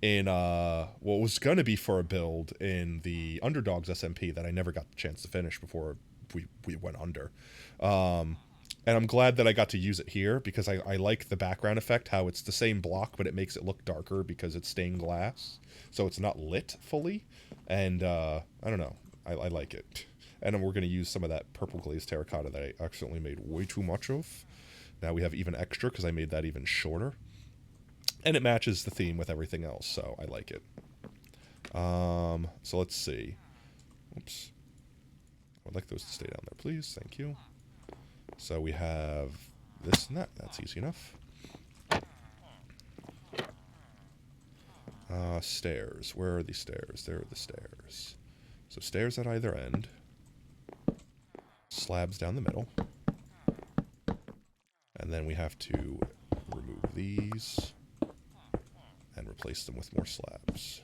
In what was going to be for a build in the Underdogs SMP that I never got the chance to finish before we went under. And I'm glad that I got to use it here, because I like the background effect, how it's the same block, but it makes it look darker because it's stained glass. So it's not lit fully, and I don't know, I like it. And then we're going to use some of that purple glazed terracotta that I accidentally made way too much of. Now we have even extra, because I made that even shorter. And it matches the theme with everything else, so I like it. So let's see. Oops. I'd like those to stay down there, please. Thank you. So we have this and that. That's easy enough. Stairs. Where are the stairs? There are the stairs. So stairs at either end. Slabs down the middle. And then we have to remove these and replace them with more slabs.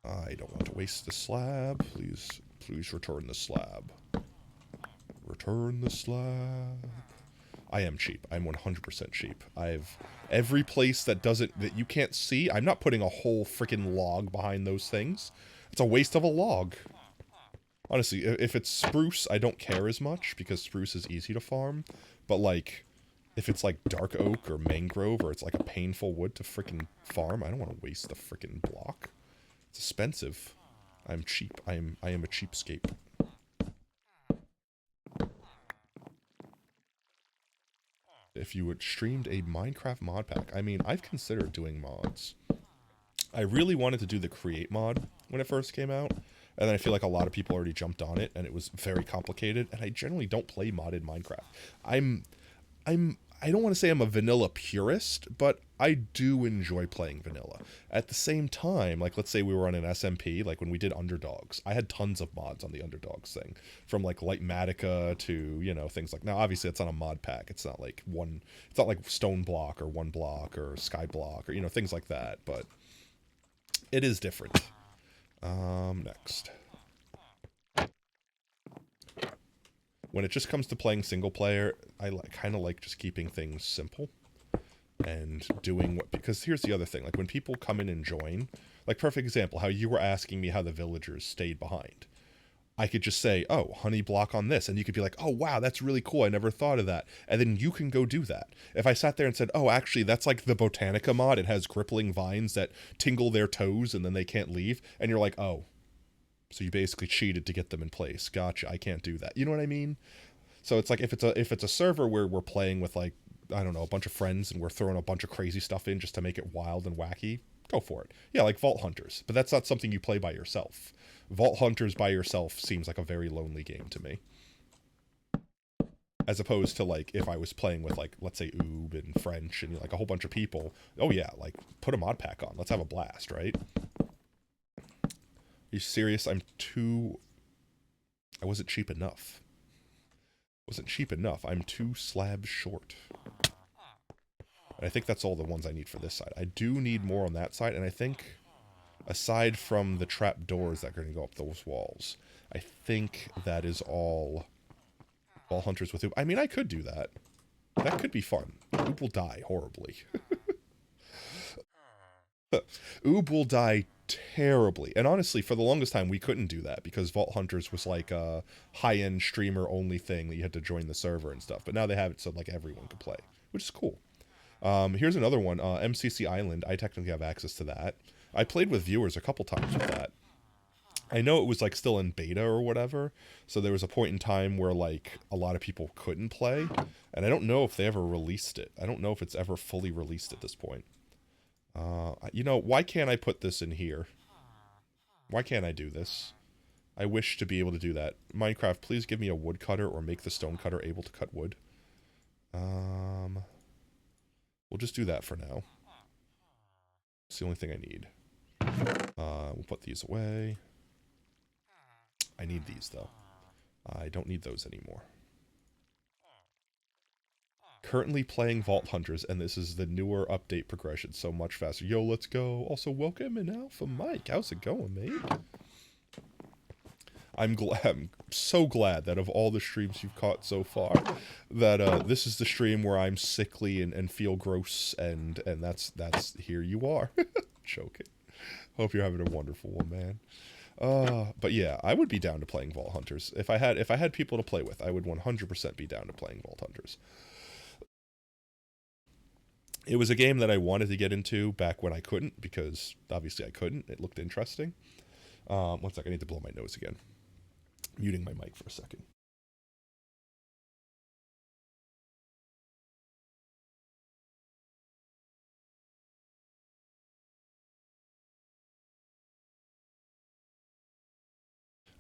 I don't want to waste the slab. Please return the slab. Return the slab. I am cheap. I'm 100% cheap. I've every place that you can't see. I'm not putting a whole freaking log behind those things. It's a waste of a log. Honestly, if it's spruce, I don't care as much because spruce is easy to farm. But like, if it's like dark oak or mangrove or it's like a painful wood to freaking farm, I don't want to waste the freaking block. It's expensive. I'm cheap. I am a cheapskate. If you had streamed a Minecraft mod pack, I mean, I've considered doing mods. I really wanted to do the create mod when it first came out, and then I feel like a lot of people already jumped on it, and it was very complicated. And I generally don't play modded Minecraft. I'm I don't want to say I'm a vanilla purist, but I do enjoy playing vanilla. At the same time, like let's say we were on an SMP, like when we did Underdogs, I had tons of mods on the Underdogs thing, from like Lightmatica to, you know, things like, now obviously it's not a mod pack, it's not like Stone Block or One Block or Sky Block or, you know, things like that, but it is different. Next. When it just comes to playing single player, I kind of like just keeping things simple and doing what, because here's the other thing, like when people come in and join, like perfect example, how you were asking me how the villagers stayed behind. I could just say, oh, honey block on this, and you could be like, oh wow, that's really cool, I never thought of that, and then you can go do that. If I sat there and said, oh, actually that's like the Botanica mod, it has crippling vines that tingle their toes and then they can't leave, and you're like, oh, so you basically cheated to get them in place. Gotcha. I can't do that. You know what I mean? So it's like if it's a server where we're playing with like, I don't know, a bunch of friends and we're throwing a bunch of crazy stuff in just to make it wild and wacky, go for it. Yeah, like Vault Hunters, but that's not something you play by yourself. Vault Hunters by yourself seems like a very lonely game to me. As opposed to like if I was playing with like, let's say Oob and French and like a whole bunch of people. Oh yeah, like put a mod pack on. Let's have a blast, right? Are you serious? I wasn't cheap enough. I'm 2 slabs short. And I think that's all the ones I need for this side. I do need more on that side, and I think, aside from the trap doors that are going to go up those walls, I think that is all Hunters with Oob. I mean, I could do that. That could be fun. Oob will die horribly. Oob will die terribly. And honestly, for the longest time, we couldn't do that because Vault Hunters was like a high-end streamer-only thing that you had to join the server and stuff. But now they have it so like everyone can play, which is cool. Here's another one, MCC Island. I technically have access to that. I played with viewers a couple times with that. I know it was like still in beta or whatever, so there was a point in time where like a lot of people couldn't play, and I don't know if they ever released it. I don't know if it's ever fully released at this point. You know, why can't I put this in here? Why can't I do this? I wish to be able to do that. Minecraft, please give me a woodcutter or make the stone cutter able to cut wood. We'll just do that for now. It's the only thing I need. We'll put these away. I need these, though. I don't need those anymore. Currently playing Vault Hunters, and this is the newer update progression, so much faster. Yo, let's go. Also, welcome in Alpha Mike. How's it going, mate? I'm so glad that of all the streams you've caught so far, that this is the stream where I'm sickly and feel gross, and that's here you are. Joking. Hope you're having a wonderful one, man. But yeah, I would be down to playing Vault Hunters. If I had people to play with, I would 100% be down to playing Vault Hunters. It was a game that I wanted to get into back when I couldn't, because obviously I couldn't. It looked interesting. One sec, I need to blow my nose again. Muting my mic for a second.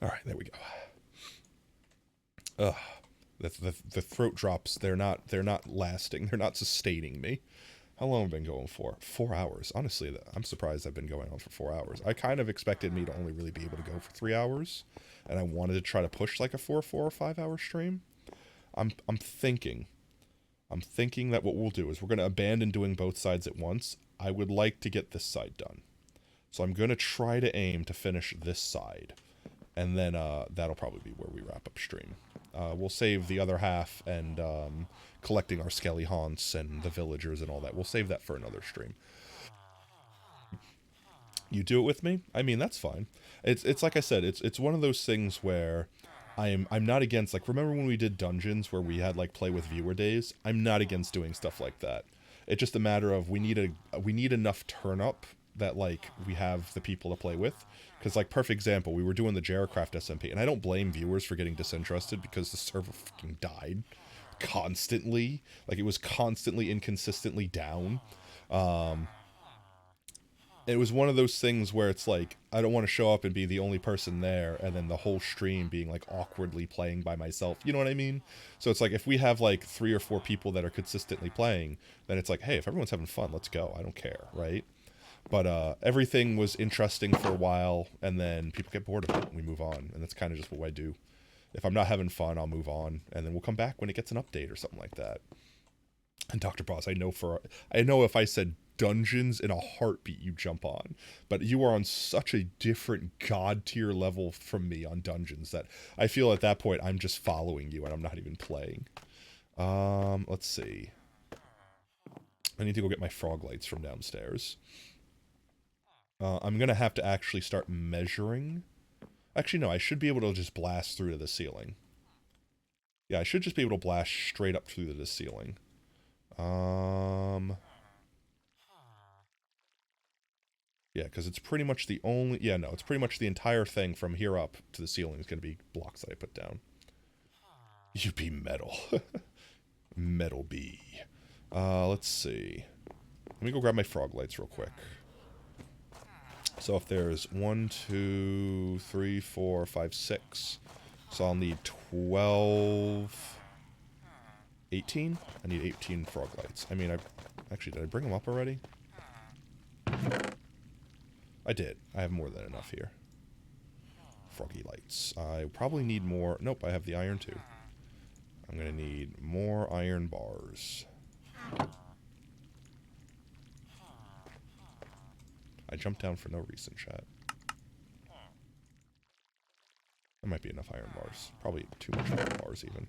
All right, there we go. The throat drops. They're not lasting. They're not sustaining me. How long have I been going for? 4 hours. Honestly, I'm surprised I've been going on for 4 hours. I kind of expected me to only really be able to go for 3 hours, and I wanted to try to push like a 4 or 5 hour stream. I'm thinking that what we'll do is we're going to abandon doing both sides at once. I would like to get this side done. So I'm going to try to aim to finish this side, and then that'll probably be where we wrap up stream. We'll save the other half and collecting our skelly haunts and the villagers and all that. We'll save that for another stream. You do it with me? I mean, that's fine. It's like I said, it's one of those things where I'm not against, like, remember when we did dungeons where we had like play with viewer days? I'm not against doing stuff like that. It's just a matter of we need enough turn up that like we have the people to play with. Because, like, perfect example, we were doing the Jaracraft SMP, and I don't blame viewers for getting disinterested because the server fucking died constantly. Like, it was constantly inconsistently down. It was one of those things where it's like, I don't want to show up and be the only person there, and then the whole stream being like awkwardly playing by myself. You know what I mean? So it's like, if we have like 3 or 4 people that are consistently playing, then it's like, hey, if everyone's having fun, let's go. I don't care, right? But everything was interesting for a while, and then people get bored of it, and we move on. And that's kind of just what I do. If I'm not having fun, I'll move on, and then we'll come back when it gets an update or something like that. And Dr. Boss, I know if I said dungeons in a heartbeat, you jump on. But you are on such a different god tier level from me on dungeons that I feel at that point I'm just following you and I'm not even playing. Let's see. I need to go get my frog lights from downstairs. I'm gonna have to actually start measuring. Actually, no, I should be able to just blast through to the ceiling. Yeah, I should just be able to blast straight up through to the ceiling. Yeah, because it's pretty much the only... Yeah, no, it's pretty much the entire thing from here up to the ceiling is going to be blocks that I put down. You be metal. Metal bee. Let's see. Let me go grab my frog lights real quick. So if there's 1, 2, 3, 4, 5, 6. So I'll need 12... 18? I need 18 frog lights. I mean, actually, did I bring them up already? I did. I have more than enough here. Froggy lights. I probably need more... Nope, I have the iron too. I'm gonna need more iron bars. I jumped down for no reason, chat. That might be enough iron bars. Probably too much iron bars, even.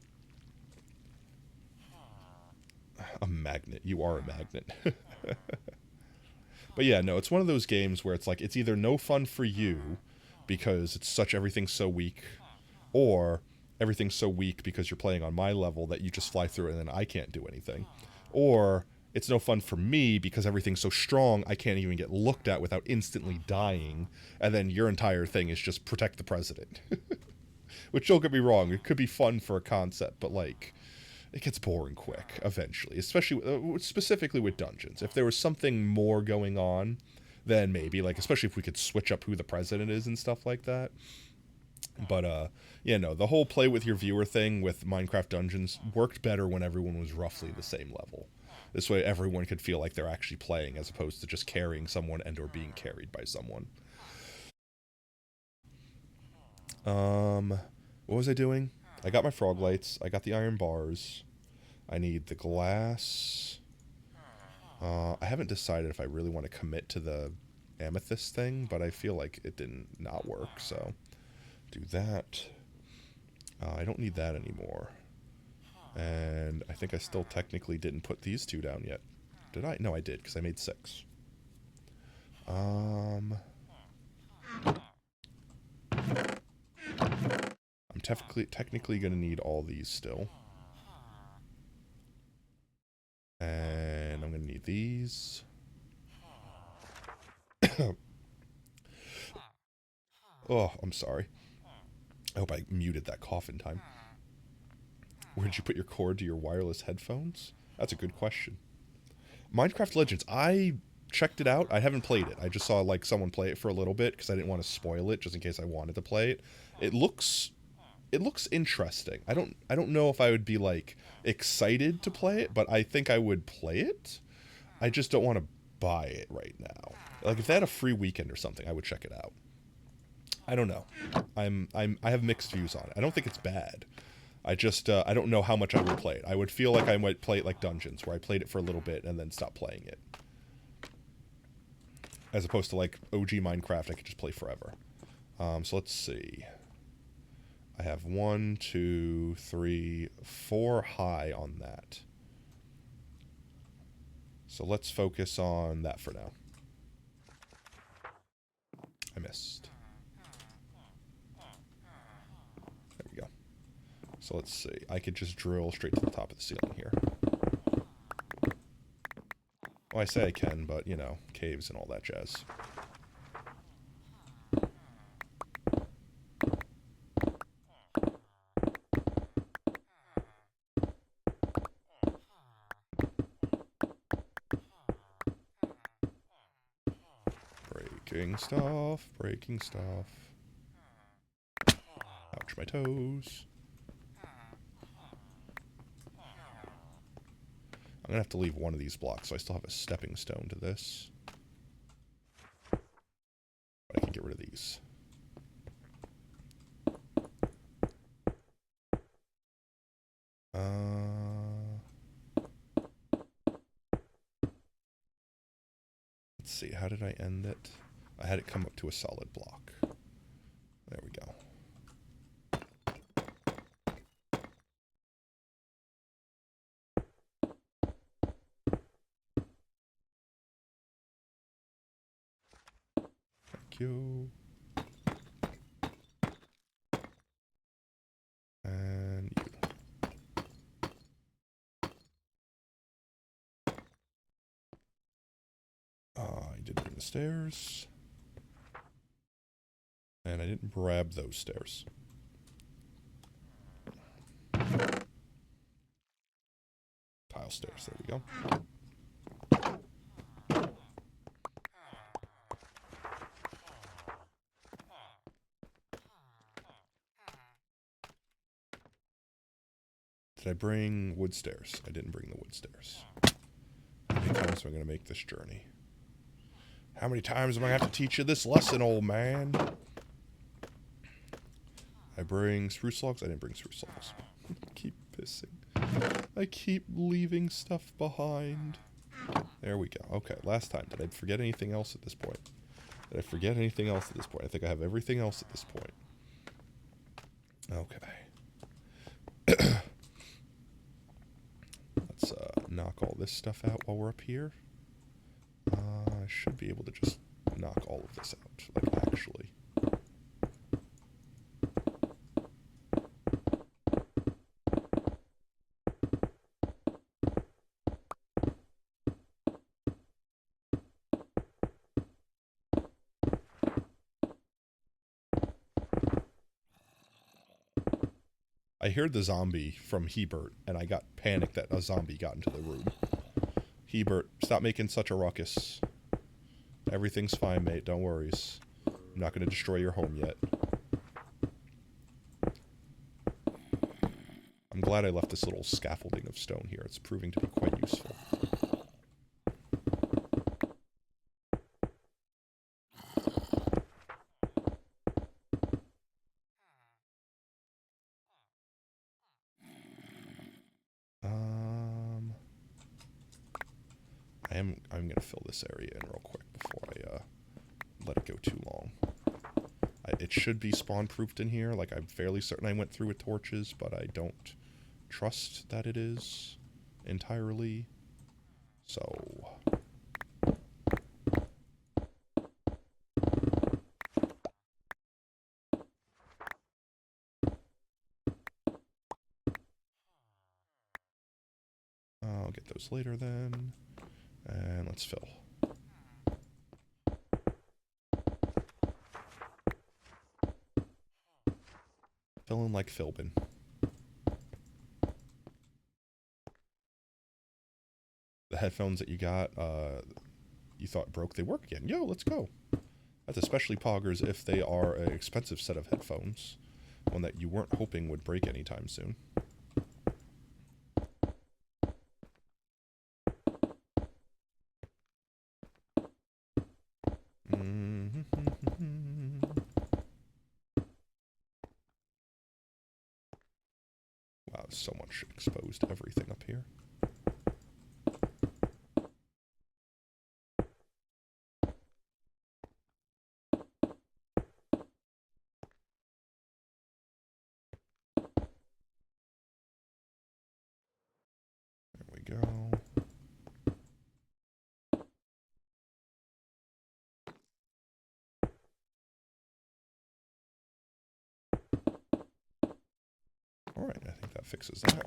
A magnet. You are a magnet. But yeah, no, it's one of those games where it's like, it's either no fun for you, because everything's so weak, or everything's so weak because you're playing on my level that you just fly through it and then I can't do anything. Or it's no fun for me because everything's so strong I can't even get looked at without instantly dying, and then your entire thing is just protect the president. Which, don't get me wrong, it could be fun for a concept, but like, it gets boring quick, eventually. Especially, specifically with dungeons. If there was something more going on, then maybe, like, especially if we could switch up who the president is and stuff like that. But, yeah, no, the whole play with your viewer thing with Minecraft Dungeons worked better when everyone was roughly the same level. This way everyone could feel like they're actually playing, as opposed to just carrying someone and or being carried by someone. What was I doing? I got my frog lights. I got the iron bars. I need the glass. I haven't decided if I really want to commit to the amethyst thing, but I feel like it didn't not work, so do that. I don't need that anymore. And I think I still technically didn't put these 2 down yet. Did I? No, I did, because I made 6. I'm technically going to need all these still. And I'm going to need these. Oh, I'm sorry. I hope I muted that cough in time. Where did you put your cord to your wireless headphones? That's a good question. Minecraft Legends. I checked it out. I haven't played it. I just saw like someone play it for a little bit because I didn't want to spoil it just in case I wanted to play it. It looks interesting. I don't know if I would be like excited to play it, but I think I would play it. I just don't want to buy it right now. Like if they had a free weekend or something, I would check it out. I don't know. I have mixed views on it. I don't think it's bad. I just I don't know how much I would play it. I would feel like I might play it like Dungeons, where I played it for a little bit and then stopped playing it. As opposed to like OG Minecraft, I could just play forever. So let's see. I have 1, 2, 3, 4 high on that. So let's focus on that for now. I missed. There we go. So let's see. I could just drill straight to the top of the ceiling here. Well, I say I can, but, you know, caves and all that jazz. Breaking stuff, breaking stuff. Ouch, my toes. I'm gonna have to leave one of these blocks, so I still have a stepping stone to this. But I can get rid of these. Let's see, how did I end it? I had it come up to a solid block. There we go. Thank you. And you. I did bring the stairs. And I didn't grab those stairs. Tile stairs, there we go. Did I bring wood stairs? I didn't bring the wood stairs. How many times am I going to make this journey? How many times am I going to have to teach you this lesson, old man? I bring spruce logs? I didn't bring spruce logs. Keep pissing. I keep leaving stuff behind. There we go. Okay, last time. Did I forget anything else at this point? Did I forget anything else at this point? I think I have everything else at this point. Okay. Let's knock all this stuff out while we're up here. I should be able to just knock all of this out, like actually. I heard the zombie from Hebert, and I got panicked that a zombie got into the room. Hebert, stop making such a ruckus. Everything's fine, mate. Don't worry. I'm not going to destroy your home yet. I'm glad I left this little scaffolding of stone here. It's proving to be quite useful. I'm gonna fill this area in real quick before I let it go too long. It should be spawn-proofed in here. Like, I'm fairly certain I went through with torches, but I don't trust that it is entirely. So... I'll get those later then. And let's fill. Fill in like Philbin. The headphones that you got, you thought broke, they work again. Yo, let's go. That's especially poggers if they are an expensive set of headphones. One that you weren't hoping would break anytime soon. Wow, so much exposed everything up here. There we go. Alright, I think that fixes that.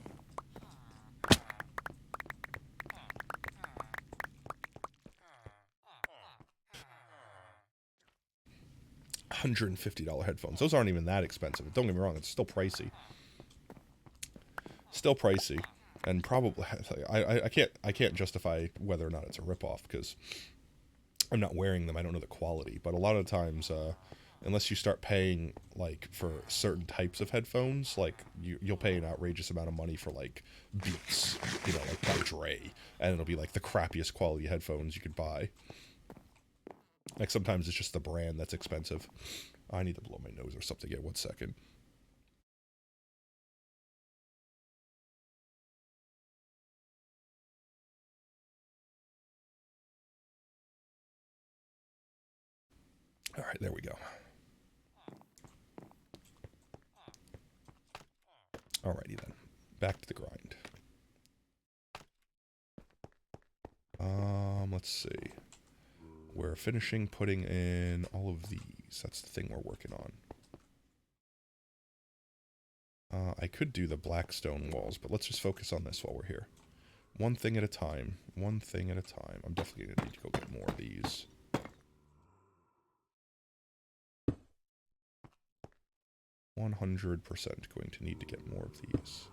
$150 headphones. Those aren't even that expensive. Don't get me wrong, it's still pricey. Still pricey. And probably I can't justify whether or not it's a ripoff, because I'm not wearing them. I don't know the quality, but a lot of times, unless you start paying like for certain types of headphones, like you'll pay an outrageous amount of money for like Beats, you know, like by Dre, and it'll be like the crappiest quality headphones you could buy. Like sometimes it's just the brand that's expensive. I need to blow my nose or something. Yeah, 1 second. All right, there we go. Alrighty then, back to the grind. Let's see. We're finishing putting in all of these. That's the thing we're working on. I could do the black stone walls, but let's just focus on this while we're here. One thing at a time. One thing at a time. I'm definitely going to need to go get more of these. 100% going to need to get more of these.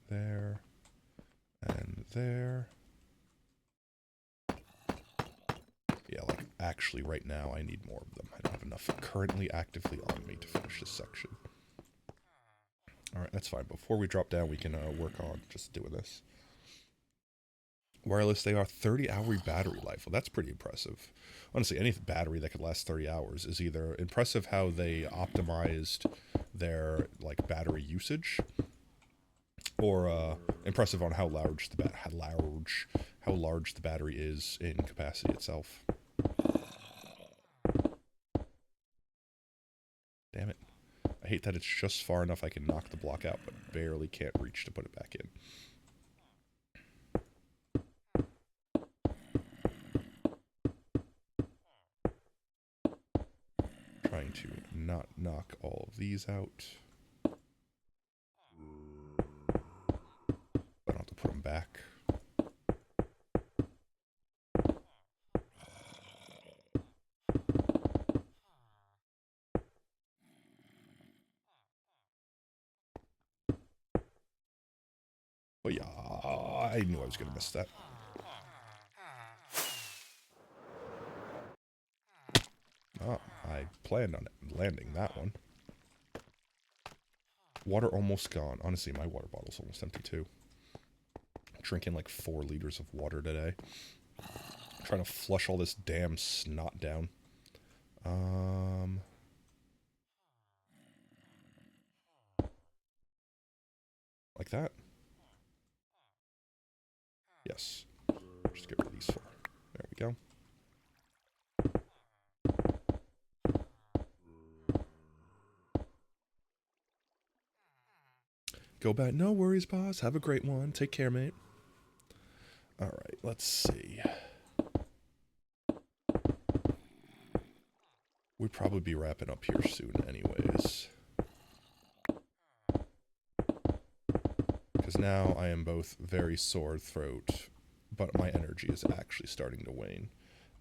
There. And there. Yeah, like, actually, right now, I need more of them. I don't have enough currently actively on me to finish this section. Alright, that's fine. Before we drop down, we can work on just doing this. Wireless, they are 30-hour battery life. Well, that's pretty impressive. Honestly, any battery that could last 30 hours is either impressive how they optimized their, like, battery usage, or impressive on how large the battery is in capacity itself. Damn it. I hate that it's just far enough I can knock the block out, but barely can't reach to put it back in. Trying to not knock all of these out. I don't have to put them back. But yeah, I knew I was going to miss that. Oh, I planned on it, landing that one. Water almost gone. Honestly, my water bottle's almost empty too. Drinking like 4 liters of water today. Trying to flush all this damn snot down. Like that? Yes. Just get rid of these 4. There we go. Go back. No worries, boss. Have a great one. Take care, mate. Alright, let's see. We'd probably be wrapping up here soon anyways. Because now I am both very sore throat, but my energy is actually starting to wane.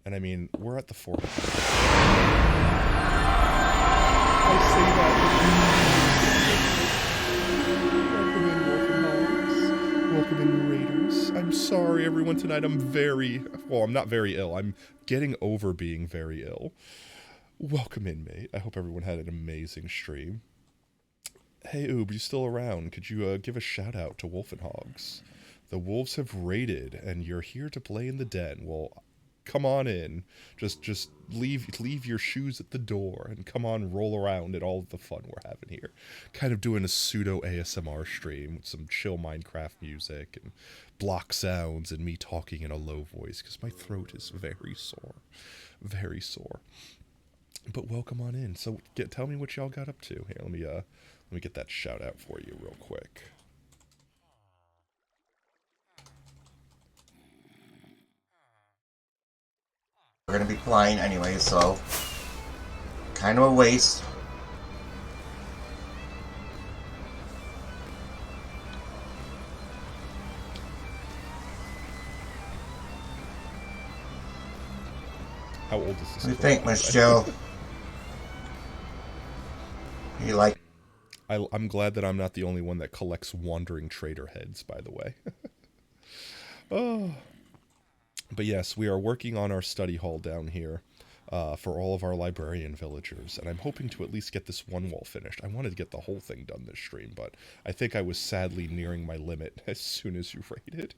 And I mean, we're at the 4. I say that. Welcome in, Raiders. I'm sorry, everyone, tonight. I'm not very ill. I'm getting over being very ill. Welcome in, mate. I hope everyone had an amazing stream. Hey, Oob, you still around? Could you give a shout out to Wolfenhogs? The wolves have raided, and you're here to play in the den. Well, come on in. Just leave your shoes at the door, and come on, roll around at all the fun we're having here. Kind of doing a pseudo ASMR stream with some chill Minecraft music and block sounds and me talking in a low voice because my throat is very sore, very sore. But welcome on in. So tell me what y'all got up to. Here, let me get that shout out for you real quick. We're gonna be flying anyway, so kind of a waste. How old is this? What do you think, Miss Joe? You like I'm glad that I'm not the only one that collects wandering trader heads, by the way. Oh. But yes, we are working on our study hall down here for all of our librarian villagers, and I'm hoping to at least get this one wall finished. I wanted to get the whole thing done this stream, but I think I was sadly nearing my limit as soon as you raided.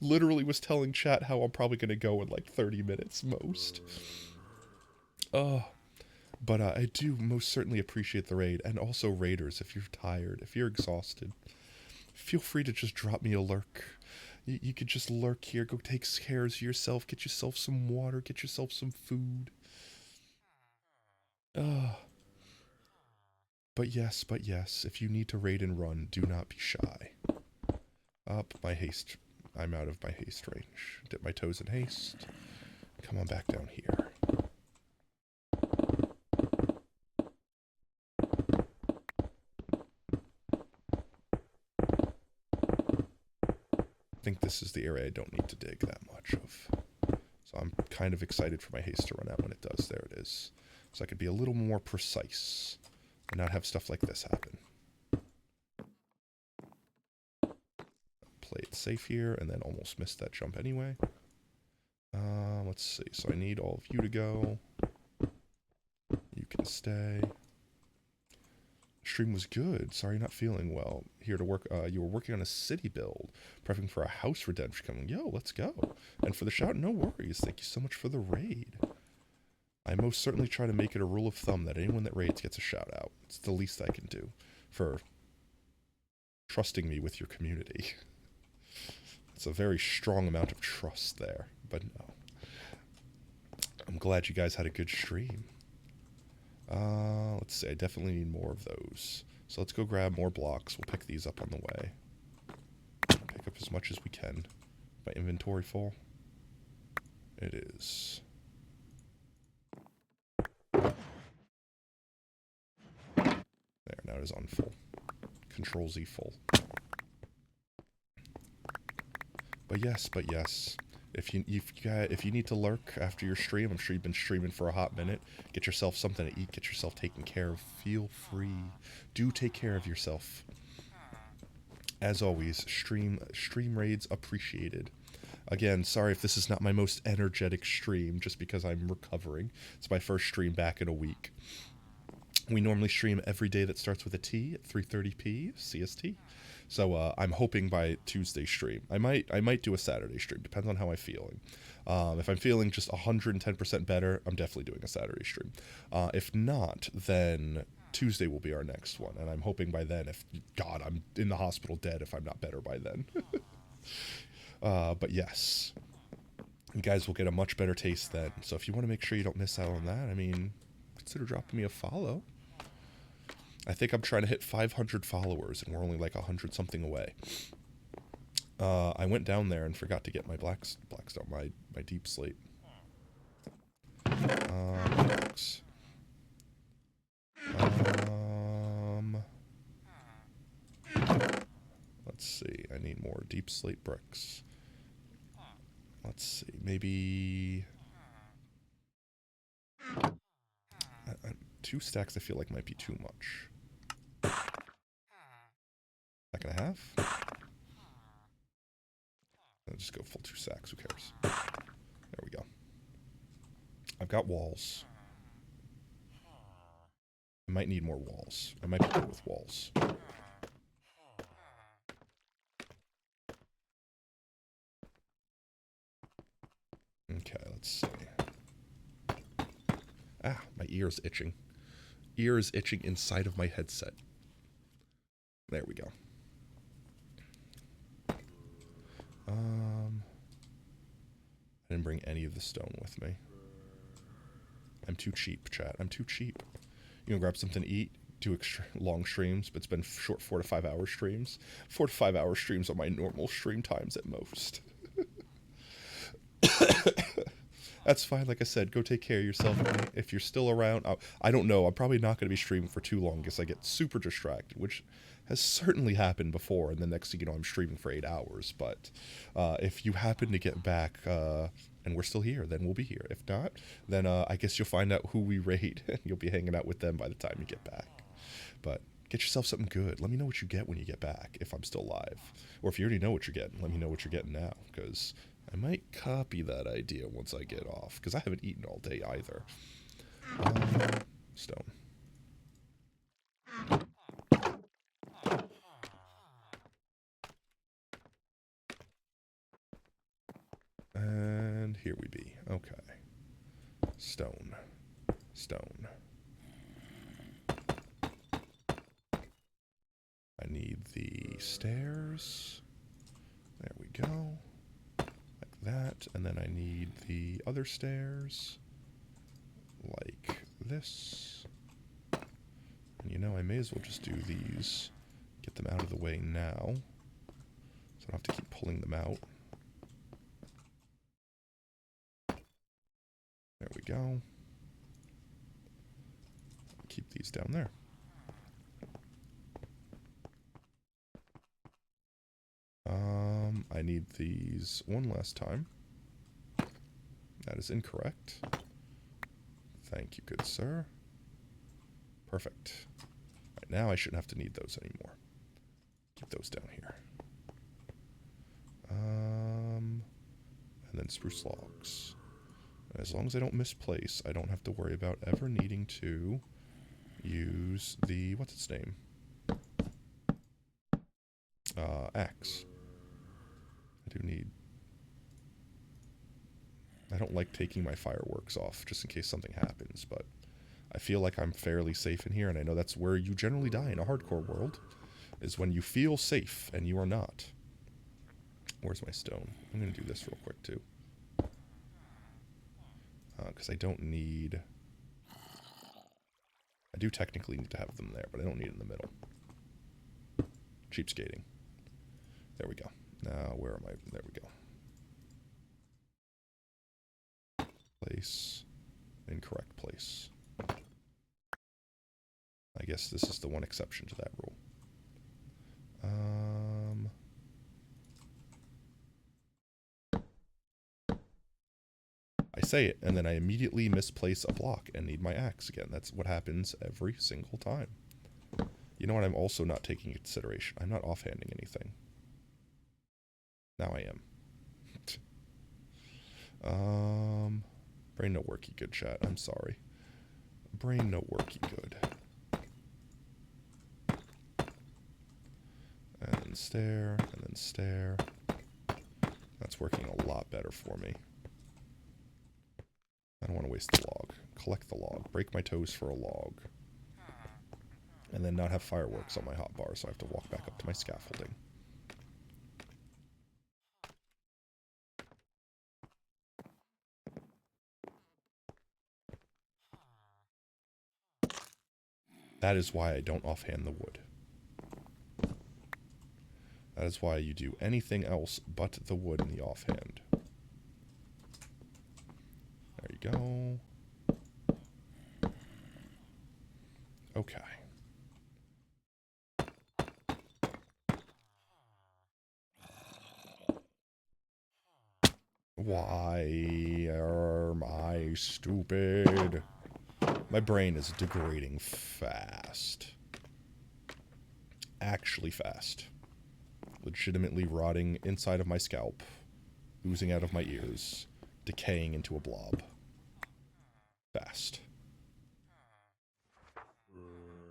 Literally was telling chat how I'm probably going to go in like 30 minutes most. But I do most certainly appreciate the raid, and also raiders, if you're tired, if you're exhausted, feel free to just drop me a lurk. You could just lurk here, go take care of yourself, get yourself some water, get yourself some food. But yes, if you need to raid and run, do not be shy. Up my haste. I'm out of my haste range. Dip my toes in haste. Come on back down here. I think this is the area I don't need to dig that much of. So I'm kind of excited for my haste to run out when it does. There it is. So I could be a little more precise and not have stuff like this happen. Play it safe here and then almost missed that jump anyway. Let's see. So I need all of you to go. You can stay. Stream was good. Sorry you're not feeling well. Here to work. You were working on a city build, prepping for a house redemption coming. Yo, let's go. And for the shout, no worries. Thank you so much for the raid. I most certainly try to make it a rule of thumb that anyone that raids gets a shout out. It's the least I can do for trusting me with your community. It's a very strong amount of trust there, but no. I'm glad you guys had a good stream. Let's see, I definitely need more of those. So let's go grab more blocks. We'll pick these up on the way. Pick up as much as we can. My inventory full? It is. There, now it is on full. Control Z full. But yes. If you need to lurk after your stream, I'm sure you've been streaming for a hot minute. Get yourself something to eat. Get yourself taken care of. Feel free. Do take care of yourself. As always, stream raids appreciated. Again, sorry if this is not my most energetic stream, just because I'm recovering. It's my first stream back in a week. We normally stream every day that starts with a T at 3:30 CST. So I'm hoping by Tuesday stream. I might do a Saturday stream, depends on how I'm feeling. If I'm feeling just 110% better, I'm definitely doing a Saturday stream. If not, then Tuesday will be our next one, and I'm hoping by then, if God, I'm in the hospital dead if I'm not better by then. But yes, you guys will get a much better taste then. So if you want to make sure you don't miss out on that, I mean, consider dropping me a follow. I think I'm trying to hit 500 followers, and we're only like 100 something away. I went down there and forgot to get my Blackstone, my deep slate. Let's see. I need more deep slate bricks. Let's see. Maybe 2 stacks. I feel like might be too much. Stack and a half. I'll just go full 2 stacks. Who cares? There we go. I've got walls. I might need more walls. I might be good with walls. Okay, let's see. Ah, my ear's itching. Ear is itching inside of my headset. There we go. I didn't bring any of the stone with me. I'm too cheap, chat. I'm too cheap. You can grab something to eat, do long streams, but it's been short 4 to 5 hour streams. 4 to 5 hour streams are my normal stream times at most. That's fine. Like I said, go take care of yourself. If you're still around, I don't know. I'm probably not going to be streaming for too long because I get super distracted, which has certainly happened before. And the next thing you know, I'm streaming for 8 hours. But if you happen to get back and we're still here, then we'll be here. If not, then I guess you'll find out who we raid and you'll be hanging out with them by the time you get back. But get yourself something good. Let me know what you get when you get back, if I'm still alive. Or if you already know what you're getting, let me know what you're getting now, because I might copy that idea once I get off, because I haven't eaten all day either. Stone. And here we be. Okay. Stone. Stone. I need the stairs. There we go. Like that. And then I need the other stairs. Like this. And you know, I may as well just do these. Get them out of the way now. So I don't have to keep pulling them out. There we go. Keep these down there. I need these one last time. That is incorrect. Thank you, good sir. Perfect. Right, now I shouldn't have to need those anymore. Keep those down here. And then spruce logs. As long as I don't misplace, I don't have to worry about ever needing to use the, what's its name? Axe. I do need... I don't like taking my fireworks off, just in case something happens, but I feel like I'm fairly safe in here, and I know that's where you generally die in a hardcore world, is when you feel safe, and you are not. Where's my stone? I'm going to do this real quick, too. Because I don't need... I do technically need to have them there, but I don't need it in the middle. Cheapskating. There we go. Now, where am I? There we go. Place. Incorrect place. I guess this is the one exception to that rule. I say it, and then I immediately misplace a block and need my axe again. That's what happens every single time. You know what I'm also not taking into consideration? I'm not offhanding anything. Now I am. Brain no worky good, chat. I'm sorry. Brain no worky good. And then stare, and then stare. That's working a lot better for me. I don't want to waste the log. Collect the log. Break my toes for a log. And then not have fireworks on my hotbar, so I have to walk back up to my scaffolding. That is why I don't offhand the wood. That is why you do anything else but the wood in the offhand. There you go. Okay. Why am I stupid? My brain is degrading fast. Actually fast. Legitimately rotting inside of my scalp. Oozing out of my ears. Decaying into a blob. Fast.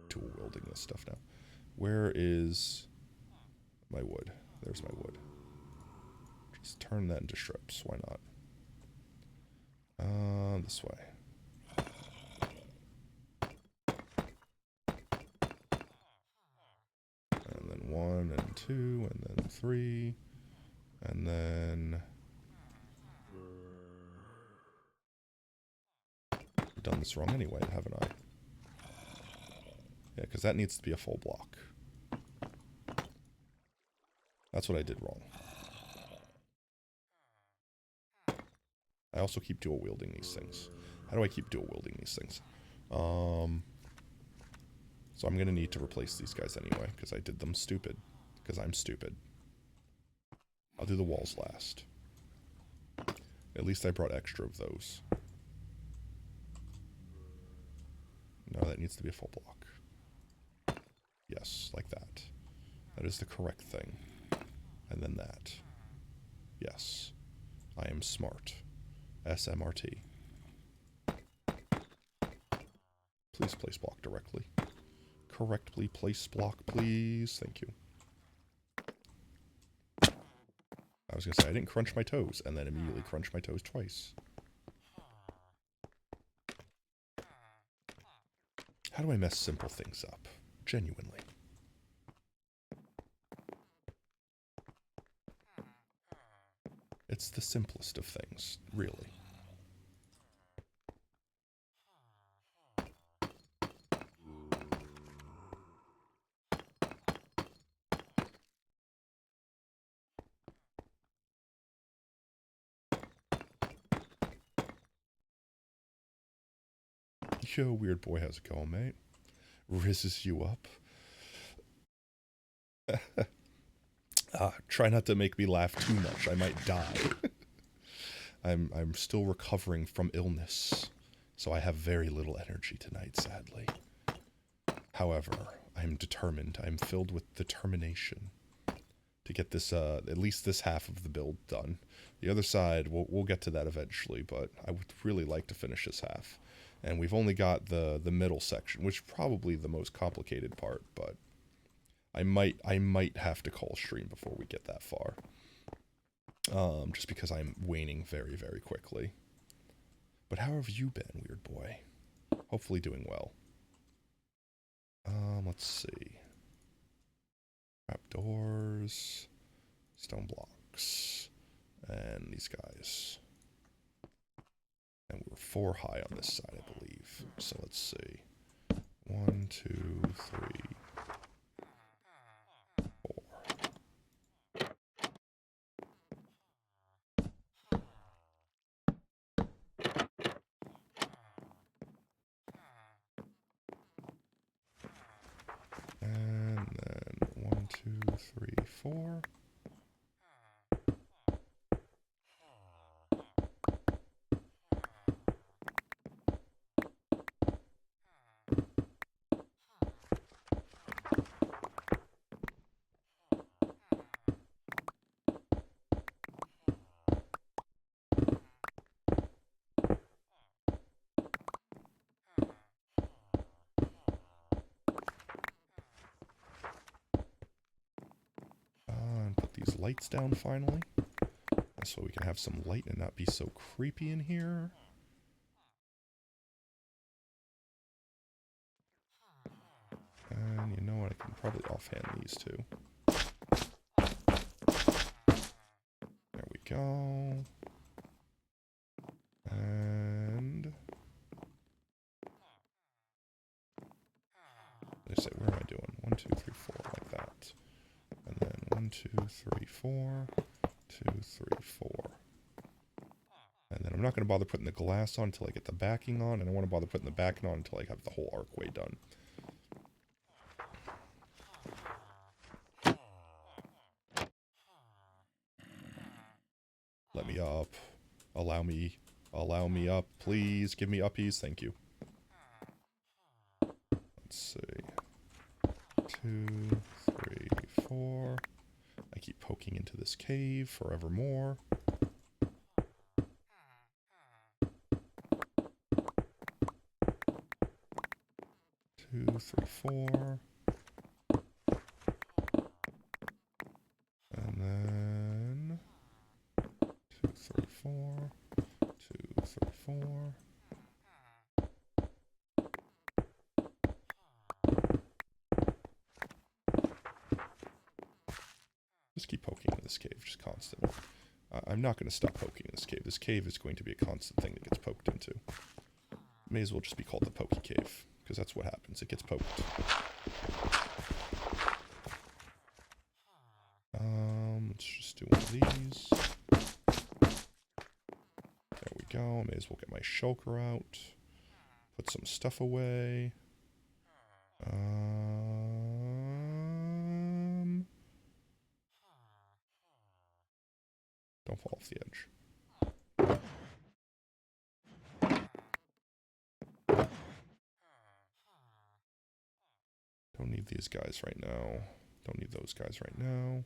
Tool wielding this stuff now. Where is my wood? There's my wood. Just turn that into strips. Why not? This way. And then 1 and 2 and then 3 and then I've done this wrong anyway, haven't I? Yeah, because that needs to be a full block. That's what I did wrong. I also keep dual wielding these things. How do I keep dual wielding these things? So I'm going to need to replace these guys anyway, because I did them stupid. Because I'm stupid. I'll do the walls last. At least I brought extra of those. No, that needs to be a full block. Yes, like that. That is the correct thing. And then that. Yes. I am smart. SMRT. Please place block directly. Correctly place block, please. Thank you. I was going to say, I didn't crunch my toes, and then immediately crunch my toes twice. How do I mess simple things up? Genuinely. It's the simplest of things, really. Yo, weird boy, how's it going, mate? Rizzes you up? Try not to make me laugh too much. I might die. I'm still recovering from illness, so I have very little energy tonight, sadly. However, I'm determined. I'm filled with determination to get this, at least this half of the build done. The other side, we'll get to that eventually, but I would really like to finish this half. And we've only got the middle section, which is probably the most complicated part, but I might have to call stream before we get that far. Just because I'm waning very, very quickly. But how have you been, weird boy? Hopefully doing well. Let's see. Trapdoors, stone blocks, and these guys. And we're 4 high on this side, I believe. So let's see. 1, 2, 3, 4. And then 1, 2, 3, 4. And put these lights down finally. So we can have some light and not be so creepy in here. And you know what, I can probably offhand these two. There we go. And I say, where am I doing? 1, 2, 3, 4, like that. And then 1, 2, 3, 4, 2, 3, 4. And then I'm not going to bother putting the glass on until I get the backing on, and I don't want to bother putting the backing on until I have the whole archway done. Let me up. Allow me up, please. Give me uppies, thank you. Let's see. 2, 3, 4. I keep poking into this cave forevermore. 2, 3, 4. And then 2, 3, 4. 2, 3, 4. Just keep poking in this cave, just constant. I'm not going to stop poking in this cave. This cave is going to be a constant thing that gets poked into. May as well just be called the Pokey Cave, because that's what happens. It gets poked. Let's just do one of these. There we go. May as well get my shulker out. Put some stuff away. Don't fall off the edge. Don't need these guys right now. Don't need those guys right now.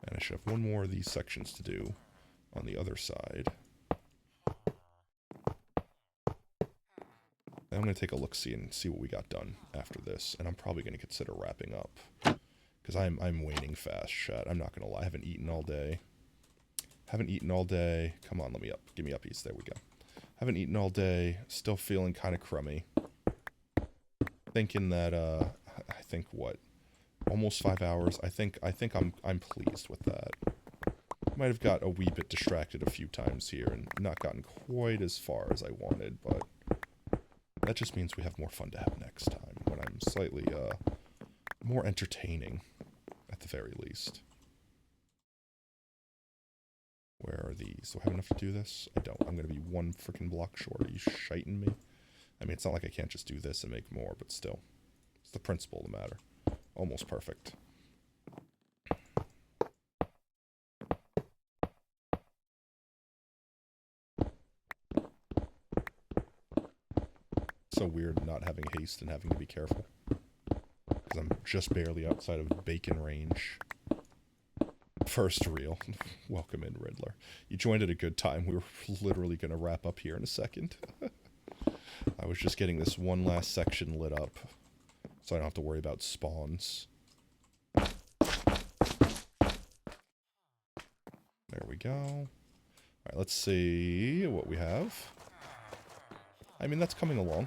And I should have one more of these sections to do on the other side. I'm going to take a look-see and see what we got done after this. And I'm probably going to consider wrapping up. Because I'm waning fast, chat. I'm not going to lie. I haven't eaten all day. Haven't eaten all day. Come on, let me up. Give me uppies. There we go. Haven't eaten all day. Still feeling kind of crummy. Thinking that, I think what? Almost 5 hours. I think I'm pleased with that. Might have got a wee bit distracted a few times here and not gotten quite as far as I wanted, but that just means we have more fun to have next time when I'm slightly, more entertaining, at the very least. Where are these? Do I have enough to do this? I don't. I'm going to be one freaking block short. Are you shiting me? I mean, it's not like I can't just do this and make more, but still. It's the principle of the matter. Almost perfect. So weird not having haste and having to be careful. Because I'm just barely outside of bacon range. First reel. Welcome in, Riddler. You joined at a good time. We were literally going to wrap up here in a second. I was just getting this one last section lit up. So I don't have to worry about spawns. There we go. Alright, let's see what we have. I mean, that's coming along.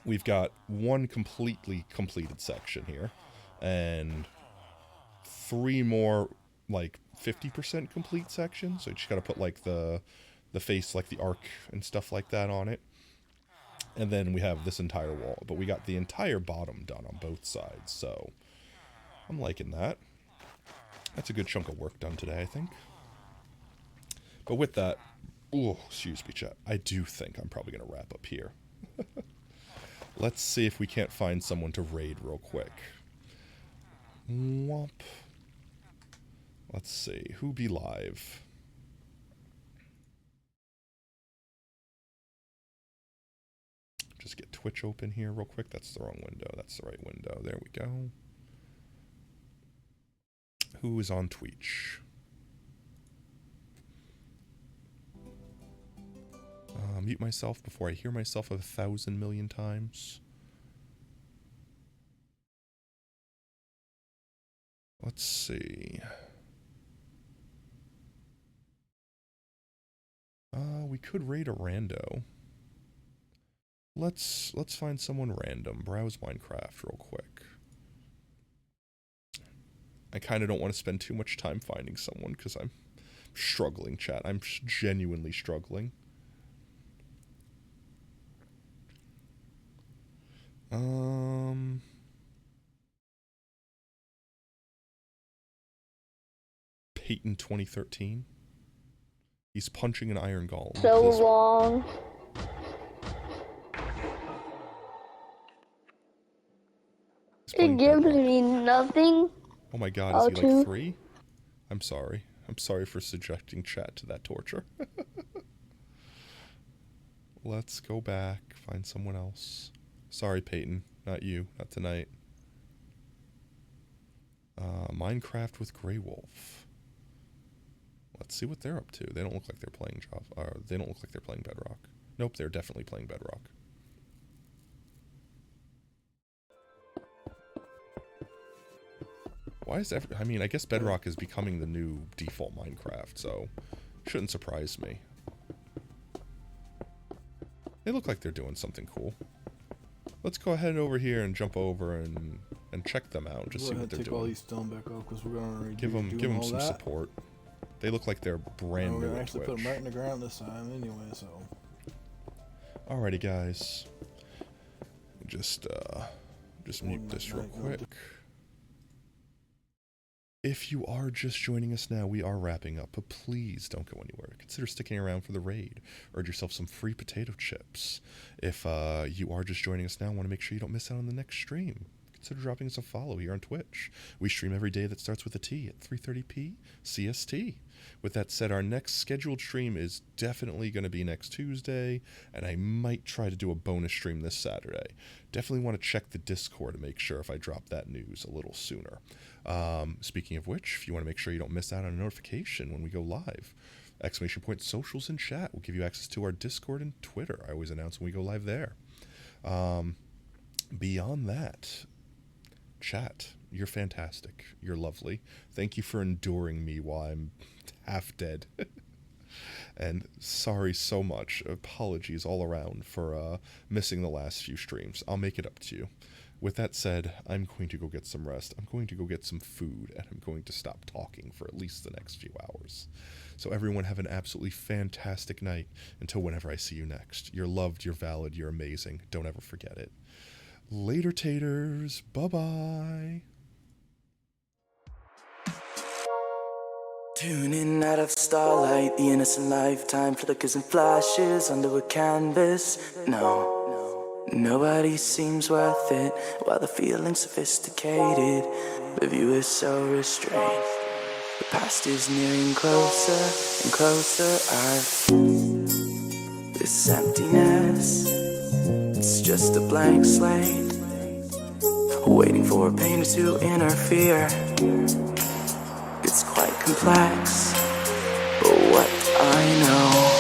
We've got one completely completed section here. And 3 more, like, 50% complete sections. So you just gotta put, like, the face, like, the arc and stuff like that on it. And then we have this entire wall. But we got the entire bottom done on both sides. So I'm liking that. That's a good chunk of work done today, I think. But with that, oh, excuse me, chat. I do think I'm probably going to wrap up here. Let's see if we can't find someone to raid real quick. Womp. Let's see. Who be live? Just get Twitch open here real quick. That's the wrong window. That's the right window. There we go. Who is on Twitch? Mute myself before I hear myself 1,000 million times. Let's see. We could raid a rando. Let's find someone random. Browse Minecraft real quick. I kind of don't want to spend too much time finding someone because I'm struggling, chat. I'm genuinely struggling. Peyton 2013. He's punching an iron golem. So long. It gives me nothing. Oh my god, is he like 3? I'm sorry. I'm sorry for subjecting chat to that torture. Let's go back, find someone else. Sorry, Peyton. Not you. Not tonight. Minecraft with Grey Wolf. Let's see what they're up to. They don't look like they're playing Java. They don't look like they're playing Bedrock. Nope, they're definitely playing Bedrock. Why is I mean, I guess Bedrock is becoming the new default Minecraft, so shouldn't surprise me. They look like they're doing something cool. Let's go ahead over here and jump over and check them out. Just see what they're doing. Take all these stone back off because we're gonna give them some support. They look like they're brand new. We're gonna actually put them right in the ground this time anyway. So. Alrighty, guys. Just mute this real quick. If you are just joining us now, we are wrapping up, but please don't go anywhere. Consider sticking around for the raid. Earn yourself some free potato chips. If you are just joining us now, want to make sure you don't miss out on the next stream. consider dropping us a follow here on Twitch. We stream every day that starts with a T at 3:30 CST. With that said, our next scheduled stream is definitely going to be next Tuesday, and I might try to do a bonus stream this Saturday. Definitely want to check the Discord to make sure if I drop that news a little sooner. Speaking of which, if you want to make sure you don't miss out on a notification when we go live, ! Socials and chat will give you access to our Discord and Twitter. I always announce when we go live there. Beyond that, chat, you're fantastic. You're lovely. Thank you for enduring me while I'm half dead. And sorry so much. Apologies all around for missing the last few streams. I'll make it up to you. With that said, I'm going to go get some rest. I'm going to go get some food, and I'm going to stop talking for at least the next few hours. So everyone have an absolutely fantastic night until whenever I see you next. You're loved, you're valid, you're amazing. Don't ever forget it. Later, taters. Bye-bye. Tuning out of starlight, the innocent lifetime flickers and flashes under a canvas. No, nobody seems worth it, while the feeling's sophisticated. The view is so restrained. The past is nearing closer and closer. I feel this emptiness. It's just a blank slate, waiting for a painter to interfere. It's quite complex, but what I know